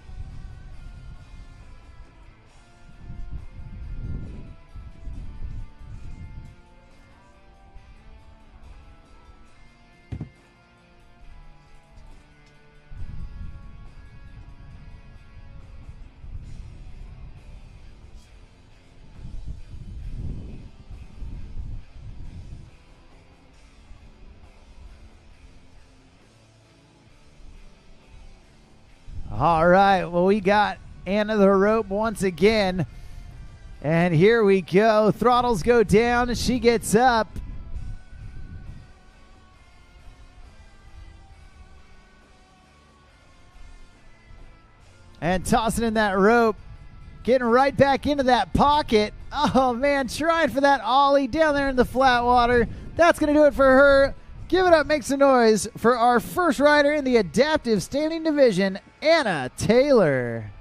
All right, well, we got Anna the rope once again. And here we go. Throttles go down. She gets up. And tossing in that rope. Getting right back into that pocket. Oh, man, trying for that ollie down there in the flat water. That's going to do it for her. Give it up, make some noise for our first rider in the adaptive standing division, Anna Taylor.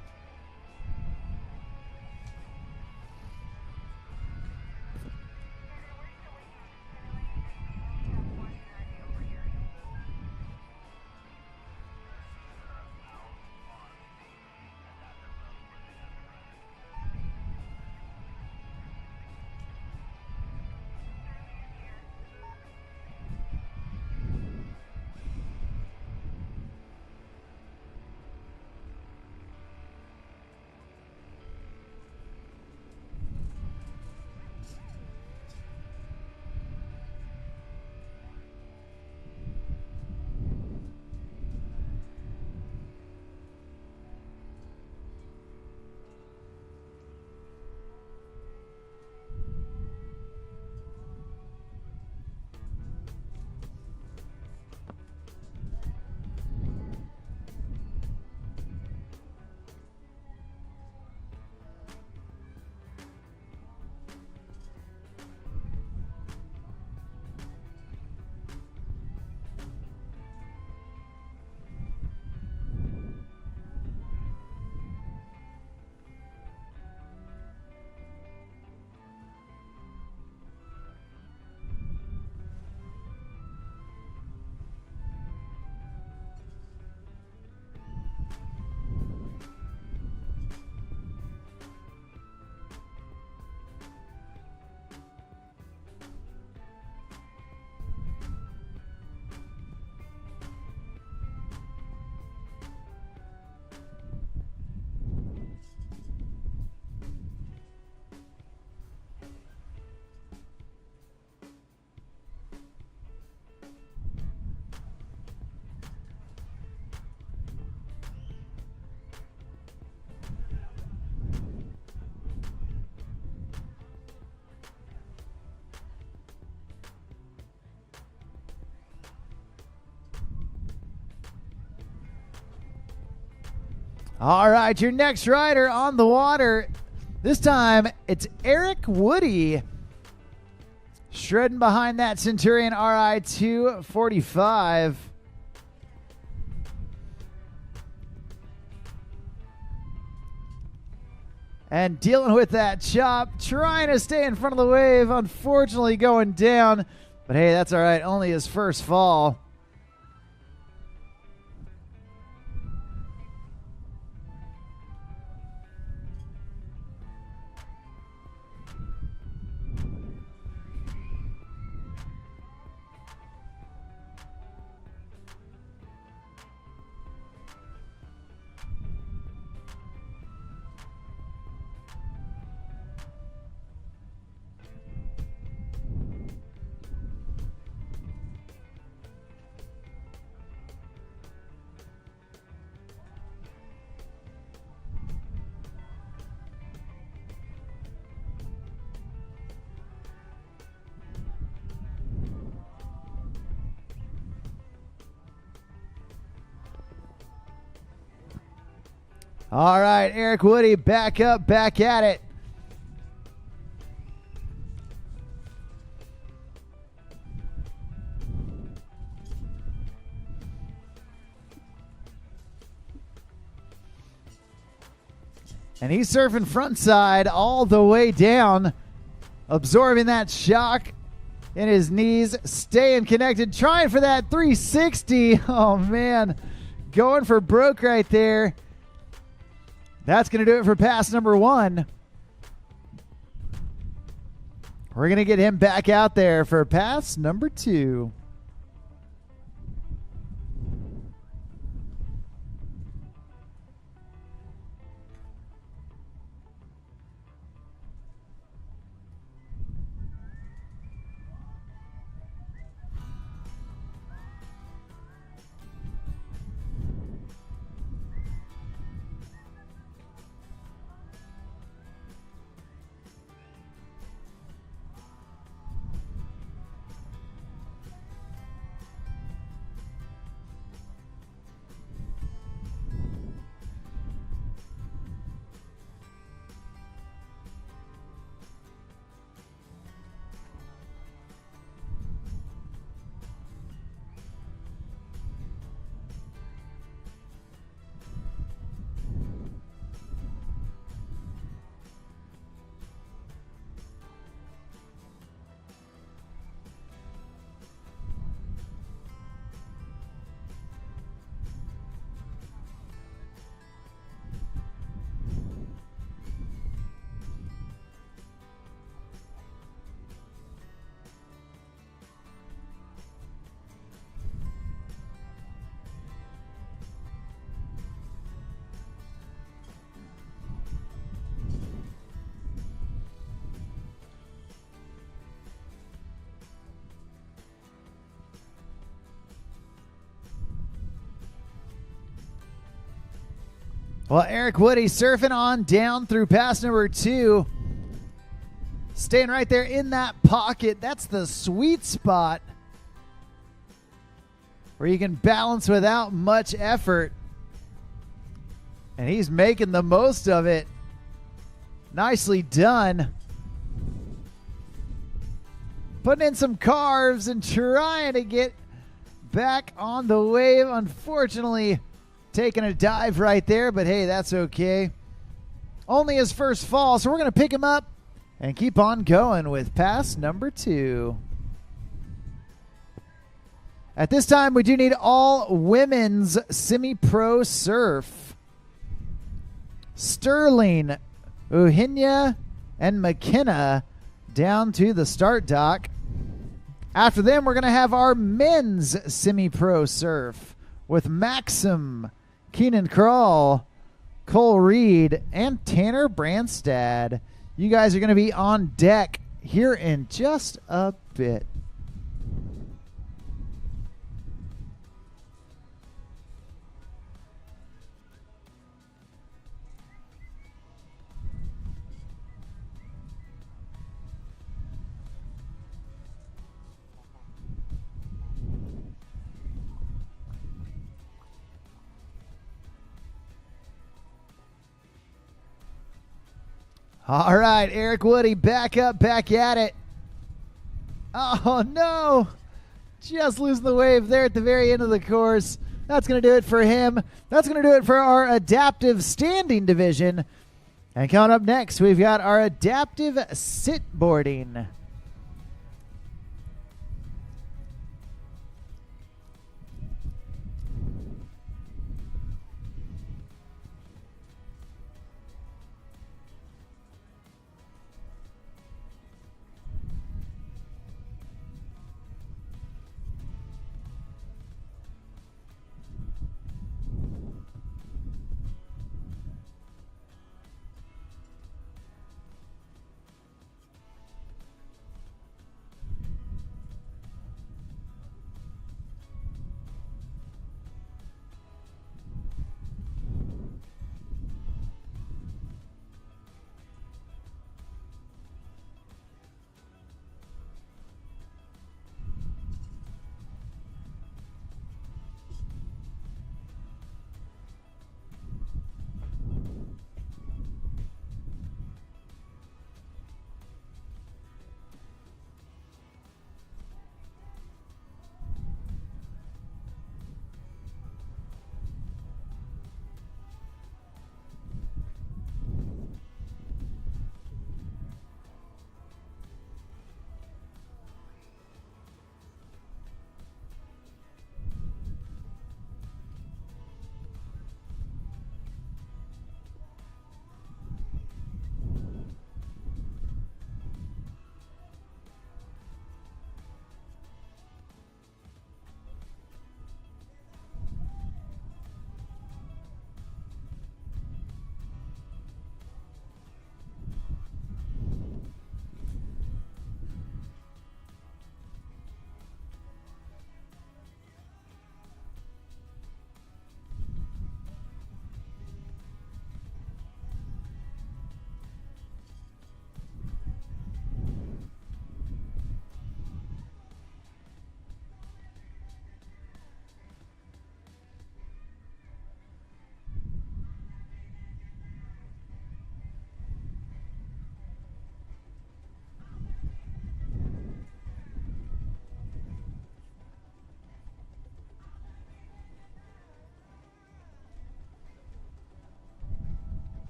All right, your next rider on the water. This time, it's Eric Woody. Shredding behind that Centurion RI 245. And dealing with that chop, trying to stay in front of the wave, unfortunately going down. But hey, that's all right, only his first fall. All right, Eric Woody back up, back at it. And he's surfing front side all the way down, absorbing that shock in his knees, staying connected, trying for that 360. Oh, man. Going for broke right there. That's going to do it for pass number 1. We're going to get him back out there for pass number 2. Well, Eric Woody surfing on down through pass number 2. Staying right there in that pocket. That's the sweet spot where you can balance without much effort. And he's making the most of it. Nicely done. Putting in some carves and trying to get back on the wave. Unfortunately, taking a dive right there, but hey, that's okay. Only his first fall, so we're going to pick him up and keep on going with pass number 2. At this time, we do need all women's semi-pro surf. Sterling, Uhinya, and McKenna down to the start dock. After them, we're going to have our men's semi-pro surf with Maxim, Keenan Kroll, Cole Reed, and Tanner Branstad. You guys are going to be on deck here in just a bit. All right, Eric Woody back up, back at it. Oh, no. Just losing the wave there at the very end of the course. That's going to do it for him. That's going to do it for our adaptive standing division. And coming up next, we've got our adaptive sit boarding.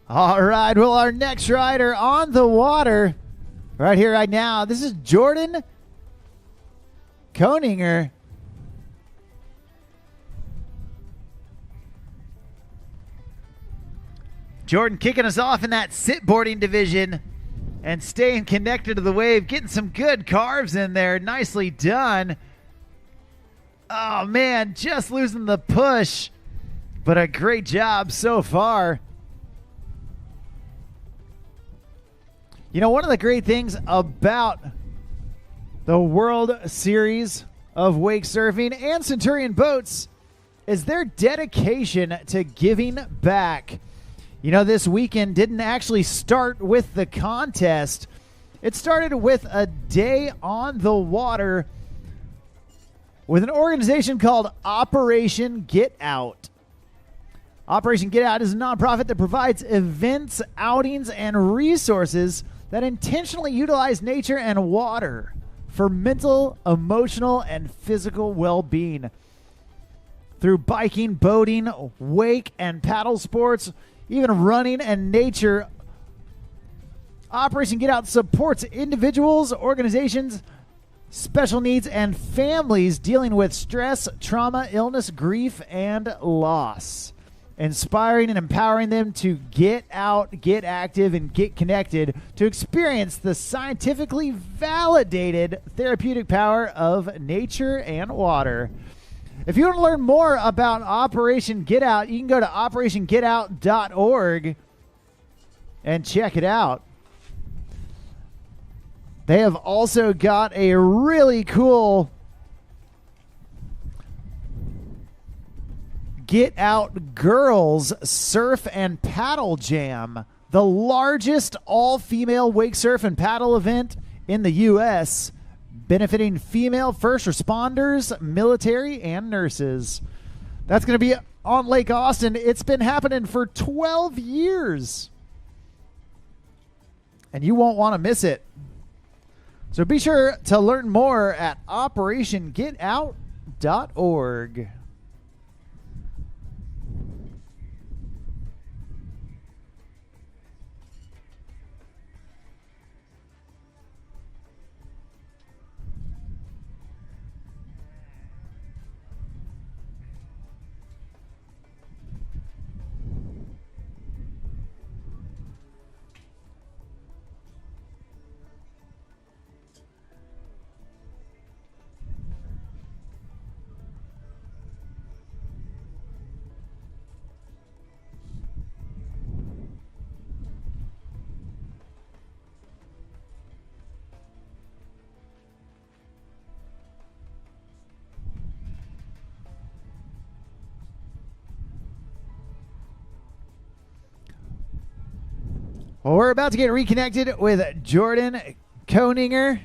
All right, well, our next rider on the water right here, right now, this is Jordan Koninger. Jordan kicking us off in that sit-boarding division and staying connected to the wave, getting some good carves in there. Nicely done. Oh, man, just losing the push, but a great job so far. You know, one of the great things about the World Series of Wake Surfing and Centurion Boats is their dedication to giving back. You know, this weekend didn't actually start with the contest. It started with a day on the water with an organization called Operation Get Out. Operation Get Out is a nonprofit that provides events, outings, and resources that intentionally utilize nature and water for mental, emotional, and physical well-being. Through biking, boating, wake, and paddle sports, even running and nature, Operation Get Out supports individuals, organizations, special needs, and families dealing with stress, trauma, illness, grief, and loss. Inspiring and empowering them to get out, get active, and get connected to experience the scientifically validated therapeutic power of nature and water. If you want to learn more about Operation Get Out, you can go to operationgetout.org and check it out. They have also got a really cool Get Out Girls Surf and Paddle Jam, the largest all-female wake surf and paddle event in the U.S., benefiting female first responders, military, and nurses. That's going to be on Lake Austin. It's been happening for 12 years, and you won't want to miss it. So be sure to learn more at operationgetout.org. Well, we're about to get reconnected with Jordan Koninger.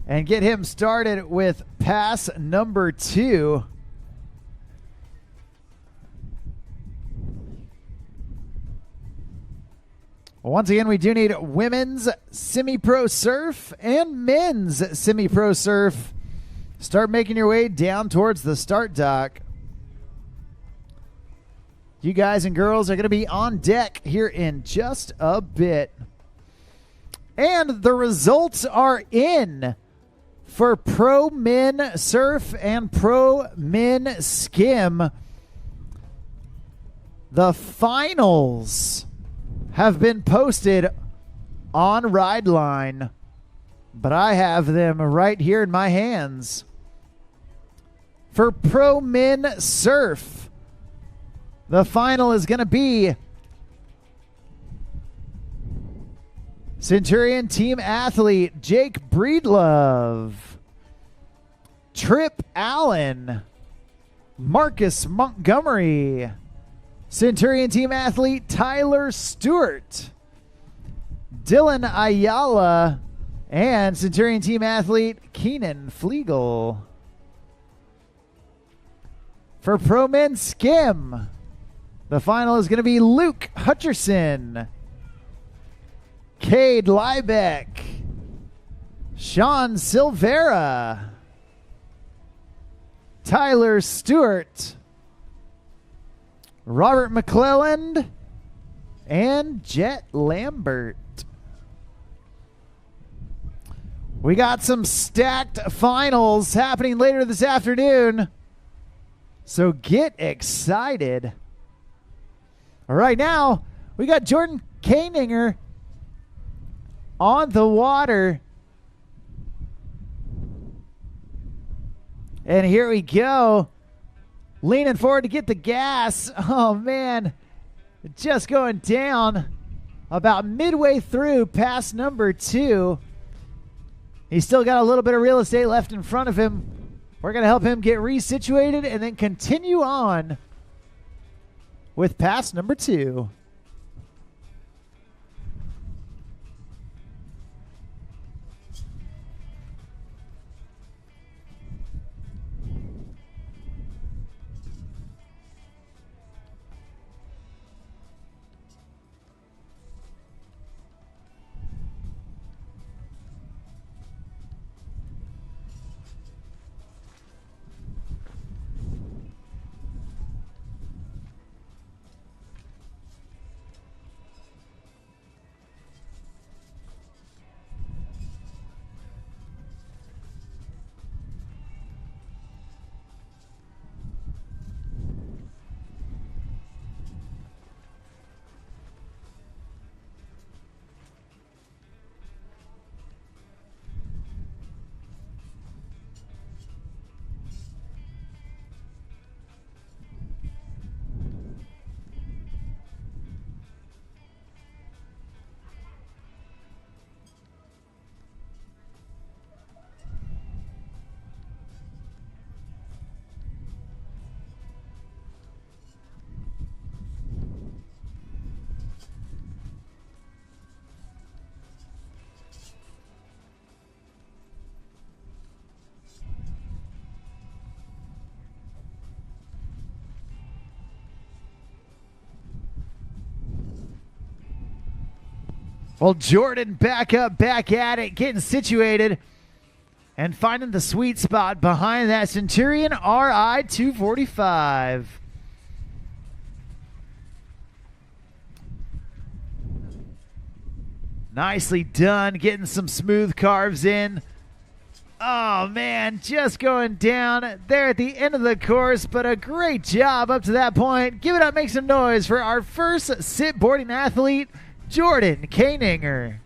And get him started with pass number 2. Once again, we do need women's semi-pro surf and men's semi-pro surf. Start making your way down towards the start dock. You guys and girls are going to be on deck here in just a bit. And the results are in for Pro Men Surf and Pro Men Skim. The finals have been posted on Rideline, but I have them right here in my hands. For Pro Men Surf, the final is going to be Centurion team athlete Jake Breedlove, Trip Allen, Marcus Montgomery, Centurion team athlete Tyler Stewart, Dylan Ayala, and Centurion team athlete Keenan Flegel. For Pro Men Skim, the final is going to be Luke Hutcherson, Cade Liebeck, Sean Silvera, Tyler Stewart, Robert McClelland, and Jet Lambert. We got some stacked finals happening later this afternoon, so get excited. All right, now we got Jordan Koeninger on the water. And here we go. Leaning forward to get the gas. Oh, man. Just going down about midway through pass number 2. He's still got a little bit of real estate left in front of him. We're going to help him get resituated and then continue on with pass number 2. Well, Jordan back up, back at it, getting situated and finding the sweet spot behind that Centurion RI 245. Nicely done, getting some smooth carves in. Oh, man, just going down there at the end of the course, but a great job up to that point. Give it up, make some noise for our first sit boarding athlete, Jordan Koeninger.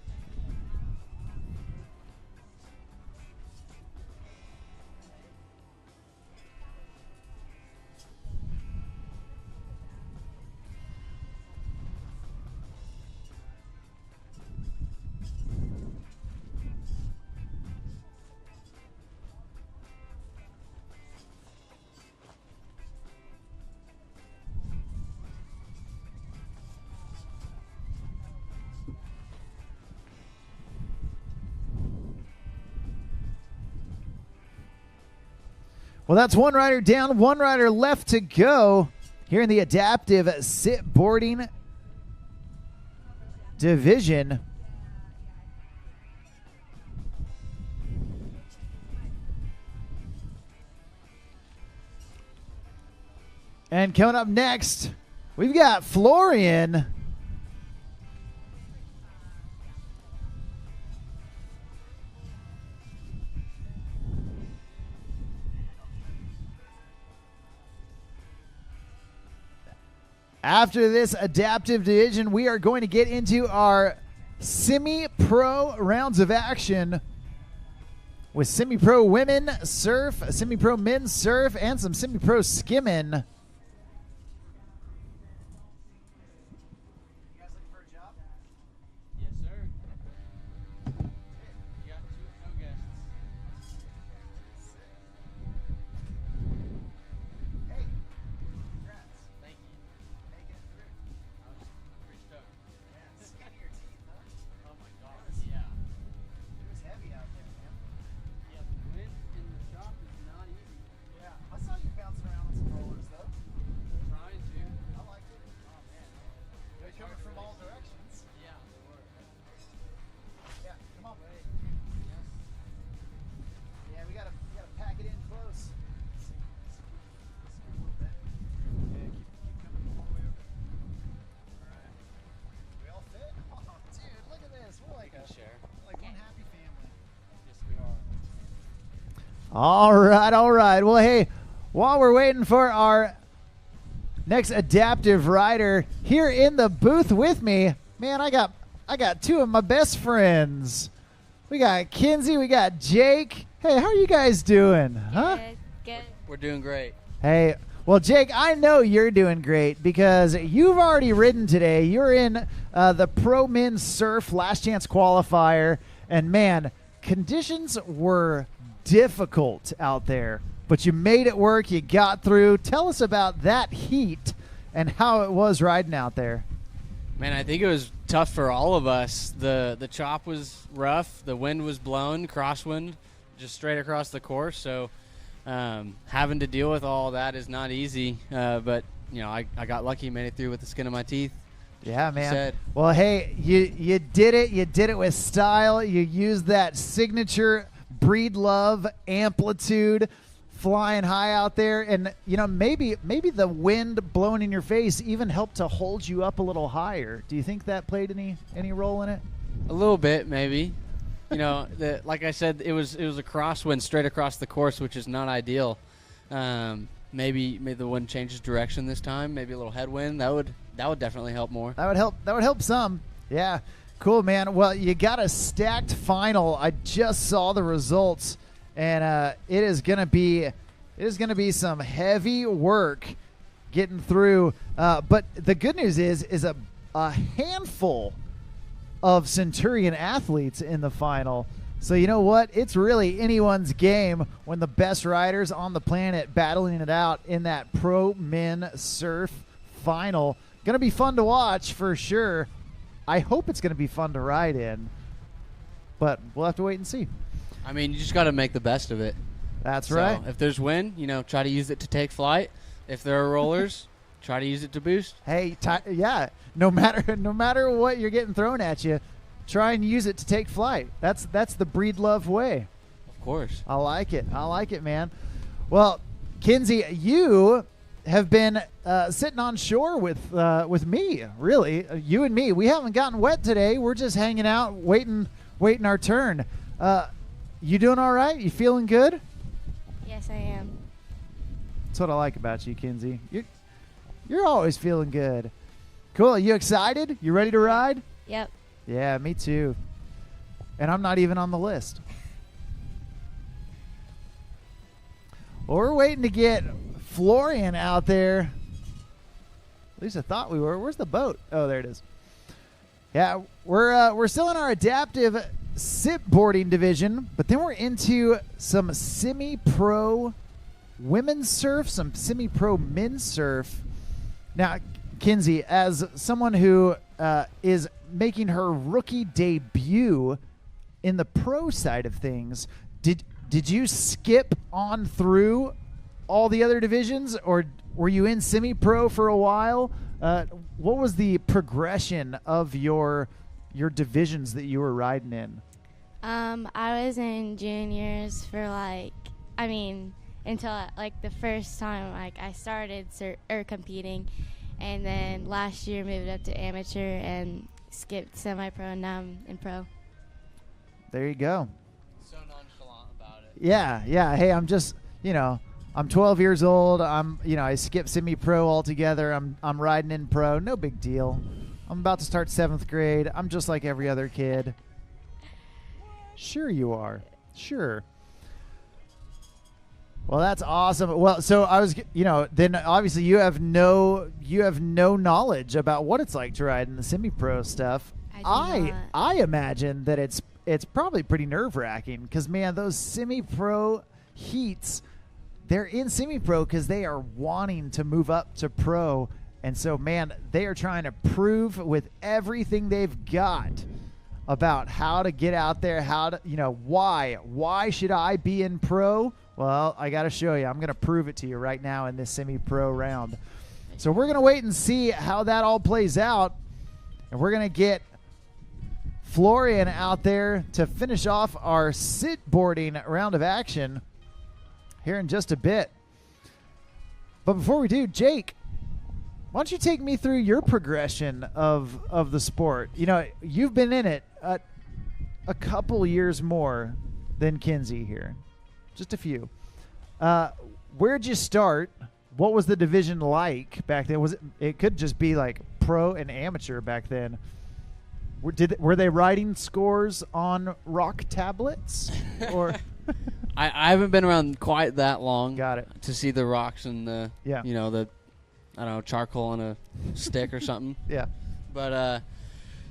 Well, that's one rider down, one rider left to go here in the adaptive sit boarding division. And coming up next, we've got Florian. After this adaptive division, we are going to get into our semi-pro rounds of action with semi-pro women surf, semi-pro men surf, and some semi-pro skimming. You guys looking for a job? Yes, sir. You got no guests. Hey, congrats. Thank you. Make it through. I'm pretty stoked. Yeah, skin of your teeth, huh? Oh my gosh, yeah. It was heavy out there, man. Yeah, the wind in the shop is not easy. Yeah, I saw you bouncing around on some rollers, though. All right, all right. Well, hey, while we're waiting for our next adaptive rider here in the booth with me, man, I got two of my best friends. We got Kinsey, we got Jake. Hey, how are you guys doing? Huh? Good. We're doing great. Hey, well, Jake, I know you're doing great because you've already ridden today. You're in the Pro Men Surf Last Chance qualifier, and man, conditions were difficult out there, but you made it work. You got through. Tell us about that heat and how it was riding out there. Man, I think it was tough for all of us. The chop was rough. The wind was blowing, crosswind, just straight across the course. So having to deal with all that is not easy. But, you know, I got lucky, made it through with the skin of my teeth. Yeah, man. Said. Well, hey, you did it. You did it with style. You used that signature breed love amplitude, flying high out there, and you know maybe the wind blowing in your face even helped to hold you up a little higher. Do you think that played any role in it? A little bit, maybe. You know, like I said, it was a crosswind straight across the course, which is not ideal. Maybe the wind changes direction this time. Maybe a little headwind. That would definitely help more. That would help some. Yeah, cool, man. Well, you got a stacked final. I just saw the results, and it is gonna be some heavy work getting through. But the good news is a handful of Centurion athletes in the final. So you know what? It's really anyone's game when the best riders on the planet battling it out in that Pro Men Surf final. Going to be fun to watch for sure. I hope it's going to be fun to ride in, but we'll have to wait and see. I mean, you just got to make the best of it. That's So right. if there's wind, you know, try to use it to take flight. If there are rollers, try to use it to boost. Hey, yeah. No matter what you're getting thrown at you, try and use it to take flight. That's the breed love way. Of course. I like it, man. Well, Kinsey, you have been sitting on shore with me. Really, you and me. We haven't gotten wet today. We're just hanging out, waiting our turn. You doing all right? You feeling good? Yes, I am. That's what I like about you, Kinsey. You're always feeling good. Cool. You excited? You ready to ride? Yep. Yeah, me too. And I'm not even on the list. Well, we're waiting to get Florian out there. At least I thought we were. Where's the boat? Oh, there it is. Yeah, we're still in our adaptive SIP boarding division, but then we're into some semi-pro women's surf, some semi-pro men's surf. Now, Kinsey, as someone who is making her rookie debut in the pro side of things, did you skip on through all the other divisions, or were you in semi-pro for a while? What was the progression of your divisions that you were riding in? I was in juniors for until the first time I started competing, and then last year moved up to amateur and skipped semi-pro, and now I'm in pro. There you go. So nonchalant about it. Yeah. Hey, I'm just, I'm 12 years old. I skipped semi-pro altogether. I'm riding in pro. No big deal. I'm about to start 7th grade. I'm just like every other kid. Sure you are. Sure. Well, that's awesome. Well, so I was, then obviously you have no knowledge about what it's like to ride in the semi-pro stuff. I imagine that it's probably pretty nerve-wracking because, man, those semi-pro heats, they're in semi-pro because they are wanting to move up to pro. And so, man, they are trying to prove with everything they've got about how to get out there, why should I be in pro? Well, I got to show you. I'm going to prove it to you right now in this semi-pro round. So we're going to wait and see how that all plays out. And we're going to get Florian out there to finish off our sit boarding round of action here in just a bit. But before we do, Jake, why don't you take me through your progression of the sport? You've been in it a couple years more than Kinsey here. Just a few. Where'd you start? What was the division like back then? Was it could just be like pro and amateur back then. Were they writing scores on rock tablets? Or I haven't been around quite that long. Got it. To see the rocks and the Yeah. the I don't know, charcoal on a stick or something. Yeah. But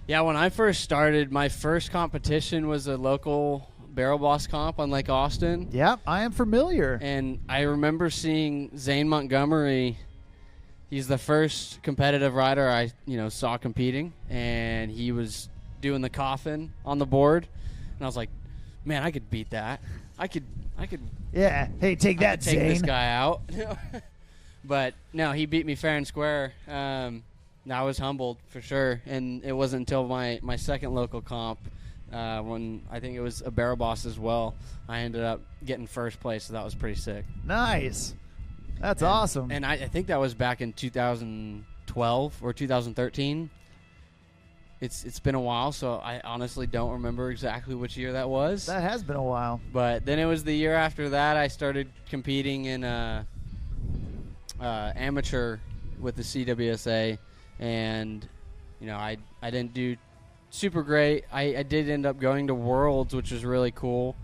yeah, when I first started, my first competition was a local barrel boss comp on Lake Austin. Yeah, I am familiar. And I remember seeing Zane Montgomery. He's the first competitive rider I, saw competing, and he was doing the coffin on the board, and I was like, man, I could beat that. I could. Yeah. Hey, take that, take Zane. this guy out. But no, he beat me fair and square. I was humbled for sure, and it wasn't until my second local comp, when I think it was a barrel boss as well, I ended up getting first place, so that was pretty sick. Nice. That's awesome. And I think that was back in 2012 or 2013. It's been a while, so I honestly don't remember exactly which year that was. That has been a while. But then it was the year after that I started competing in amateur with the CWSA, and I didn't do super great. I did end up going to Worlds, which was really cool.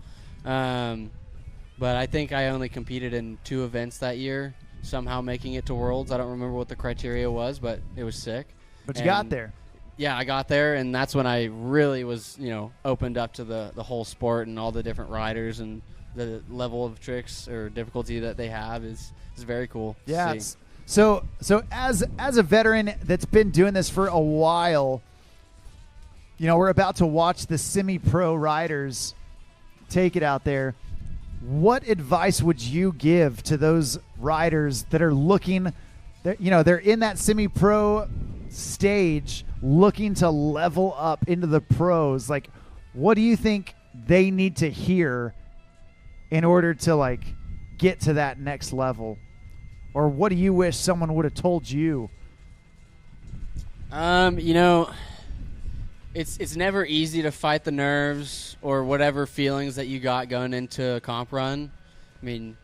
But I think I only competed in 2 events that year, somehow making it to Worlds. I don't remember what the criteria was, but it was sick. But you got there. Yeah, I got there, and that's when I really was, opened up to the whole sport and all the different riders, and the level of tricks or difficulty that they have is very cool. Yeah. So as a veteran that's been doing this for a while, we're about to watch the semi-pro riders take it out there. What advice would you give to those riders that are looking, they're in that semi-pro stage looking to level up into the pros? Like, what do you think they need to hear in order to get to that next level? Or what do you wish someone would have told you? It's never easy to fight the nerves or whatever feelings that you got going into a comp run. I mean,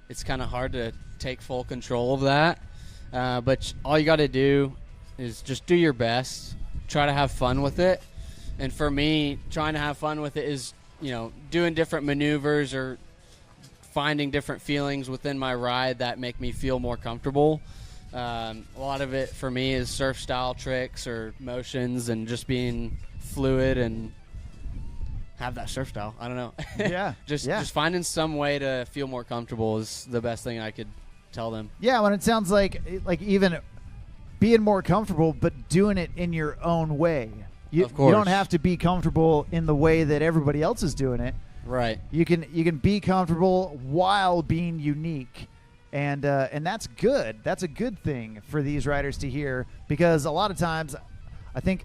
it's kind of hard to take full control of that. But all you got to do is just do your best. Try to have fun with it. And for me, trying to have fun with it is, doing different maneuvers or finding different feelings within my ride that make me feel more comfortable. A lot of it for me is surf style tricks or motions and just being fluid and have that surf style. I don't know. Yeah. Just finding some way to feel more comfortable is the best thing I could tell them. Yeah, when it sounds like even being more comfortable, but doing it in your own way. Of course. You don't have to be comfortable in the way that everybody else is doing it. Right. You can be comfortable while being unique. And that's good. That's a good thing for these riders to hear, because a lot of times I think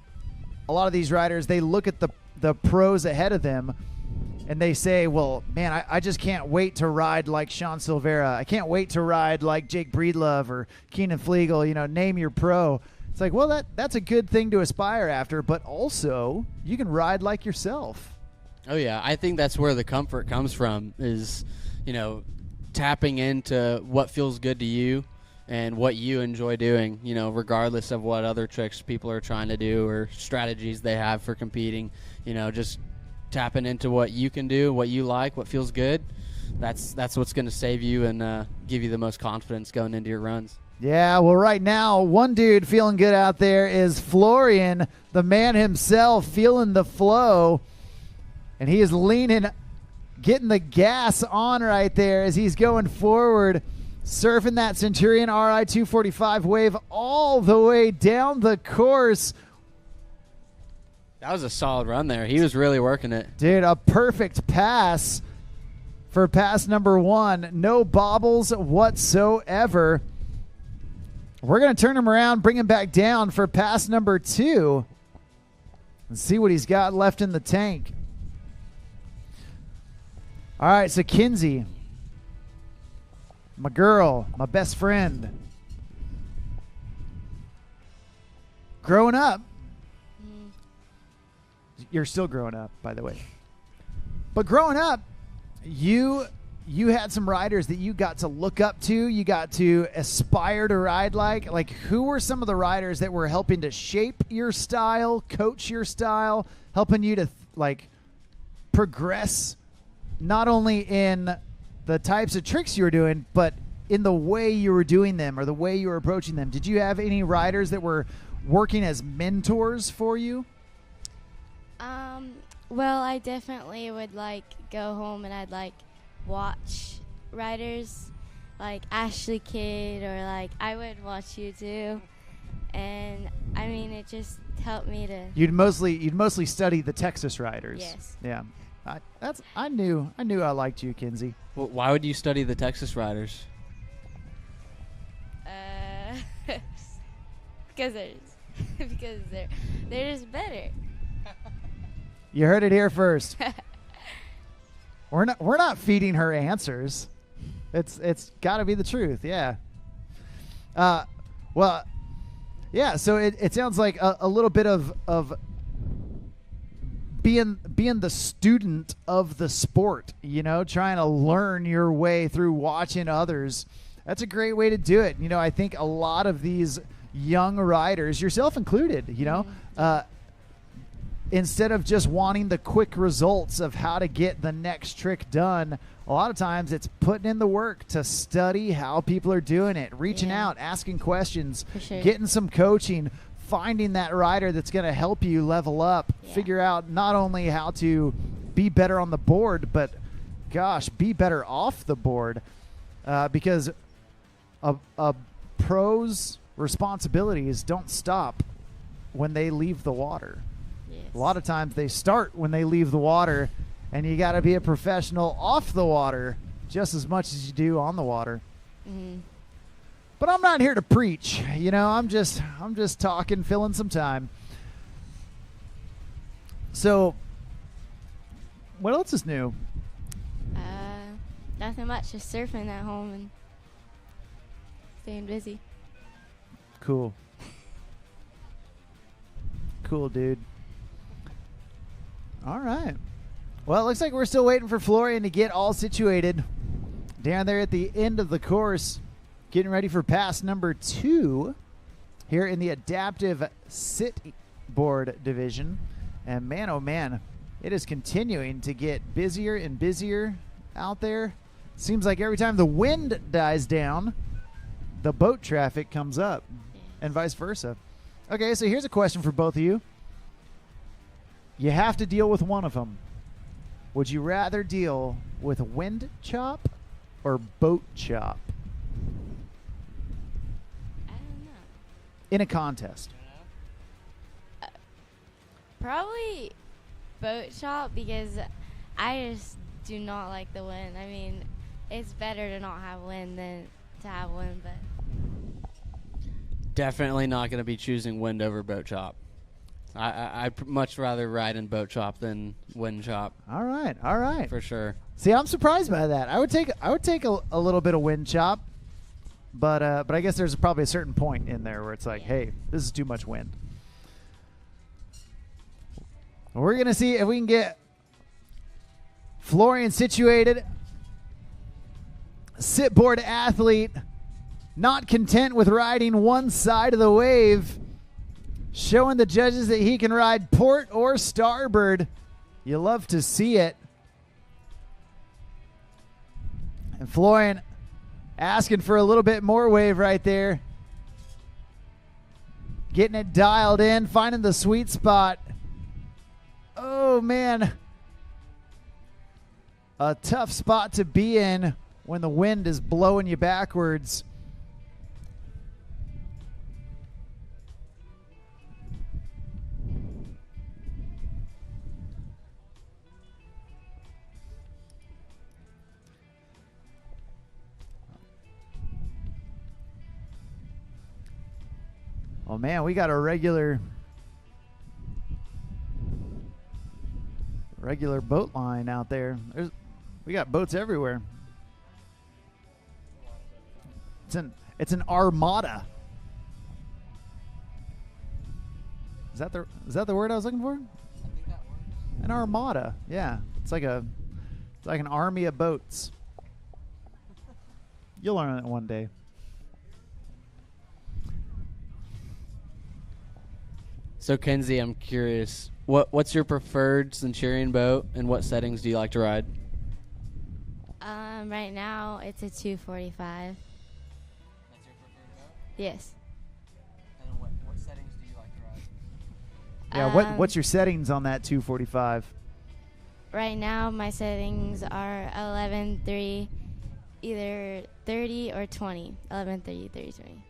a lot of these riders, they look at the pros ahead of them and they say, well, man, I just can't wait to ride like Sean Silvera. I can't wait to ride like Jake Breedlove or Keenan Flegel, name your pro. It's like, well, that's a good thing to aspire after, but also you can ride like yourself. Oh, yeah. I think that's where the comfort comes from is, tapping into what feels good to you and what you enjoy doing, regardless of what other tricks people are trying to do or strategies they have for competing, just tapping into what you can do, what you like, what feels good. That's what's going to save you and give you the most confidence going into your runs. Yeah, well, right now, one dude feeling good out there is Florian, the man himself, feeling the flow, and he is leaning, getting the gas on right there as he's going forward, surfing that Centurion RI 245 wave all the way down the course. That was a solid run there. He was really working it. Dude, a perfect pass for pass number 1. No bobbles whatsoever. We're going to turn him around, bring him back down for pass number 2 and see what he's got left in the tank. All right, so Kinsey, my girl, my best friend. Growing up, you're still growing up, by the way. But growing up, you you had some riders that you got to look up to, you got to aspire to ride like. Like, who were some of the riders that were helping to shape your style, coach your style, helping you to progress not only in the types of tricks you were doing, but in the way you were doing them or the way you were approaching them? Did you have any riders that were working as mentors for you? Well, I definitely would go home and I'd watch riders like Ashley Kidd, or I would watch you too, and I mean it just helped me to. You'd mostly study the Texas riders. Yes. Yeah. I knew I liked you, Kinsey. Well, why would you study the Texas riders? Because they're just better. You heard it here first. We're not feeding her answers. It's got to be the truth. Yeah. Well, yeah. So it sounds like a little bit of being the student of the sport. Trying to learn your way through watching others. That's a great way to do it. I think a lot of these young riders, yourself included, instead of just wanting the quick results of how to get the next trick done, a lot of times it's putting in the work to study how people are doing it, reaching out, asking questions, getting some coaching, finding that rider that's going to help you level up, figure out not only how to be better on the board, but gosh, be better off the board, because a pro's responsibilities don't stop when they leave the water. A lot of times they start when they leave the water, and you got to be a professional off the water just as much as you do on the water. Mm-hmm. But I'm not here to preach, I'm just talking, filling some time. So, what else is new? Nothing much, just surfing at home and staying busy. Cool. Cool, dude. All right. Well, it looks like we're still waiting for Florian to get all situated down there at the end of the course, getting ready for pass number 2 here in the adaptive sit board division. And man, oh man, it is continuing to get busier and busier out there. Seems like every time the wind dies down, the boat traffic comes up, and vice versa. Okay, so here's a question for both of you. You have to deal with one of them. Would you rather deal with wind chop or boat chop I don't know. in a contest? Probably boat chop, because I just do not like the wind. I mean, it's better to not have wind than to have wind, but Definitely not going to be choosing wind over boat chop. I'd much rather ride in boat chop than wind chop. All right. For sure. See, I'm surprised by that. I would take a little bit of wind chop, but I guess there's probably a certain point in there where it's like, hey, this is too much wind. We're gonna see if we can get Florian situated. Sitboard athlete, not content with riding one side of the wave, showing the judges that he can ride port or starboard. You love to see it. And Florian asking for a little bit more wave right there. Getting it dialed in, finding the sweet spot. Oh, man. A tough spot to be in when the wind is blowing you backwards. Oh, man, we got a regular boat line out there. We got boats everywhere. It's an armada. Is that the word I was looking for? I think that works. An armada. Yeah. It's like an army of boats. You'll learn it one day. So Kenzie, I'm curious, what's your preferred Centurion boat, and what settings do you like to ride? Right now it's a 245. That's your preferred boat? Yes. And what settings do you like to ride? Yeah, what's your settings on that 245? Right now my settings are 11.3, either 30 or 20. 11.30, 30, 20.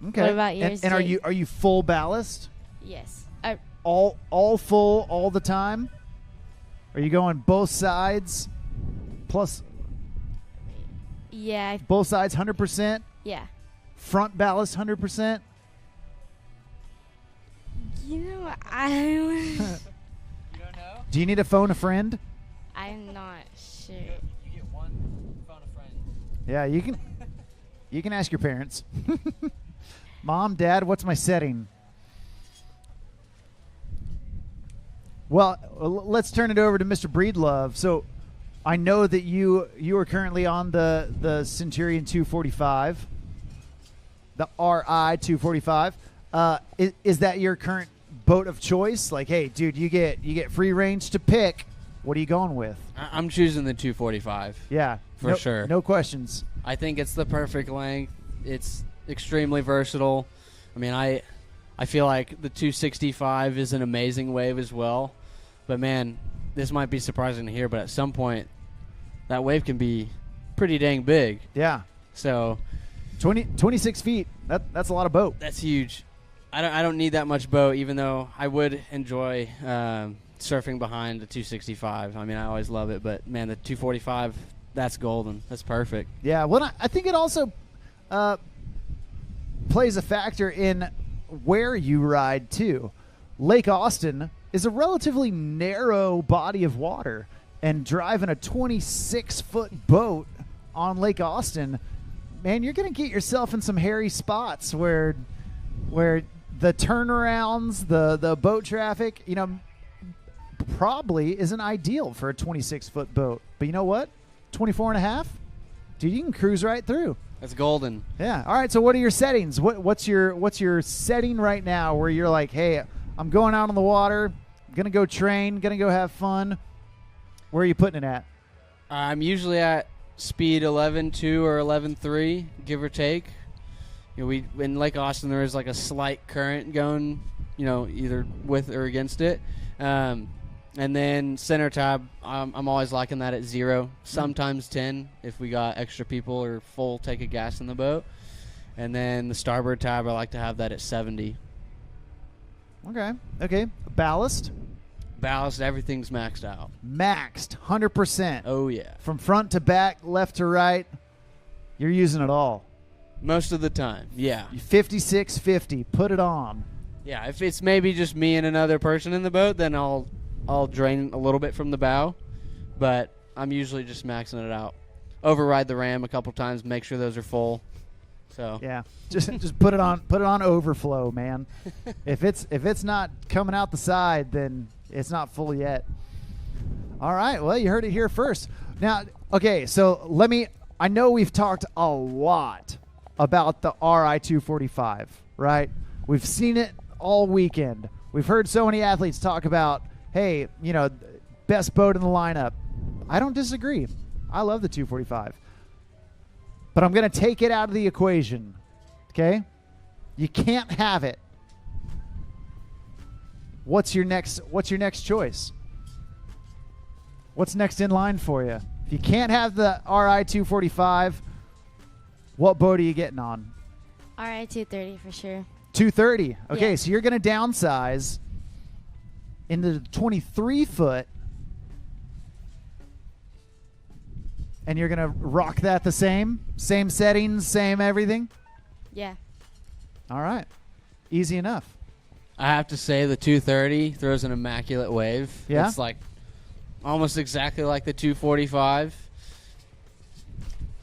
Okay. What about yours, And Jake? are you full ballast? Yes. All full all the time? Are you going both sides? Plus Yeah. both sides 100%? Yeah. Front ballast 100%? You know, You don't know? Do you need to phone a friend? I'm not sure. You get one phone a friend. Yeah, you can ask your parents. Mom, Dad, what's my setting? Well, let's turn it over to Mr. Breedlove. So, I know that you are currently on the Centurion 245, the RI 245. Is that your current boat of choice? Like, hey, dude, you get free range to pick. What are you going with? I'm choosing the 245. Yeah, For sure. No questions. I think it's the perfect length. It's extremely versatile. I mean, I feel like the 265 is an amazing wave as well. But, man, this might be surprising to hear, but at some point, that wave can be pretty dang big. Yeah. So 26 feet. That's a lot of boat. that's huge. I don't need that much boat, even though I would enjoy surfing behind the 265. I mean, I always love it. But, man, the 245, that's golden. That's perfect. Yeah. Well, I think it also plays a factor in where you ride, too. Lake Austin is a relatively narrow body of water, and driving a 26-foot boat on Lake Austin, man, you're going to get yourself in some hairy spots where the turnarounds, the boat traffic, probably isn't ideal for a 26-foot boat. But you know what? 24 and a half? Dude, you can cruise right through. That's golden. Yeah. All right. So what are your settings? What's your setting right now where you're like, hey, I'm going out on the water, gonna go train, gonna go have fun? Where are you putting it at? I'm usually at speed 11.2 or 11.3, give or take. We in Lake Austin there is like a slight current going, either with or against it. And then center tab, I'm always liking that at 0, sometimes 10 if we got extra people or full tank of gas in the boat. And then the starboard tab, I like to have that at 70. Okay. Ballast? Ballast, everything's maxed out. Maxed, 100%. Oh, yeah. From front to back, left to right, you're using it all. Most of the time, yeah. 56.50, put it on. Yeah, if it's maybe just me and another person in the boat, then I'll drain a little bit from the bow. But I'm usually just maxing it out. Override the ram a couple times, make sure those are full. So yeah, just put it on overflow, man. If it's not coming out the side, then it's not full yet. All right, well, you heard it here first. Now, okay, so I know we've talked a lot about the RI 245, right? We've seen it all weekend. We've heard so many athletes talk about, hey, best boat in the lineup. I don't disagree. I love the 245. But I'm going to take it out of the equation, okay? You can't have it. What's your next choice? What's next in line for you? If you can't have the RI 245, what boat are you getting on? RI 230 for sure. 230. Okay, Yeah. so you're going to downsize into the 23-foot, and you're going to rock that the same settings, same everything? Yeah. All right. Easy enough. I have to say the 230 throws an immaculate wave. Yeah? It's like almost exactly like the 245.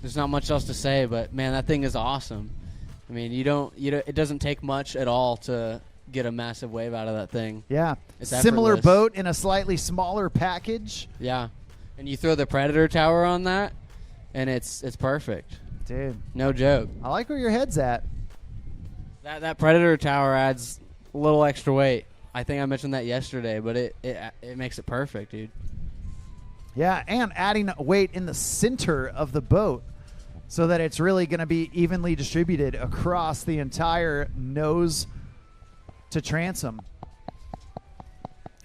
There's not much else to say, but man, that thing is awesome. I mean, it doesn't take much at all to get a massive wave out of that thing. Yeah. It's Similar effortless. boat in a slightly smaller package. Yeah. And you throw the Predator tower on that, and it's perfect. Dude, No joke. I like where your head's at. That Predator tower adds a little extra weight. I think I mentioned that yesterday, but it makes it perfect, dude. Yeah, and adding weight in the center of the boat so that it's really going to be evenly distributed across the entire nose to transom.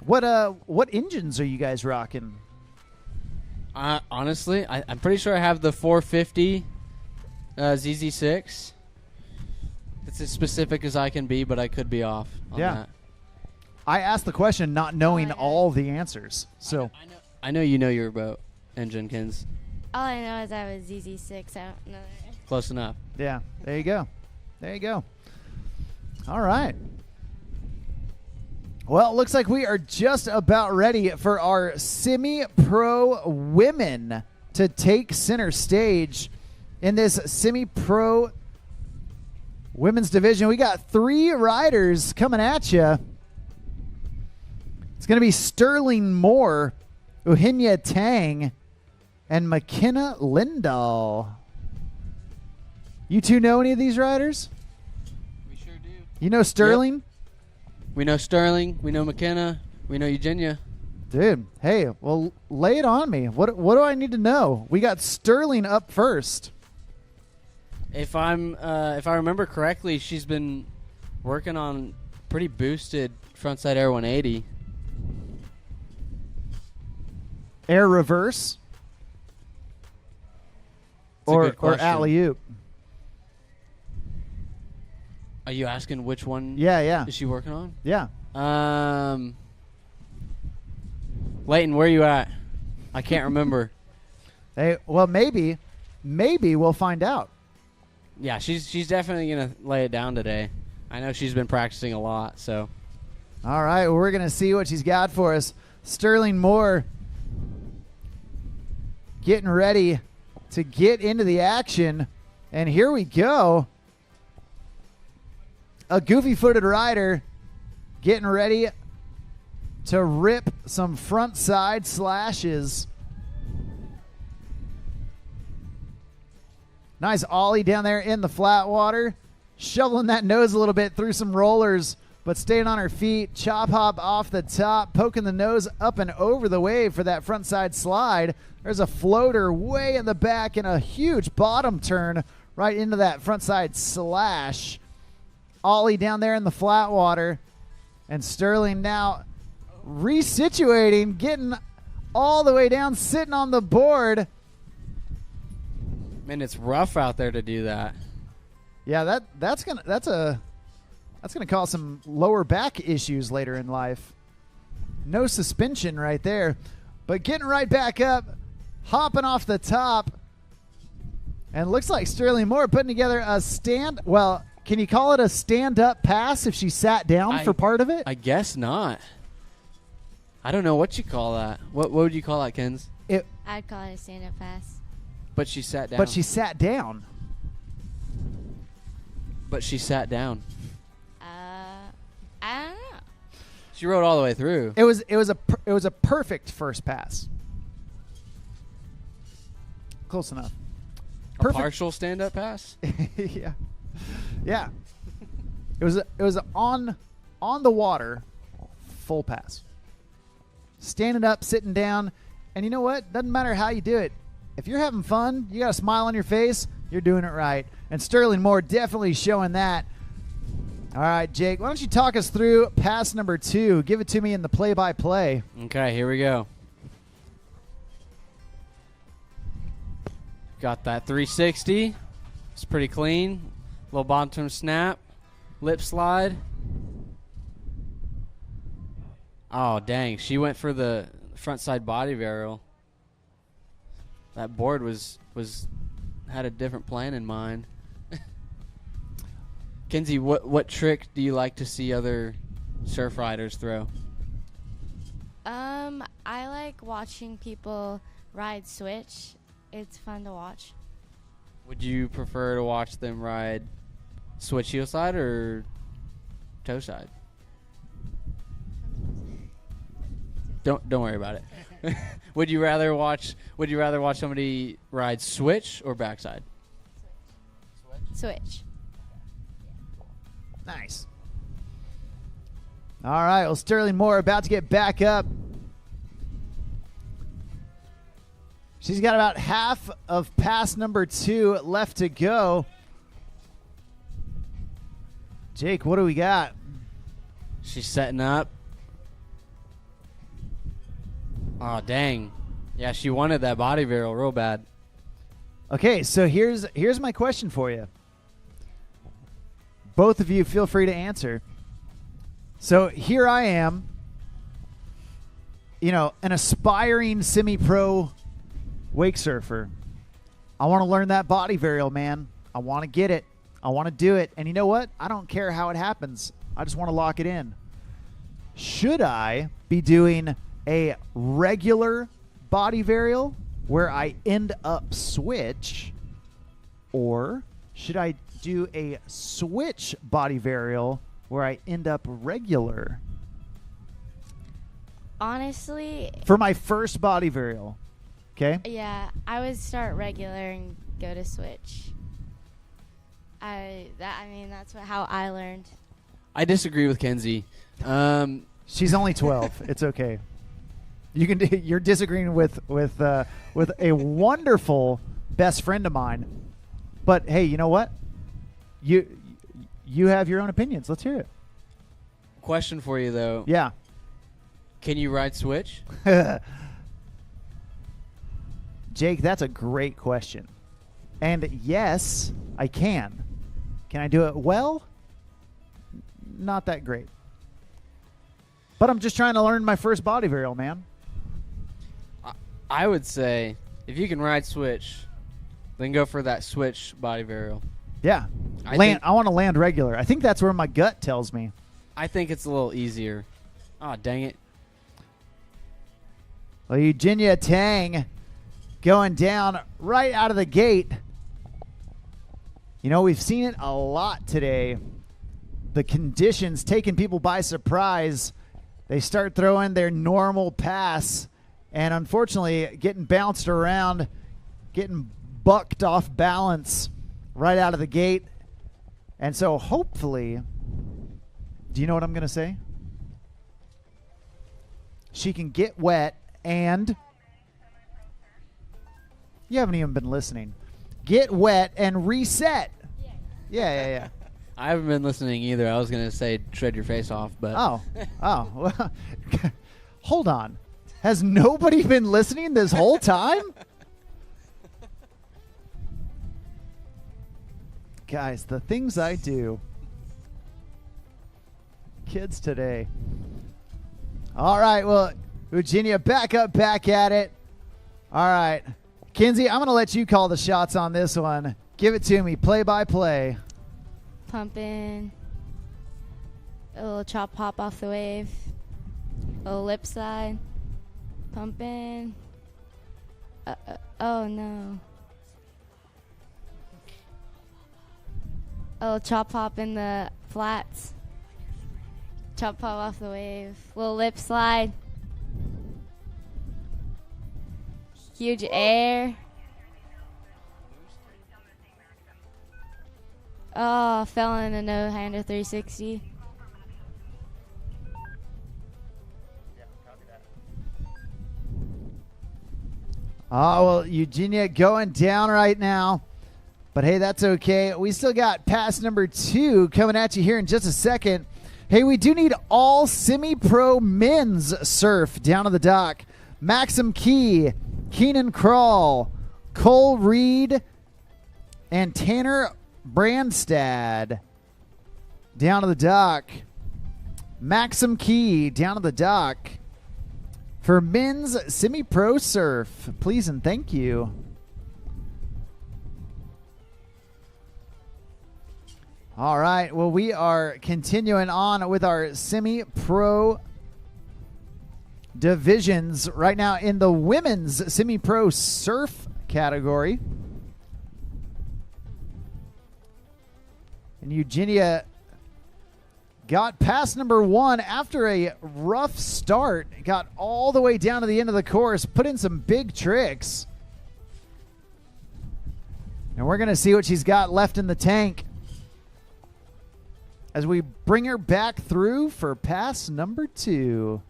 What engines are you guys rocking? Honestly, I'm pretty sure I have the 450 ZZ6. It's as specific as I can be, but I could be off on that. I asked the question not knowing all the answers. So I know you know your boat engine, Kins. All I know is I have a ZZ6. I don't know. Close enough. Yeah, there you go. There you go. All right. Well, it looks like we are just about ready for our semi-pro women to take center stage in this semi-pro women's division. We got 3 riders coming at you. It's going to be Sterling Moore, Eugenia Tang, and McKenna Lindahl. You two know any of these riders? We sure do. You know Sterling? Yep. We know Sterling. We know McKenna. We know Eugenia. Dude, hey, well, lay it on me. What do I need to know? We got Sterling up first. If I remember correctly, she's been working on pretty boosted frontside air 180. Air reverse or alley-oop? Are you asking which one? Yeah. Is she working on? Yeah. Leighton, where you at? I can't remember. Hey, well, maybe we'll find out. Yeah, she's definitely gonna lay it down today. I know she's been practicing a lot, so. All right, well, we're gonna see what she's got for us. Sterling Moore getting ready to get into the action, and here we go. A goofy-footed rider getting ready to rip some front side slashes. Nice ollie down there in the flat water. Shoveling that nose a little bit through some rollers, but staying on her feet. Chop hop off the top, poking the nose up and over the wave for that front side slide. There's a floater way in the back and a huge bottom turn right into that front side slash. Ollie down there in the flat water. And Sterling now resituating, getting all the way down, sitting on the board. Man, it's rough out there to do that. Yeah, that's gonna cause some lower back issues later in life. No suspension right there, but getting right back up, hopping off the top, and looks like Sterling Moore putting together a stand. Well, can you call it a stand-up pass if she sat down for part of it? I guess not. I don't know what you call that. What would you call that, Kens? I'd call it a stand-up pass. But she sat down. But she sat down. But she sat down. I don't know. She rode all the way through. It was a perfect first pass. Close enough. A partial stand-up pass? Yeah. Yeah. It was on the water full pass. Standing up, sitting down, and you know what? Doesn't matter how you do it. If you're having fun, you got a smile on your face, you're doing it right. And Sterling Moore definitely showing that. All right, Jake, why don't you talk us through pass number 2? Give it to me in the play-by-play. Okay, here we go. Got that 360. It's pretty clean. Little bottom turn snap. Lip slide. Oh, dang. She went for the front side body varial. That board had a different plan in mind. Kenzie, what trick do you like to see other surf riders throw? I like watching people ride switch. It's fun to watch. Would you prefer to watch them ride switch heel side or toe side? Don't worry about it. Would you rather watch somebody ride switch or backside? Switch. Nice. All right. Well, Sterling Moore about to get back up. She's got about half of pass number 2 left to go. Jake, what do we got? She's setting up. Oh, dang. Yeah, she wanted that body varial real bad. Okay, so here's my question for you. Both of you feel free to answer. So here I am, an aspiring semi-pro wake surfer. I want to learn that body varial, man. I want to get it. I want to do it. And you know what? I don't care how it happens. I just want to lock it in. Should I be doing a regular body varial where I end up switch, or should I do a switch body varial where I end up regular? Honestly, For my first body varial, okay? yeah, I would start regular and go to switch. That's how I learned. I disagree with Kenzie. She's only 12. It's okay. You're disagreeing with a wonderful best friend of mine. But hey, you know what? You have your own opinions. Let's hear it. Question for you, though. Yeah. Can you ride switch? Jake, that's a great question. And yes, I can. Can I do it well? Not that great. But I'm just trying to learn my first body varial, man. I would say if you can ride switch, then go for that switch body varial. Yeah. I want to land regular. I think that's where my gut tells me. I think it's a little easier. Oh, dang it. Well, Eugenia Tang going down right out of the gate. We've seen it a lot today. The conditions taking people by surprise. They start throwing their normal pass, and unfortunately getting bounced around, getting bucked off balance right out of the gate. And so hopefully, do you know what I'm going to say? She can get wet and you haven't even been listening. Get wet and reset. Yeah. I haven't been listening either. I was going to say shred your face off, but... Oh. Well, hold on. Has nobody been listening this whole time? Guys, the things I do. Kids today. All right, well, Eugenia, back up, back at it. All right. Kenzie, I'm going to let you call the shots on this one. Give it to me, play by play. Pumping. A little chop hop off the wave. A little lip slide. Pumping. Oh no. A little chop hop in the flats. Chop hop off the wave. Little lip slide. Huge air. Oh, fell in a no-hander 360. Oh, well, Eugenia going down right now. But, hey, that's okay. We still got pass number 2 coming at you here in just a second. Hey, we do need all semi-pro men's surf down on the dock. Maxim Key, Keenan Crawl, Cole Reed, and Tanner Brandstad down to the dock. Maxim Key down to the dock for men's semi-pro surf. Please and thank you. All right. Well, we are continuing on with our semi-pro divisions right now in the women's semi-pro surf category. And Eugenia got past number 1 after a rough start. Got all the way down to the end of the course, put in some big tricks. And we're going to see what she's got left in the tank as we bring her back through for pass number 2.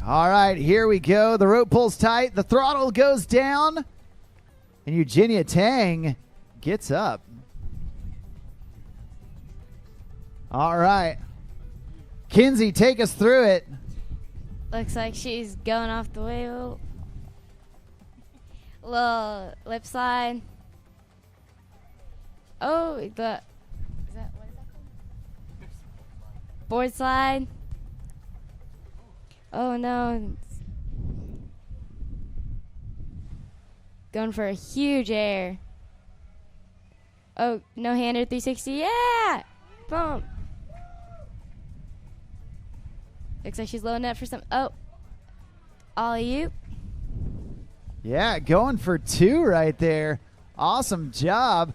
All right, here we go. The rope pulls tight. The throttle goes down. And Eugenia Tang gets up. All right. Kinsey, take us through it. Looks like she's going off the wheel. Little lip slide. Oh, is that what is that called? Board slide. Oh no. Going for a huge air. Oh, no hander 360. Yeah! Boom. Looks like she's loading up for some. Oh. Alley-oop. Yeah, going for 2 right there. Awesome job.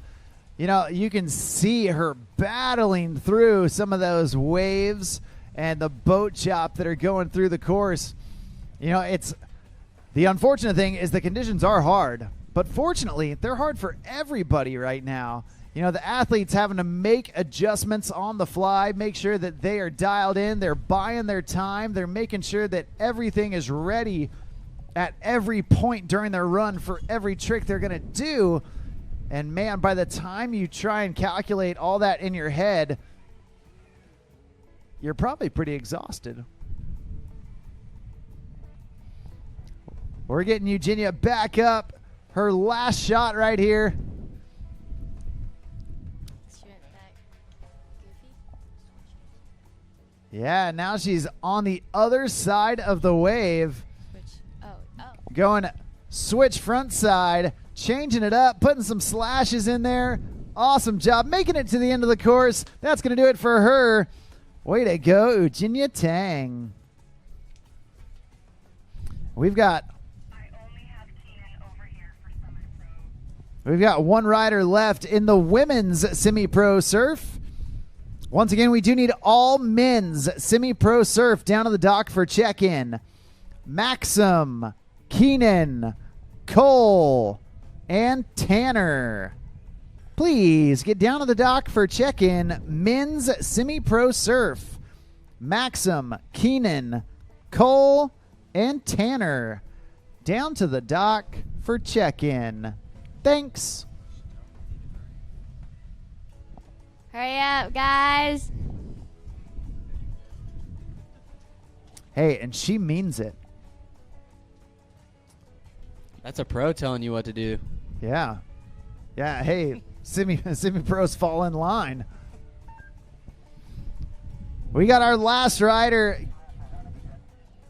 You know, you can see her battling through some of those waves and the boat chop that are going through the course. You know, it's the unfortunate thing is the conditions are hard, but fortunately, they're hard for everybody right now. You know, the athletes having to make adjustments on the fly, make sure that they are dialed in, they're buying their time, they're making sure that everything is ready at every point during their run for every trick they're going to do. And man, by the time you try and calculate all that in your head, you're probably pretty exhausted. We're getting Eugenia back up. Her last shot right here. Yeah, now she's on the other side of the wave. Going switch front side, changing it up, putting some slashes in there. Awesome job. Making it to the end of the course. That's going to do it for her. Way to go, Eugenia Tang. We've got one rider left in the women's semi-pro surf. Once again, we do need all men's semi-pro surf down to the dock for check-in. Maxim, Keenan, Cole, and Tanner. Please get down to the dock for check-in. Men's semi-pro surf. Maxim, Keenan, Cole, and Tanner. Down to the dock for check-in. Thanks. Hurry up, guys. Hey, and she means it. That's a pro telling you what to do. Yeah. Yeah, hey, semi-pros fall in line. We got our last rider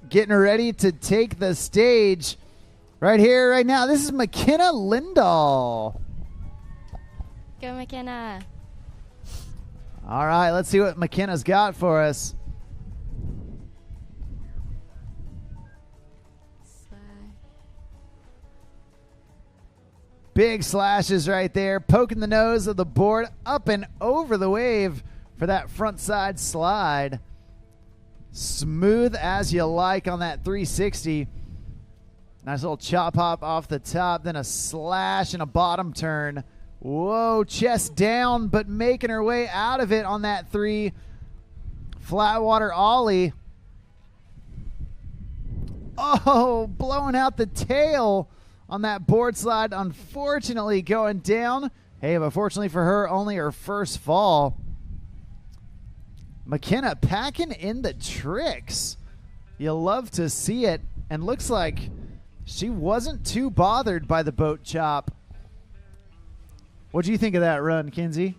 getting ready to take the stage right here, right now. This is McKenna Lindahl. Go, McKenna. All right, let's see what McKenna's got for us. Big slashes right there, poking the nose of the board up and over the wave for that front side slide. Smooth as you like on that 360. Nice little chop hop off the top, then a slash and a bottom turn. Whoa, chest down, but making her way out of it on that 3. Flat water ollie. Oh, blowing out the tail on that board slide, unfortunately going down. Hey, but fortunately for her, only her first fall. McKenna packing in the tricks. You love to see it, and looks like she wasn't too bothered by the boat chop. What do you think of that run, Kinsey?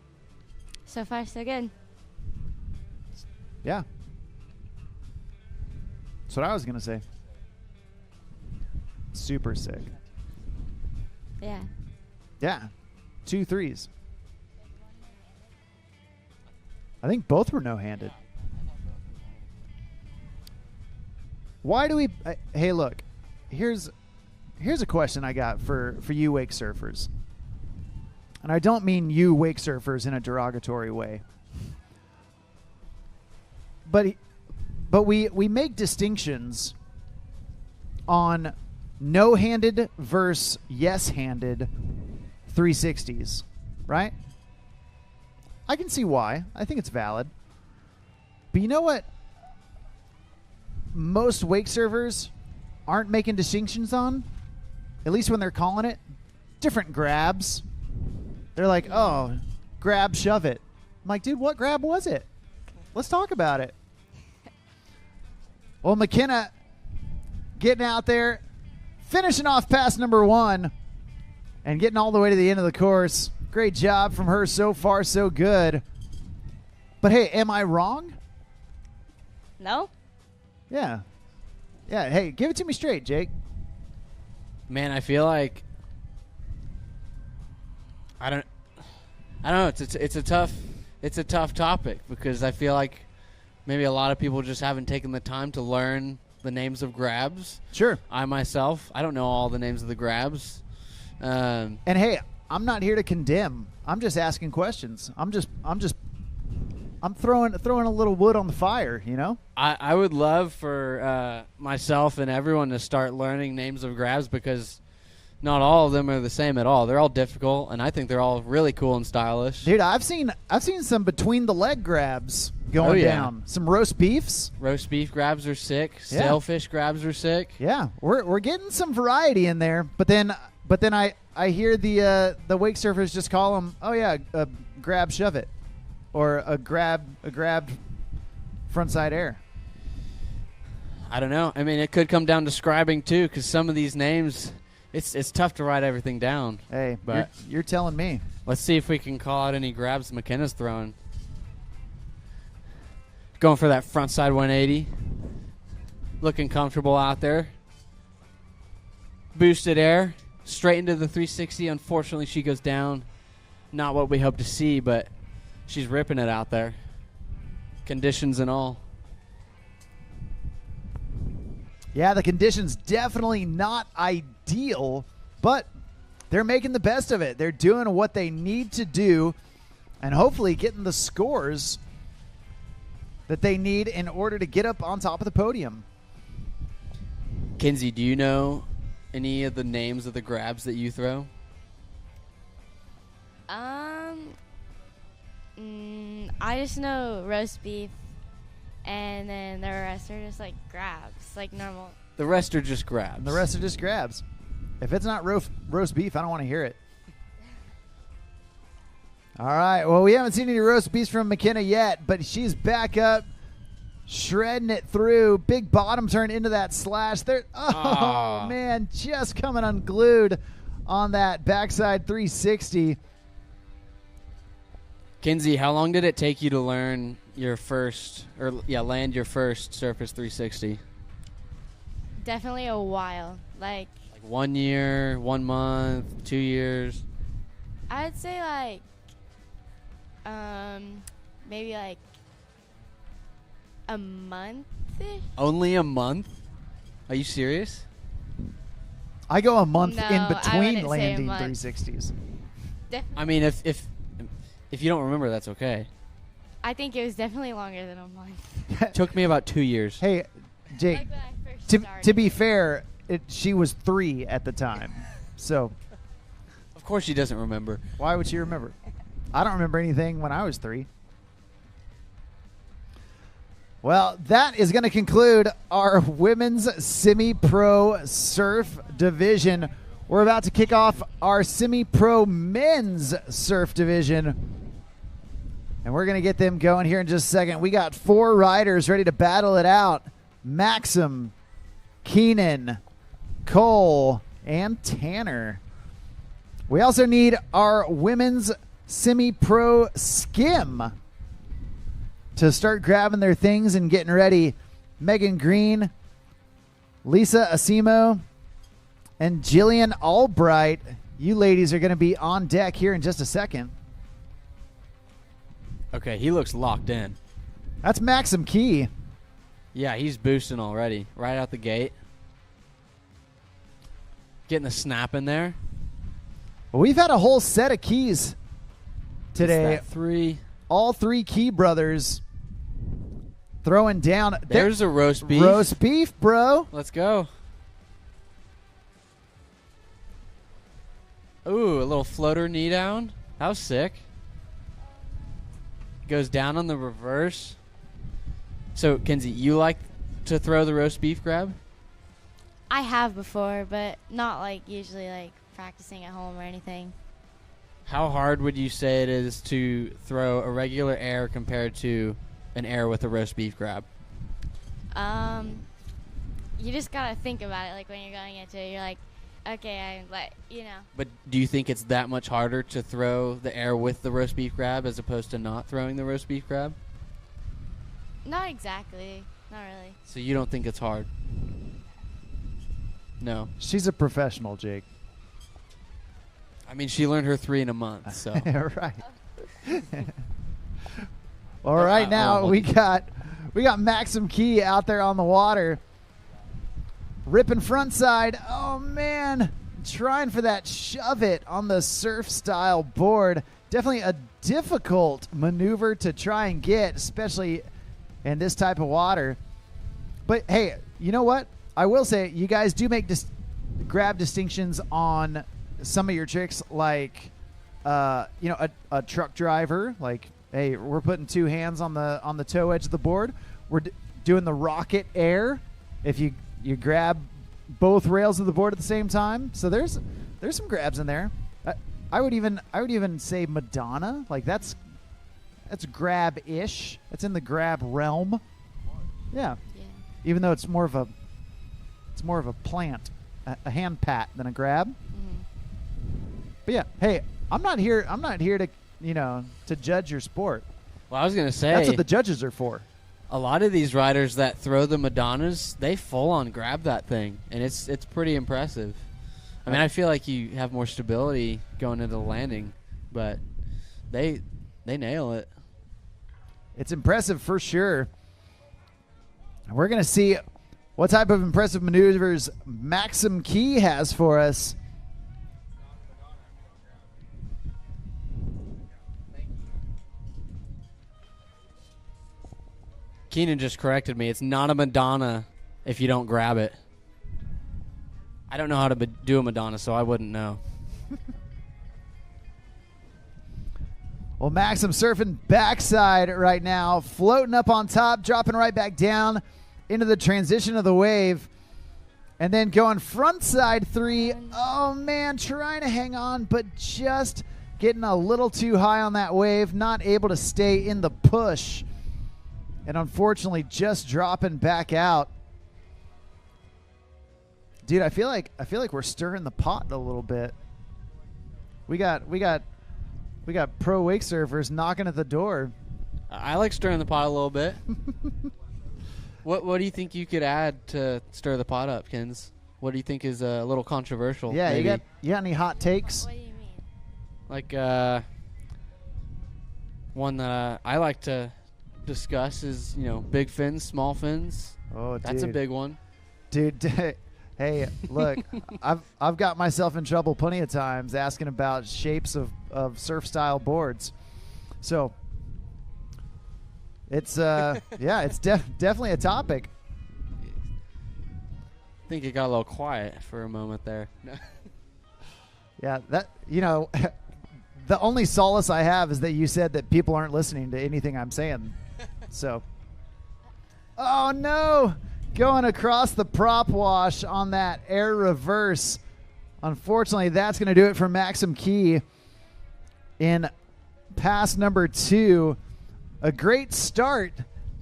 So far, so good. Yeah. That's what I was going to say. Super sick. Yeah. Yeah. 2 3s. I think both were no-handed. Why do we... hey, look. Here's here's a question I got for you wake surfers. And I don't mean you wake surfers in a derogatory way. But we make distinctions on no-handed versus yes-handed 360s, right? I can see why. I think it's valid. But you know what most wake surfers aren't making distinctions on? At least when they're calling it? Different grabs. They're like, oh, grab, shove it. I'm like, dude, what grab was it? Let's talk about it. Well, McKenna getting out there, finishing off pass number 1, and getting all the way to the end of the course. Great job from her so far, so good. But hey, am I wrong? No? Yeah. Yeah, hey, give it to me straight, Jake. Man, I feel like I don't know. It's a tough topic because I feel like maybe a lot of people just haven't taken the time to learn the names of grabs. Sure. I myself, I don't know all the names of the grabs. And hey, I'm not here to condemn. I'm just asking questions. I'm throwing a little wood on the fire, you know? I would love for myself and everyone to start learning names of grabs because not all of them are the same at all. They're all difficult, and I think they're all really cool and stylish. Dude, I've seen some between the leg grabs going down. Some roast beefs. Roast beef grabs are sick. Yeah. Sailfish grabs are sick. Yeah, we're getting some variety in there, but then I hear the wake surfers just call them, oh yeah, a grab, shove it, or a grabbed frontside air. I don't know. I mean, it could come down to scribing too, because some of these names, it's tough to write everything down. Hey, but you're telling me. Let's see if we can call out any grabs McKenna's throwing. Going for that frontside 180. Looking comfortable out there. Boosted air. Straight into the 360. Unfortunately, she goes down. Not what we hope to see, but she's ripping it out there. Conditions and all. Yeah, the conditions definitely not ideal, but they're making the best of it. They're doing what they need to do and hopefully getting the scores that they need in order to get up on top of the podium. Kinsey, do you know any of the names of the grabs that you throw? I just know roast beef, and then the rest are just like grabs, like normal. The rest are just grabs. The rest are just grabs. If it's not roast beef, I don't want to hear it. All right. Well, we haven't seen any roast beefs from McKenna yet, but she's back up, shredding it through. Big bottom turn into that slash. There. Oh, man, just coming unglued on that backside 360. Kinsey, how long did it take you to learn your land your first Surface 360? Definitely a while. Like 1 year, 1 month, 2 years? I'd say maybe like a month-ish. Only a month? Are you serious? I go a month No, in I between wouldn't say a landing month. 360s. I mean, if you don't remember, that's okay. I think it was definitely longer than a month. Took me about 2 years. Hey, Jake, Like when I first to started. be fair, she was 3 at the time. So Of course she doesn't remember. why would she remember? I don't remember anything when I was 3. Well, that is going to conclude our women's semi-pro surf division. We're about to kick off our semi-pro men's surf division. And we're going to get them going here in just a second. We got 4 riders ready to battle it out. Maxim, Keenan, Cole, and Tanner. We also need our women's semi-pro Skim to start grabbing their things and getting ready. Megan Green, Lisa Asimo, and Jillian Albright. You ladies are going to be on deck here in just a second. Okay, he looks locked in. That's Maxim Key. Yeah, he's boosting already, right out the gate. getting the snap in there. Well, we've had a whole set of keys today. It's that 3. All 3 Key brothers throwing down. There's a roast beef. Roast beef, bro. Let's go. Ooh, a little floater knee down. That was sick. Goes down on the reverse. So, Kenzie, you like to throw the roast beef grab? I have before, but not like usually like practicing at home or anything. How hard would you say it is to throw a regular air compared to an air with a roast beef grab? You just gotta think about it. Like when you're going into it, you're like, okay, But do you think it's that much harder to throw the air with the roast beef grab as opposed to not throwing the roast beef grab? Not exactly. Not really. So you don't think it's hard? No. She's a professional, Jake. I mean, she learned her 3 in a month, so. Right. All right, now we got Maxim Key out there on the water. Ripping front side. Oh, man. Trying for that shove it on the surf style board. Definitely a difficult maneuver to try and get, especially in this type of water. But, hey, you know what? I will say you guys do make grab distinctions on some of your tricks, like, a truck driver. Like, hey, we're putting 2 hands on the toe edge of the board. We're doing the rocket air. If you grab both rails of the board at the same time. So there's some grabs in there. I would even say Madonna. Like that's grab-ish. That's in the grab realm. Yeah. Even though it's more of a plant, a hand pat than a grab. Mm-hmm. But yeah, hey, I'm not here to to judge your sport. Well, I was gonna say that's what the judges are for. A lot of these riders that throw the Madonnas, they full on grab that thing, and it's pretty impressive. I mean, I feel like you have more stability going into the landing, but they nail it. It's impressive for sure. We're gonna see what type of impressive maneuvers Maxim Key has for us. Keenan just corrected me. It's not a Madonna if you don't grab it. I don't know how to do a Madonna, so I wouldn't know. Well, Maxim surfing backside right now, floating up on top, dropping right back down into the transition of the wave, and then going frontside 3. Oh, man, trying to hang on, but just getting a little too high on that wave, not able to stay in the push. And unfortunately, just dropping back out. Dude, I feel like we're stirring the pot a little bit. We got pro wake surfers knocking at the door. I like stirring the pot a little bit. What do you think you could add to stir the pot up, Kens? What do you think is a little controversial? Yeah, maybe? you got any hot takes? What do you mean? Like one that I like to discuss is big fins, small fins. Oh, that's a big one, dude. Hey, look, I've got myself in trouble plenty of times asking about shapes of surf style boards. So it's it's definitely a topic. I think it got a little quiet for a moment there. Yeah, that the only solace I have is that you said that people aren't listening to anything I'm saying. So, oh no, going across the prop wash on that air reverse. Unfortunately, that's going to do it for Maxim Key in pass number 2. A great start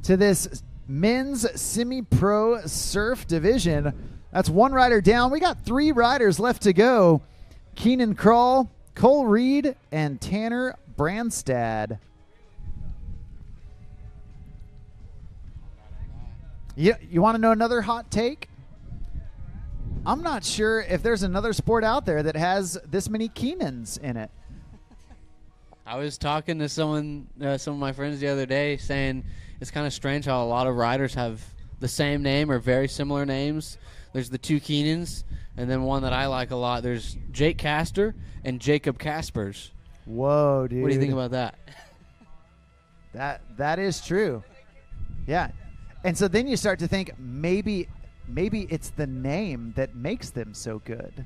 to this men's semi-pro surf division. That's 1 rider down. We got 3 riders left to go. Keenan Kroll, Cole Reed, and Tanner Brandstad. You want to know another hot take? I'm not sure if there's another sport out there that has this many Keenans in it. I was talking to some of my friends the other day saying it's kind of strange how a lot of riders have the same name or very similar names. There's the 2 Keenans, And then one that I like a lot, there's Jake Castor and Jacob Caspers. Whoa, dude. What do you think about that? That is true. Yeah. And so then you start to think maybe it's the name that makes them so good.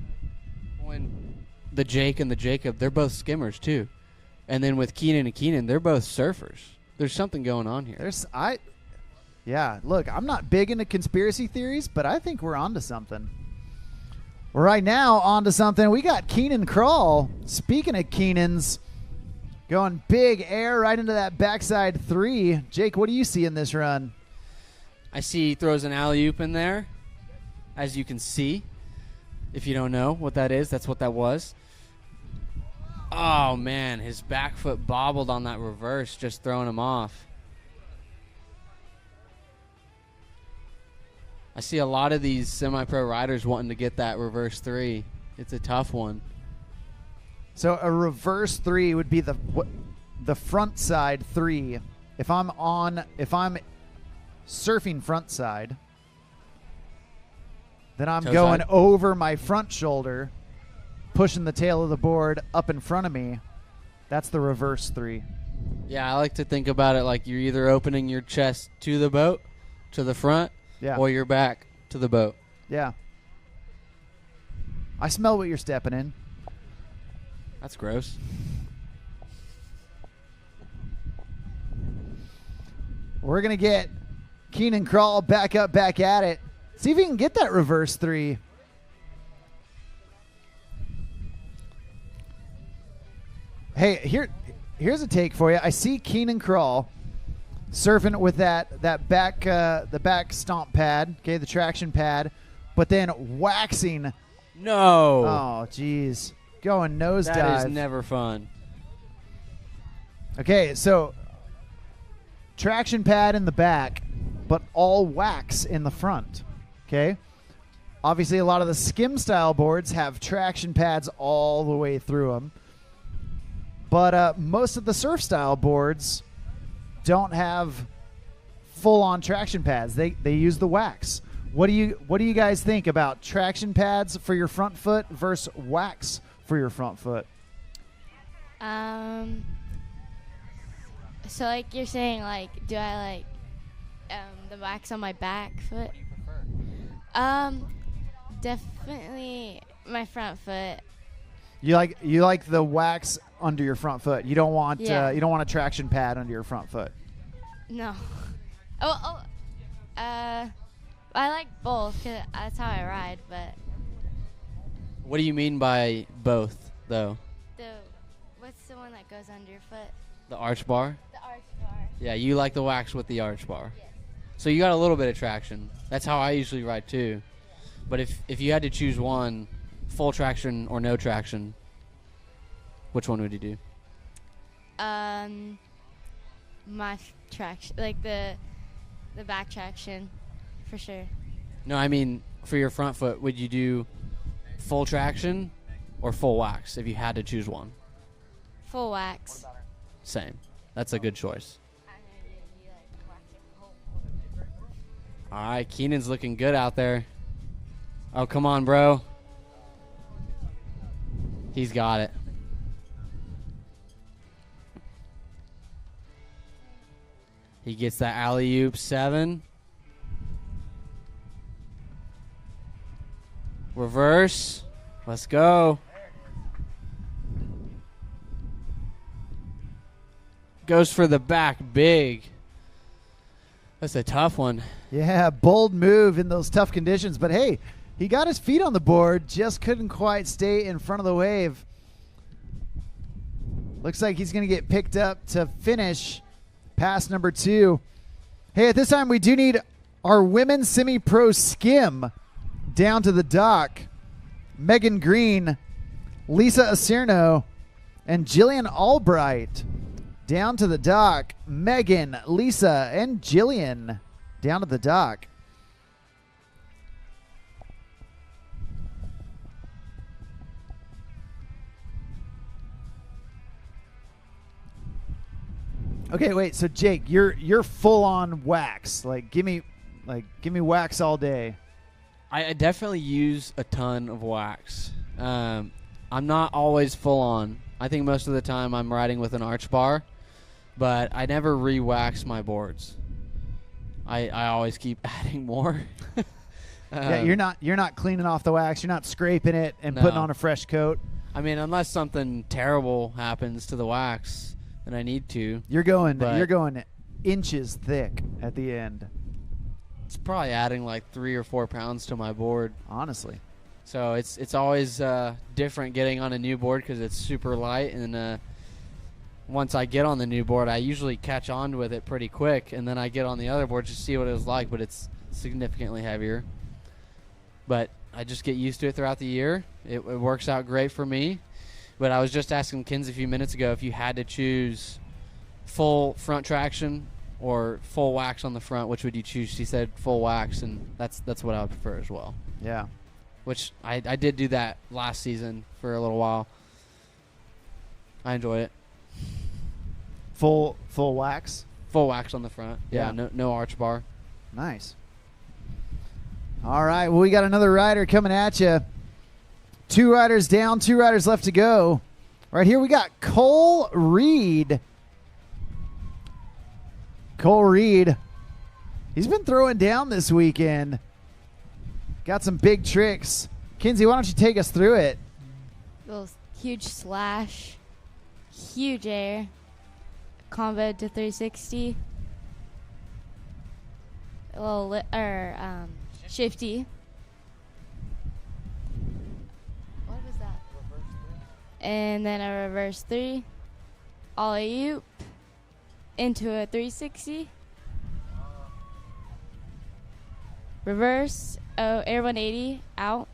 When the Jake and the Jacob, they're both skimmers too. And then with Keenan and Keenan, they're both surfers. There's something going on here. Yeah, look, I'm not big into conspiracy theories, but I think we're onto something. Right now, onto something. We got Keenan Crawl. Speaking of Keenan's, going big air right into that backside 3. Jake, what do you see in this run? I see he throws an alley-oop in there, as you can see. If you don't know what that is, that's what that was. Oh, man, his back foot bobbled on that reverse, just throwing him off. I see a lot of these semi-pro riders wanting to get that reverse 3. It's a tough one. So a reverse 3 would be the front side 3. If I'm surfing front side, then I'm Toe going side. over my front shoulder, pushing the tail of the board up in front of me. That's the reverse 3. Yeah, I like to think about it like you're either opening your chest to the boat, to the front, or your back to the boat. Yeah. I smell what you're stepping in. That's gross. We're going to get Keenan Crawl back up, back at it. See if he can get that reverse 3. Hey, here's a take for you. I see Keenan Crawl surfing with that back the back stomp pad, okay, the traction pad, but then waxing. No. Oh, jeez. Going nosedive. That is never fun. Okay, so traction pad in the back, but all wax in the front. Okay? Obviously, a lot of the Skim style boards have traction pads all the way through them. But most of the surf style boards don't have full-on traction pads. They use the wax. What do you guys think about traction pads for your front foot versus wax for your front foot? So like you're saying, like, do I like the wax on my back foot? Definitely my front foot. You like the wax under your front foot. You don't want Yeah. you don't want a traction pad under your front foot. No. I like both 'cause that's how I ride. But What do you mean by both, though? what's the one that goes under your foot? The arch bar? The arch bar. Yeah, you like the wax with the arch bar. Yes. So you got a little bit of traction. That's how I usually ride too. But if you had to choose one, full traction or no traction, which one would you do? My traction, like the back traction, for sure. No, I mean for your front foot, would you do full traction or full wax if you had to choose one? Full wax. Same. That's a good choice. All right, Keenan's looking good out there. Oh, come on, bro. He's got it. He gets that alley-oop 7. Reverse. Let's go. Goes for the back big. That's a tough one. Yeah, bold move in those tough conditions. But hey, he got his feet on the board, just couldn't quite stay in front of the wave. Looks like he's going to get picked up to finish pass number 2. Hey, at this time we do need our women's semi-pro Skim down to the dock. Megan Green, Lisa Acerno, and Jillian Albright down to the dock. Megan, Lisa, and Jillian down to the dock. Okay, wait. So Jake, you're full on wax. Give me wax all day. I definitely use a ton of wax. I'm not always full on. I think most of the time I'm riding with an arch bar, but I never re-wax my boards. I always keep adding more. Yeah, you're not cleaning off the wax. You're not scraping it and No. putting on a fresh coat. I mean, unless something terrible happens to the wax, then I need to. You're going But- inches thick at the end. It's probably adding like 3 or 4 pounds to my board. Honestly. So it's always different getting on a new board because it's super light, and once I get on the new board, I usually catch on with it pretty quick, and then I get on the other board to see what it was like, but it's significantly heavier. But I just get used to it throughout the year. It works out great for me. But I was just asking Kins a few minutes ago if you had to choose full front traction or full wax on the front, which would you choose? She said full wax, and that's what I would prefer as well. Yeah. Which I did do that last season for a little while. I enjoy it. Full wax. Full wax on the front. Yeah. No arch bar. Nice. All right. Well, we got another rider coming at you. 2 riders down, 2 riders left to go. Right here we got Cole Reed. Cole Reed. He's been throwing down this weekend. Got some big tricks. Kinsey, why don't you take us through it? Little huge slash, huge air, combo to 360, a little shifty. What was that? And then a reverse 3, alley-oop into a 360, reverse, air 180 out.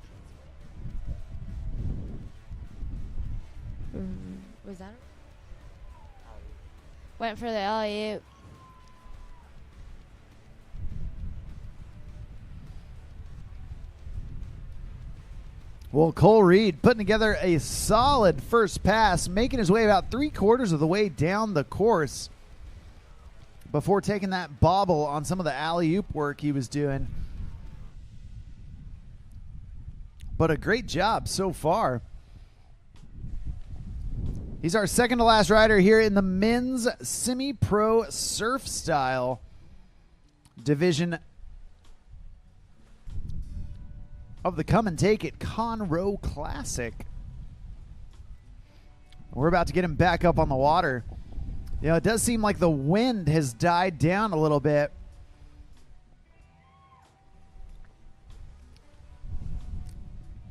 Was that? Went for the alley-oop. Well, Cole Reed putting together a solid first pass, making his way about 3/4 of the way down the course before taking that bobble on some of the alley-oop work he was doing. But a great job so far. He's our second to last rider here in the men's semi-pro surf style division of the Come and Take It Conroe Classic. We're about to get him back up on the water. You know, it does seem like the wind has died down a little bit.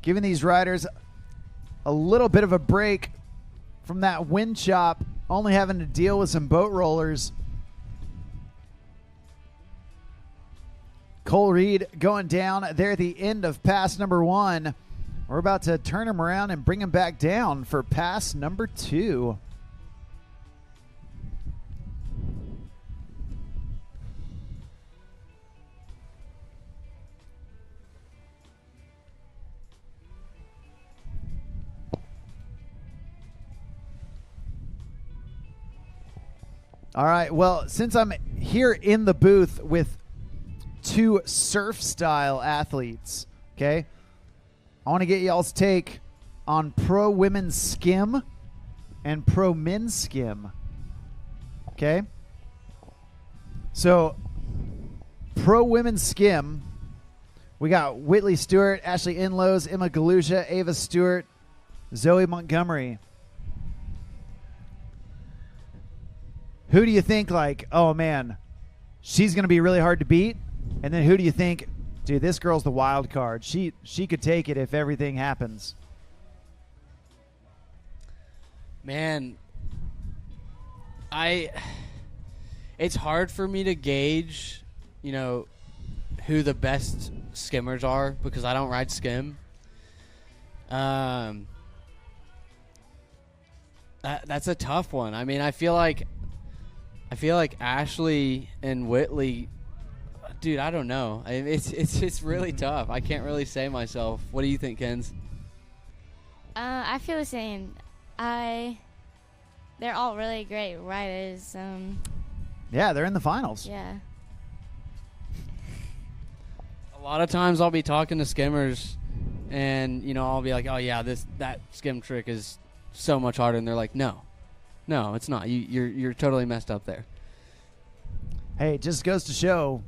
Giving these riders a little bit of a break from that wind chop, only having to deal with some boat rollers. Cole Reed going down there at the end of pass number 1. We're about to turn him around and bring him back down for pass number 2. All right, well, since I'm here in the booth with 2 surf style athletes, okay, I want to get y'all's take on pro women's skim and pro men's skim. Okay? So, pro women's skim, we got Whitley Stewart, Ashley Inlows, Emma Galusha, Ava Stewart, Zoe Montgomery. Who do you think, like, oh man, she's going to be really hard to beat? And then who do you think, dude, this girl's the wild card. She could take it if everything happens. Man, it's hard for me to gauge, you know, who the best skimmers are because I don't ride skim. That's a tough one. I mean, I feel like Ashley and Whitley, dude, I don't know. It's really tough. I can't really say myself. What do you think, Kens? I feel the same. They're all really great riders. Yeah, they're in the finals. Yeah. A lot of times I'll be talking to skimmers, and I'll be like, "Oh yeah, that skim trick is so much harder," and they're like, "No, it's not. You're totally messed up there." Hey, it just goes to show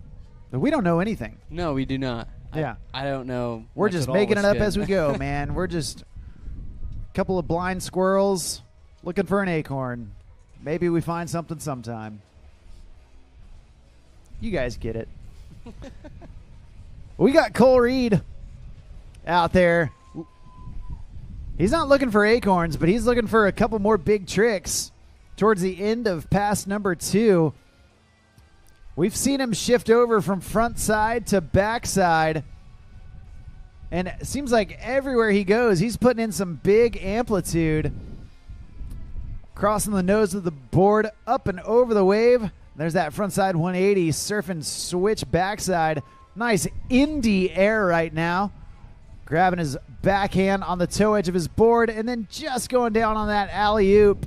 that we don't know anything. No, we do not. Yeah. I don't know. We're much just at all making with it up skim. as we go, man. We're just a couple of blind squirrels looking for an acorn. Maybe we find something sometime. You guys get it. We got Cole Reed out there. He's not looking for acorns, but he's looking for a couple more big tricks towards the end of pass number 2. We've seen him shift over from front side to back side. And it seems like everywhere he goes, he's putting in some big amplitude. Crossing the nose of the board, up and over the wave. There's that front side 180, surfing switch backside. Nice indie air right now. Grabbing his backhand on the toe edge of his board and then just going down on that alley-oop.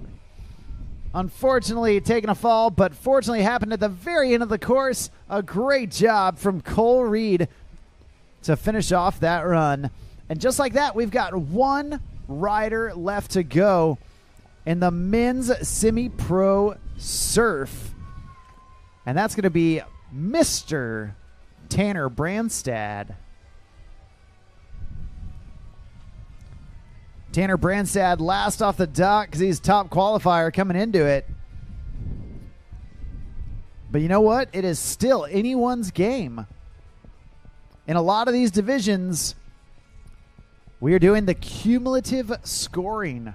Unfortunately, taking a fall, but fortunately happened at the very end of the course. A great job from Cole Reed to finish off that run. And just like that, we've got one rider left to go in the men's semi-pro surf. And that's going to be Mr. Tanner Brandstad. Tanner Brandstad last off the dock because he's top qualifier coming into it. But you know what? It is still anyone's game. In a lot of these divisions, we are doing the cumulative scoring,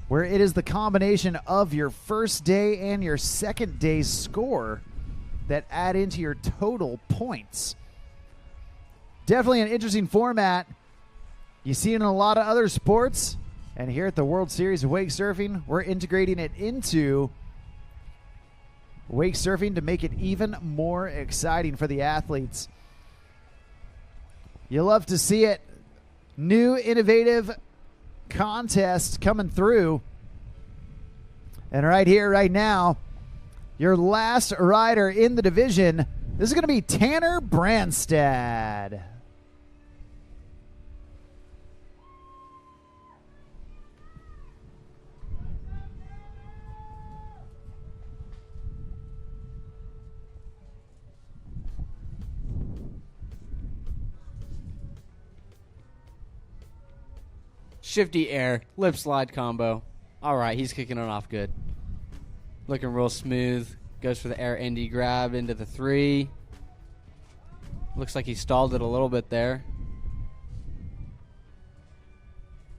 where it is the combination of your first day and your second day's score that add into your total points. Definitely an interesting format. You see it in a lot of other sports, and here at the World Series of Wake Surfing, we're integrating it into wake surfing to make it even more exciting for the athletes. You love to see it. New, innovative contest coming through. And right here, right now, your last rider in the division, this is going to be Tanner Brandstad. Shifty air, lip slide combo. All right, he's kicking it off good. Looking real smooth. Goes for the air indie grab into the 3. Looks like he stalled it a little bit there.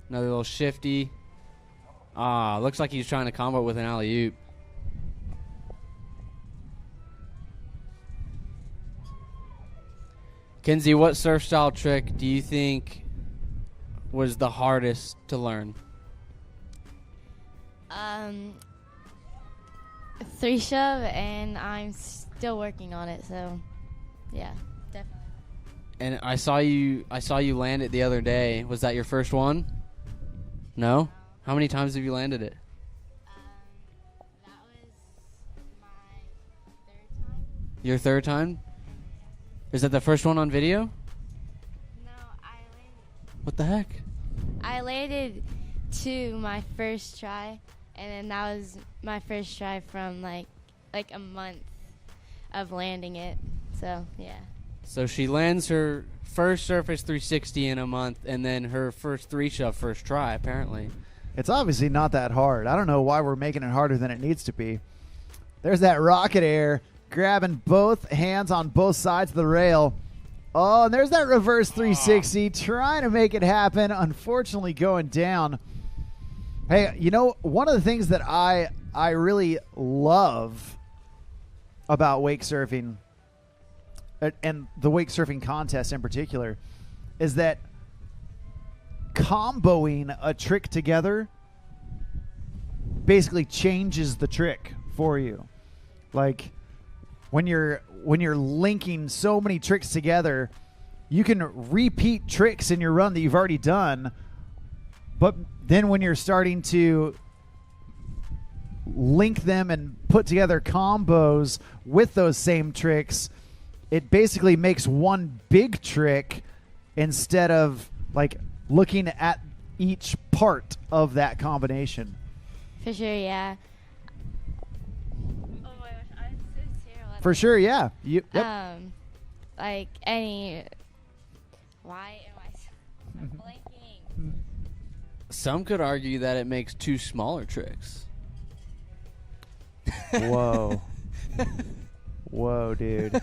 Another little shifty. Looks like he's trying to combo with an alley-oop. Kenzie, what surf style trick do you think was the hardest to learn? 3 shove, and I'm still working on it. So, yeah, definitely. And I saw you land it the other day. Was that your first one? No? How many times have you landed it? That was my 3rd time. Your 3rd time? Is that the first one on video? No, I landed. What the heck? I landed 2 my first try, and then that was my first try from like a month of landing it. So yeah. So she lands her first surface 360 in a month, and then her first 3 shove first try, apparently. It's obviously not that hard. I don't know why we're making it harder than it needs to be. There's that rocket air, grabbing both hands on both sides of the rail. Oh, and there's that reverse 360, trying to make it happen. Unfortunately, going down. Hey, you know, one of the things that I really love about wake surfing, and the wake surfing contest in particular, is that comboing a trick together basically changes the trick for you. Like when you're linking so many tricks together, you can repeat tricks in your run that you've already done, but then when you're starting to link them and put together combos with those same tricks, it basically makes one big trick instead of like looking at each part of that combination. For sure, yeah. Oh my gosh, I'm so terrible. For sure, yeah. Yep. Like any. Why am I so blanking? Some could argue that it makes 2 smaller tricks. Whoa. Whoa, dude. Well,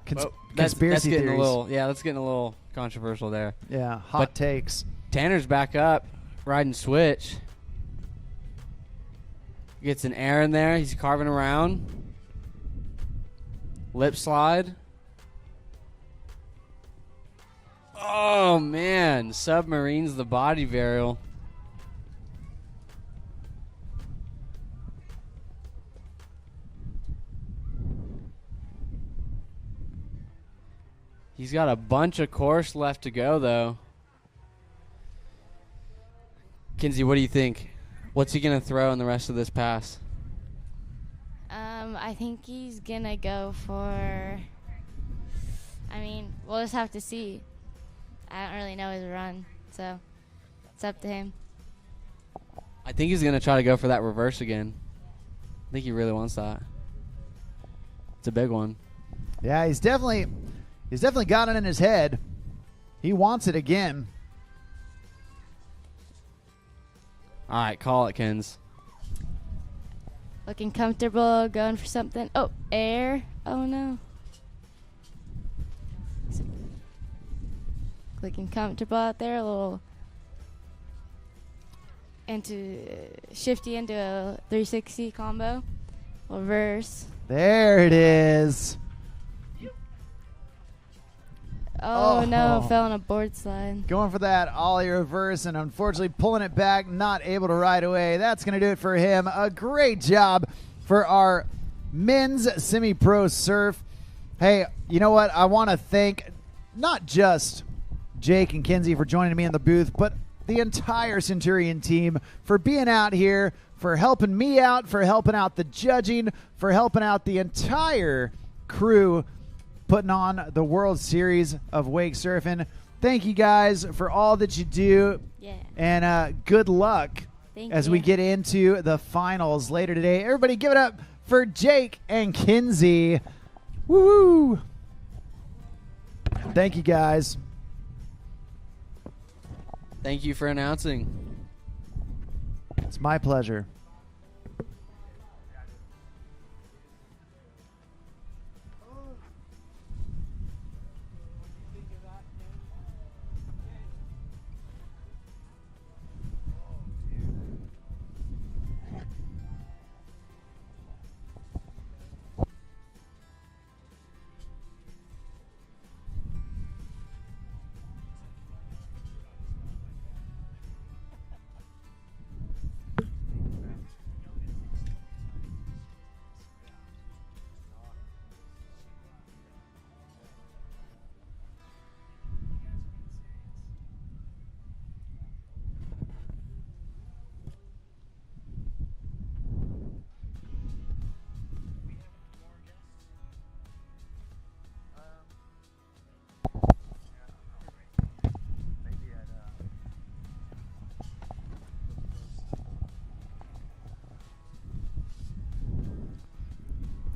Conspiracy that's getting theories. a little, yeah, that's getting a little controversial there. Yeah, hot But takes. Tanner's back up, riding switch. Gets an air in there. He's carving around. Lip slide. Oh, man. Submarines the body varial. He's got a bunch of course left to go, though. Kinsey, what do you think? What's he going to throw in the rest of this pass? I think he's going to go for... I mean, we'll just have to see. I don't really know his run, so it's up to him. I think he's going to try to go for that reverse again. I think he really wants that. It's a big one. Yeah, he's definitely got it in his head. He wants it again. All right, call it, Kins. Looking comfortable, going for something. Oh, air. Oh, no. Looking comfortable out there, a little shifty into a 360 combo. Reverse. There it is. Oh, no, fell on a board slide. Going for that ollie reverse and unfortunately pulling it back, not able to ride away. That's going to do it for him. A great job for our men's semi-pro surf. Hey, you know what? I want to thank not just Jake and Kinsey for joining me in the booth, but the entire Centurion team for being out here, for helping me out, for helping out the judging, for helping out the entire crew putting on the World Series of Wake Surfing. Thank you guys for all that you do. Yeah. And good luck as we get into the finals later today. Everybody give it up for Jake and Kinsey. Woo! Thank you, guys. Thank you for announcing. It's my pleasure.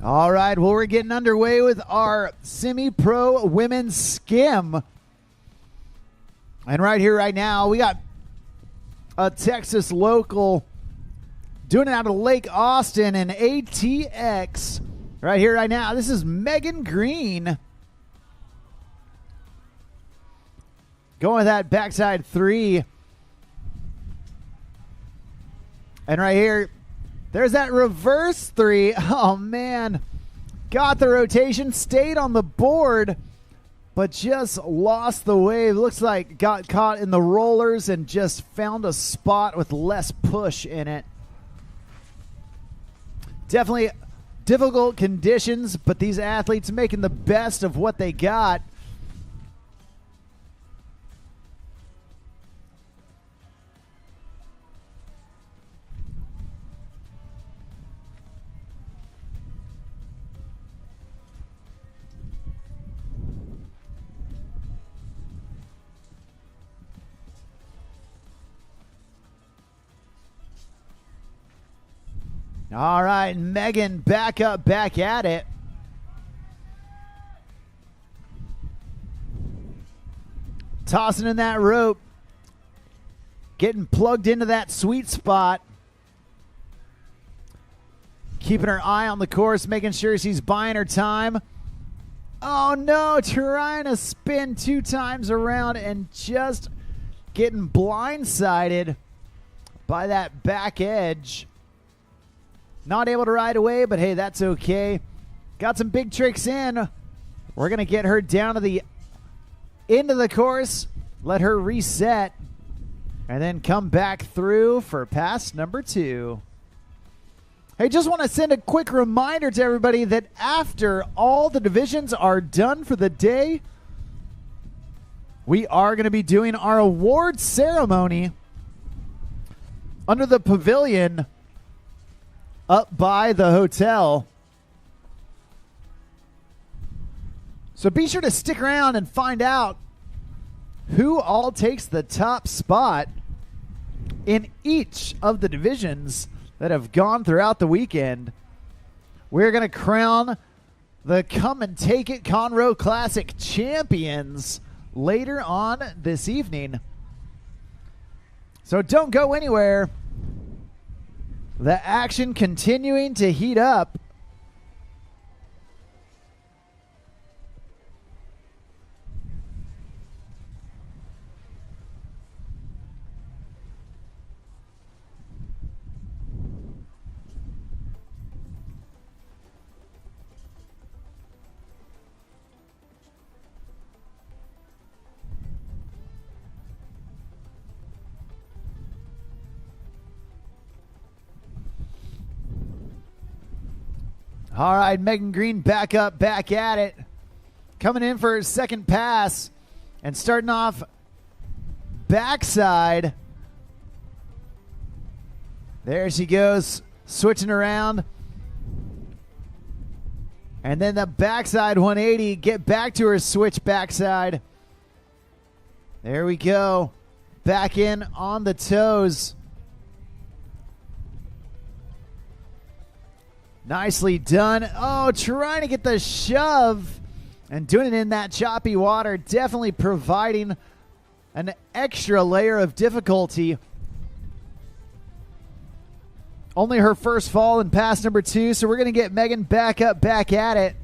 All right, well, we're getting underway with our semi-pro women's skim. And right here, right now, we got a Texas local doing it out of Lake Austin and ATX. Right here, right now, this is Megan Green. Going with that backside 3. And right here, there's that reverse 3. Oh, man. Got the rotation, stayed on the board, but just lost the wave. Looks like got caught in the rollers and just found a spot with less push in it. Definitely difficult conditions, but these athletes making the best of what they got. All right, Megan back up, back at it. Tossing in that rope. Getting plugged into that sweet spot. Keeping her eye on the course, making sure she's buying her time. Oh no, trying to spin 2 times around and just getting blindsided by that back edge. Not able to ride away, but hey, that's okay. Got some big tricks in. We're going to get her down to the end of the course, let her reset, and then come back through for pass number 2. Hey, just want to send a quick reminder to everybody that after all the divisions are done for the day, we are going to be doing our award ceremony under the pavilion up by the hotel. So be sure to stick around and find out who all takes the top spot in each of the divisions that have gone throughout the weekend. We're going to crown the Come and Take It Conroe Classic champions later on this evening. So don't go anywhere. The action continuing to heat up. All right, Megan Green back up, back at it. Coming in for her second pass and starting off backside. There she goes, switching around. And then the backside 180, get back to her switch backside. There we go. Back in on the toes. Nicely done. Oh, trying to get the shove and doing it in that choppy water. Definitely providing an extra layer of difficulty. Only her first fall in pass number 2, so we're going to get Megan back up, back at it.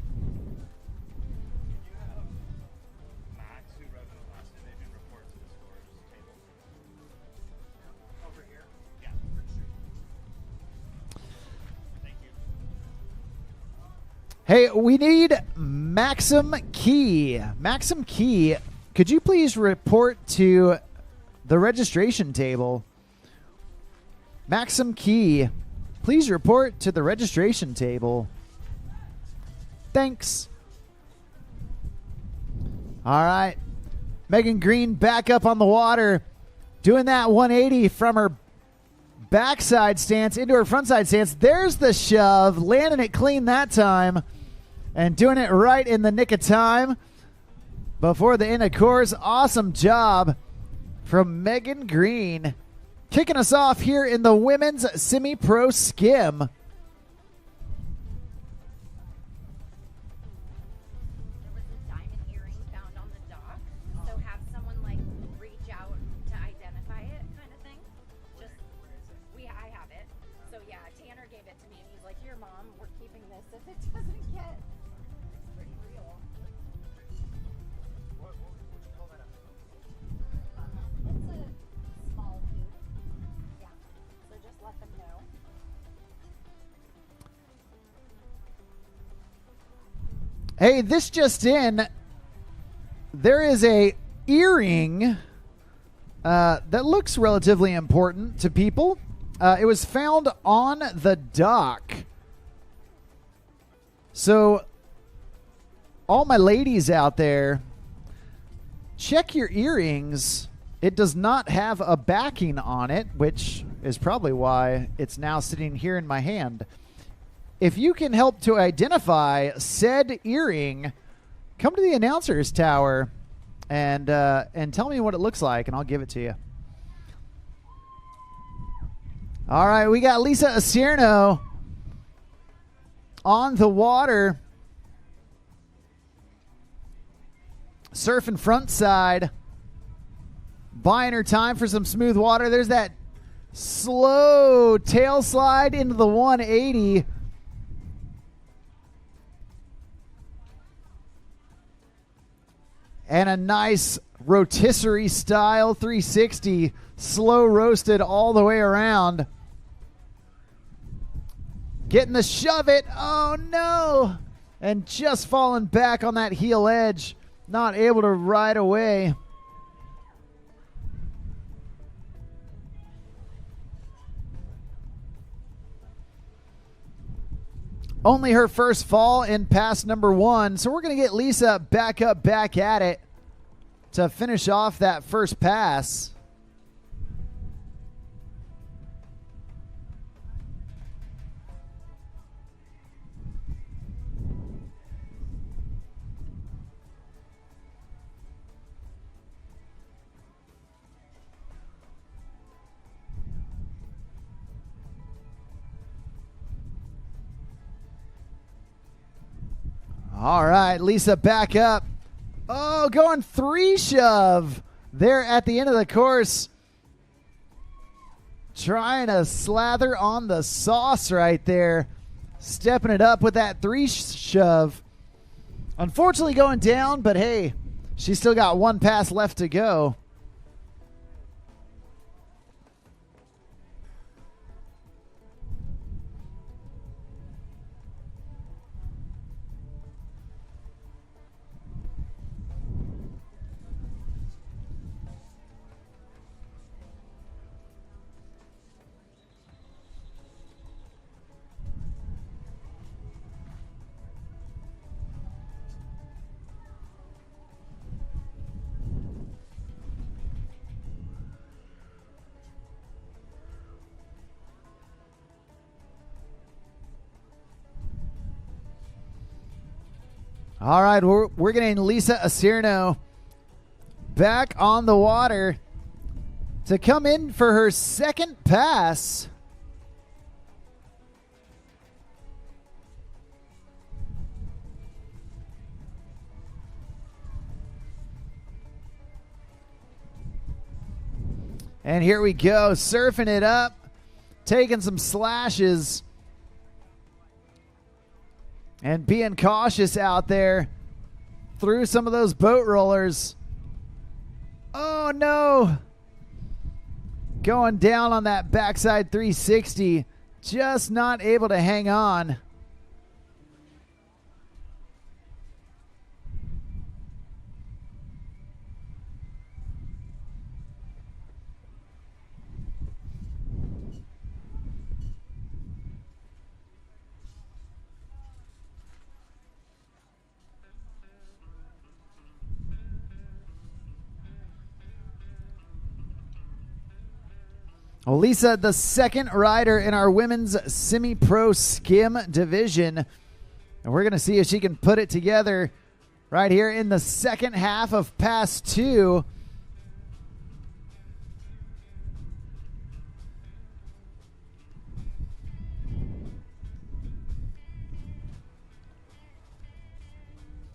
Hey, we need Maxim Key. Maxim Key, could you please report to the registration table? Maxim Key, please report to the registration table. Thanks. All right. Megan Green back up on the water, doing that 180 from her backside stance into her frontside stance. There's the shove, landing it clean that time. And doing it right in the nick of time before the end of course. Awesome job from Megan Green. Kicking us off here in the women's semi-pro skim. There was a diamond earring found on the dock, so have someone reach out to identify it, kind of thing. Just I have it. So yeah, Tanner gave it to me, and he's like, "Here, Mom, we're keeping this if it doesn't get." It's pretty real. What would you call that? It's a small hoop. Yeah. So just let them know. Hey, this just in. There is a earring that looks relatively important to people. It was found on the dock. So, all my ladies out there, check your earrings. It does not have a backing on it, which is probably why it's now sitting here in my hand. If you can help to identify said earring, come to the announcer's tower and tell me what it looks like, and I'll give it to you. All right, we got Lisa Acierno on the water. Surfing front side. Buying her time for some smooth water. There's that slow tail slide into the 180. And a nice rotisserie style 360, slow roasted all the way around. Getting the shove it. Oh no. And just falling back on that heel edge. Not able to ride away. Only her first fall in pass number 1. So we're going to get Lisa back up, back at it to finish off that first pass. All right, Lisa back up. Oh, going 3 shove there at the end of the course. Trying to slather on the sauce right there. Stepping it up with that 3 shove. Unfortunately going down, but hey, she's still got 1 pass left to go. All right, we're getting Lisa Acierno back on the water to come in for her second pass. And here we go, surfing it up, taking some slashes. And being cautious out there through some of those boat rollers. Oh, no. Going down on that backside 360. Just not able to hang on. Well, Lisa, the second rider in our women's semi-pro skim division. And we're going to see if she can put it together right here in the second half of pass 2.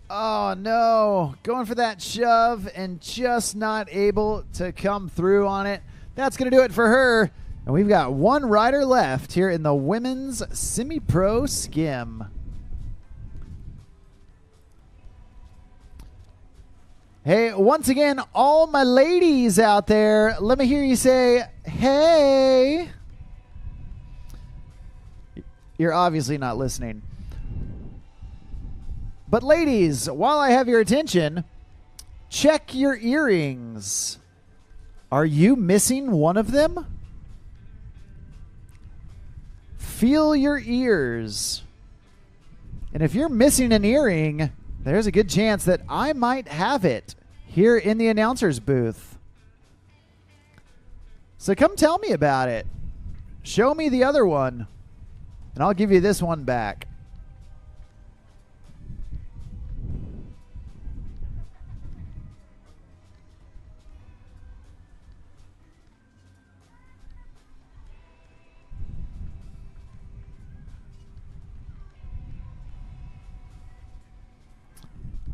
Oh, no. Going for that shove and just not able to come through on it. That's going to do it for her. And we've got 1 rider left here in the women's semi-pro skim. Hey, once again, all my ladies out there, let me hear you say, hey. You're obviously not listening. But ladies, while I have your attention, check your earrings. Are you missing one of them? Feel your ears. And if you're missing an earring, there's a good chance that I might have it here in the announcer's booth. So come tell me about it. Show me the other one, and I'll give you this one back.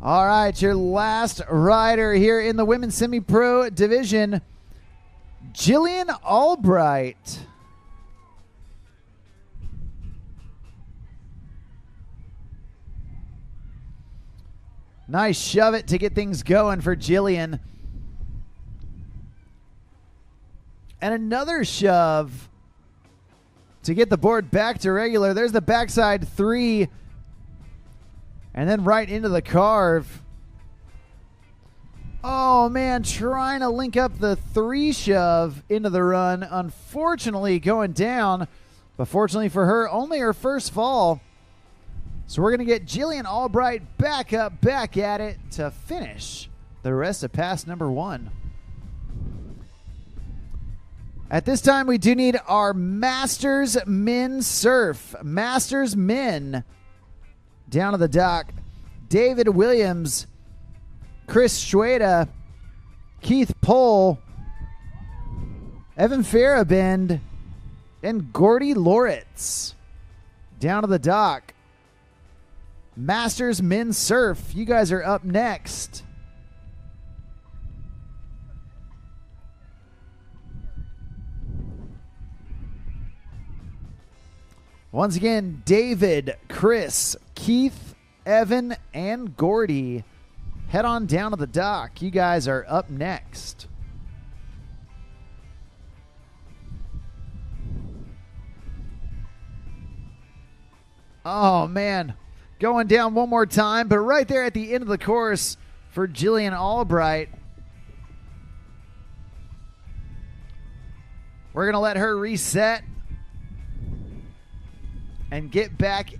All right, your last rider here in the women's semi-pro division, Jillian Albright. Nice shove it to get things going for Jillian. And another shove to get the board back to regular. There's the backside 3. And then right into the carve. Oh, man, trying to link up the 3 shove into the run. Unfortunately, going down. But fortunately for her, only her first fall. So we're going to get Jillian Albright back up, back at it to finish the rest of pass number 1. At this time, we do need our Masters Men Surf. Masters Men down to the dock. David Williams, Chris Schweda, Keith Pohl, Evan Farabend, and Gordy Loritz down to the dock. Masters Men Surf, you guys are up next. Once again, David, Chris, Keith, Evan, and Gordy. Head on down to the dock. You guys are up next. Oh, man. Going down one more time, but right there at the end of the course for Jillian Albright. We're going to let her reset and get back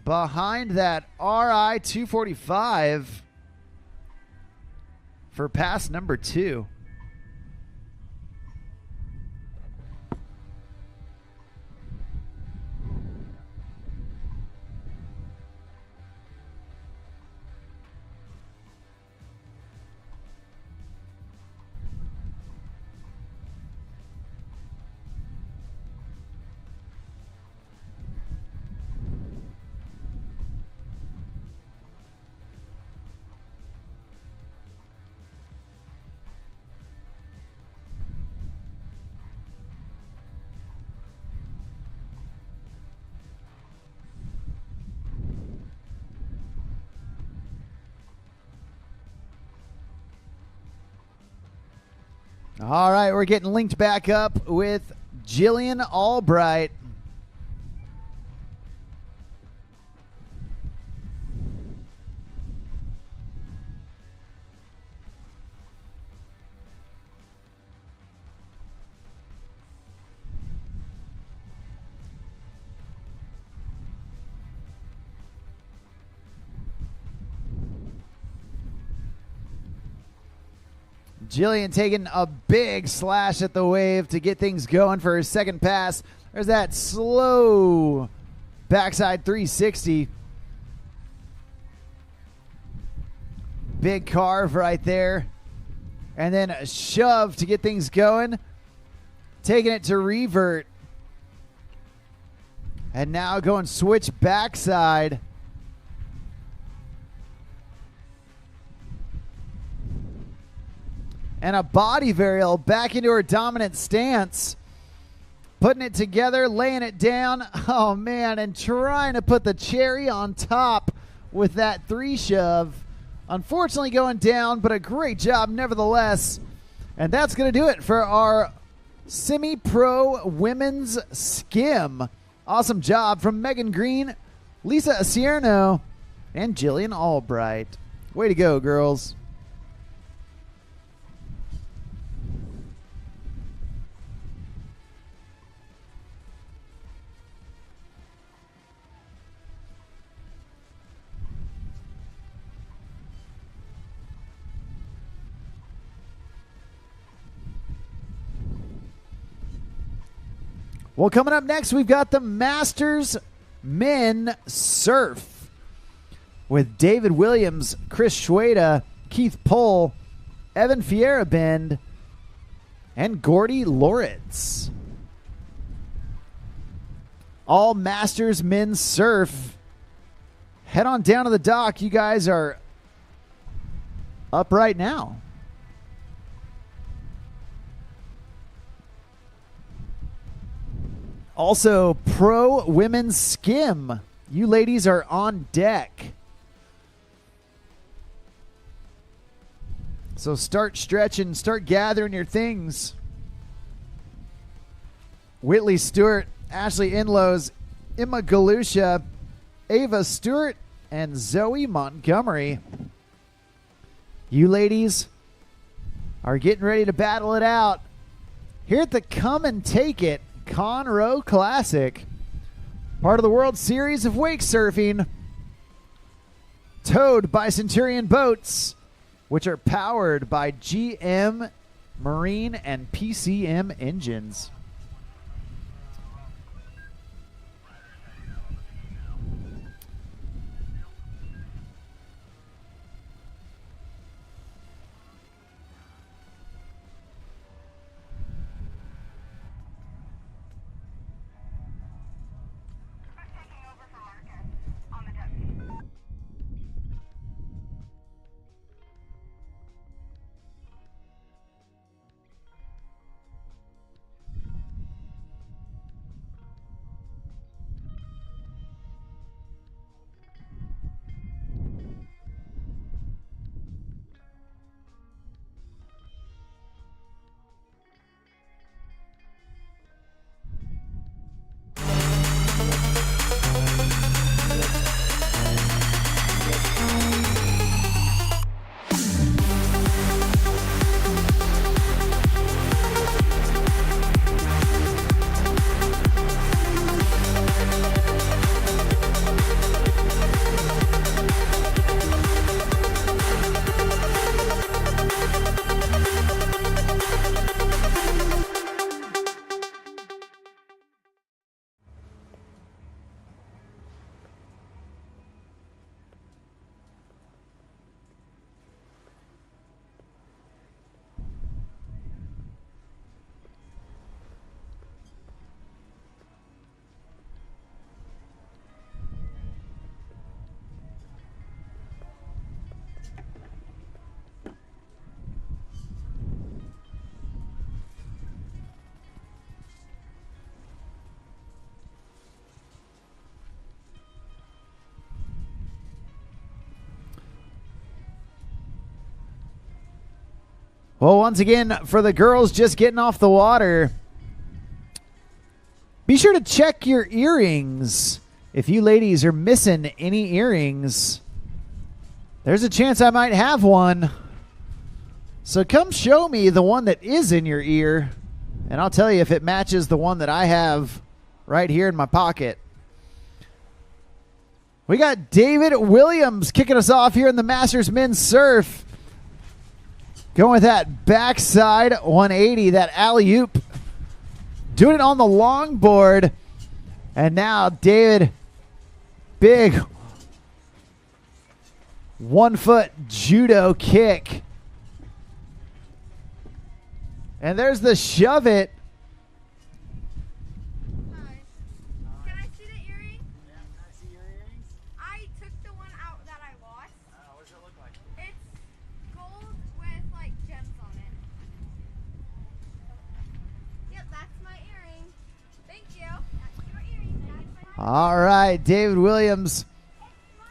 behind that RI 245 for pass number 2. All right, we're getting linked back up with Jillian Albright. Jillian taking a big slash at the wave to get things going for her second pass. There's that slow backside 360. Big carve right there. And then a shove to get things going. Taking it to revert. And now going switch backside. And a body varial back into her dominant stance. Putting it together, laying it down. Oh, man, and trying to put the cherry on top with that 3 shove. Unfortunately going down, but a great job nevertheless. And that's going to do it for our semi-pro women's skim. Awesome job from Megan Green, Lisa Acierno, and Jillian Albright. Way to go, girls. Well, coming up next, we've got the Masters Men Surf with David Williams, Chris Schweda, Keith Pohl, Evan Fierabend, and Gordy Loritz. All Masters Men Surf. Head on down to the dock. You guys are up right now. Also, pro women's skim. You ladies are on deck. So start stretching, start gathering your things. Whitley Stewart, Ashley Inlows, Emma Galusha, Ava Stewart, and Zoe Montgomery. You ladies are getting ready to battle it out here at the Come and Take It Conroe Classic, part of the World Series of Wake Surfing, towed by Centurion Boats, which are powered by GM Marine and PCM engines. Well, once again, for the girls just getting off the water, be sure to check your earrings. If you ladies are missing any earrings, there's a chance I might have one. So come show me the one that is in your ear, and I'll tell you if it matches the one that I have right here in my pocket. We got David Williams kicking us off here in the Masters Men's Surf. Going with that backside 180, that alley-oop. Doing it on the longboard. And now David, big 1-foot judo kick. And there's the shove it. Hi. Can I see the earring? Yeah, can I see your earrings? I took the one out that I lost. What does it look like? It's gold with like gems on it. Yep, that's my earring. Thank you. That's your earring. All right, David Williams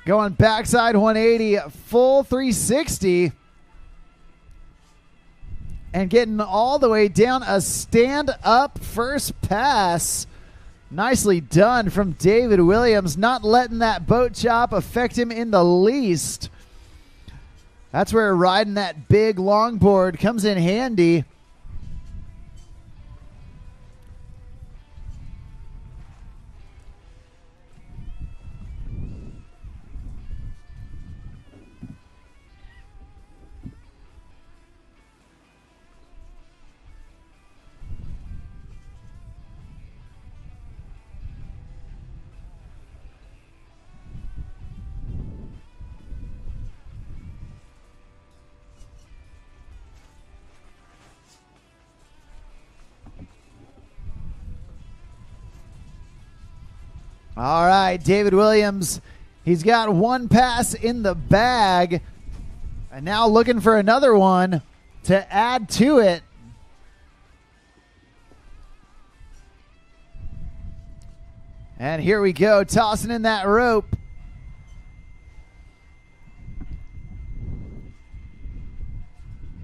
going backside 180, full 360. And getting all the way down a stand-up first pass. Nicely done from David Williams, not letting that boat chop affect him in the least. That's where riding that big longboard comes in handy. All right, David Williams, he's got one pass in the bag. And now looking for another one to add to it. And here we go, tossing in that rope.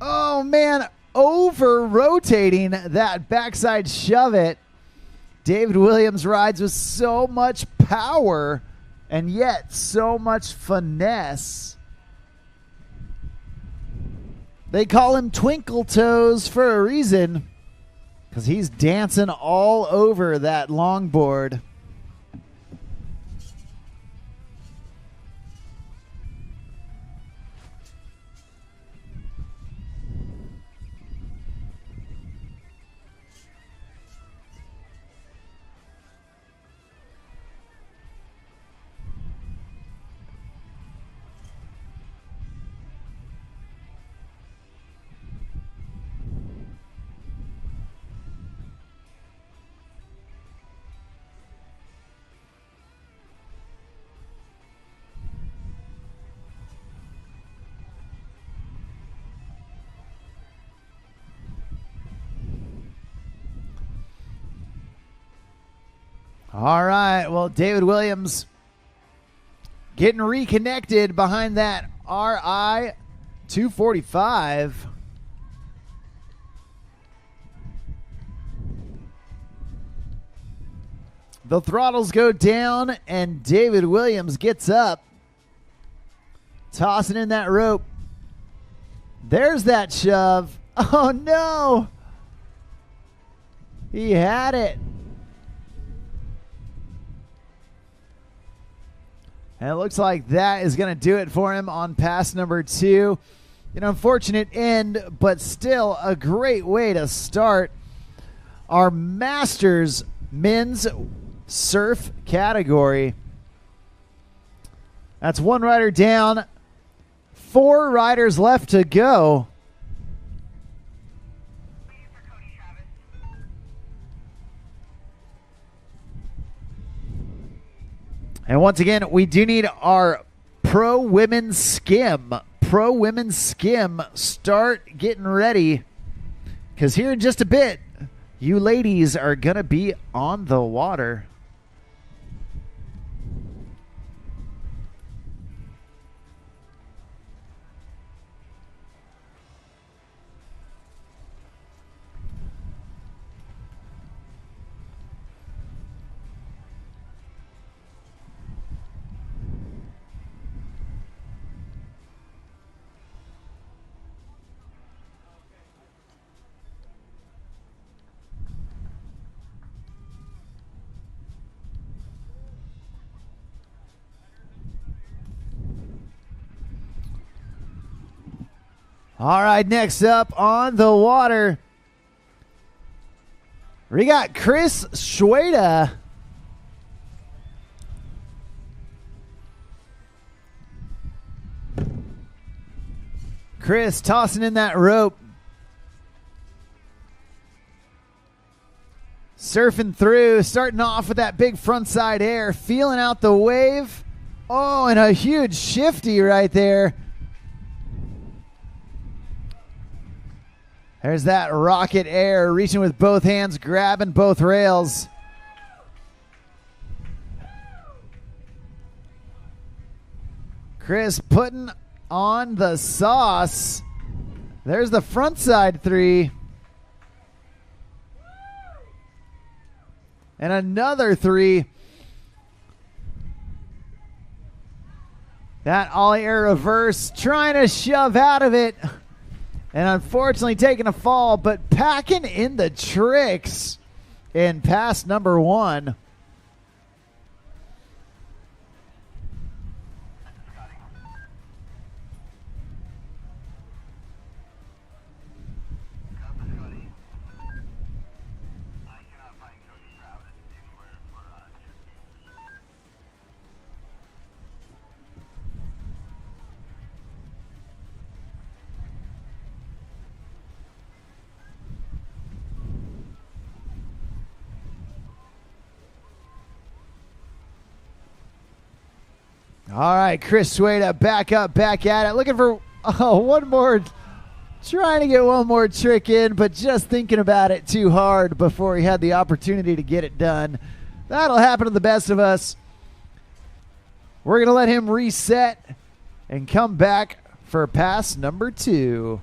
Oh, man, over-rotating that backside shove it. David Williams rides with so much power and yet so much finesse. They call him Twinkle Toes for a reason, because he's dancing all over that longboard. All right, well, David Williams getting reconnected behind that RI 245. The throttles go down, and David Williams gets up, tossing in that rope. There's that shove. Oh, no. He had it. And it looks like that is going to do it for him on pass number 2. An unfortunate end, but still a great way to start our Masters Men's Surf category. That's one rider down, 4 riders left to go. And once again, we do need our Pro Women's Skim. Pro Women's Skim, start getting ready. Because here in just a bit, you ladies are going to be on the water. All right, next up on the water, we got Chris Schweda. Chris tossing in that rope. Surfing through, starting off with that big frontside air, feeling out the wave. Oh, and a huge shifty right there. There's that rocket air, reaching with both hands, grabbing both rails. Chris putting on the sauce. There's the frontside 3. And another 3. That ollie air reverse, trying to shove out of it. And unfortunately taking a fall, but packing in the tricks in pass number 1. All right, Chris Schweda back up, back at it. Looking for Oh, one more. Trying to get one more trick in, but just thinking about it too hard before he had the opportunity to get it done. That'll happen to the best of us. We're going to let him reset and come back for pass number 2.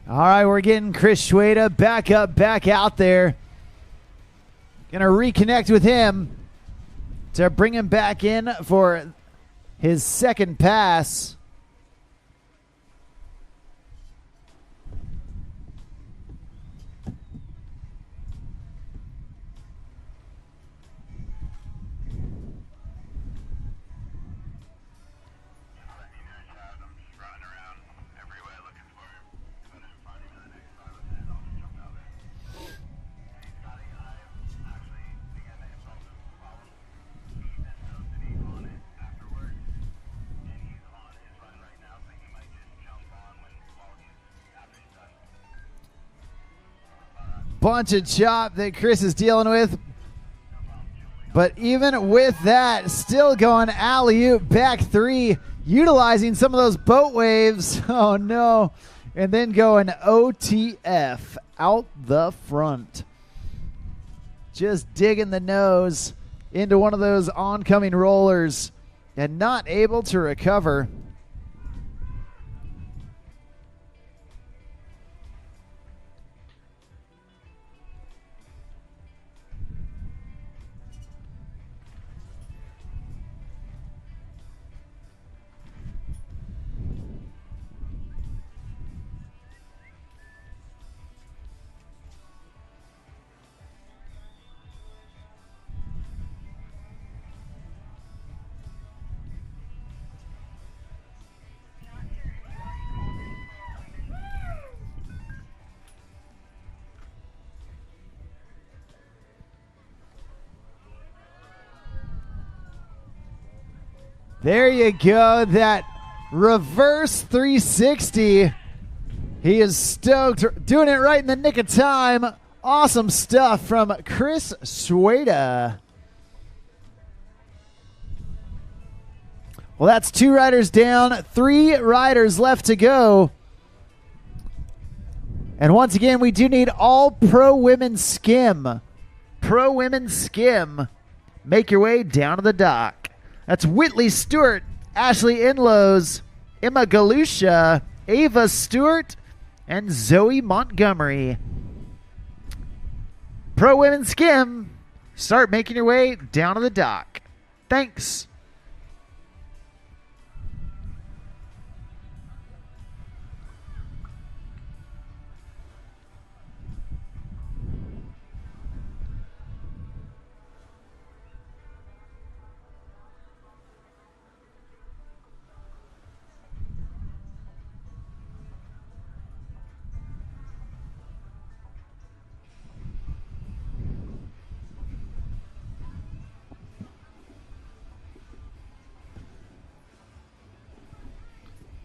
All right, we're getting Chris Schweda back up, back out there. Gonna reconnect with him to bring him back in for his second pass. Bunch of chop that Chris is dealing with. But even with that, still going alley-oop back 3, utilizing some of those boat waves. Oh, no. And then going OTF out the front. Just digging the nose into one of those oncoming rollers and not able to recover. There you go, that reverse 360. He is stoked, doing it right in the nick of time. Awesome stuff from Chris Schweda. Well, that's 2 riders down, 3 riders left to go. And once again, we do need all pro women skim. Pro women skim. Make your way down to the dock. That's Whitley Stewart, Ashley Inlows, Emma Galusha, Ava Stewart, and Zoe Montgomery. Pro Women Skim, start making your way down to the dock. Thanks.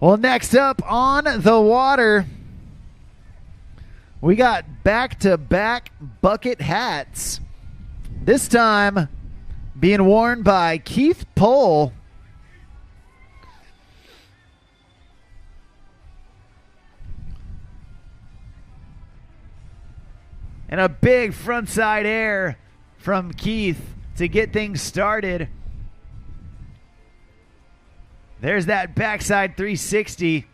Well, next up on the water, we got back-to-back bucket hats. This time being worn by Keith Pohl. And a big frontside air from Keith to get things started. There's that backside 360.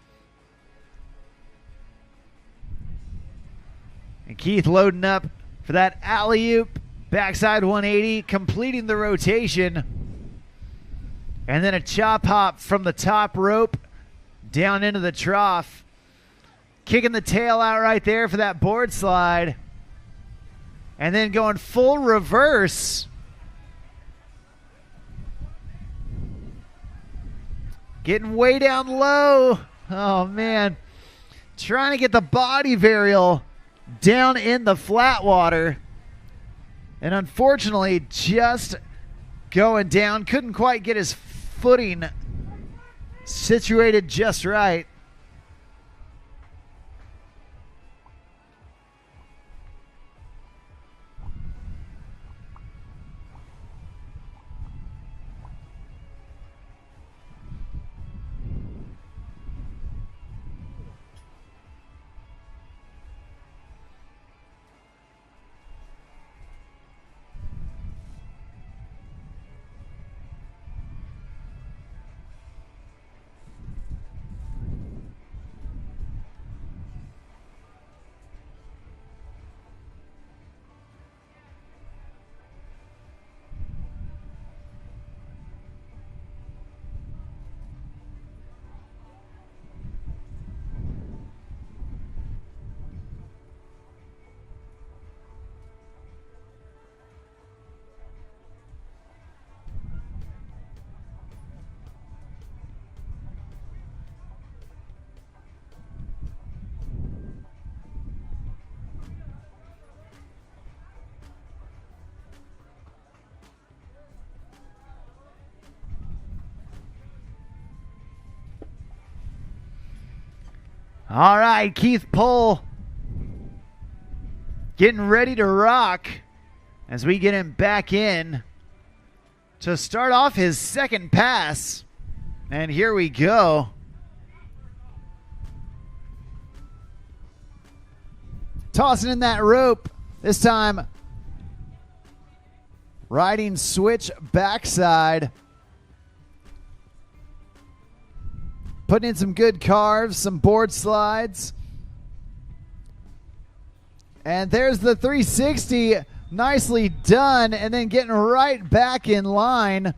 And Keith loading up for that alley-oop backside 180, completing the rotation. And then a chop hop from the top rope down into the trough. Kicking the tail out right there for that board slide. And then going full reverse. Getting way down low. Oh, man. Trying to get the body varial down in the flat water. And unfortunately, just going down. Couldn't quite get his footing situated just right. All right, Keith Pohl getting ready to rock as we get him back in to start off his second pass. And here we go. Tossing in that rope. This time riding switch backside. Putting in some good carves, some board slides. And there's the 360. Nicely done. And then getting right back in line.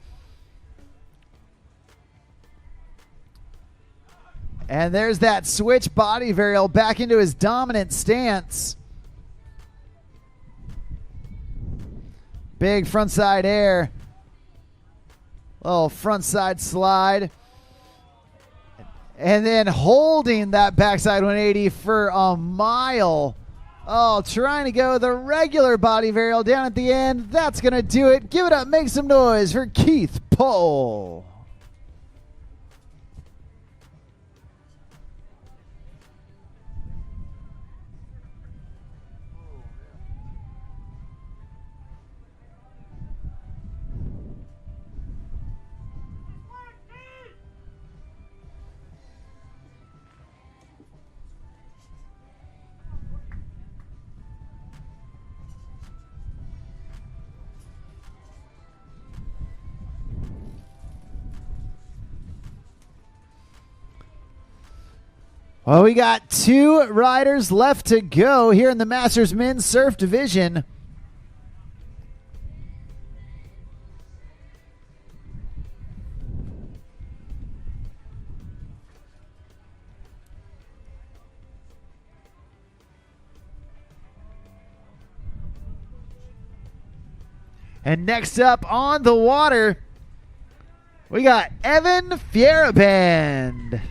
And there's that switch body varial back into his dominant stance. Big frontside air. Little frontside slide. And then holding that backside 180 for a mile. Oh, trying to go the regular body varial down at the end. That's going to do it. Give it up. Make some noise for Keith Pohl. Well, we got 2 riders left to go here in the Masters Men's Surf Division. And next up on the water, we got Evan Fierabend.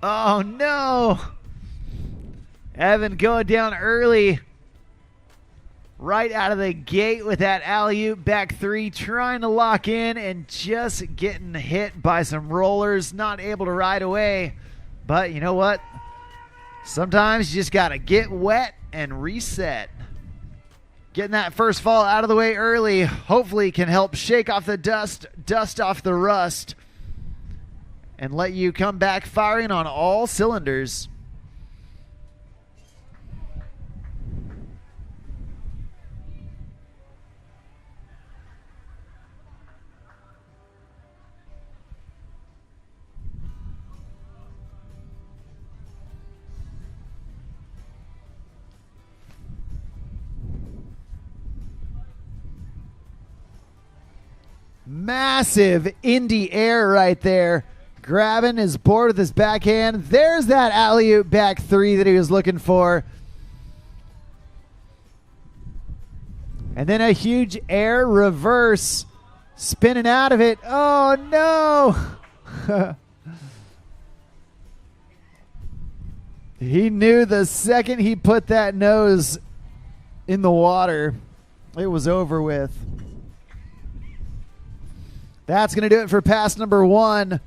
Oh, no. Evan going down early. Right out of the gate with that alley-oop back 3. Trying to lock in and just getting hit by some rollers. Not able to ride away. But you know what? Sometimes you just got to get wet and reset. Getting that first fall out of the way early hopefully can help shake off the dust off the rust, and let you come back firing on all cylinders. Massive indie air right there. Grabbing his board with his backhand. There's that alley-oop back three that he was looking for. And then a huge air reverse. Spinning out of it. Oh, no. He knew the second he put that nose in the water, it was over with. That's going to do it for pass number one.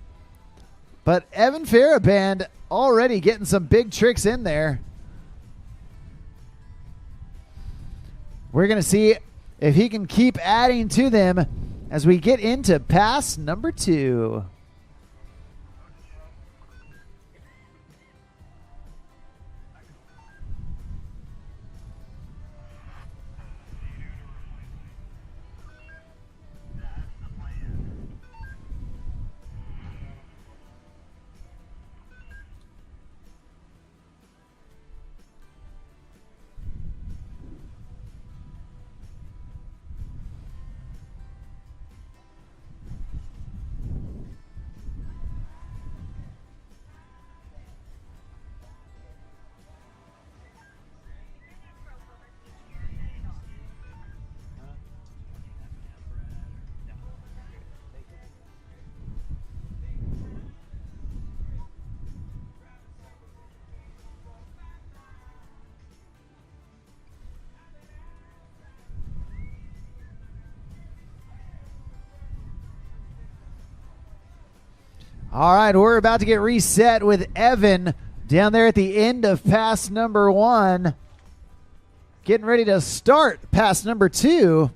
But Evan Faraband already getting some big tricks in there. We're going to see if he can keep adding to them as we get into pass number two. All right, we're about to get reset with Evan down there at the end of pass number one. Getting ready to start pass number two.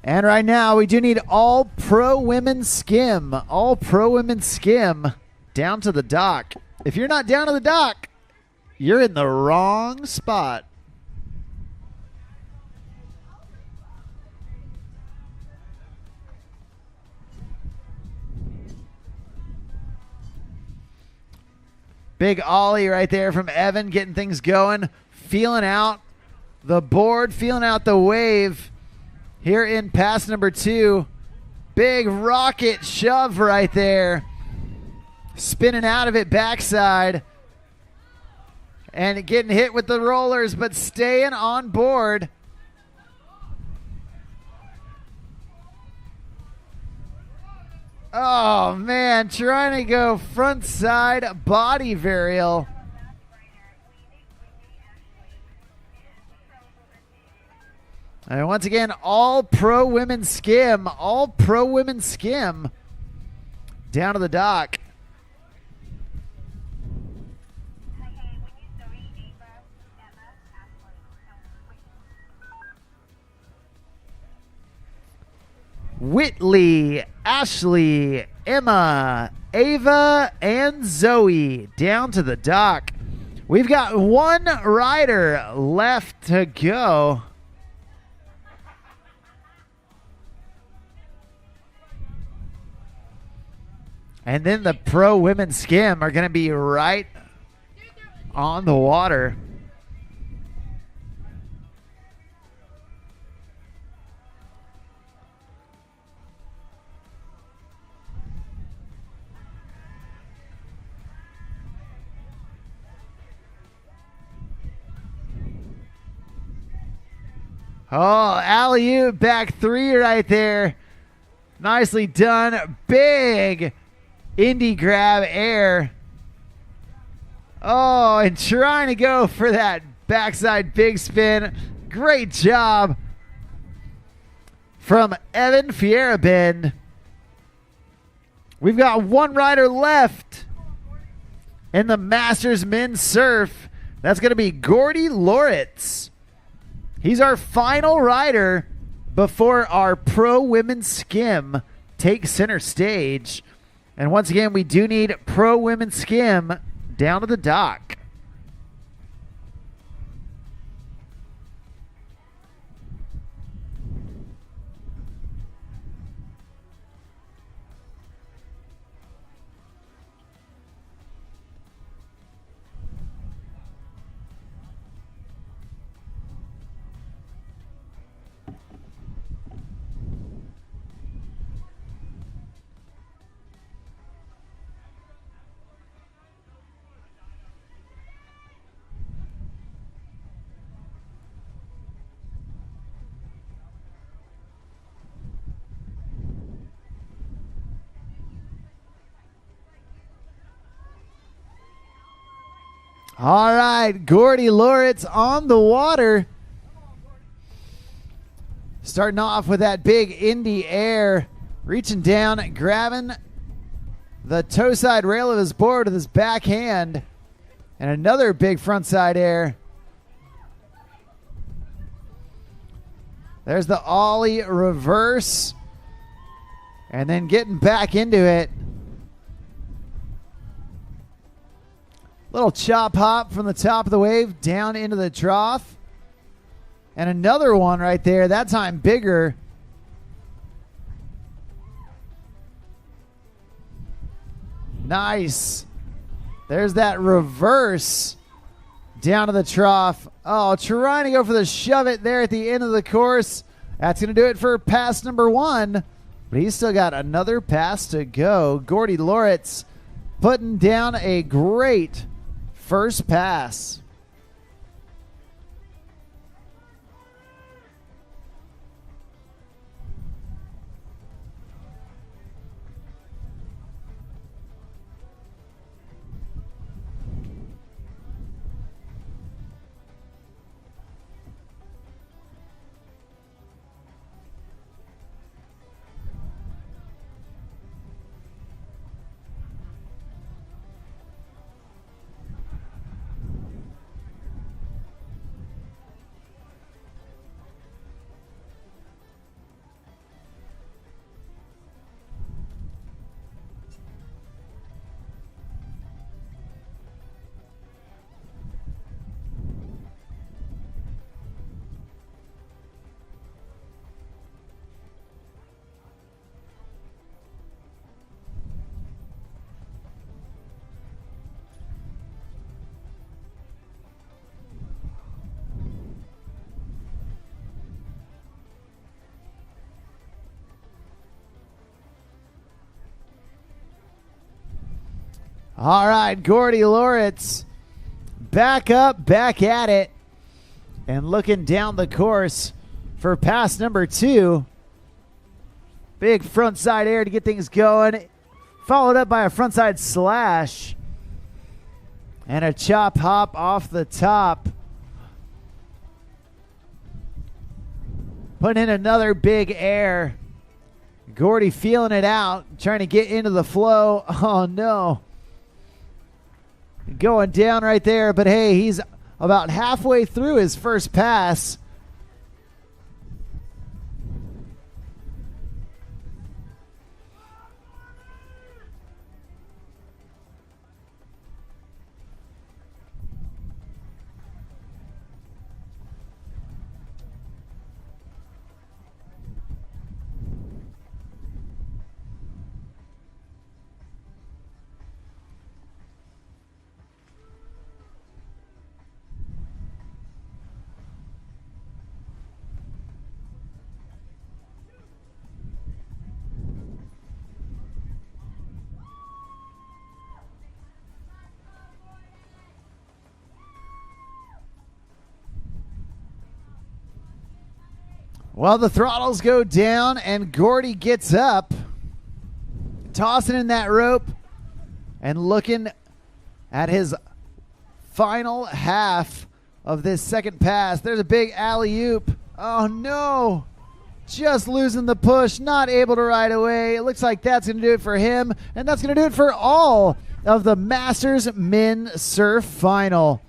And right now, we do need all pro women skim. All pro women skim down to the dock. If you're not down to the dock, you're in the wrong spot. Big ollie right there from Evan, getting things going, feeling out the board, feeling out the wave here in pass number two. Big rocket shove right there, spinning out of it backside and getting hit with the rollers, but staying on board. Oh, man, trying to go front side body varial. And once again, all pro women skim. All pro women skim down to the dock. Whitley, Ashley, Emma, Ava, and Zoe down to the dock. We've got one rider left to go. And then the pro women skim are going to be right on the water. Oh, alley-oop back three right there. Nicely done. Big indie grab air. Oh, and trying to go for that backside big spin. Great job from Evan Fierabend. We've got one rider left in the Masters Men's Surf. That's going to be Gordy Loritz. He's our final rider before our pro women's skim takes center stage. And once again, we do need pro women's skim down to the dock. All right, Gordy Loritz on the water. Starting off with that big in the air, reaching down, grabbing the toe side rail of his board with his backhand, and another big front side air. There's the ollie reverse, and then getting back into it. Little chop hop from the top of the wave down into the trough. And another one right there, that time bigger. Nice. There's that reverse down to the trough. Oh, trying to go for the shove it there at the end of the course. That's going to do it for pass number 1. But he's still got another pass to go. Gordy Loritz putting down a great first pass. All right, Gordy Loritz back up, back at it, and looking down the course for pass number 2. Big front side air to get things going, followed up by a front side slash and a chop hop off the top. Putting in another big air. Gordy feeling it out, trying to get into the flow. Oh, no. Going down right there, but hey, he's about halfway through his first pass. Well, the throttles go down and Gordy gets up, tossing in that rope and looking at his final half of this second pass. There's a big alley-oop. Oh, no. Just losing the push, not able to ride away. It looks like that's going to do it for him, and that's going to do it for all of the Masters Men Surf Final.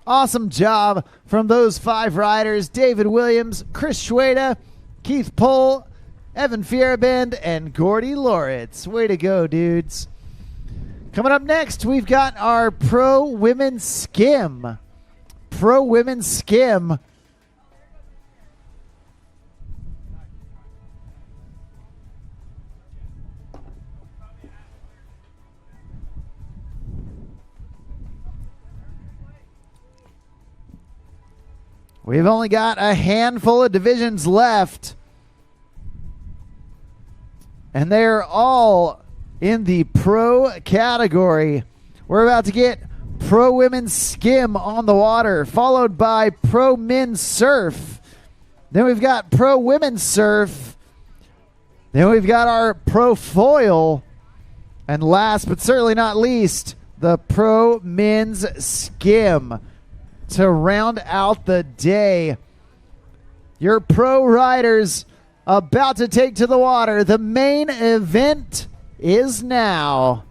Awesome job from those 5 riders: David Williams, Chris Schweda, Keith Pohl, Evan Fierabend, and Gordy Loritz. Way to go, dudes. Coming up next, we've got our Pro Women's Skim. Pro Women's Skim. We've only got a handful of divisions left, and they're all in the pro category. We're about to get Pro Women's Skim on the water, followed by Pro Men's Surf. Then we've got Pro Women's Surf. Then we've got our Pro Foil. And last but certainly not least, the Pro Men's Skim to round out the day. Your pro riders about to take to the water. The main event is now.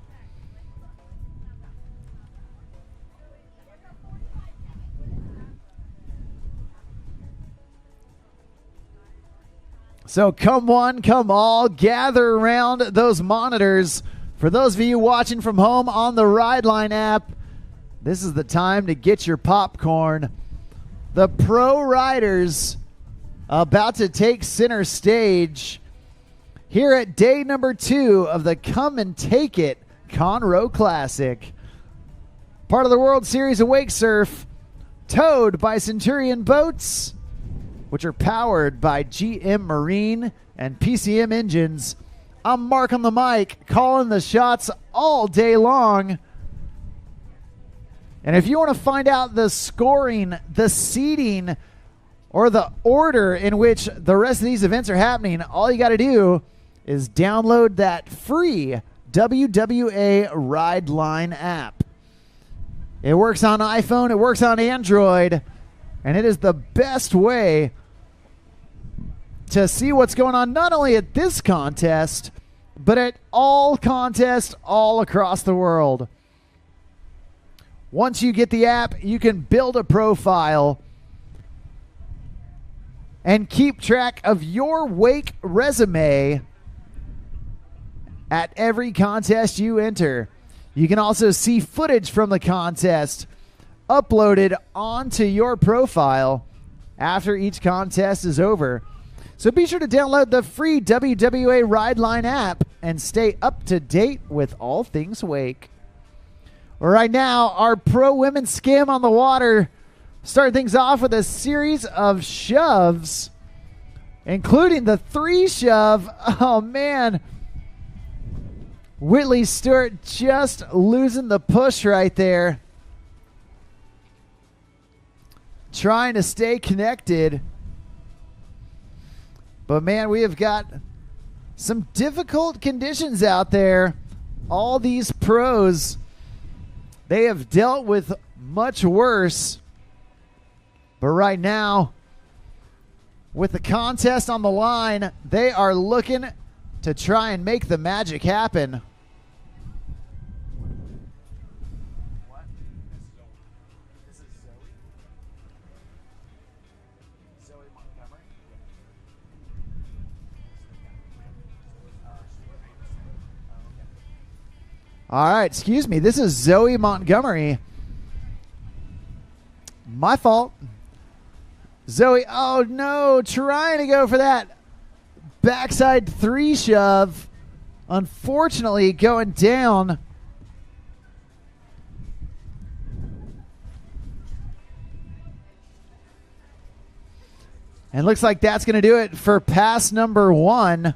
So come one, come all, gather around those monitors. For those of you watching from home on the Rideline app, this is the time to get your popcorn. The pro riders about to take center stage here at day number 2 of the Come and Take It Conroe Classic. Part of the World Series of Wake Surf, towed by Centurion Boats, which are powered by GM Marine and PCM engines. I'm Mark on the mic, calling the shots all day long. And if you want to find out the scoring, the seeding, or the order in which the rest of these events are happening, all you got to do is download that free WWA Rideline app. It works on iPhone, it works on Android, and it is the best way to see what's going on not only at this contest, but at all contests all across the world. Once you get the app, you can build a profile and keep track of your wake resume at every contest you enter. You can also see footage from the contest uploaded onto your profile after each contest is over. So be sure to download the free WWA Rideline app and stay up to date with all things wake. Right now, our pro women skim on the water start things off with a series of shoves, including the 3 shove. Oh, man. Whitley Stewart just losing the push right there. Trying to stay connected. But, man, we have got some difficult conditions out there. All these pros, they have dealt with much worse. But right now, with the contest on the line, they are looking to try and make the magic happen. What? This is Zoe. Zoe Montgomery. All right, excuse me. This is Zoe Montgomery. My fault. Zoe, oh no, trying to go for that backside 3 shove. Unfortunately, going down. And looks like that's going to do it for pass number 1.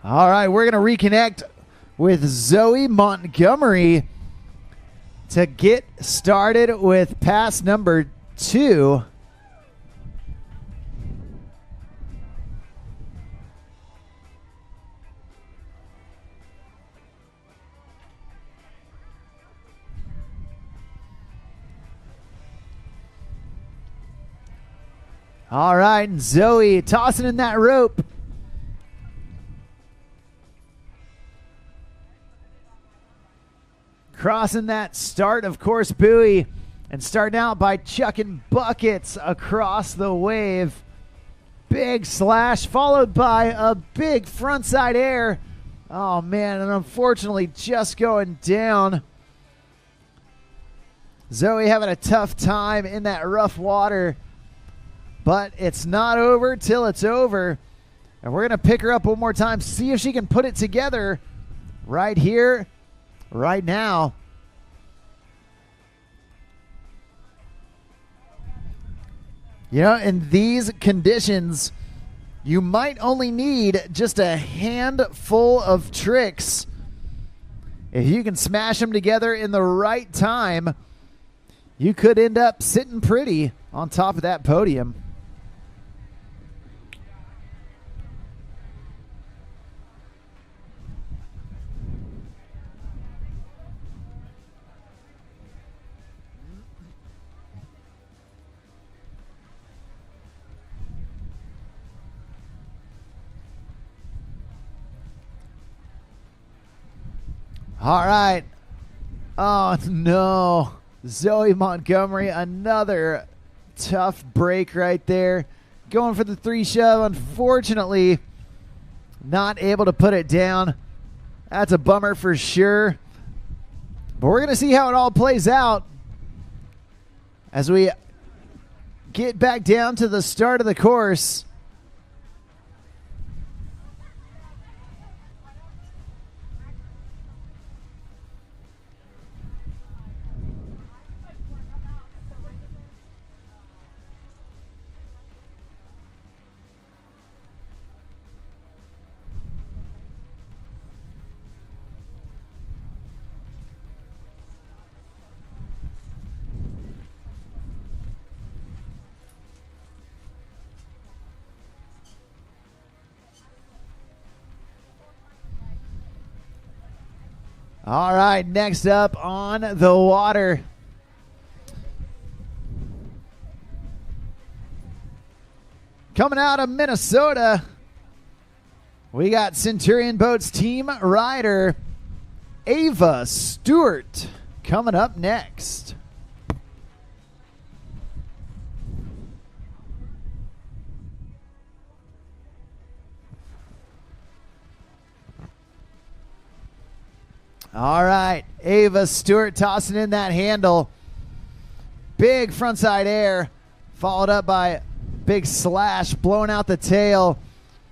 All right, we're going to reconnect with Zoe Montgomery to get started with pass number 2. All right, and Zoe tossing in that rope. Crossing that start, of course, buoy, and starting out by chucking buckets across the wave. Big slash, followed by a big frontside air. Oh, man, and unfortunately just going down. Zoe having a tough time in that rough water, but it's not over till it's over. And we're going to pick her up one more time, see if she can put it together right here, right now. You know, in these conditions, you might only need just a handful of tricks. If you can smash them together in the right time, you could end up sitting pretty on top of that podium. All right. Oh, no. Zoe Montgomery, another tough break right there. Going for the 3 shove. Unfortunately, not able to put it down. That's a bummer for sure. But we're going to see how it all plays out as we get back down to the start of the course. All right, next up on the water. Coming out of Minnesota, we got Centurion Boats team rider Ava Stewart coming up next. All right, Ava Stewart tossing in that handle. Big frontside air, followed up by big slash, blowing out the tail.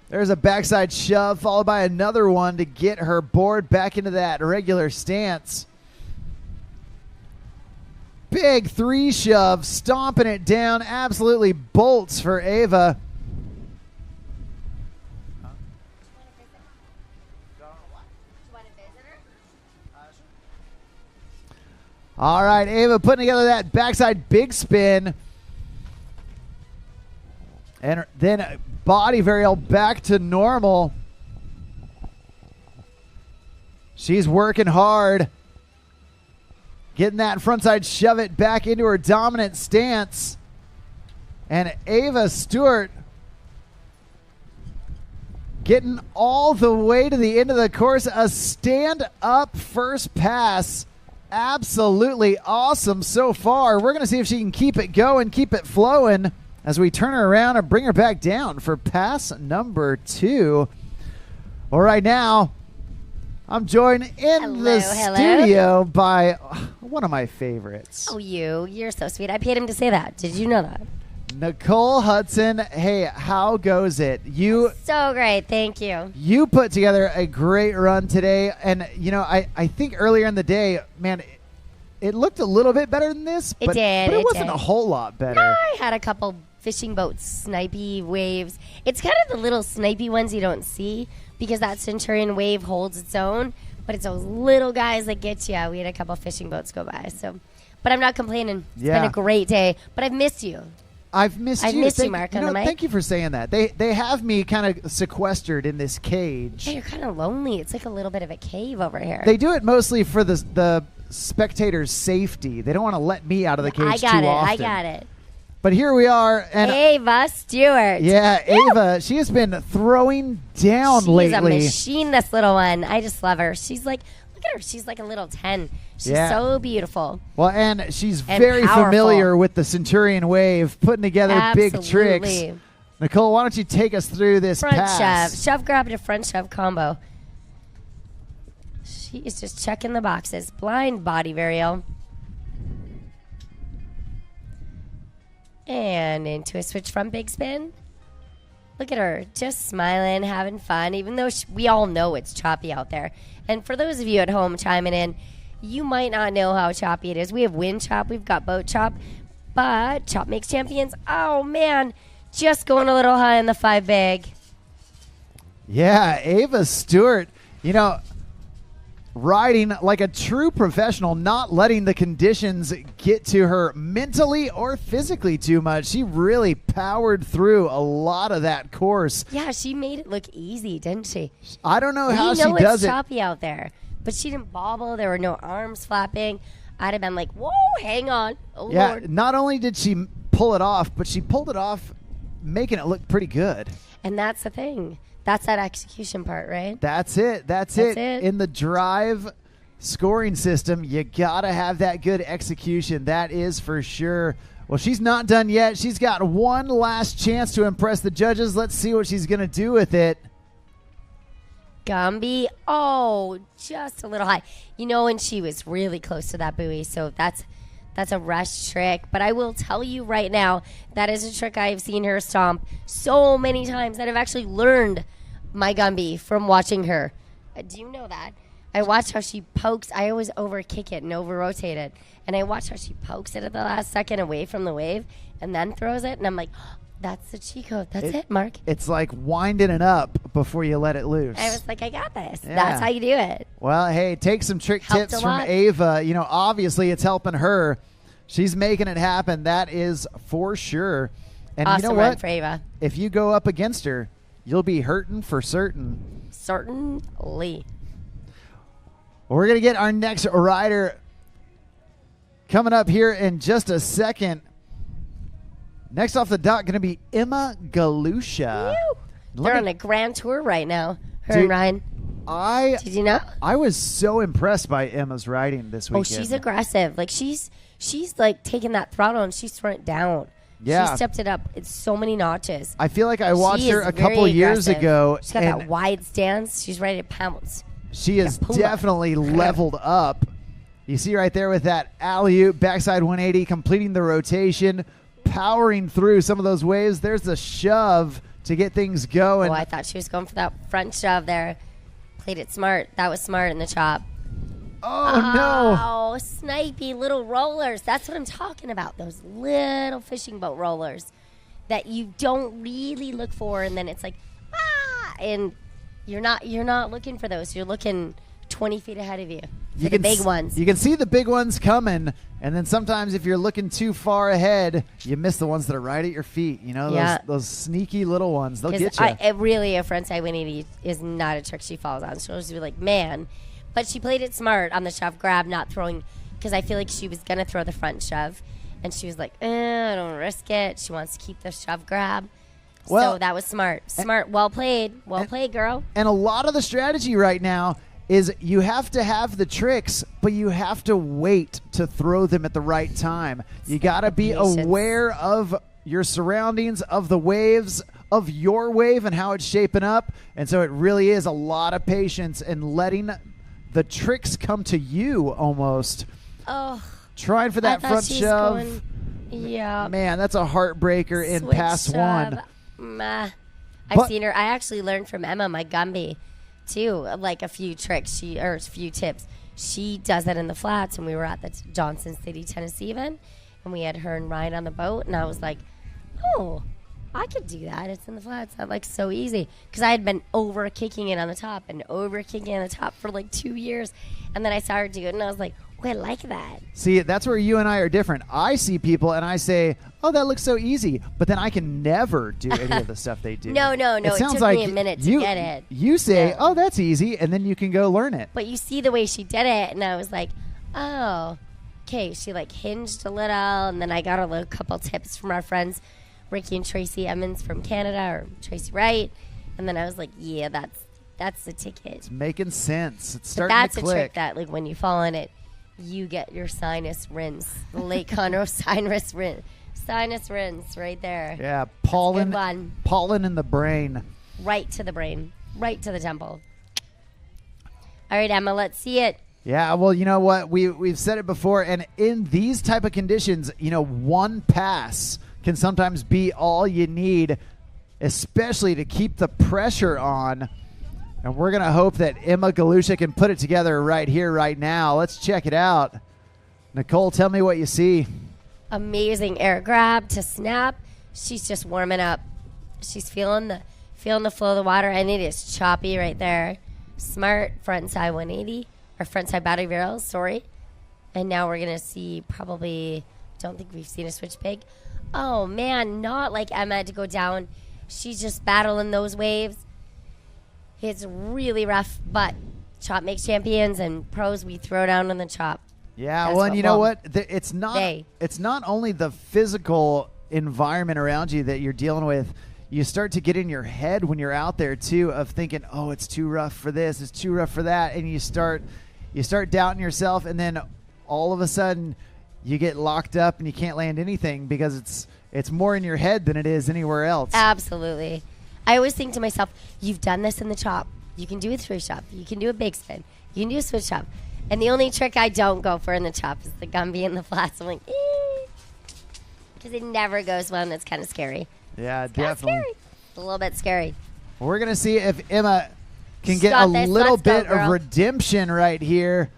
There's a backside shove, followed by another one to get her board back into that regular stance. Big 3 shove, stomping it down, absolutely bolts for Ava. All right, Ava putting together that backside big spin. And then body varial back to normal. She's working hard. Getting that frontside shove it back into her dominant stance. And Ava Stewart getting all the way to the end of the course. A stand-up first pass. Absolutely awesome so far. We're going to see if she can keep it going, keep it flowing as we turn her around and bring her back down for pass number 2. Well, right now, I'm joined in the studio by one of my favorites. Oh, you're so sweet. I paid him to say that. Did you know that? Nicole Hudson. Hey, how goes it? So great. Thank you. You put together a great run today. And, you know, I think earlier in the day, man, it looked a little bit better than this. It did. But it wasn't a whole lot better. No, I had a couple fishing boats, snipey waves. It's kind of the little snipey ones you don't see because that Centurion wave holds its own. But it's those little guys that get you. We had a couple fishing boats go by. But I'm not complaining. It's been a great day. But I've missed you. I've missed you. I've missed you, Mark, on the mic. Thank you for saying that. They have me kind of sequestered in this cage. Yeah, you're kind of lonely. It's like a little bit of a cave over here. They do it mostly for the spectators' safety. They don't want to let me out of the cage too often. I got it. But here we are. And Ava Stewart. Yeah, Ava. She has been throwing down lately. She's a machine, this little one. I just love her. She's like, look at her. She's like a little 10. She's so beautiful. Well, and she's very familiar with the Centurion wave, putting together big tricks. Nicole, why don't you take us through this pass? Front shove. Shove grab to front shove combo. She is just checking the boxes. Blind body varial. And into a switch front big spin. Look at her, just smiling, having fun, even though we all know it's choppy out there. And for those of you at home chiming in, you might not know how choppy it is. We have wind chop, we've got boat chop, but chop makes champions. Oh, man, just going a little high on the 5 big. Yeah, Ava Stewart, riding like a true professional, not letting the conditions get to her mentally or physically too much. She really powered through a lot of that course. Yeah, she made it look easy, didn't she? I don't know how she know does it's it. choppy out there, but she didn't bobble. There were no arms flapping. I'd have been like, whoa, hang on. Oh, Yeah, Lord. not only did she pull it off, but she pulled it off making it look pretty good. And that's the thing. That's that execution part, right? That's it. That's it. In the drive scoring system, you got to have that good execution. That is for sure. Well, she's not done yet. She's got one last chance to impress the judges. Let's see what she's going to do with it. Gumby. Oh, just a little high. And she was really close to that buoy, so that's a rush trick. But I will tell you right now, that is a trick I've seen her stomp so many times that I've actually learned my Gumby from watching her. Do you know that? I watch how she pokes. I always over kick it and over rotate it. And I watch how she pokes it at the last second away from the wave and then throws it. And I'm like, oh, that's the cheat code. That's it, Mark. It's like winding it up before you let it loose. I was like, I got this. Yeah. That's how you do it. Well, hey, take some trick Helped tips a from lot. Ava. Obviously it's helping her. She's making it happen. That is for sure. And Awesome you know run what? for Ava. If you go up against her, you'll be hurting for certain. Certainly. We're going to get our next rider coming up here in just a second. Next off the dock, going to be Emma Galusha. They're on a grand tour right now. Her Dude, and Ryan. Did you know? I was so impressed by Emma's riding this weekend. Oh, she's aggressive. Like she's like taking that throttle and she's throwing it down. Yeah. She stepped it up. It's so many notches. I feel like I watched She her is a couple very years aggressive. ago. She's got and that wide stance. She's ready to pounce. She is pull up. definitely leveled up. You see right there with that alley-oop, backside 180, completing the rotation, powering through some of those waves. There's the shove to get things going. Oh, I thought she was going for that front shove there. Played it smart. That was smart in the chop. Oh, no. Oh, snipey little rollers. That's what I'm talking about. Those little fishing boat rollers that you don't really look for, and then it's like, and you're not looking for those. You're looking 20 feet ahead of you for the big ones. You can see the big ones coming, and then sometimes if you're looking too far ahead, you miss the ones that are right at your feet. Those sneaky little ones. They'll get you. Really, a frontside 180 is not a trick she falls on. She'll just be like, man. But she played it smart on the shove grab, not throwing, because I feel like she was going to throw the front shove. And she was like, I don't risk it. She wants to keep the shove grab. Well, so that was smart. Smart. Well played. Well played, girl. And a lot of the strategy right now is you have to have the tricks, but you have to wait to throw them at the right time. You got to be aware of your surroundings, of the waves, of your wave and how it's shaping up. And so it really is a lot of patience and letting the tricks come to you almost. Oh. Trying for that front shove. Yeah. Man, that's a heartbreaker in Switch pass shove. one. I've seen her. I actually learned from Emma, my Gumby, too, like a few tricks or a few tips. She does that in the flats, and we were at the Johnson City, Tennessee event, and we had her and Ryan on the boat, and I was like, oh, I could do that. It's in the flats. That's like so easy. Because I had been over kicking it on the top and over kicking on the top for like 2 years. And then I saw her do it and I was like, oh, I like that. See, that's where you and I are different. I see people and I say, oh, that looks so easy. But then I can never do any of the stuff they do. No. It sounds took like me a minute to get it. You say, oh, that's easy. And then you can go learn it. But you see the way she did it. And I was like, oh, okay. She like hinged a little. And then I got a couple tips from our friends, Ricky and Tracy Emmons from Canada, or Tracy Wright. And then I was like, yeah, that's the ticket. It's making sense. It's But starting that's to a click. trick that, like, when you fall in it, you get your sinus rinse. The Lake Conroe sinus rinse. Sinus rinse right there. Yeah, Good one. pollen in the brain. Right to the brain. Right to the temple. All right, Emma, let's see it. Yeah, well, you know what? We've said it before, and in these type of conditions, one pass can sometimes be all you need, especially to keep the pressure on. And we're going to hope that Emma Galusha can put it together right here, right now. Let's check it out. Nicole, tell me what you see. Amazing air grab to snap. She's just warming up. She's feeling the flow of the water, and it is choppy right there. Smart front and side 180, or front side battery barrels, sorry. And now we're going to see probably, don't think we've seen a switch pig. Oh, man, not like Emma had to go down. She's just battling those waves. It's really rough, but chop makes champions, and pros, we throw down on the chop. Yeah, That's well, and you know well, what? It's not only the physical environment around you that you're dealing with. You start to get in your head when you're out there too, of thinking, oh, it's too rough for this, it's too rough for that, and you start doubting yourself, and then all of a sudden you get locked up and you can't land anything because it's more in your head than it is anywhere else. Absolutely. I always think to myself, you've done this in the chop. You can do a three chop. You can do a big spin. You can do a switch chop. And the only trick I don't go for in the chop is the Gumby and the flats. I'm like, because it never goes well, and it's kind of scary. Yeah, It's definitely. scary. A little bit scary. We're going to see if Emma can get Got a this. little Let's go, bit of girl. redemption right here.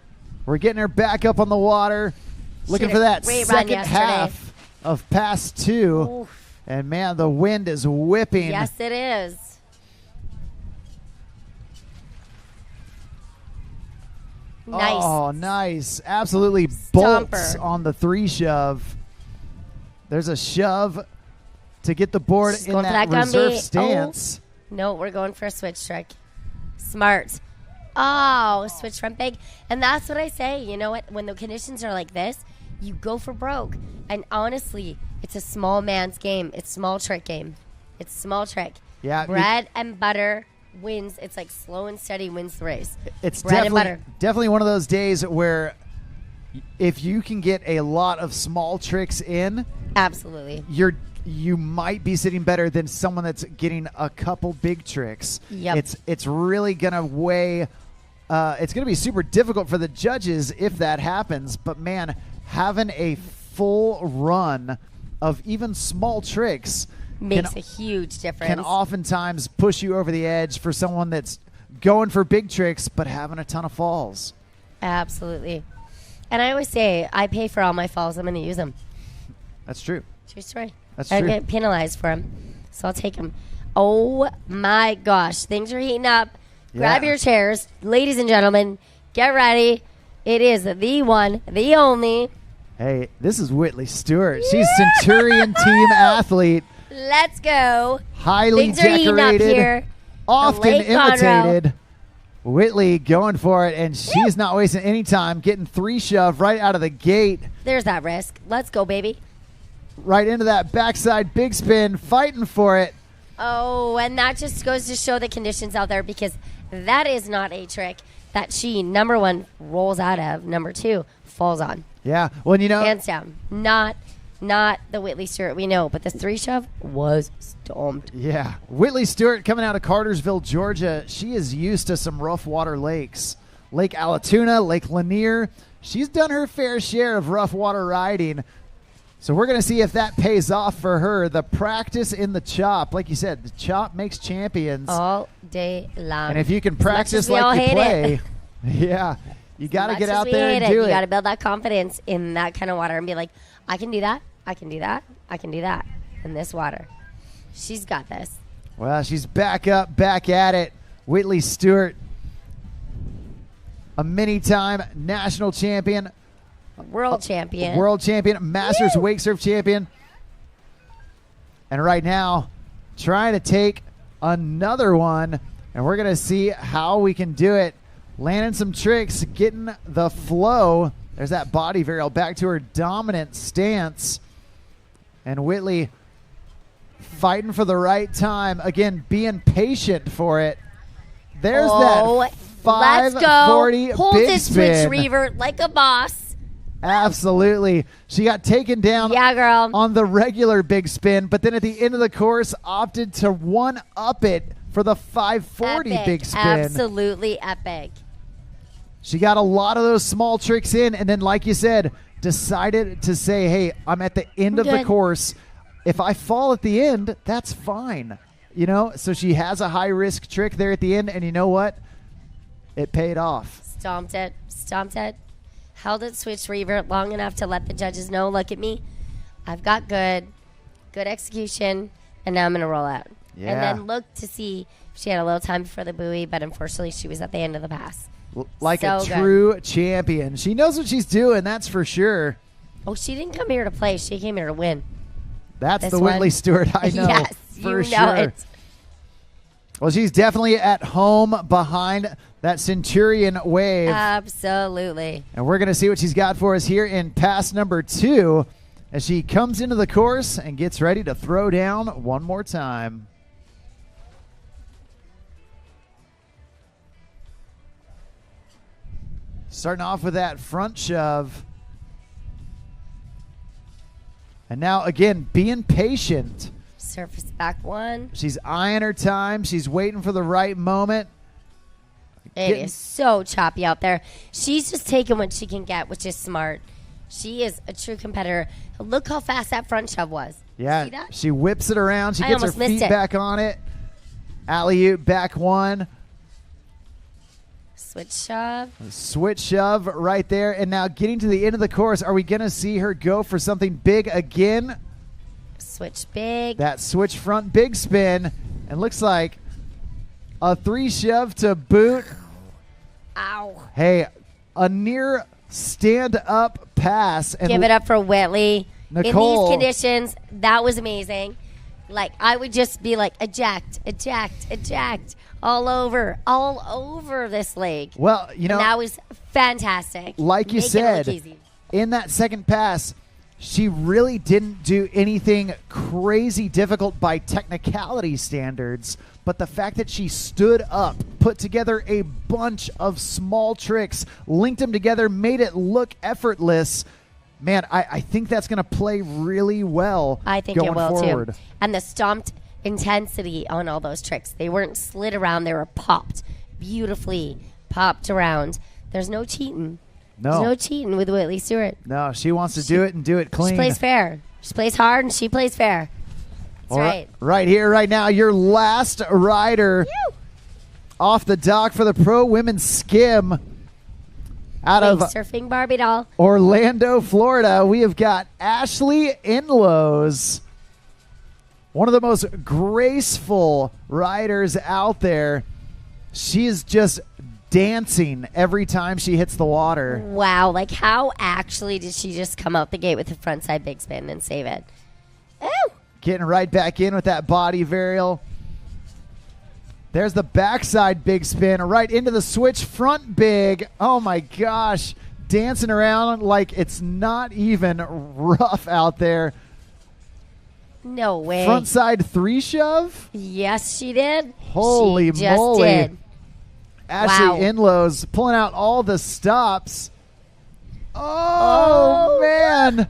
We're getting her back up on the water, looking She had for a that great run second yesterday. half of pass 2. Oof. And, man, the wind is whipping. Yes, it is. Nice. Oh, nice. Absolutely bolts Stomper. on the 3 shove. There's a shove to get the board She's in going for that that reserve Gumby. stance. No, we're going for a switch trick. Smart. Oh, switch front big. And that's what I say. You know what? When the conditions are like this, you go for broke. And honestly, it's a small man's game. It's small trick game. It's small trick. Yeah, Bread and butter wins. It's like slow and steady wins the race. It's bread and butter. definitely one of those days where if you can get a lot of small tricks in, Absolutely. you might be sitting better than someone that's getting a couple big tricks. Yep. It's really gonna weigh. It's gonna be super difficult for the judges if that happens. But man, having a full run of even small tricks Makes a huge difference. can oftentimes push you over the edge for someone that's going for big tricks but having a ton of falls. Absolutely. And I always say, I pay for all my falls. I'm going to use them. That's true. True story. That's I true. get penalized for them, so I'll take them. Oh my gosh, things are heating up. Grab Yeah. your chairs, ladies and gentlemen. Get ready. It is the one, the only. Hey, this is Whitley Stewart. She's Centurion team athlete, Let's go. highly Things are heating up decorated, here. often Lake Conroe. imitated. Whitley going for it, and she's not wasting any time, getting 3 shove right out of the gate, There's that risk. Let's go, baby. right into that backside big spin, fighting for it. Oh, and that just goes to show the conditions out there, because that is not a trick that she, number one, rolls out of, number two, falls on. Yeah, well, you know, Hands down. Not the Whitley Stewart we know, but the 3 shove was stomped. yeah, Whitley Stewart coming out of Cartersville, Georgia. She is used to some rough water lakes. Lake Allatoona, Lake Lanier. She's done her fair share of rough water riding. So we're going to see if that pays off for her. The practice in the chop. Like you said, the chop makes champions. All day long. And if you can As much as practice we all like you hate play, it. yeah, you got to As get much as out we there hate and it, do You it. got to build that confidence in that kind of water and be like, I can do that. I can do that. I can do that in this water. She's got this. Well, she's back up, back at it. Whitley Stewart, a many-time national champion, World champion. world champion, Masters wake surf champion. And right now, trying to take another one. And we're going to see how we can do it. Landing some tricks, getting the flow. There's that body varial back to her dominant stance. And Whitley fighting for the right time. Again, being patient for it. There's that Let's go. 540 Hold big it, spin. switch reaver, like a boss. Absolutely. She got taken down Yeah, girl. on the regular big spin, but then at the end of the course opted to one-up it for the 540 Epic. big spin. Absolutely epic. She got a lot of those small tricks in, and then, like you said, decided to say, hey, I'm at the end of the Good. course. if I fall at the end, that's fine. You know, so she has a high-risk trick there at the end, and you know what? It paid off. Stomped it. Held it switch reaver long enough to let the judges know, look at me. I've got good execution, and now I'm going to roll out. Yeah. And then look to see if she had a little time before the buoy, but unfortunately she was at the end of the pass. Like So a good. true champion. She knows what she's doing, that's for sure. Oh, she didn't come here to play. She came here to win. That's This the one. Whitley Stewart I know. Yes, for you sure. know it. Well, she's definitely at home behind that Centurion wave. Absolutely. And we're going to see what she's got for us here in pass number 2 as she comes into the course and gets ready to throw down one more time. Starting off with that front shove. And now, again, being patient. Surface back one. She's eyeing her time. She's waiting for the right moment. It is so choppy out there. She's just taking what she can get, which is smart. She is a true competitor. Look how fast that front shove was. Yeah, See that? she whips it around. She I gets her almost missed feet it. back on it. Alley-oop back one. Switch shove. Switch shove right there. And now getting to the end of the course, are we going to see her go for something big again? Switch big. That switch front big spin. And looks like a 3 shove to boot. Ow. Hey, a near stand-up pass. And Give it up for Whitley. Nicole. In these conditions, that was amazing. Like, I would just be like, eject all over this lake. Well, you know, And that was fantastic. like you Make it look said, easy. in that second pass, she really didn't do anything crazy difficult by technicality standards, but the fact that she stood up, put together a bunch of small tricks, linked them together, made it look effortless. Man, I think that's going to play really well I think going it will forward. too. And the stomped intensity on all those tricks. They weren't slid around, they were popped. Beautifully popped around. There's no cheating. No. There's no cheating with Whitley Stewart. No, she wants to do it and do it clean. She plays fair. She plays hard and she plays fair. That's right. Right here, right now, your last rider off the dock for the Pro Women's Skim out of Surfing Barbie doll. Orlando, Florida. We have got Ashley Inlows, one of the most graceful riders out there. She is just dancing every time she hits the water. Wow, like how actually did she just come out the gate with the front side big spin and save it? Ooh. Getting right back in with that body varial. There's the backside big spin right into the switch front big. Oh my gosh. Dancing around like it's not even rough out there. No way. Front side 3 shove. Yes, she did. Holy she just moly. Did. Ashley Wow. Inlows pulling out all the stops. Oh, man.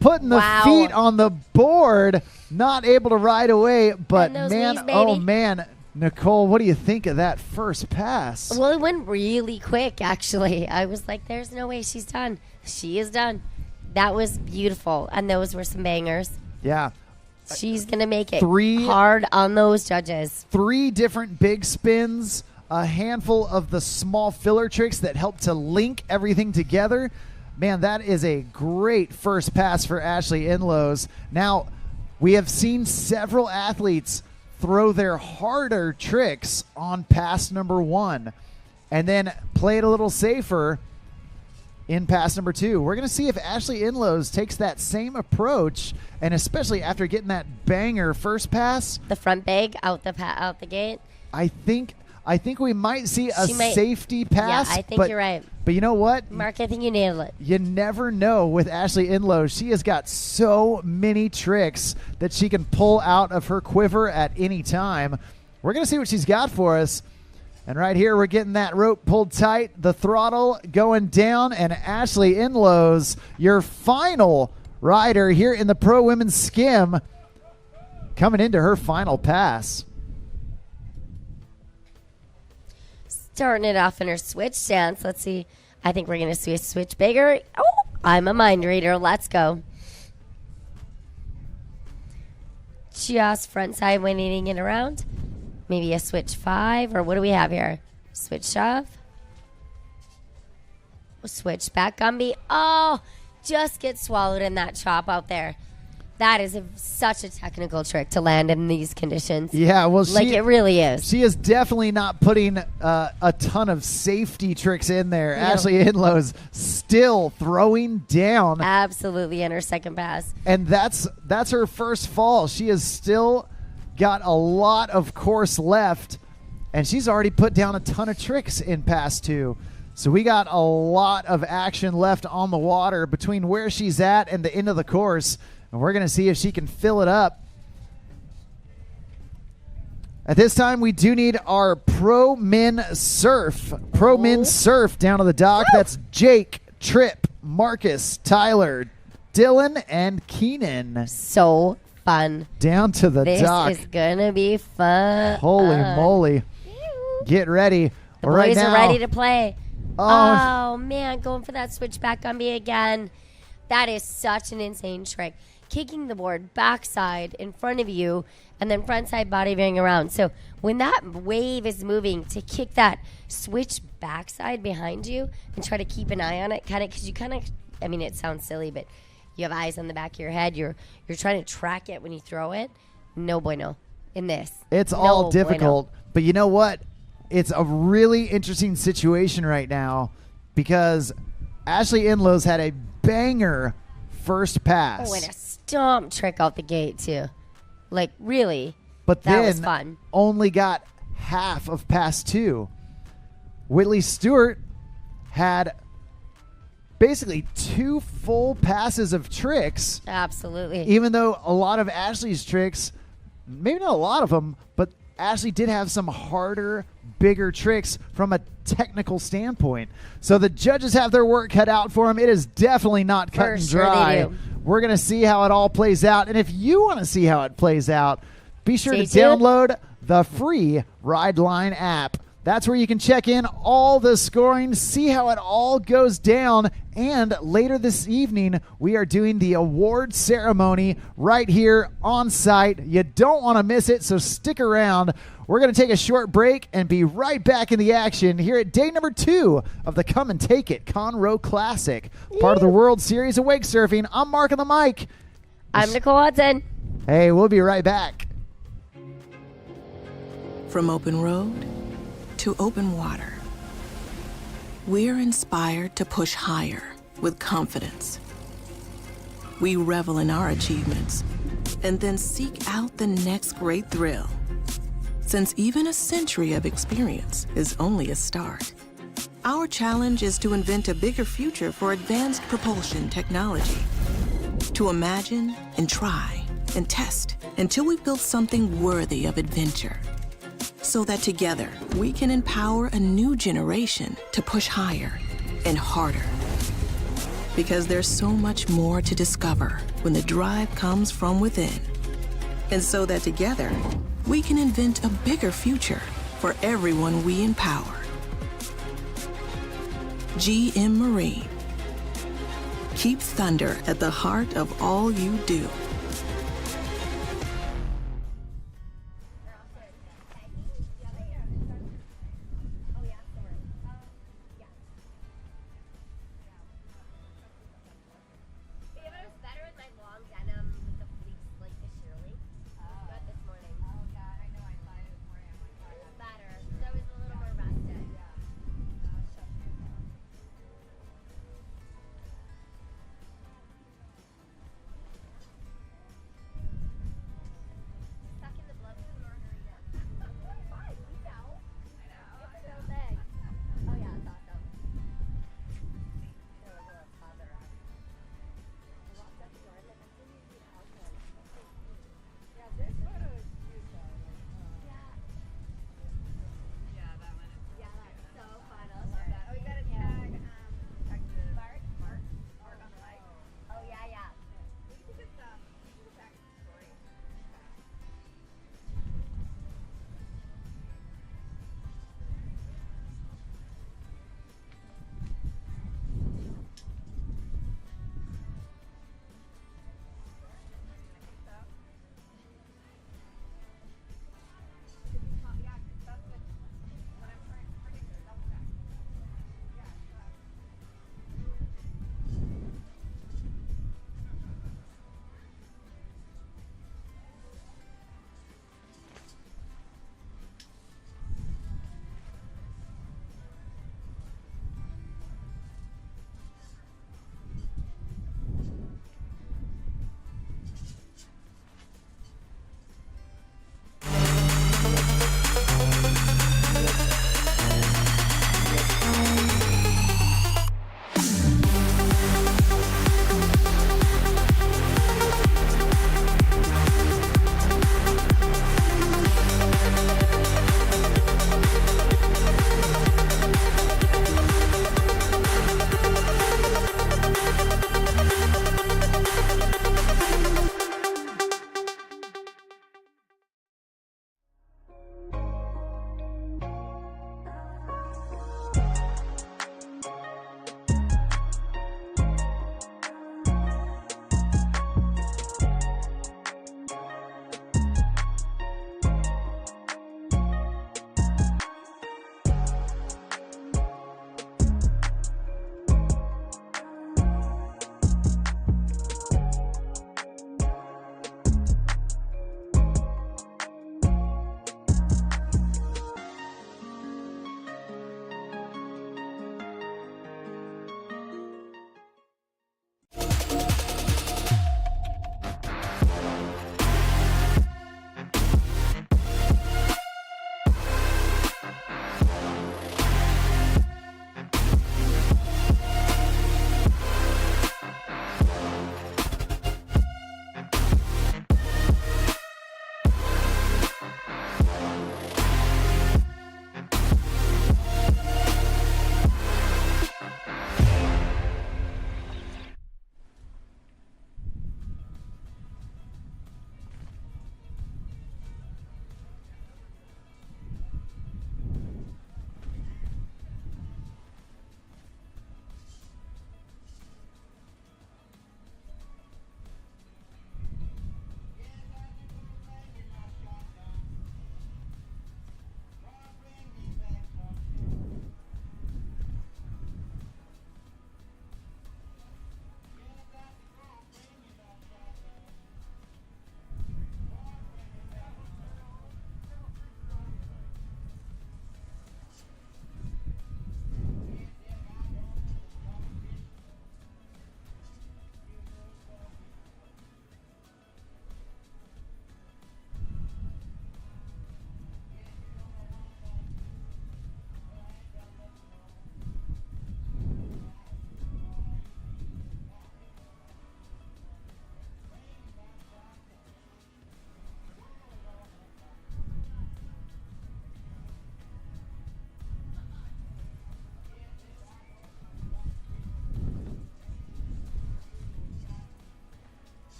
Putting the Wow. feet on the board. Not able to ride away. But, those man, knees, oh, baby. man. Nicole, what do you think of that first pass? Well, it went really quick, actually. I was like, there's no way she's done. She is done. That was beautiful. And those were some bangers. Yeah. She's going to make it 3 hard on those judges. 3 different big spins, a handful of the small filler tricks that help to link everything together. Man, that is a great first pass for Ashley Inlows. Now, we have seen several athletes throw their harder tricks on pass number 1 and then play it a little safer in pass number 2. We're going to see if Ashley Inlows takes that same approach, and especially after getting that banger first pass. The front big out the gate. I think we might see a She might- safety pass. Yeah, I think but, you're right. But you know what? Mark, I think you nailed it. You never know with Ashley Inlows. She has got so many tricks that she can pull out of her quiver at any time. We're going to see what she's got for us. And right here, we're getting that rope pulled tight, the throttle going down, and Ashley Inlows, your final rider here in the Pro Women's Skim, coming into her final pass. Starting it off in her switch stance. Let's see. I think we're going to see a switch bigger. Oh, I'm a mind reader. Let's go. just front side winding it around. Maybe a switch 5, or what do we have here? Switch shove. Switch back gumby. Oh, just get swallowed in that chop out there. That is such a technical trick to land in these conditions. Yeah, well, it really is. She is definitely not putting a ton of safety tricks in there. No. Ashley Inlow's still throwing down. Absolutely in her second pass. And that's her first fall. She has still got a lot of course left, and she's already put down a ton of tricks in pass 2. So we got a lot of action left on the water between where she's at and the end of the course. And we're going to see if she can fill it up. At this time, we do need our Pro Men Surf. Pro Men Surf down to the dock. Woo! That's Jake, Tripp, Marcus, Tyler, Dylan, and Keenan. So fun. Down to the dock. This is going to be fun. Holy moly. Get ready. The boys right now, are ready to play. Oh, man, going for that switchback on me again. That is such an insane trick. Kicking the board backside in front of you and then frontside body veering around. So when that wave is moving, to kick that switch backside behind you and try to keep an eye on it, because you I mean, it sounds silly, but you have eyes on the back of your head. You're trying to track it when you throw it. No bueno in this. It's all difficult. But you know what? It's a really interesting situation right now because Ashley Inlow's had a banger first pass. Oh, and a stomp trick out the gate, too. Like, really. But that then was fun. Only got half of pass 2. Whitley Stewart had basically 2 full passes of tricks. Absolutely. Even though a lot of Ashley's tricks, maybe not a lot of them, but Ashley did have some harder, bigger tricks from a technical standpoint. So the judges have their work cut out for them. It is definitely not cut and dry. We're going to see how it all plays out. And if you want to see how it plays out, be sure to download the free Ride Line app. That's where you can check in all the scoring, see how it all goes down. And later this evening, we are doing the award ceremony right here on site. You don't want to miss it, so stick around. We're going to take a short break and be right back in the action here at day number 2 of the Come and Take It Conroe Classic, part of the World Series of Wake Surfing. I'm Mark on the mic. I'm Nicole Hudson. Hey, we'll be right back. From open road to open water, we're inspired to push higher with confidence. We revel in our achievements and then seek out the next great thrill. Since even a century of experience is only a start, our challenge is to invent a bigger future for advanced propulsion technology. To imagine and try and test until we've built something worthy of adventure. So that together we can empower a new generation to push higher and harder. Because there's so much more to discover when the drive comes from within. And so that together we can invent a bigger future for everyone we empower. GM Marine. Keep thunder at the heart of all you do.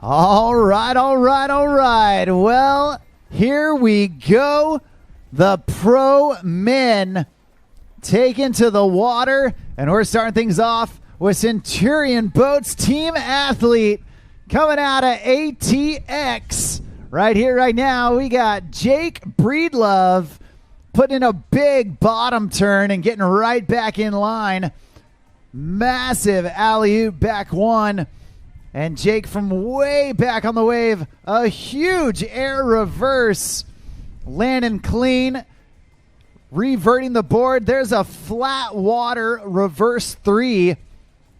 All right, all right, all right. Well, here we go. The pro men taken to the water, and we're starting things off with Centurion Boats team athlete coming out of ATX. Right here, right now, we got Jake Breedlove putting in a big bottom turn and getting right back in line. Massive alley-oop back one. And Jake from way back on the wave, a huge air reverse, landing clean, reverting the board. There's a flat water reverse three,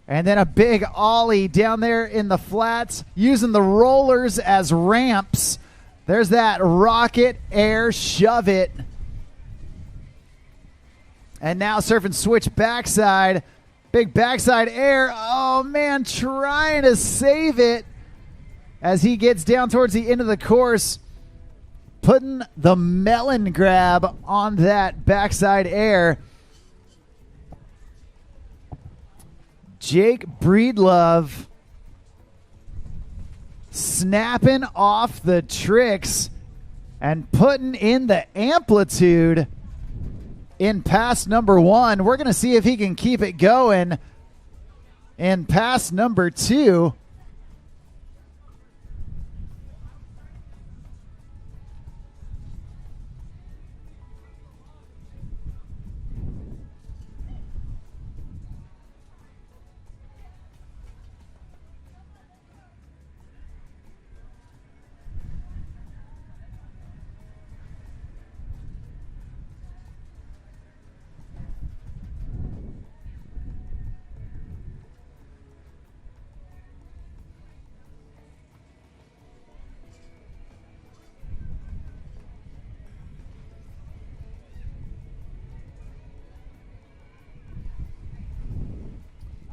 and then a big ollie down there in the flats, using the rollers as ramps. There's that rocket air shove it. And now surfing switch backside. Big backside air. Oh, man, trying to save it as he gets down towards the end of the course. Putting the melon grab on that backside air. Jake Breedlove snapping off the tricks and putting in the amplitude in pass number one. We're going to see if he can keep it going in pass number two.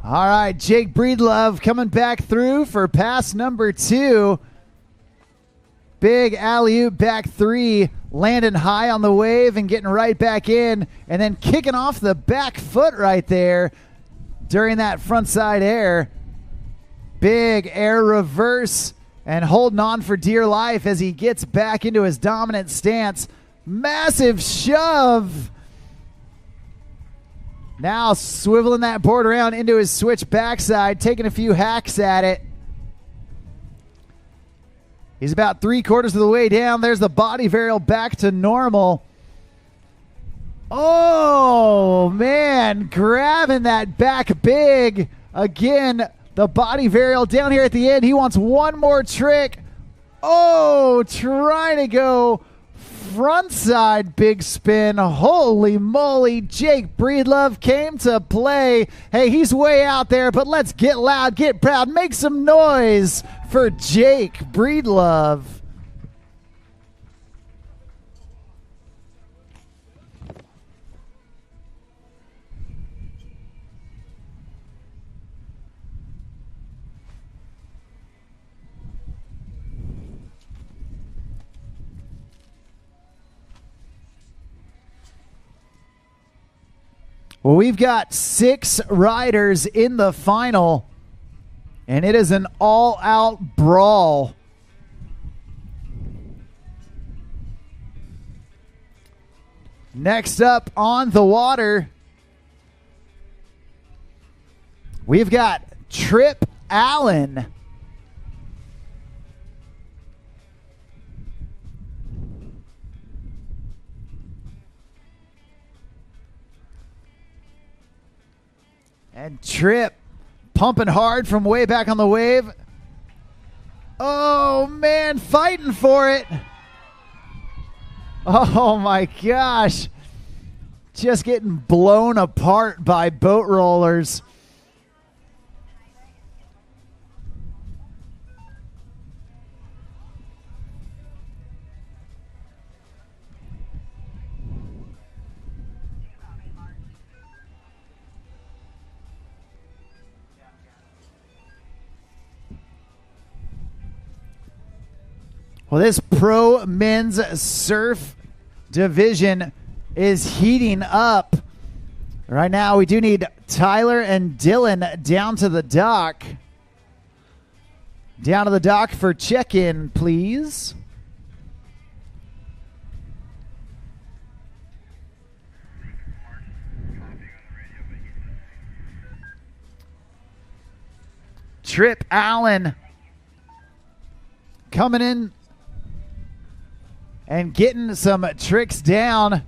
All right, Jake Breedlove coming back through for pass number two. Big alley-oop back three, landing high on the wave and getting right back in, and then kicking off the back foot right there during that front side air. Big air reverse and holding on for dear life as he gets back into his dominant stance. Massive shove. Now swiveling that board around into his switch backside, taking a few hacks at it. He's about 3/4 of the way down. There's the body varial back to normal. Oh, man, grabbing that back big. Again, the body varial down here at the end. He wants one more trick. Oh, trying to go frontside big spin. Holy moly, Jake Breedlove came to play. Hey, he's way out there, but let's get loud, get proud, make some noise for Jake Breedlove. Well, we've got 6 riders in the final, and it is an all-out brawl. Next up on the water, we've got Trip Allen. And Trip pumping hard from way back on the wave. Oh, man, fighting for it. Oh, my gosh. Just getting blown apart by boat rollers. Well, this pro men's surf division is heating up. Right now, we do need Tyler and Dylan down to the dock. Down to the dock for check-in, please. Trip Allen coming in and getting some tricks down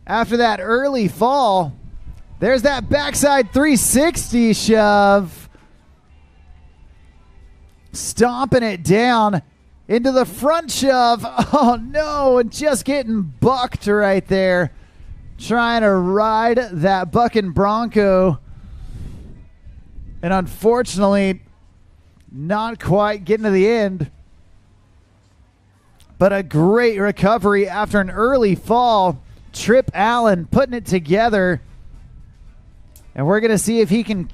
after that early fall. There's that backside 360 shove. Stomping it down into the front shove. Oh no, and just getting bucked right there. Trying to ride that bucking Bronco. And unfortunately, not quite getting to the end. But a great recovery after an early fall. Trip Allen putting it together. And we're going to see if he can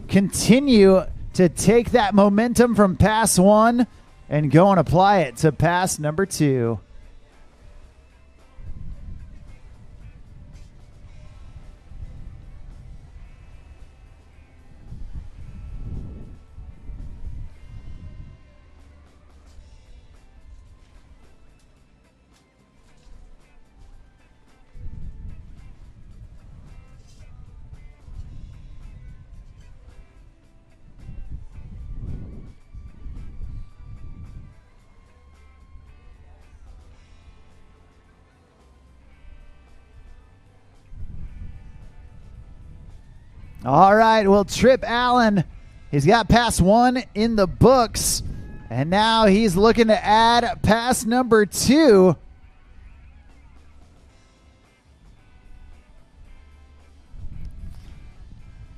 continue to take that momentum from pass one and go and apply it to pass number two. All right, well, Trip Allen, he's got pass one in the books, and now he's looking to add pass number two.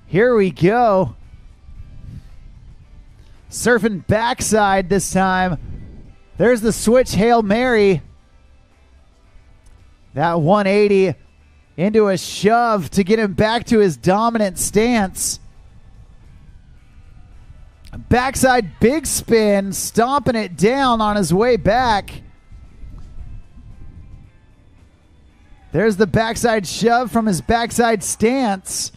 Here we go. Surfing backside this time. There's the switch Hail Mary. That 180 into a shove to get him back to his dominant stance. Backside big spin, stomping it down on his way back. There's the backside shove from his backside stance.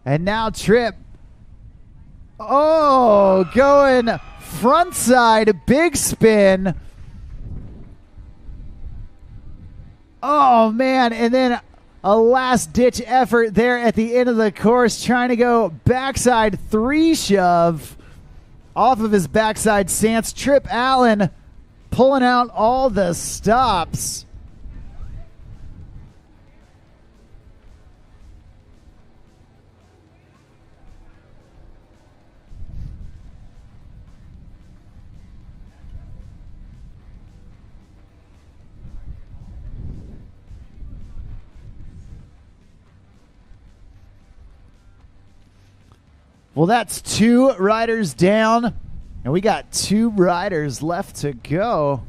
And now Trip. Oh, going frontside big spin. Oh, man, and then a last-ditch effort there at the end of the course, trying to go backside three shove off of his backside stance. Trip Allen pulling out all the stops. Well, that's two riders down, and we got two riders left to go.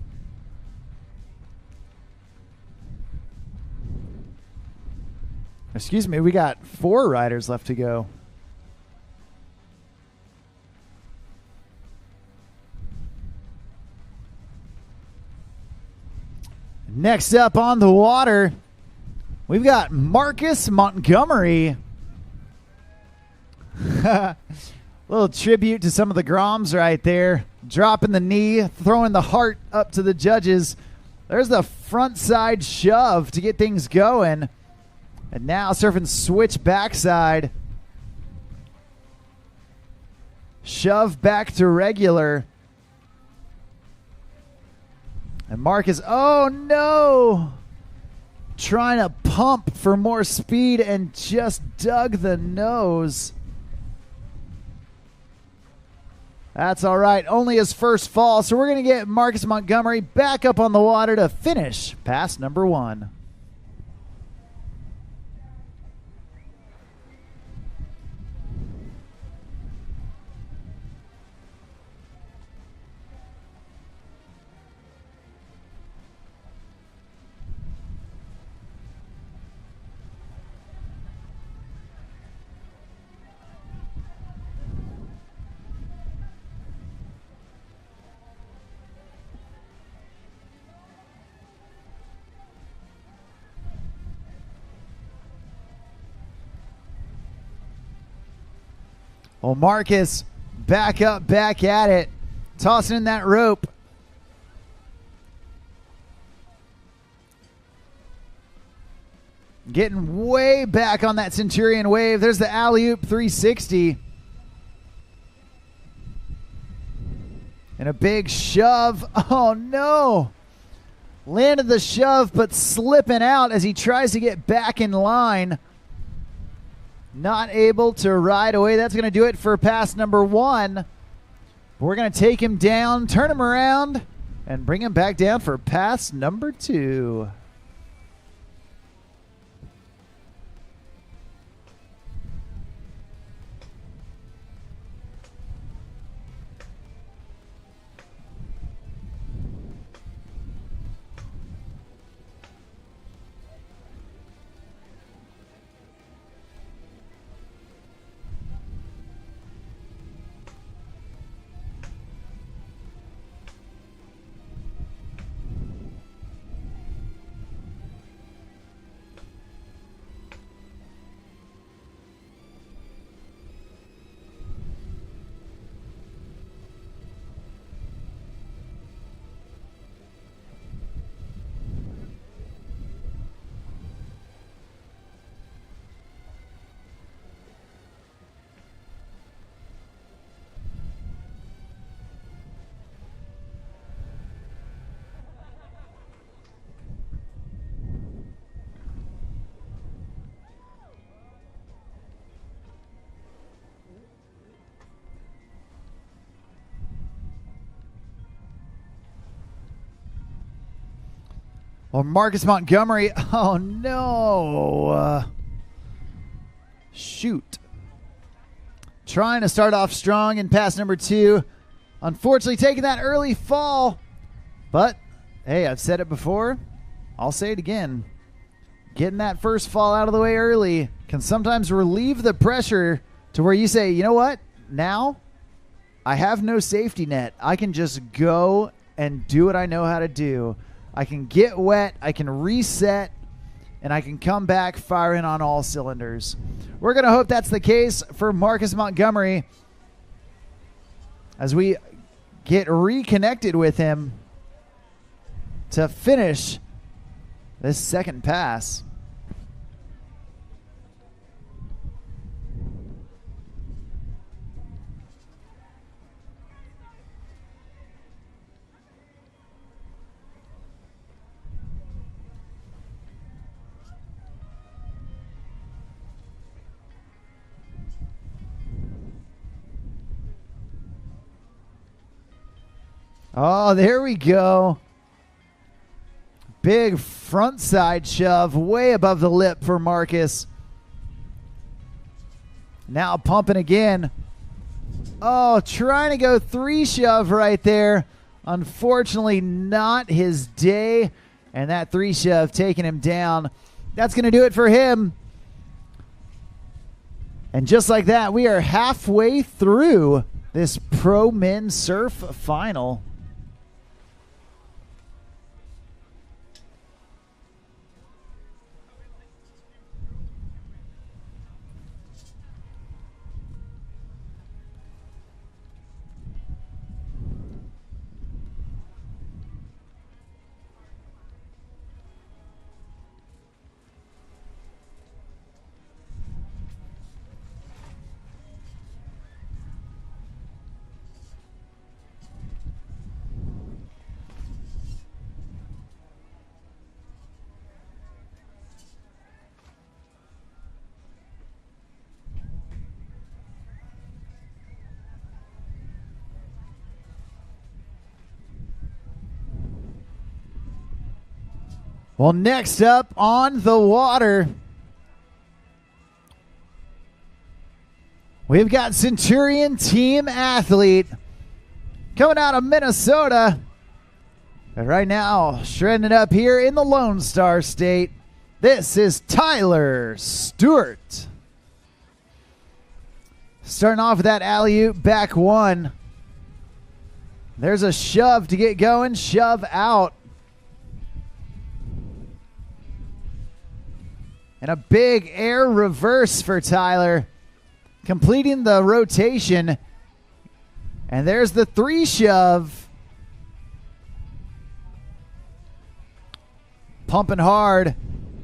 Excuse me, we got four riders left to go. Next up on the water, we've got Marcus Montgomery. Little tribute to some of the Groms right there. Dropping the knee, throwing the heart up to the judges. There's the front side shove to get things going. And now surfing switch backside. Shove back to regular. And Marcus, oh no! Trying to pump for more speed and just dug the nose. That's all right. Only his first fall. So we're going to get Marcus Montgomery back up on the water to finish pass number one. Well, Marcus back up, back at it. Tossing in that rope. Getting way back on that Centurion wave. There's the alley-oop 360. And a big shove. Oh, no. Landed the shove, but slipping out as he tries to get back in line. Not able to ride away. That's going to do it for pass number 1. We're going to take him down, turn him around, and bring him back down for pass number 2. Well, Marcus Montgomery, oh no. Shoot. Trying to start off strong in pass number 2. Unfortunately, taking that early fall. But, hey, I've said it before. I'll say it again. Getting that first fall out of the way early can sometimes relieve the pressure to where you say, you know what? Now, I have no safety net. I can just go and do what I know how to do. I can get wet, I can reset, and I can come back firing on all cylinders. We're going to hope that's the case for Marcus Montgomery as we get reconnected with him to finish this second pass. Oh, there we go. Big front side shove way above the lip for Marcus. Now pumping again. Oh, trying to go 3 shove right there. Unfortunately, not his day. And that 3 shove taking him down. That's going to do it for him. And just like that, we are halfway through this Pro Men Surf Final. Well, next up on the water, we've got Centurion Team Athlete coming out of Minnesota. And right now, shredding it up here in the Lone Star State, this is Tyler Stewart. Starting off with that alley-oop back 1. There's a shove to get going, shove out. And a big air reverse for Tyler, completing the rotation, And there's the 3 shove. Pumping hard.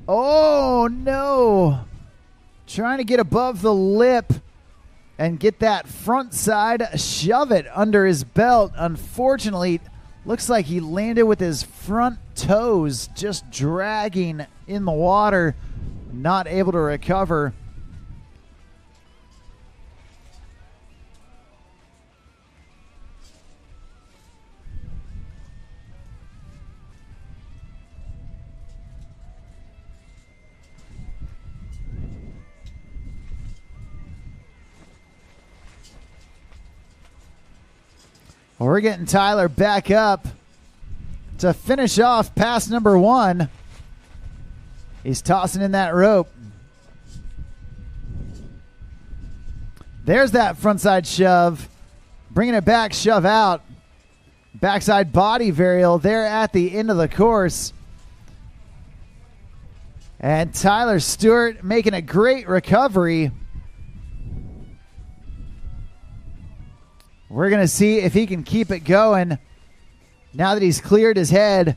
Oh, no. Trying to get above the lip and get that front side, shove it under his belt. Unfortunately, looks like he landed with his front toes just dragging in the water, not able to recover. Well, we're getting Tyler back up to finish off pass number 1. He's tossing in that rope. There's that frontside shove. Bringing it back, shove out. Backside body varial there at the end of the course. And Tyler Stewart making a great recovery. We're going to see if he can keep it going now that he's cleared his head.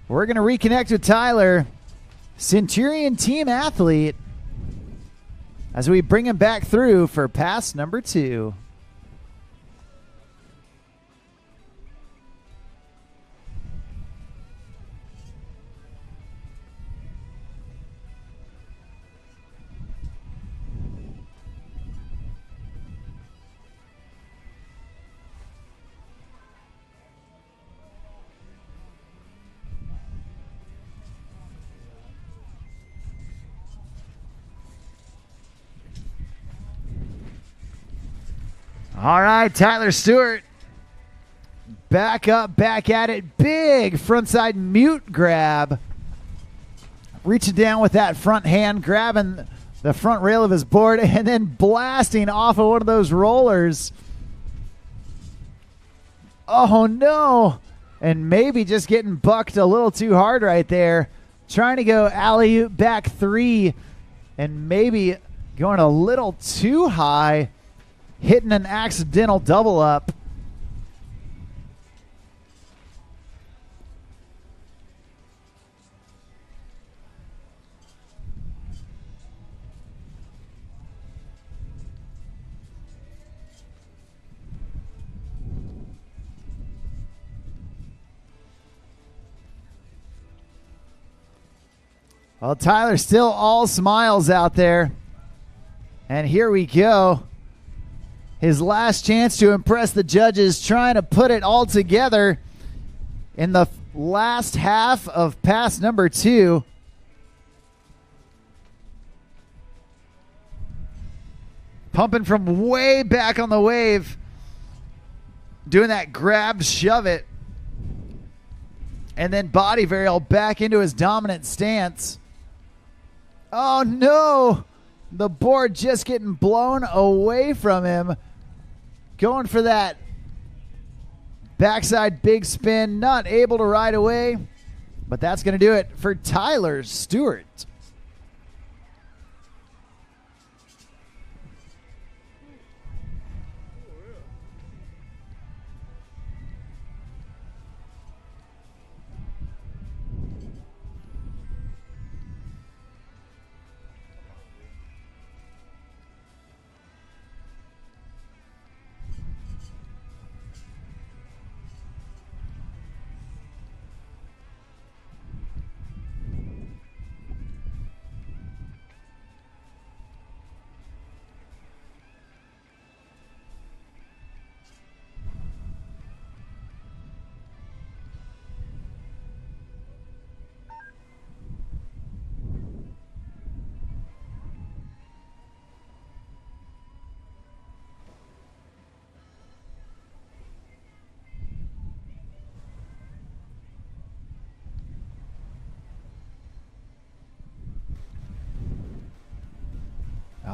We're going to reconnect with Tyler, Centurion team athlete, as we bring him back through for pass number 2. All right, Tyler Stewart back up, back at it. Big frontside mute grab. Reaching down with that front hand, grabbing the front rail of his board, and then blasting off of one of those rollers. Oh, no. And maybe just getting bucked a little too hard right there. Trying to go alley-oop back 3, and maybe going a little too high. Hitting an accidental double up. Well, Tyler's still all smiles out there. And here we go. His last chance to impress the judges, trying to put it all together in the last half of pass number 2. Pumping from way back on the wave. Doing that grab, shove it. And then body varial back into his dominant stance. Oh no! The board just getting blown away from him. Going for that backside big spin, not able to ride away, but that's going to do it for Tyler Stewart.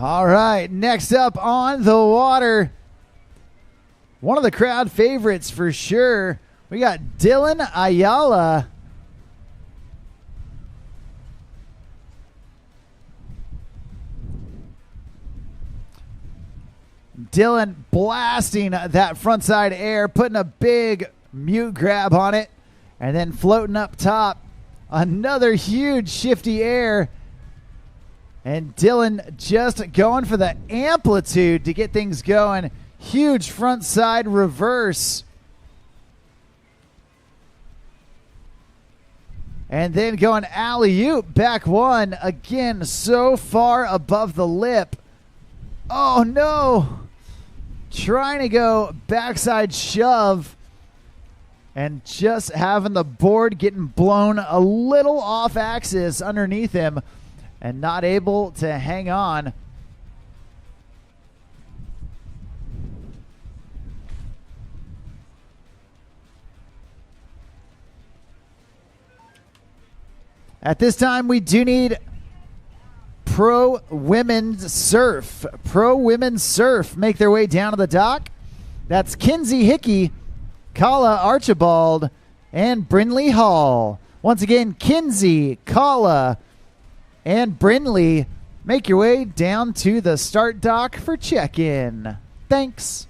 All right, next up on the water, one of the crowd favorites for sure. We got Dylan Ayala. Dylan blasting that frontside air, putting a big mute grab on it, and then floating up top. Another huge shifty air. And Dylan just going for the amplitude to get things going. Huge frontside reverse. And then going alley-oop back one. Again, so far above the lip. Oh, no. Trying to go backside shove. And just having the board getting blown a little off axis underneath him. And not able to hang on. At this time, we do need Pro Women's Surf. Pro Women's Surf make their way down to the dock. That's Kinsey Hickey, Kala Archibald, and Brinley Hall. Once again, Kinsey, Kala, and Brinley, make your way down to the start dock for check-in. Thanks.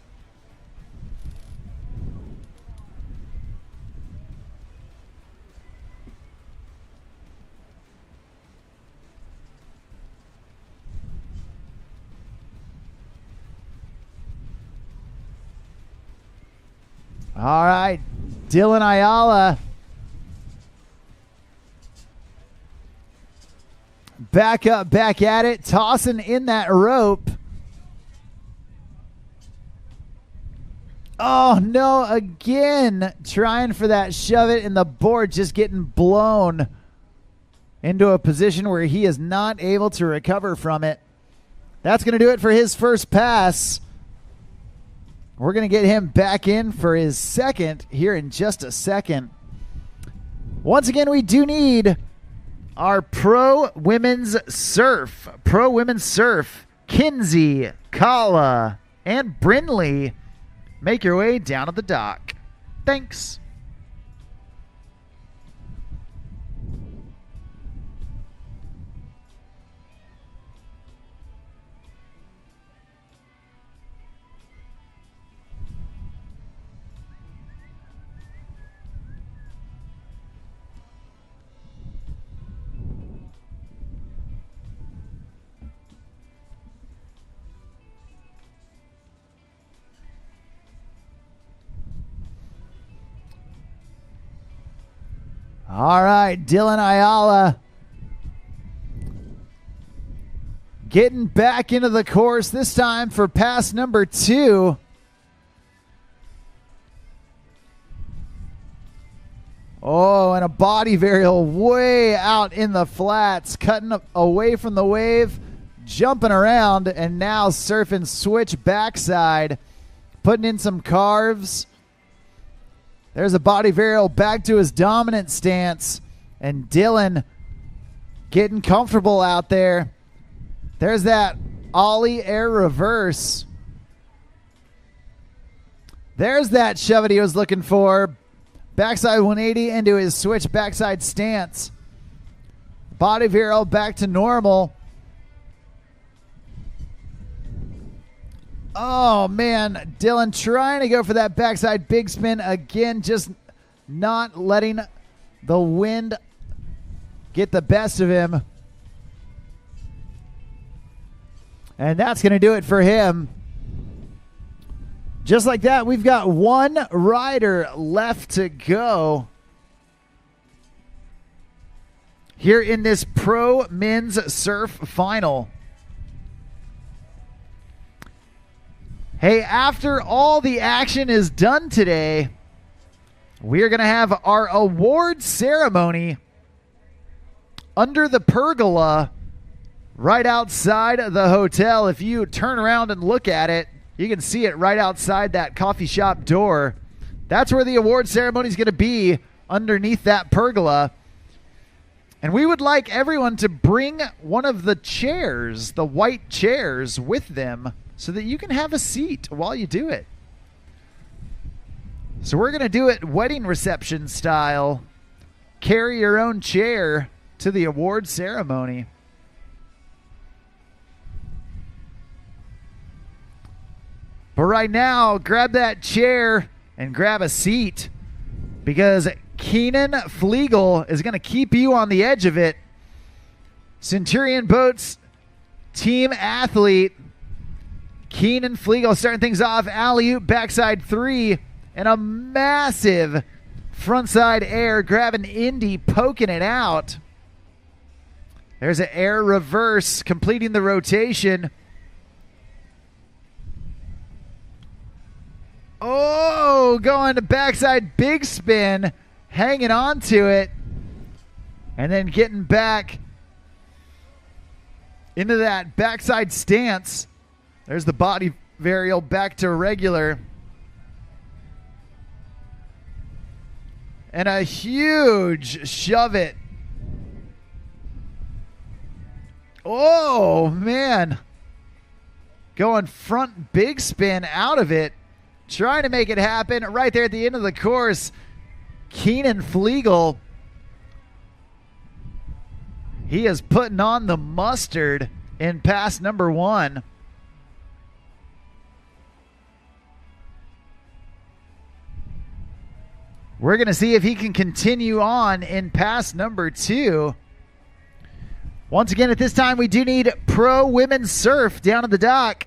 All right, Dylan Ayala back up, back at it, tossing in that rope. Oh, no, again, trying for that shove it, and the board just getting blown into a position where he is not able to recover from it. That's going to do it for his first pass. We're going to get him back in for his second here in just a second. Once again, we do need our Pro Women's Surf. Pro Women's Surf. Kinsey, Kala, and Brinley. Make your way down to the dock. Thanks. All right, Dylan Ayala getting back into the course, this time for pass number 2. Oh, and a body varial way out in the flats, cutting away from the wave, jumping around, and now surfing switch backside, putting in some carves. There's a body varial back to his dominant stance. And Dylan getting comfortable out there. There's that ollie air reverse. There's that shove it he was looking for. Backside 180 into his switch backside stance. Body varial back to normal. Oh, man. Dylan trying to go for that backside big spin again, just not letting the wind get the best of him. And that's going to do it for him. Just like that, we've got one rider left to go here in this Pro Men's Surf Final. Hey, after all the action is done today, we're going to have our award ceremony under the pergola right outside the hotel. If you turn around and look at it, you can see it right outside that coffee shop door. That's where the award ceremony is going to be, underneath that pergola. And we would like everyone to bring one of the chairs, the white chairs, with them, so that you can have a seat while you do it. So we're going to do it wedding reception style. Carry your own chair to the award ceremony. But right now, grab that chair and grab a seat because Keenan Flegel is going to keep you on the edge of it. Centurion Boats team athlete Keenan Flegel starting things off. Alley-oop, backside 3, and a massive frontside air. Grabbing Indy, poking it out. There's an air reverse, completing the rotation. Oh, going to backside big spin, hanging on to it, and then getting back into that backside stance. There's the body varial back to regular. And a huge shove it. Oh, man. Going front big spin out of it. Trying to make it happen right there at the end of the course. Keenan Flegel. He is putting on the mustard in pass number 1. We're going to see if he can continue on in pass number 2. Once again, at this time, we do need pro women's surf down at the dock.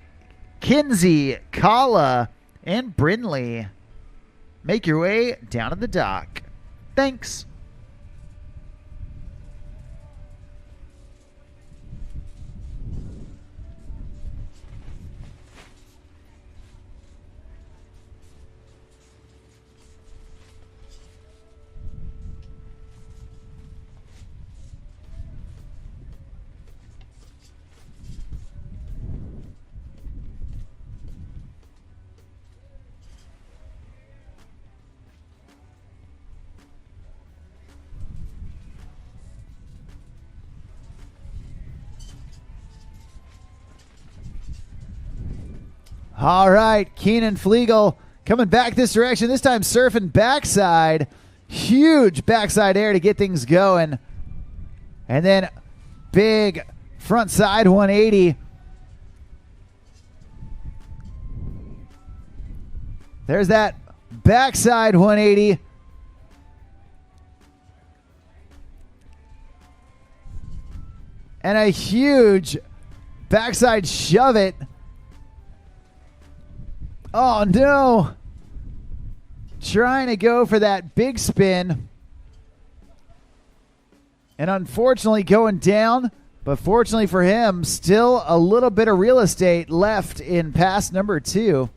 Kinsey, Kala, and Brinley. Make your way down to the dock. Thanks. All right, Keenan Flegel coming back this direction, this time surfing backside. Huge backside air to get things going. And then big front side 180. There's that backside 180. And a huge backside shove it. Oh, no. Trying to go for that big spin. And unfortunately going down. But fortunately for him, still a little bit of real estate left in pass number 2.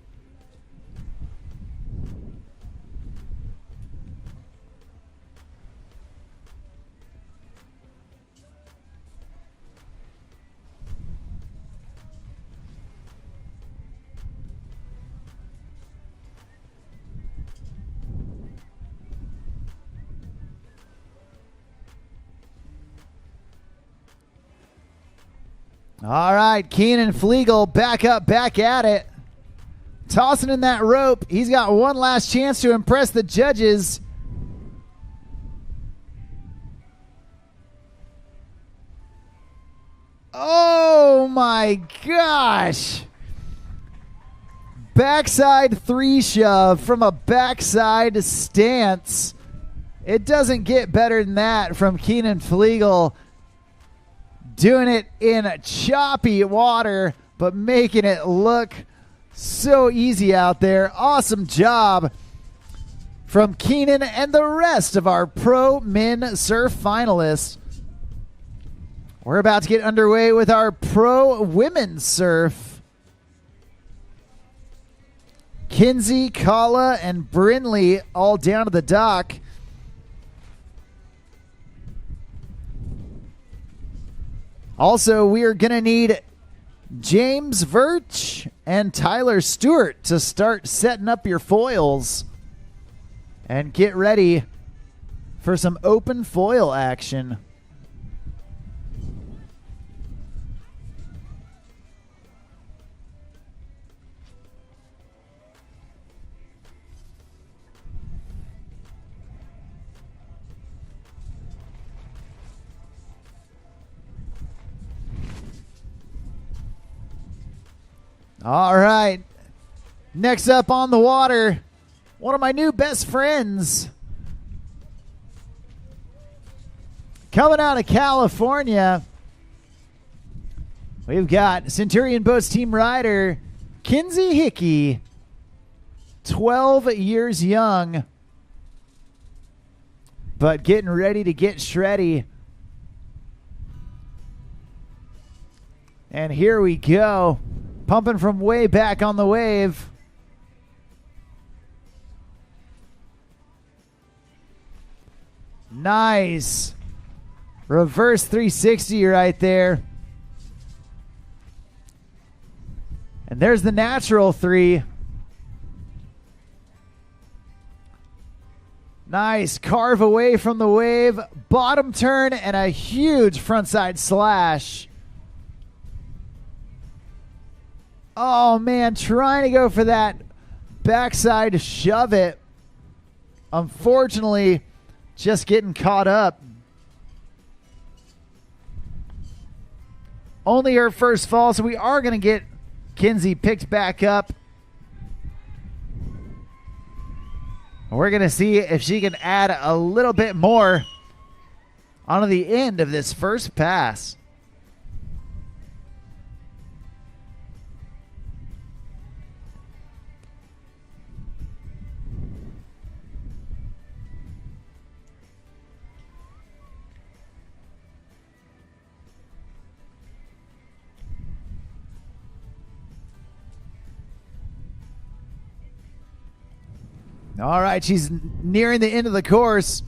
All right, Keenan Flegel back up, back at it. Tossing in that rope. He's got one last chance to impress the judges. Oh my gosh. Backside 3 shove from a backside stance. It doesn't get better than that from Keenan Flegel. Doing it in choppy water, but making it look so easy out there. Awesome job from Keenan and the rest of our pro men surf finalists. We're about to get underway with our pro women's surf. Kinsey, Kala, and Brinley all down to the dock. Also, we are going to need James Virch and Tyler Stewart to start setting up your foils and get ready for some open foil action. All right. Next up on the water, one of my new best friends. Coming out of California, we've got Centurion Boats team rider Kinsey Hickey, 12 years young, but getting ready to get shreddy. And here we go, pumping from way back on the wave. Nice. Reverse 360 right there. And there's the natural 3. Nice. Carve away from the wave. Bottom turn and a huge frontside slash. Oh, man. Trying to go for that backside shove it. Unfortunately, just getting caught up. Only her first fall, so we are going to get Kinsey picked back up. We're going to see if she can add a little bit more onto the end of this first pass. All right, she's nearing the end of the course.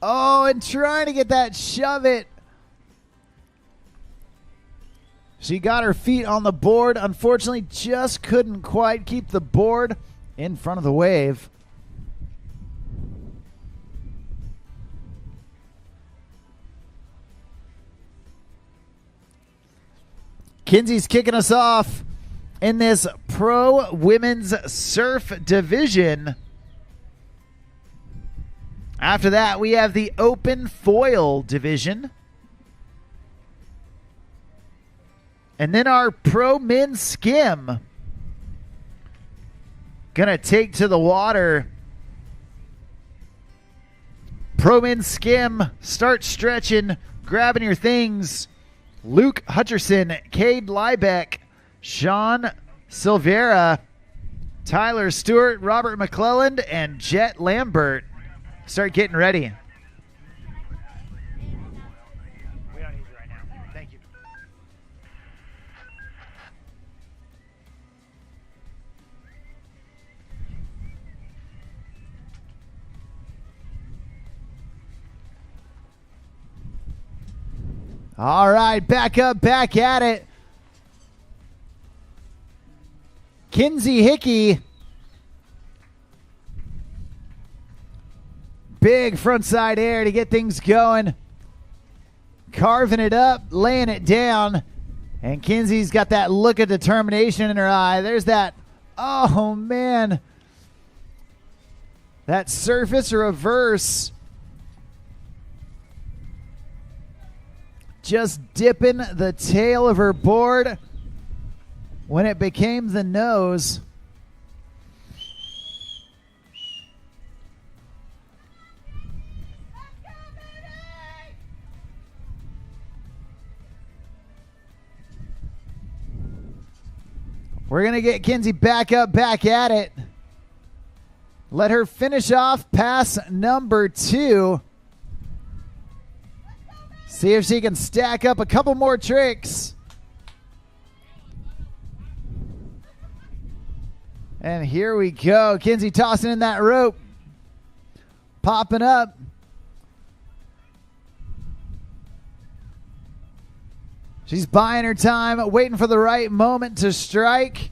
Oh, and trying to get that shove it. She got her feet on the board. Unfortunately, just couldn't quite keep the board in front of the wave. Kinsey's kicking us off in this Pro Women's Surf Division. After that, we have the Open Foil Division. And then our Pro Men's Skim. Gonna take to the water. Pro Men's Skim, start stretching, grabbing your things. Luke Hutcherson, Cade Liebeck, Sean Silvera, Tyler Stewart, Robert McClelland, and Jet Lambert. Start getting ready. We don't need you right now. Thank you. All right, back up, back at it. Kinsey Hickey. Big frontside air to get things going. Carving it up, laying it down. And Kinsey's got that look of determination in her eye. There's that, oh man. That surface reverse. Just dipping the tail of her board when it became the nose. We're going to get Kinsey back up, back at it. Let her finish off pass number 2. See if she can stack up a couple more tricks. And here we go. Kinsey tossing in that rope. Popping up. She's buying her time, waiting for the right moment to strike.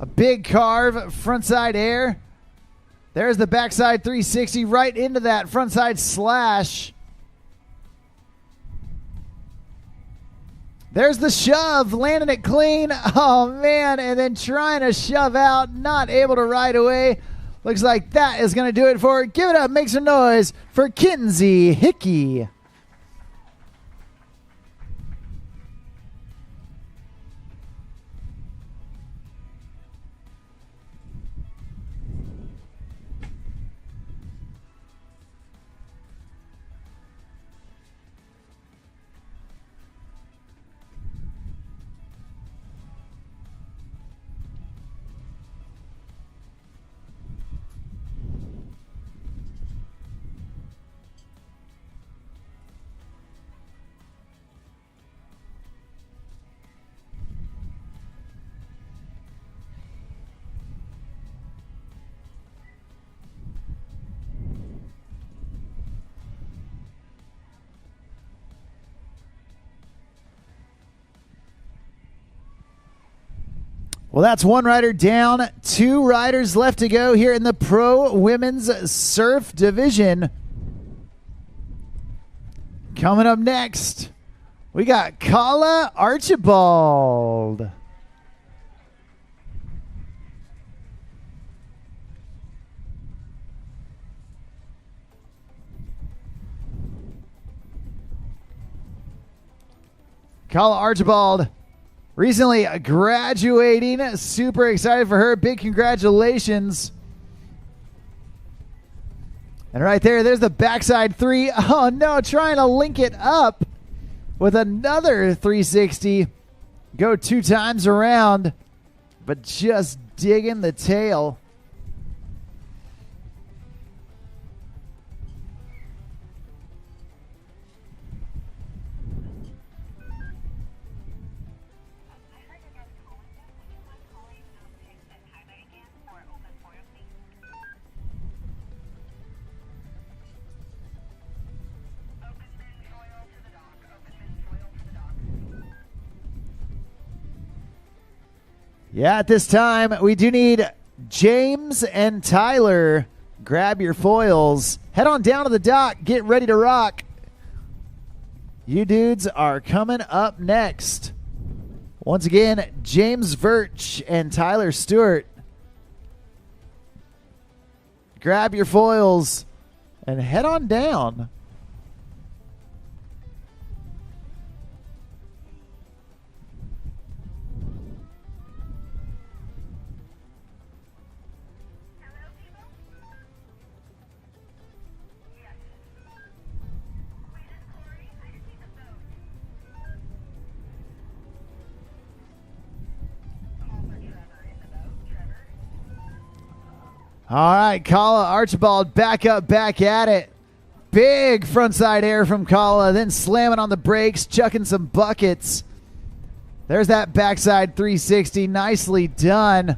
A big carve, frontside air. There's the backside 360 right into that frontside slash. There's the shove, landing it clean. Oh, man, and then trying to shove out, not able to ride away. Looks like that is going to do it for her. Give it up, make some noise for Kinsey Hickey. Well, that's one rider down, 2 riders left to go here in the Pro Women's Surf Division. Coming up next, we got Kala Archibald. Kala Archibald recently graduating. Super excited for her. Big congratulations. And right there's the backside 3. Oh no, trying to link it up with another 360. Go 2 times around, but just digging the tail. Yeah, at this time, we do need James and Tyler. Grab your foils. Head on down to the dock. Get ready to rock. You dudes are coming up next. Once again, James Virch and Tyler Stewart. Grab your foils and head on down. All right, Kala Archibald back up, back at it. Big frontside air from Kala, then slamming on the brakes, chucking some buckets. There's that backside 360, nicely done.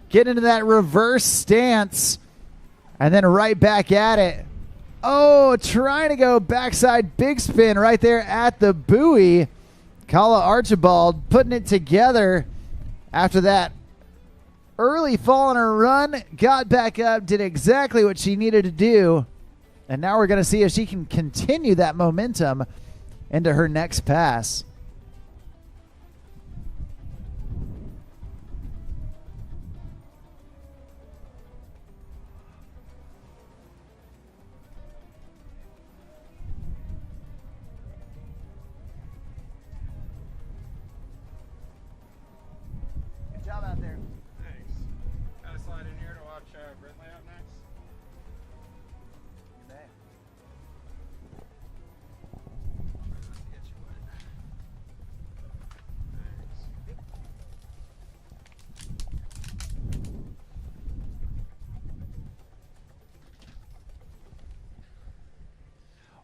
Get into that reverse stance, and then right back at it. Oh, trying to go backside big spin right there at the buoy. Kala Archibald putting it together after that early fall on her run, got back up, did exactly what she needed to do, and now we're going to see if she can continue that momentum into her next pass.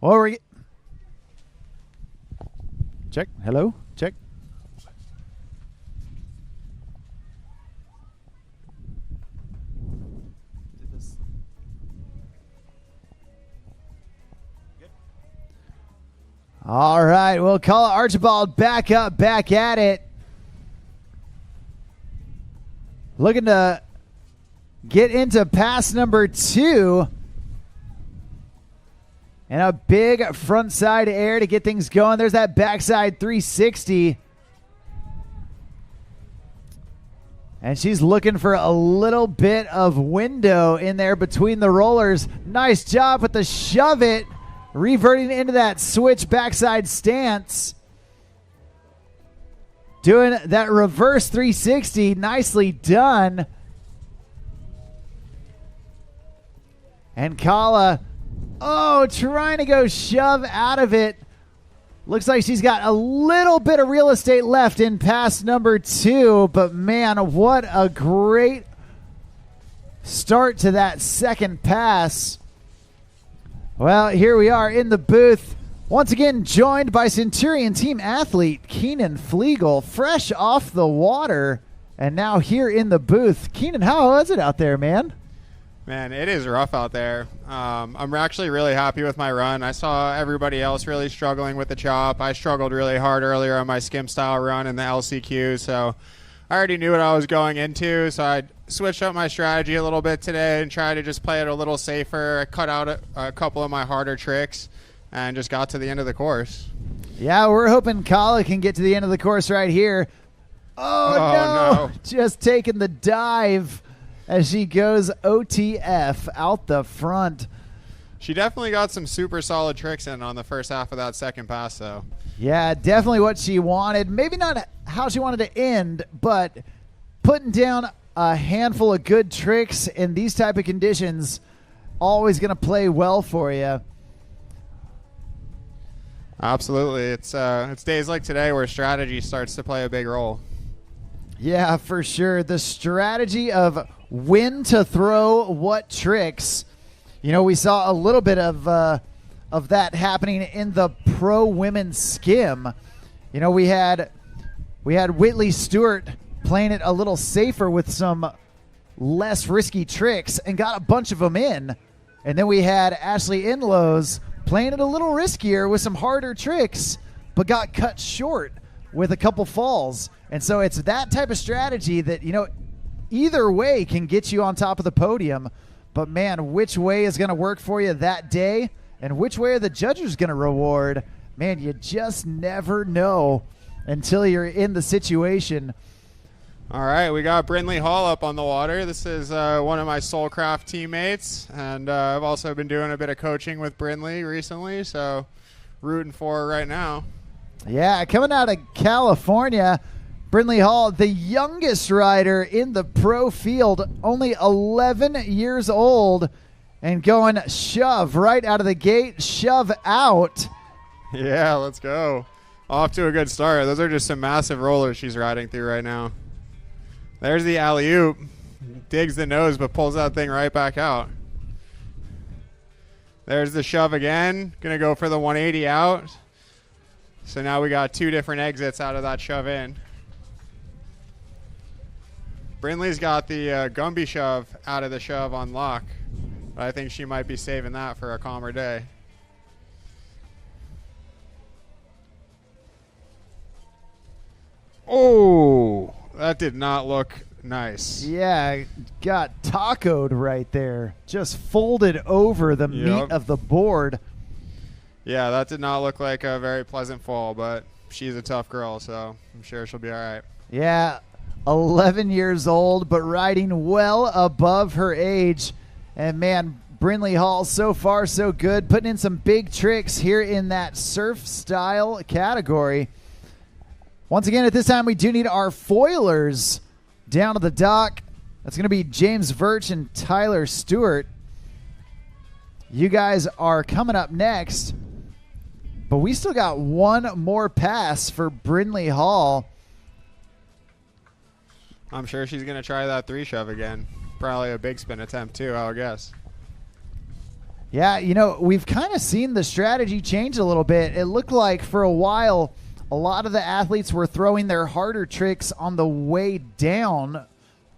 Well, we check. Hello. Check. All right. We'll call it Archibald back up, back at it. Looking to get into pass number 2. And a big frontside air to get things going. There's that backside 360. And she's looking for a little bit of window in there between the rollers. Nice job with the shove it. Reverting into that switch backside stance. Doing that reverse 360. Nicely done. And Kala, oh, trying to go shove out of it. Looks like she's got a little bit of real estate left in pass number 2. But, man, what a great start to that second pass. Well, here we are in the booth. Once again, joined by Centurion team athlete Keenan Flegel, fresh off the water. And now here in the booth. Keenan, how is it out there, man? Man, it is rough out there. I'm actually really happy with my run. I saw everybody else really struggling with the chop. I struggled really hard earlier on my skim style run in the LCQ, so I already knew what I was going into, so I switched up my strategy a little bit today and tried to just play it a little safer. I cut out a couple of my harder tricks and just got to the end of the course. Yeah, we're hoping Kala can get to the end of the course right here. Oh, no. Just taking the dive as she goes OTF out the front. She definitely got some super solid tricks in on the first half of that second pass, though. Yeah, definitely what she wanted. Maybe not how she wanted to end, but putting down a handful of good tricks in these type of conditions, always going to play well for you. Absolutely. It's days like today where strategy starts to play a big role. Yeah, for sure. The strategy of when to throw what tricks. You know, we saw a little bit of that happening in the pro women's skim. You know, we had Whitley Stewart playing it a little safer with some less risky tricks and got a bunch of them in. And then we had Ashley Inlows playing it a little riskier with some harder tricks, but got cut short with a couple falls. And so it's that type of strategy that, you know, either way can get you on top of the podium. But, man, which way is going to work for you that day and which way are the judges going to reward? Man, you just never know until you're in the situation. All right, we got Brindley Hall up on the water. This is one of my Soulcraft teammates, and I've also been doing a bit of coaching with Brindley recently, so rooting for her right now. Yeah, coming out of California, Brindley Hall, the youngest rider in the pro field, only 11 years old, and going shove right out of the gate, shove out. Yeah, let's go. Off to a good start. Those are just some massive rollers she's riding through right now. There's the alley-oop. Digs the nose, but pulls that thing right back out. There's the shove again. Going to go for the 180 out. So now we got two different exits out of that shove in. Brindley's got the Gumby shove out of the shove on lock. But I think she might be saving that for a calmer day. Oh, that did not look nice. Yeah, got tacoed right there. Just folded over the meat of the board. Yeah, that did not look like a very pleasant fall, but she's a tough girl, so I'm sure she'll be all right. Yeah, 11 years old, but riding well above her age. And, man, Brindley Hall, so far so good, putting in some big tricks here in that surf style category. Once again, at this time, we do need our foilers down to the dock. That's going to be James Virch and Tyler Stewart. You guys are coming up next, but we still got one more pass for Brindley Hall. I'm sure she's going to try that 3-shove again. Probably a big spin attempt, too, I would guess. Yeah, you know, we've kind of seen the strategy change a little bit. It looked like for a while a lot of the athletes were throwing their harder tricks on the way down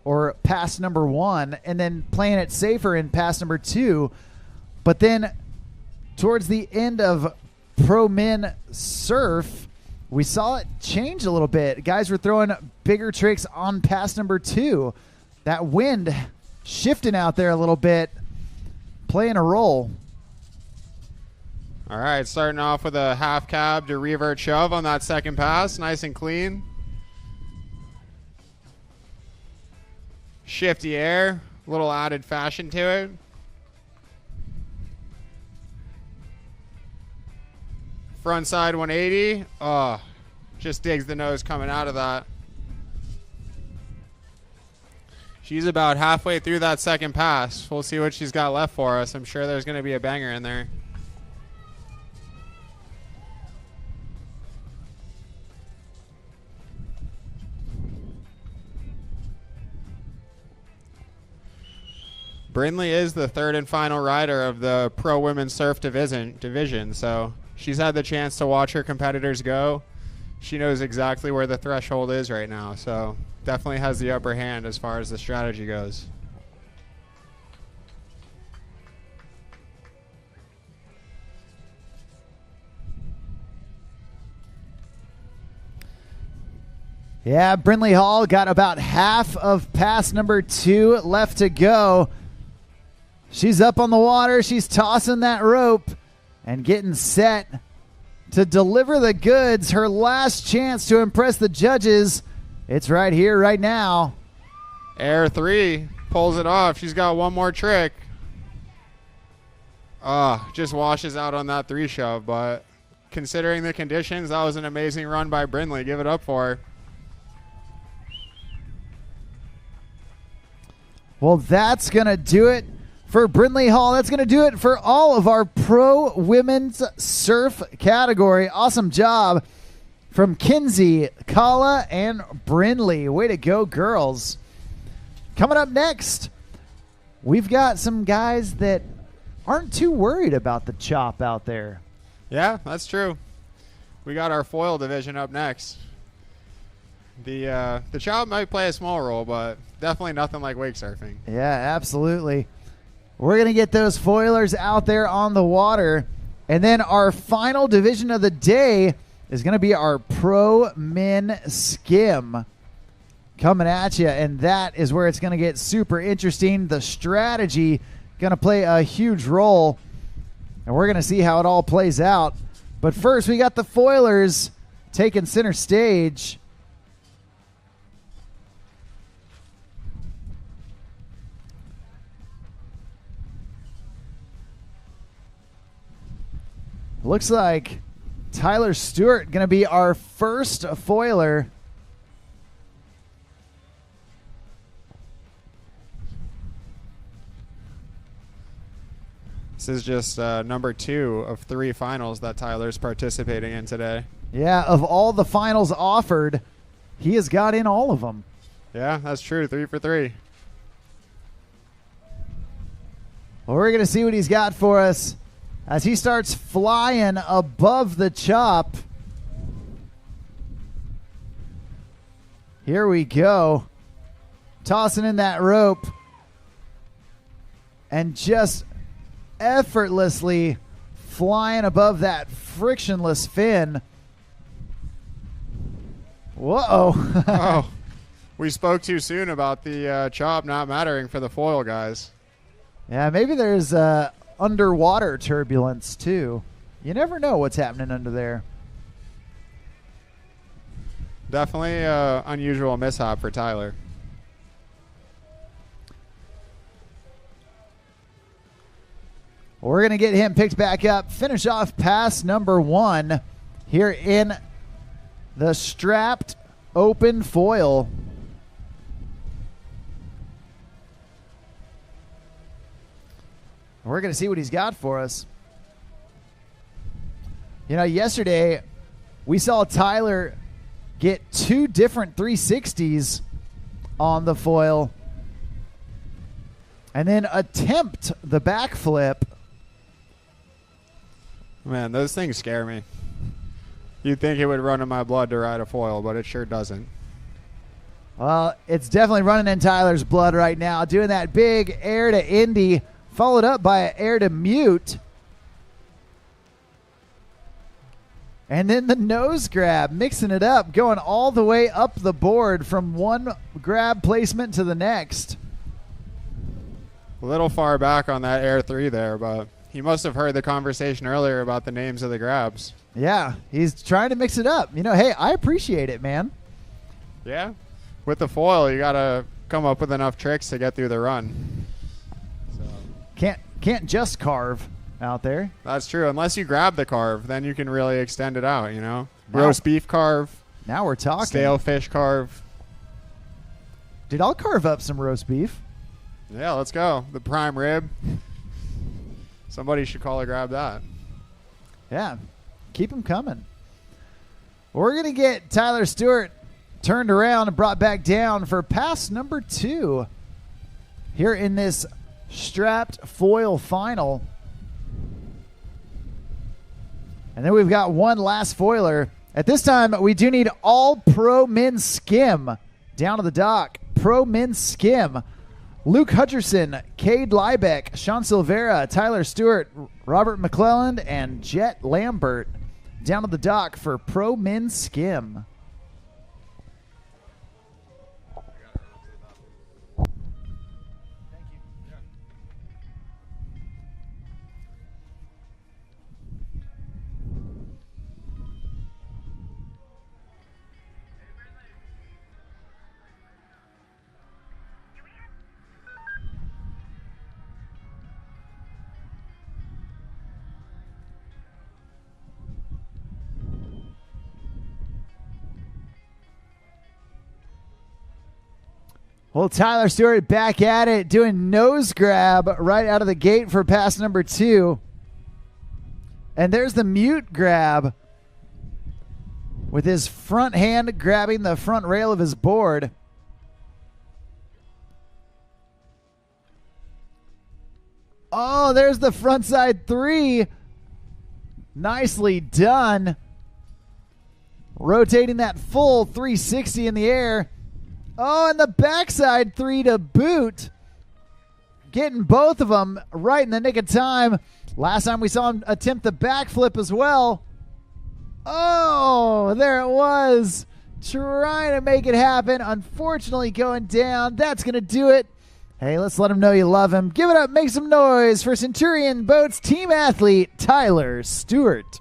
or pass number 1 and then playing it safer in pass number 2. But then towards the end of Pro Men Surf, we saw it change a little bit. Guys were throwing bigger tricks on pass number 2. That wind shifting out there a little bit, playing a role. All right, starting off with a half cab to revert shove on that second pass. Nice and clean. Shifty air, a little added fashion to it. Front side 180. Oh, just digs the nose coming out of that. She's about halfway through that second pass. We'll see what she's got left for us. I'm sure there's going to be a banger in there. Brindley is the third and final rider of the Pro Women's Surf division, so she's had the chance to watch her competitors go. She knows exactly where the threshold is right now, so definitely has the upper hand as far as the strategy goes. Yeah, Brindley Hall got about half of pass number 2 left to go. She's up on the water. She's tossing that rope and getting set to deliver the goods. Her last chance to impress the judges. It's right here, right now. Air 3 pulls it off. She's got one more trick. Just washes out on that 3 shove, but considering the conditions, that was an amazing run by Brindley. Give it up for her. Well, that's going to do it for Brindley Hall. That's going to do it for all of our pro women's surf category. Awesome job from Kinsey, Kala, and Brindley. Way to go, girls. Coming up next, we've got some guys that aren't too worried about the chop out there. Yeah, that's true. We got our foil division up next. The chop might play a small role, but definitely nothing like wake surfing. Yeah, absolutely. We're going to get those foilers out there on the water. And then our final division of the day is going to be our pro men skim coming at you. And that is where it's going to get super interesting. The strategy going to play a huge role. And we're going to see how it all plays out. But first, we got the foilers taking center stage. Looks like Tyler Stewart going to be our first foiler. This is just number 2 of 3 finals that Tyler's participating in today. Yeah, of all the finals offered, he has got in all of them. Yeah, that's true. 3 for 3. Well, we're going to see what he's got for us as he starts flying above the chop. Here we go. Tossing in that rope and just effortlessly flying above that frictionless fin. Whoa. Oh, we spoke too soon about the chop not mattering for the foil guys. Yeah, maybe there's underwater turbulence too. You never know what's happening under there. Definitely unusual mishap for Tyler. We're going to get him picked back up, finish off pass number 1 here in the strapped open foil. We're going to see what he's got for us. You know, yesterday we saw Tyler get 2 different 360s on the foil and then attempt the backflip. Man, those things scare me. You'd think it would run in my blood to ride a foil, but it sure doesn't. Well, it's definitely running in Tyler's blood right now. Doing that big air to Indy, followed up by an air to mute. And then the nose grab, mixing it up, going all the way up the board from one grab placement to the next. A little far back on that air 3 there, but he must have heard the conversation earlier about the names of the grabs. Yeah, he's trying to mix it up. You know, hey, I appreciate it, man. Yeah. With the foil, you got to come up with enough tricks to get through the run. So. Can't just carve out there. That's true. Unless you grab the carve, then you can really extend it out, you know. Roast beef carve. Now we're talking. Stale fish carve. Dude, I'll carve up some roast beef. Yeah, let's go. The prime rib. Somebody should call or grab that. Yeah, keep them coming. We're going to get Tyler Stewart turned around and brought back down for pass number 2 here in this strapped foil final. And then we've got one last foiler. At this time, we do need all pro men skim down to the dock. Pro men skim. Luke Hutcherson, Cade Liebeck, Sean Silvera, Tyler Stewart, Robert McClelland, and Jet Lambert down to the dock for pro men skim. Well, Tyler Stewart back at it, doing nose grab right out of the gate for pass number 2. And there's the mute grab with his front hand grabbing the front rail of his board. Oh, there's the frontside 3. Nicely done. Rotating that full 360 in the air. Oh, and the backside 3 to boot. Getting both of them right in the nick of time. Last time we saw him attempt the backflip as well. Oh, there it was. Trying to make it happen. Unfortunately going down. That's going to do it. Hey, let's let him know you love him. Give it up. Make some noise for Centurion Boats team athlete Tyler Stewart.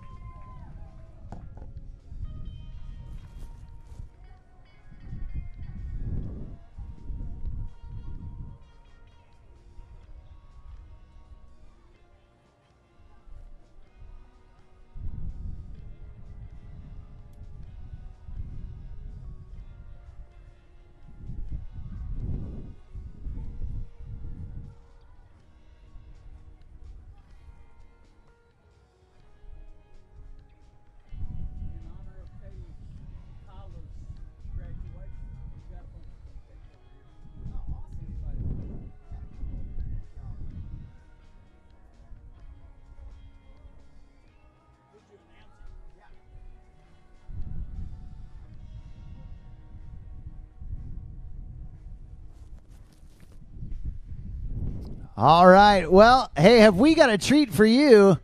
All right. Well, hey, have we got a treat for you?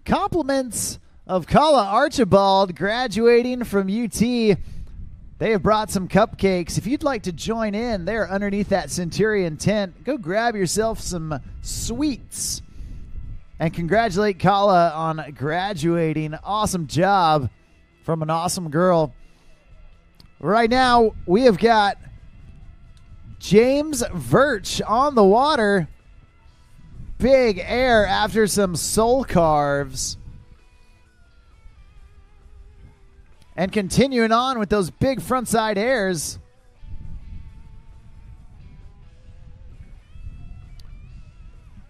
Compliments of Kala Archibald graduating from UT. They have brought some cupcakes. If you'd like to join in, they're underneath that Centurion tent. Go grab yourself some sweets and congratulate Kala on graduating. Awesome job from an awesome girl. Right now, we have got James Virch on the water. Big air after some soul carves. And continuing on with those big frontside airs.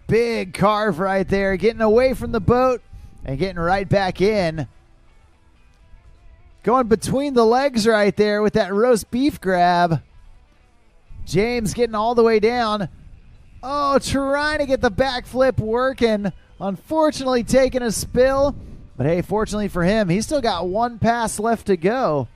Big carve right there. Getting away from the boat and getting right back in. Going between the legs right there with that roast beef grab. James getting all the way down. Oh, trying to get the backflip working. Unfortunately taking a spill. But hey, fortunately for him, he's still got one pass left to go.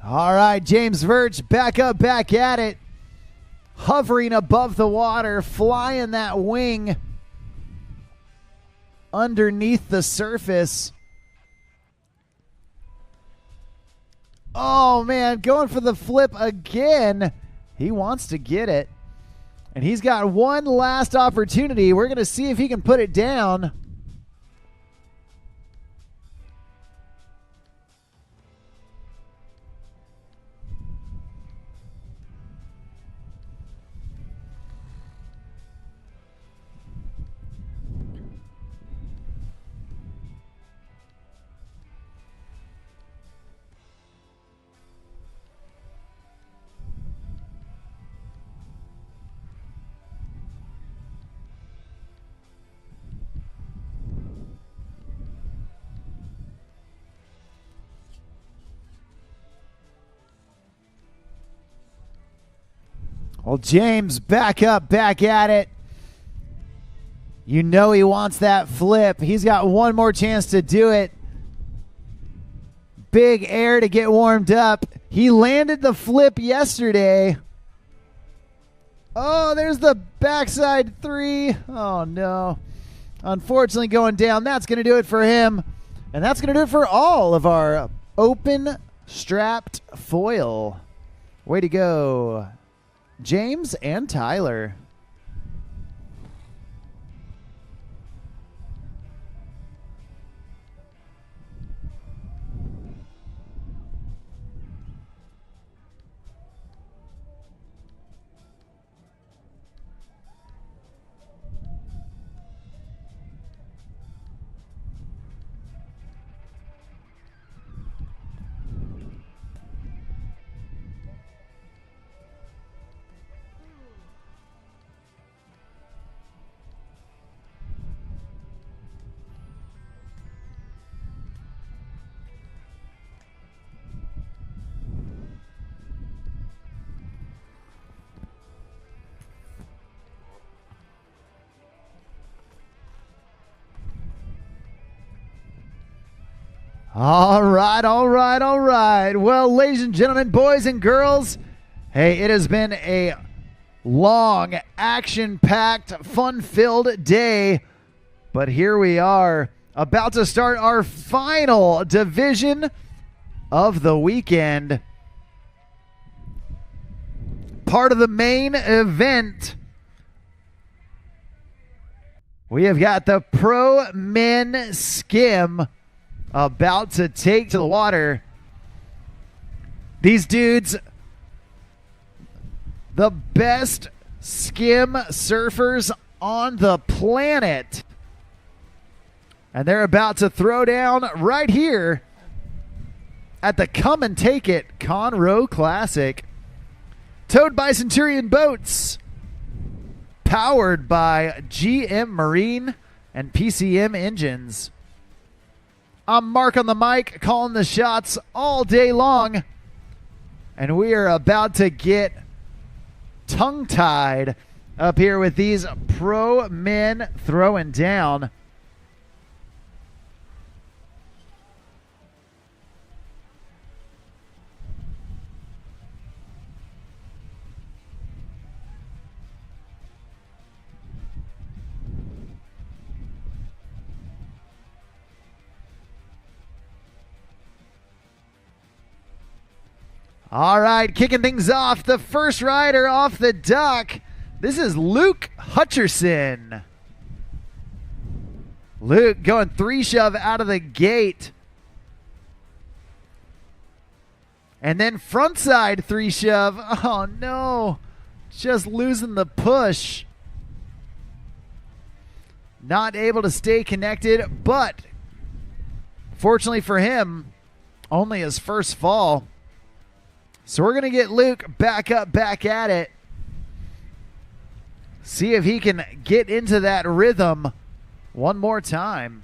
All right, James Virch back up, back at it. Hovering above the water, flying that wing underneath the surface. Oh, man, going for the flip again. He wants to get it. And he's got one last opportunity. We're going to see if he can put it down. Well, James back up, back at it. You know he wants that flip. He's got one more chance to do it. Big air to get warmed up. He landed the flip yesterday. Oh, there's the backside 3. Oh, no. Unfortunately, going down. That's going to do it for him. And that's going to do it for all of our open strapped foil. Way to go, James and Tyler. All right, all right, all right. Well, ladies and gentlemen, boys and girls, hey, it has been a long, action-packed, fun-filled day. But here we are, about to start our final division of the weekend. Part of the main event. We have got the Pro Men Skim about to take to the water. These dudes, the best skim surfers on the planet. And they're about to throw down right here at the Come and Take It Conroe Classic. Towed by Centurion Boats. Powered by GM Marine and PCM engines. I'm Mark on the mic, calling the shots all day long. And we are about to get tongue-tied up here with these pro men throwing down. All right, kicking things off, the first rider off the dock. This is Luke Hutcherson. Luke going 3-shove out of the gate. And then frontside 3-shove. Oh, no. Just losing the push. Not able to stay connected, but fortunately for him, only his first fall. So we're going to get Luke back up, back at it. See if he can get into that rhythm one more time.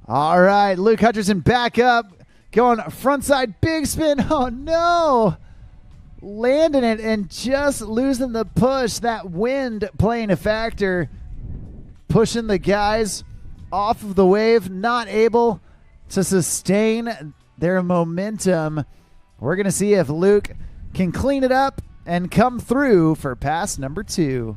All right, Luke Hutcherson back up, going frontside big spin. Oh, no. Landing it and just losing the push. That wind playing a factor, pushing the guys off of the wave, not able to sustain their momentum. We're going to see if Luke can clean it up and come through for pass number 2.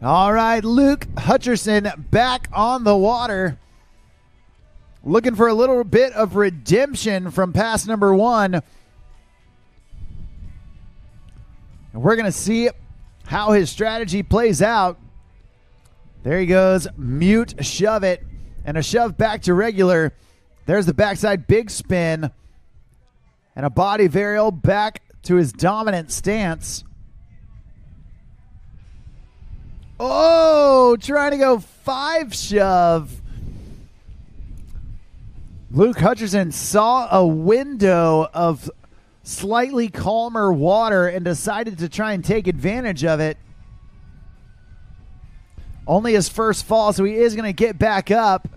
All right, Luke Hutcherson back on the water. Looking for a little bit of redemption from pass number 1. And we're going to see how his strategy plays out. There he goes. Mute, shove it, and a shove back to regular. There's the backside big spin. And a body varial back to his dominant stance. Oh, trying to go 5 shove. Luke Hutcherson saw a window of slightly calmer water and decided to try and take advantage of it. Only his first fall, so he is going to get back up.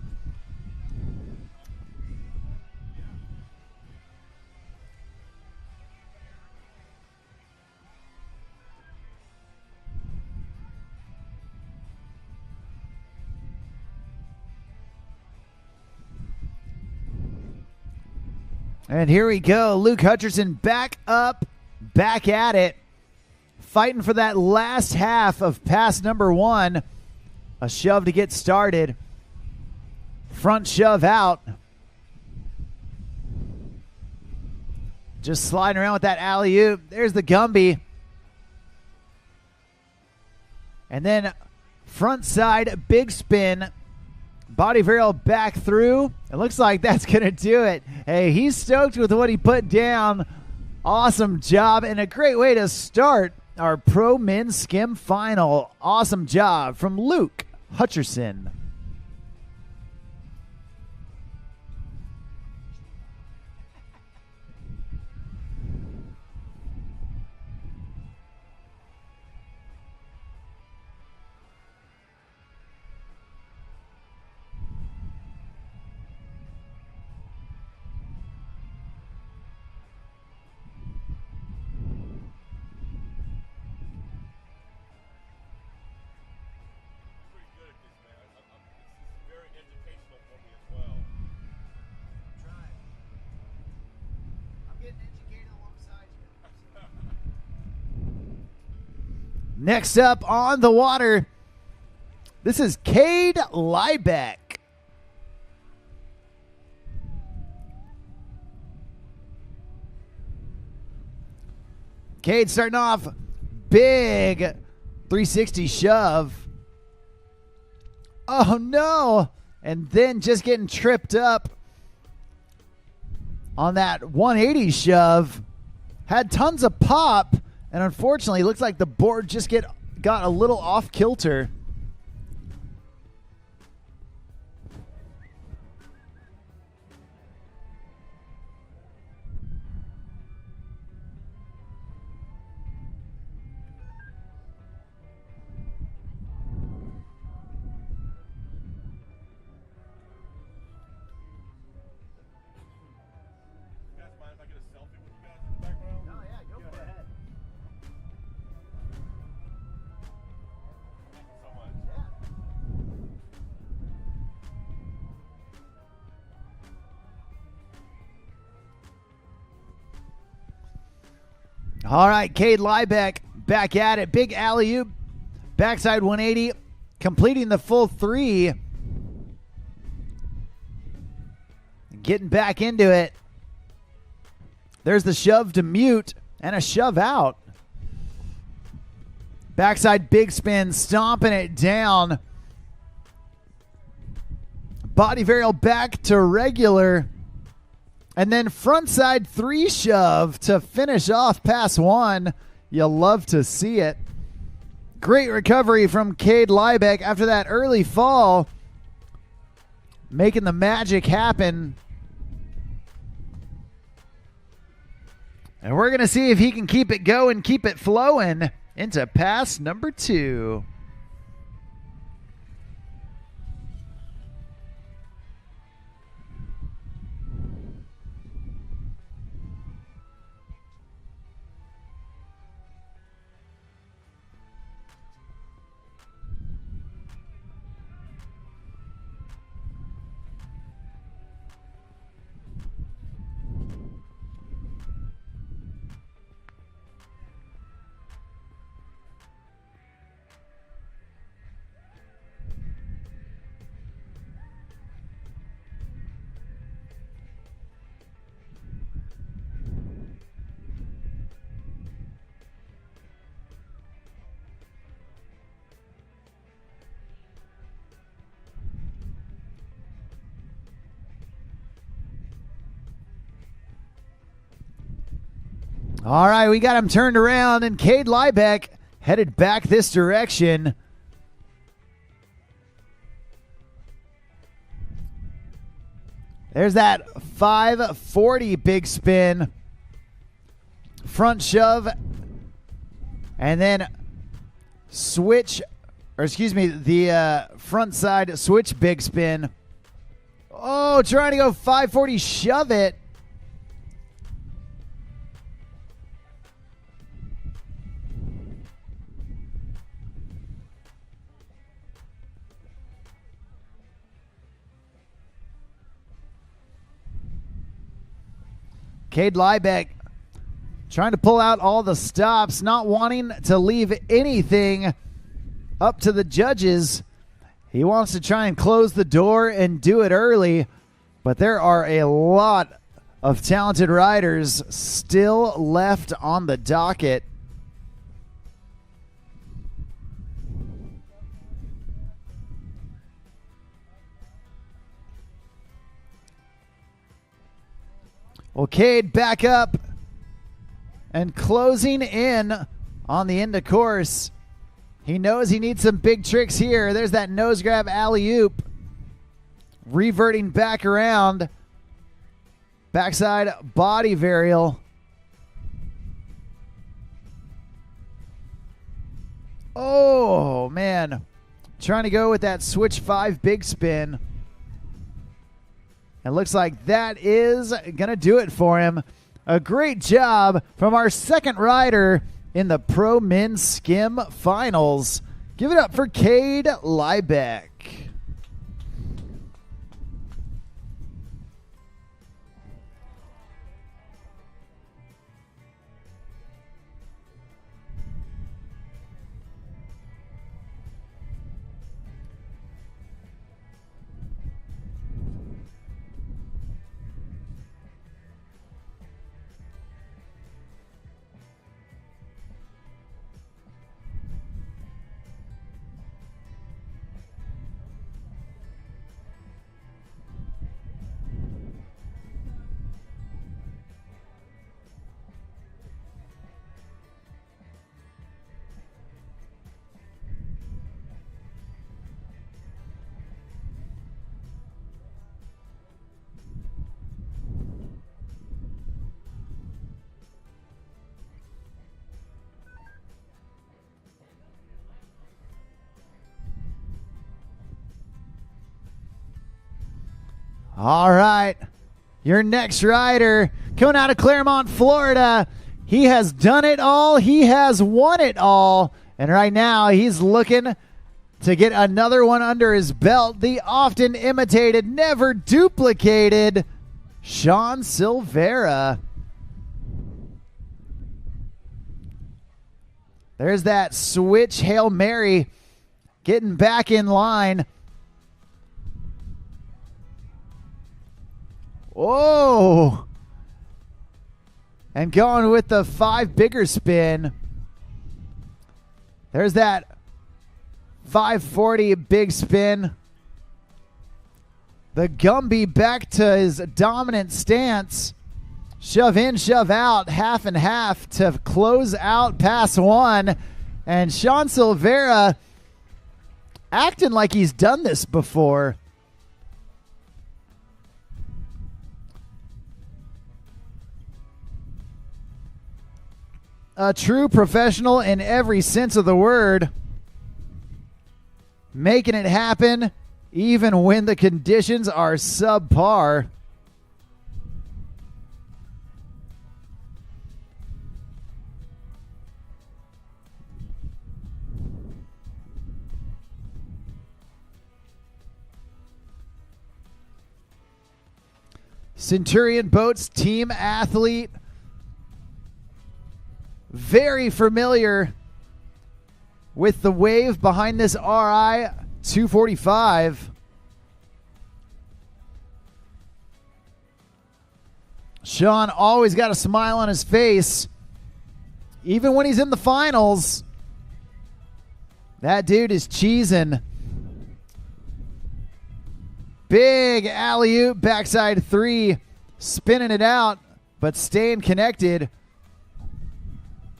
And here we go. Luke Hutcherson back up, back at it. Fighting for that last half of pass number 1. A shove to get started. Front shove out. Just sliding around with that alley-oop. There's the Gumby. And then front side big spin. Body varial back through. It looks like that's going to do it. Hey, he's stoked with what he put down. Awesome job and a great way to start our Pro Men's Skim Final. Awesome job from Luke Hutcherson. Next up on the water, this is Cade Liebeck. Cade starting off big 360 shove. Oh no! And then just getting tripped up on that 180 shove. Had tons of pop. And unfortunately, it looks like the board just got a little off kilter. All right, Cade Liebeck back at it. Big alley-oop, backside 180, completing the full 3. Getting back into it. There's the shove to mute and a shove out. Backside big spin, stomping it down. Body varial back to regular. And then frontside 3 shove to finish off pass 1. You'll love to see it. Great recovery from Cade Liebeck after that early fall. Making the magic happen. And we're going to see if he can keep it going, keep it flowing into pass number 2. All right, we got him turned around, and Cade Liebeck headed back this direction. There's that 540 big spin. Front shove. And then switch, or excuse me, the front side switch big spin. Oh, trying to go 540 shove it. Cade Liebeck trying to pull out all the stops, not wanting to leave anything up to the judges. He wants to try and close the door and do it early, but there are a lot of talented riders still left on the docket. Well, Cade back up and closing in on the end of course. He knows he needs some big tricks here. There's that nose grab alley-oop. Reverting back around. Backside body varial. Oh, man. Trying to go with that switch 5 big spin. It looks like that is going to do it for him. A great job from our second rider in the Pro Men's Skim Finals. Give it up for Cade Liebeck. All right, your next rider coming out of Claremont, Florida. He has done it all. He has won it all. And right now he's looking to get another one under his belt. The often imitated, never duplicated Sean Silvera. There's that switch Hail Mary getting back in line. Whoa. And going with the 5 bigger spin. There's that 540 big spin. The Gumby back to his dominant stance. Shove in, shove out, half and half to close out pass 1. And Sean Silvera acting like he's done this before. A true professional in every sense of the word. Making it happen even when the conditions are subpar. Centurion Boats team athlete. Very familiar with the wave behind this RI 245. Sean always got a smile on his face. Even when he's in the finals, that dude is cheesing. Big alley-oop, backside 3, spinning it out, but staying connected.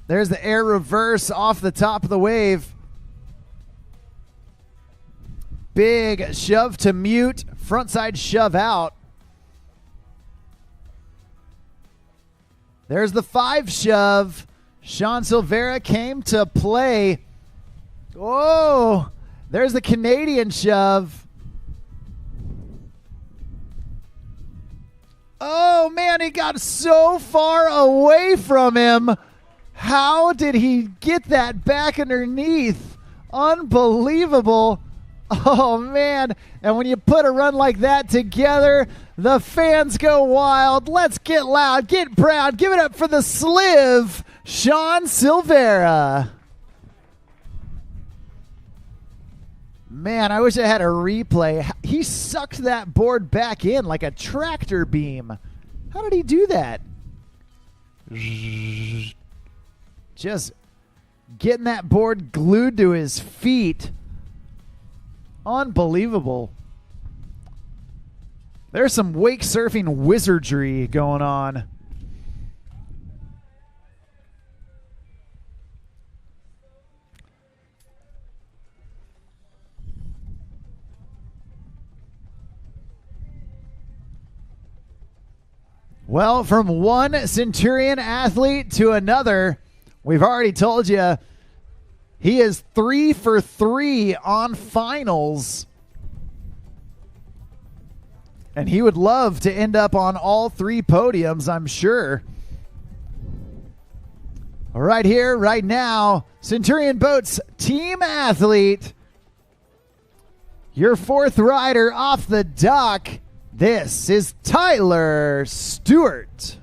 There's the air reverse off the top of the wave. Big shove to mute. Frontside shove out. There's the 5 shove. Sean Silvera came to play. Oh, there's the Canadian shove. Oh, man, he got so far away from him. How did he get that back underneath? Unbelievable. Oh, man. And when you put a run like that together, the fans go wild. Let's get loud, get proud. Give it up for the Sliv, Sean Silvera. Man, I wish I had a replay. He sucked that board back in like a tractor beam. How did he do that? Just getting that board glued to his feet. Unbelievable. There's some wake surfing wizardry going on. Well, from one Centurion athlete to another, we've already told you he is 3 for 3 on finals. And he would love to end up on all 3 podiums, I'm sure. Right here, right now, Centurion Boats team athlete. Your 4th rider off the dock. This is Tyler Stewart.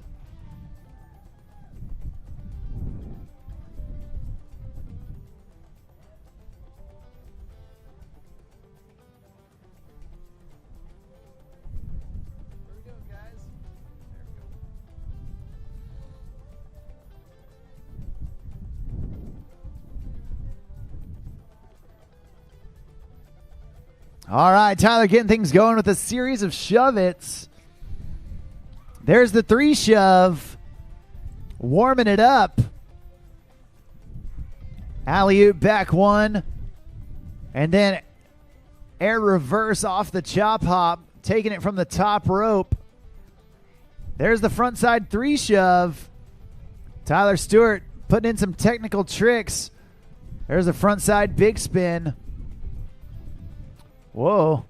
All right, Tyler getting things going with a series of shove-its. There's the 3 shove. Warming it up. Alley-oop back 1. And then air reverse off the chop hop, taking it from the top rope. There's the frontside 3 shove. Tyler Stewart putting in some technical tricks. There's a frontside big spin. Whoa.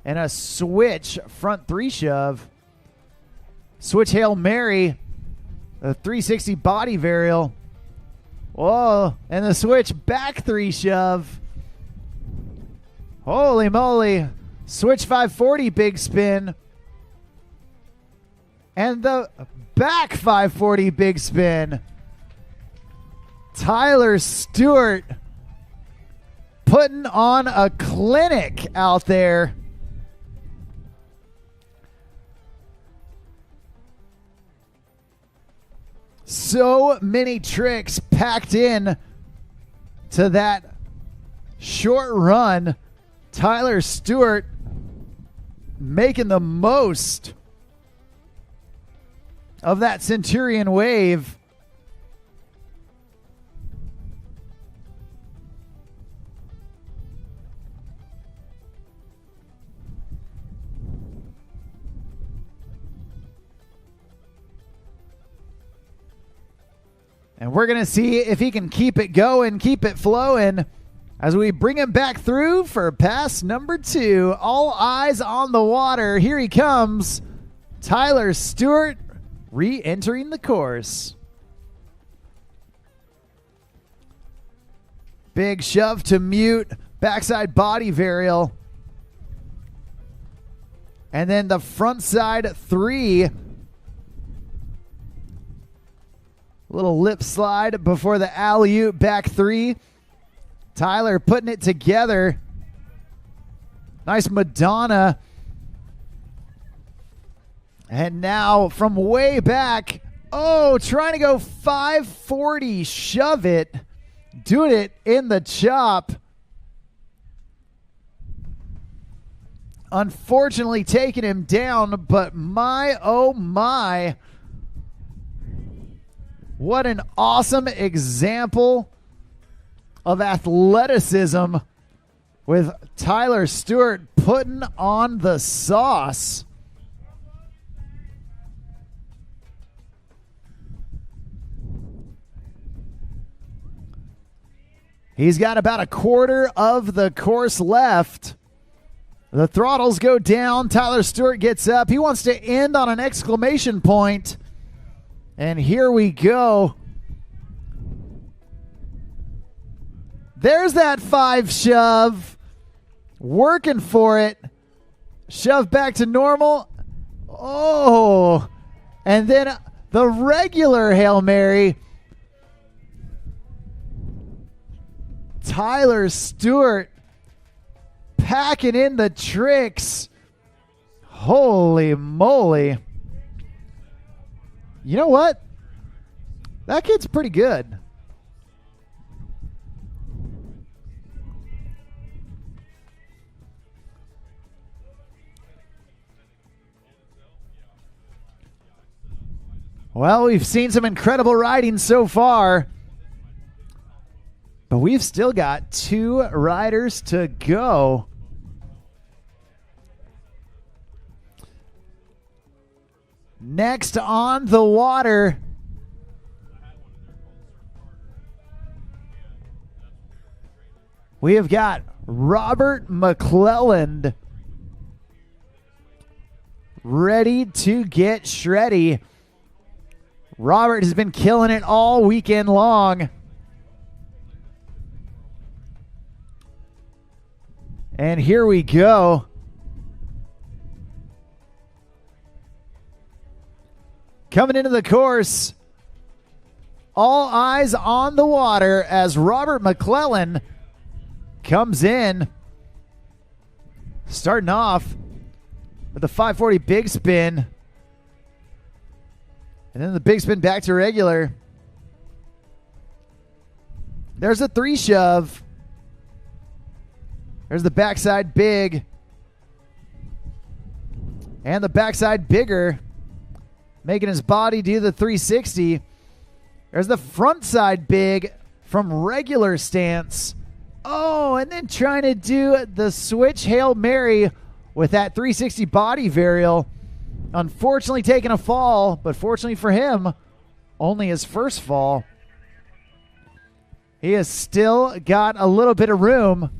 And a switch front 3 shove. Switch Hail Mary. A 360 body varial. Whoa. And the switch back 3 shove. Holy moly. Switch 540 big spin. And the back 540 big spin. Tyler Stewart putting on a clinic out there. So many tricks packed in to that short run. Tyler Stewart making the most of that Centurion wave. And we're going to see if he can keep it going, keep it flowing as we bring him back through for pass number 2. All eyes on the water. Here he comes. Tyler Stewart re-entering the course. Big shove to mute. Backside body varial. And then the front side 3. Little lip slide before the alley-oop back 3. Tyler putting it together. Nice Madonna. And now from way back. Oh, trying to go 540. Shove it. Doing it in the chop. Unfortunately taking him down, but my, oh my. What an awesome example of athleticism with Tyler Stewart putting on the sauce. He's got about a quarter of the course left. The throttles go down. Tyler Stewart gets up. He wants to end on an exclamation point. And here we go. There's that 5 shove. Working for it. Shove back to normal. Oh. And then the regular Hail Mary. Tyler Stewart packing in the tricks. Holy moly. You know what? That kid's pretty good. Well, we've seen some incredible riding so far. But we've still got 2 riders to go. Next on the water, we have got Robert McClelland ready to get shreddy. Robert has been killing it all weekend long. And here we go. Coming into the course, all eyes on the water as Robert McClellan comes in. Starting off with a 540 big spin. And then the big spin back to regular. There's a 3 shove. There's the backside big. And the backside bigger. Making his body do the 360. There's the front side big from regular stance. Oh, and then trying to do the switch Hail Mary with that 360 body varial. Unfortunately taking a fall, but fortunately for him, only his first fall. He has still got a little bit of room.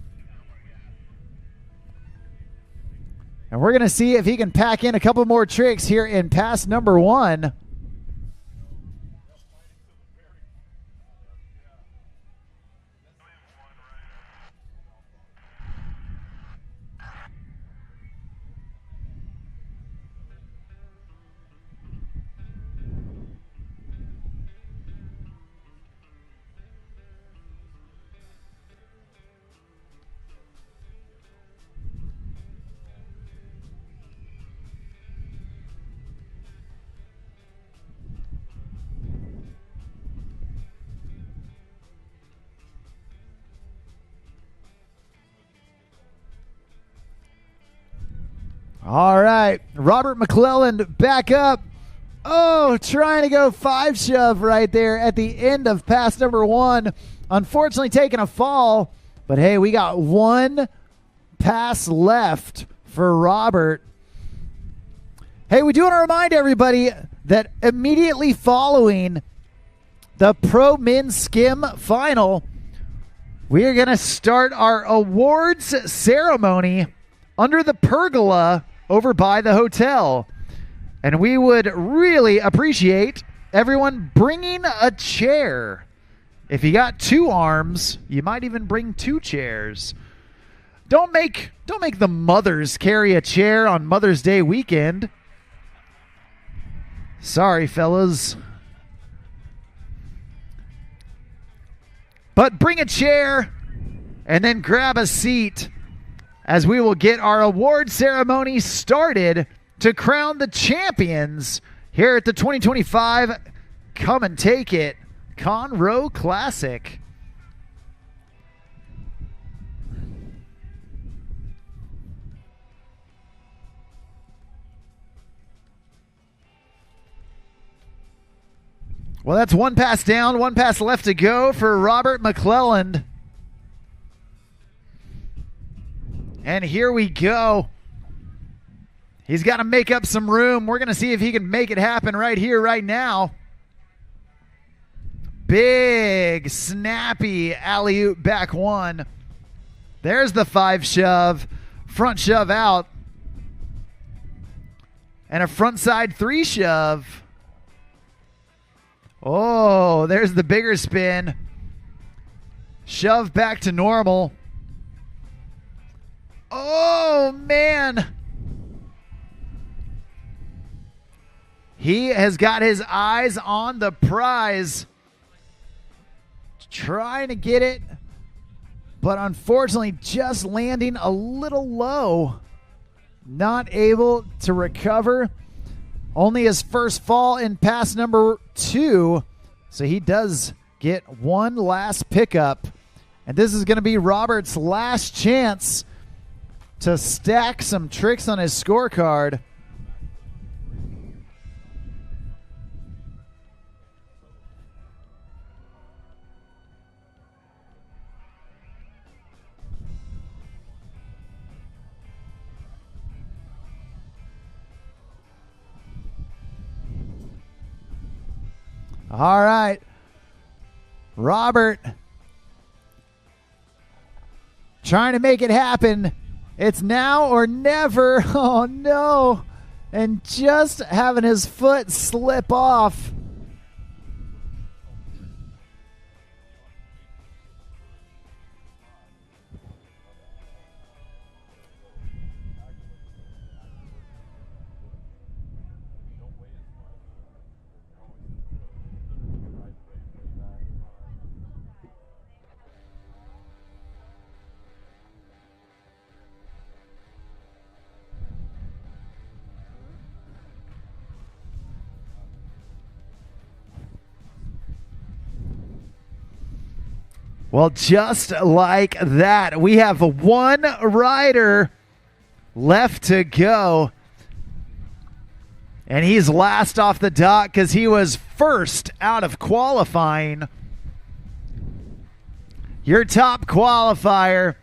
And we're going to see if he can pack in a couple more tricks here in pass number 1. All right, Robert McClelland back up. Oh, trying to go 5 shove right there at the end of pass number 1. Unfortunately taking a fall, but hey, we got 1 pass left for Robert. Hey, we do want to remind everybody that immediately following the Pro Men Skim final, we are going to start our awards ceremony under the pergola over by the hotel. And we would really appreciate everyone bringing a chair. If you got 2 arms, you might even bring 2 chairs. Don't make the mothers carry a chair on Mother's Day weekend. Sorry, fellas. But bring a chair and then grab a seat as we will get our award ceremony started to crown the champions here at the 2025 Come and Take It Conroe Classic. Well, that's one pass down, one pass left to go for Robert McClelland. And here we go. He's got to make up some room. We're going to see if he can make it happen right here, right now. Big, snappy alley-oop back one. There's the 5 shove. Front shove out. And a front side 3 shove. Oh, there's the bigger spin. Shove back to normal. Oh, man. He has got his eyes on the prize. Trying to get it, but unfortunately just landing a little low. Not able to recover. Only his first fall in pass number 2. So he does get one last pickup. And this is going to be Robert's last chance to stack some tricks on his scorecard. All right. Robert trying to make it happen. It's now or never. Oh, no. And just having his foot slip off. Well, just like that, we have one rider left to go. And he's last off the dock because he was first out of qualifying. Your top qualifier.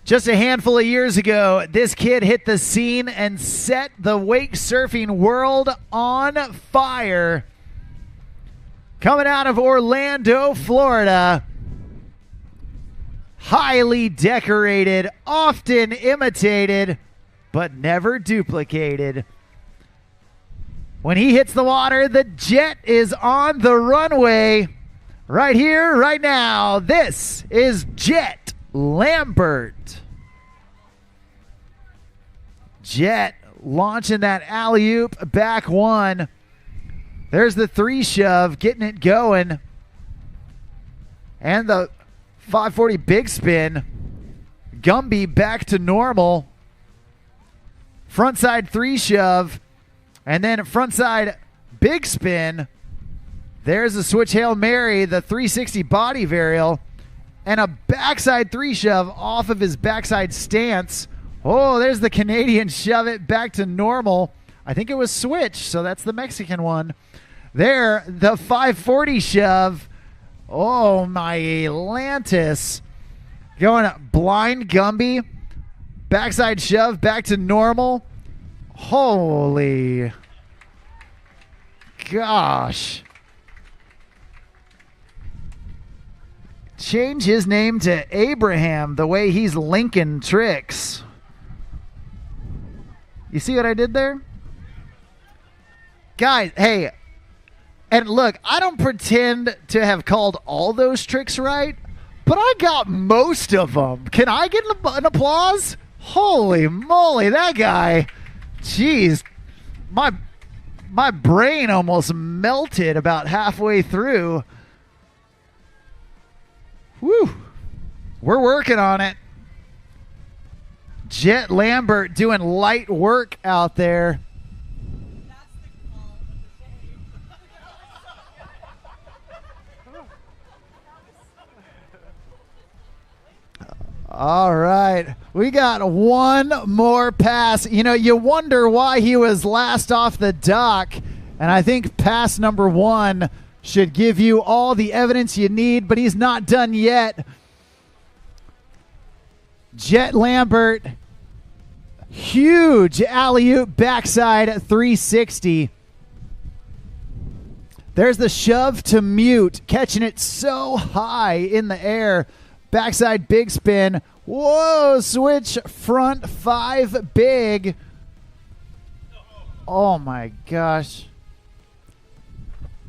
Just a handful of years ago, this kid hit the scene and set the wake surfing world on fire. Coming out of Orlando, Florida. Highly decorated, often imitated, but never duplicated. When he hits the water, the jet is on the runway. Right here, right now, this is Jet Lambert. Jet launching that alley-oop back one. There's the 3 shove, getting it going. And the 540 big spin. Gumby back to normal. Frontside 3 shove. And then frontside big spin. There's a switch Hail Mary, the 360 body varial. And a backside 3 shove off of his backside stance. Oh, there's the Canadian shove it back to normal. I think it was switch, so that's the Mexican one. There, the 540 shove. Oh, my Atlantis. Going blind Gumby. Backside shove back to normal. Holy gosh. Change his name to Abraham the way he's linking tricks. You see what I did there? Guys, hey. And look, I don't pretend to have called all those tricks right, but I got most of them. Can I get an applause? Holy moly, that guy. Jeez. My brain almost melted about halfway through. Whew. We're working on it. Jet Lambert doing light work out there. All right. We got one more pass. You know, you wonder why he was last off the dock. And I think pass number 1 should give you all the evidence you need, but he's not done yet. Jet Lambert, huge alley-oop backside 360. There's the shove to mute, catching it so high in the air. Backside big spin. Whoa, switch front 5 big. Oh my gosh.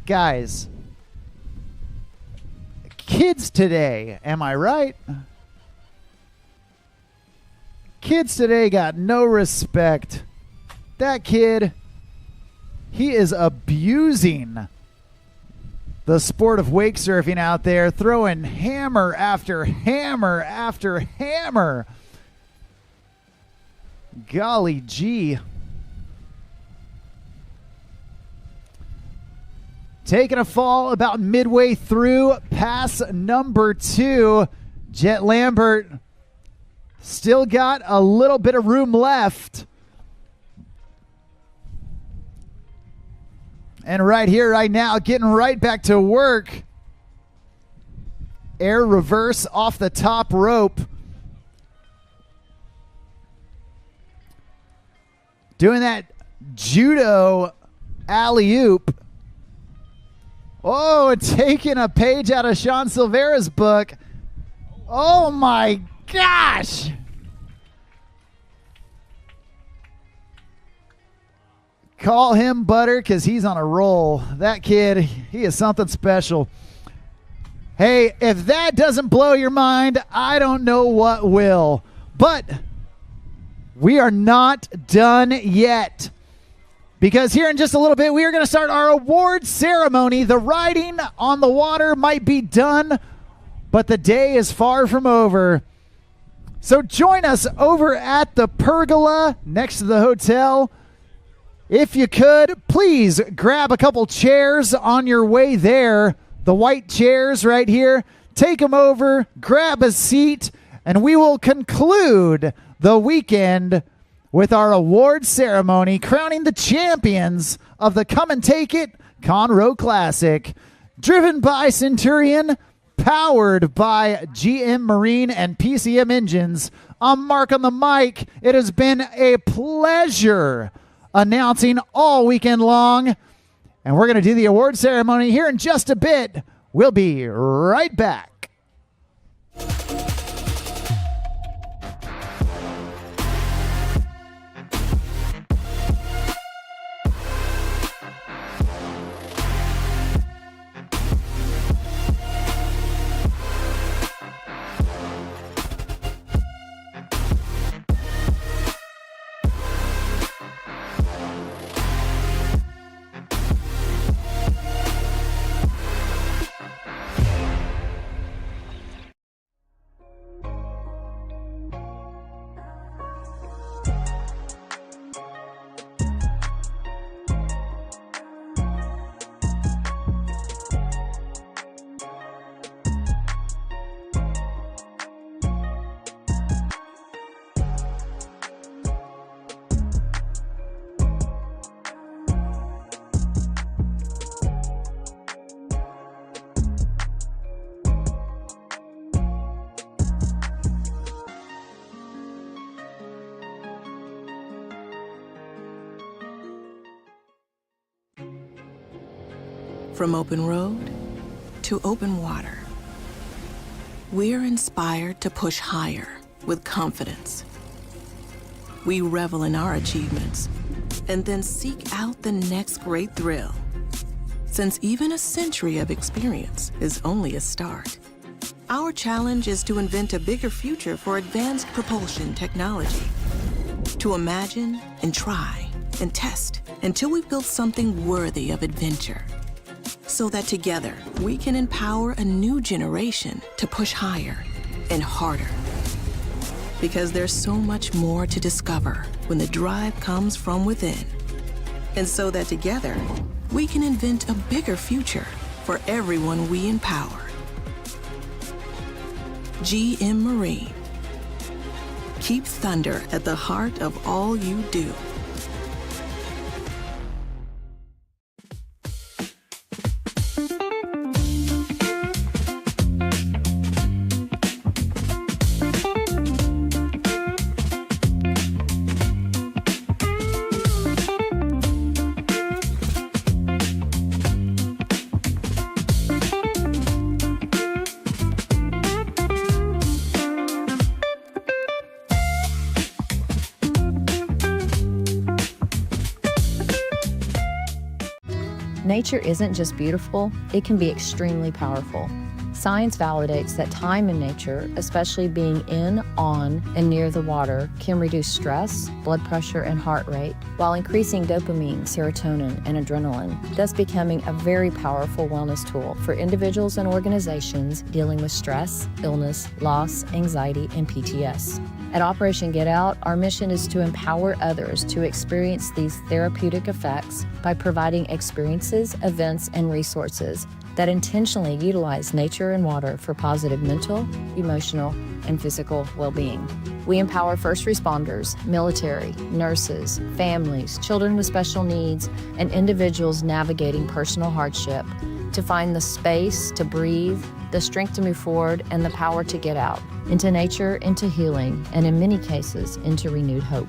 Guys, kids today, am I right? Kids today got no respect. That kid, he is abusing the sport of wake surfing out there, throwing hammer after hammer after hammer. Golly gee. Taking a fall about midway through pass number 2. Jet Lambert still got a little bit of room left. And right here, right now, getting right back to work. Air reverse off the top rope. Doing that judo alley-oop. Oh, taking a page out of Sean Silvera's book. Oh, my gosh. Call him Butter because he's on a roll. That kid, he is something special. Hey, if that doesn't blow your mind, I don't know what will. But we are not done yet. Because here in just a little bit, we are going to start our award ceremony. The riding on the water might be done, but the day is far from over. So join us over at the pergola next to the hotel. If you could, please grab a couple chairs on your way there. The white chairs right here. Take them over, grab a seat, and we will conclude the weekend with our award ceremony crowning the champions of the Come and Take It Conroe Classic. Driven by Centurion, powered by GM Marine and PCM engines. I'm Mark on the mic. It has been a pleasure announcing all weekend long. And we're going to do the award ceremony here in just a bit. We'll be right back. From open road to open water, we're inspired to push higher with confidence. We revel in our achievements and then seek out the next great thrill. Since even a century of experience is only a start, our challenge is to invent a bigger future for advanced propulsion technology. To imagine and try and test until we've built something worthy of adventure. So that together, we can empower a new generation to push higher and harder. Because there's so much more to discover when the drive comes from within. And so that together, we can invent a bigger future for everyone we empower. GM Marine. Keep thunder at the heart of all you do. Nature isn't just beautiful, it can be extremely powerful. Science validates that time in nature, especially being in, on, and near the water, can reduce stress, blood pressure, and heart rate, while increasing dopamine, serotonin, and adrenaline, thus becoming a very powerful wellness tool for individuals and organizations dealing with stress, illness, loss, anxiety, and PTS. At Operation Get Out, our mission is to empower others to experience these therapeutic effects by providing experiences, events, and resources that intentionally utilize nature and water for positive mental, emotional, and physical well-being. We empower first responders, military, nurses, families, children with special needs, and individuals navigating personal hardship to find the space to breathe, the strength to move forward, and the power to get out into nature, into healing, and in many cases, into renewed hope.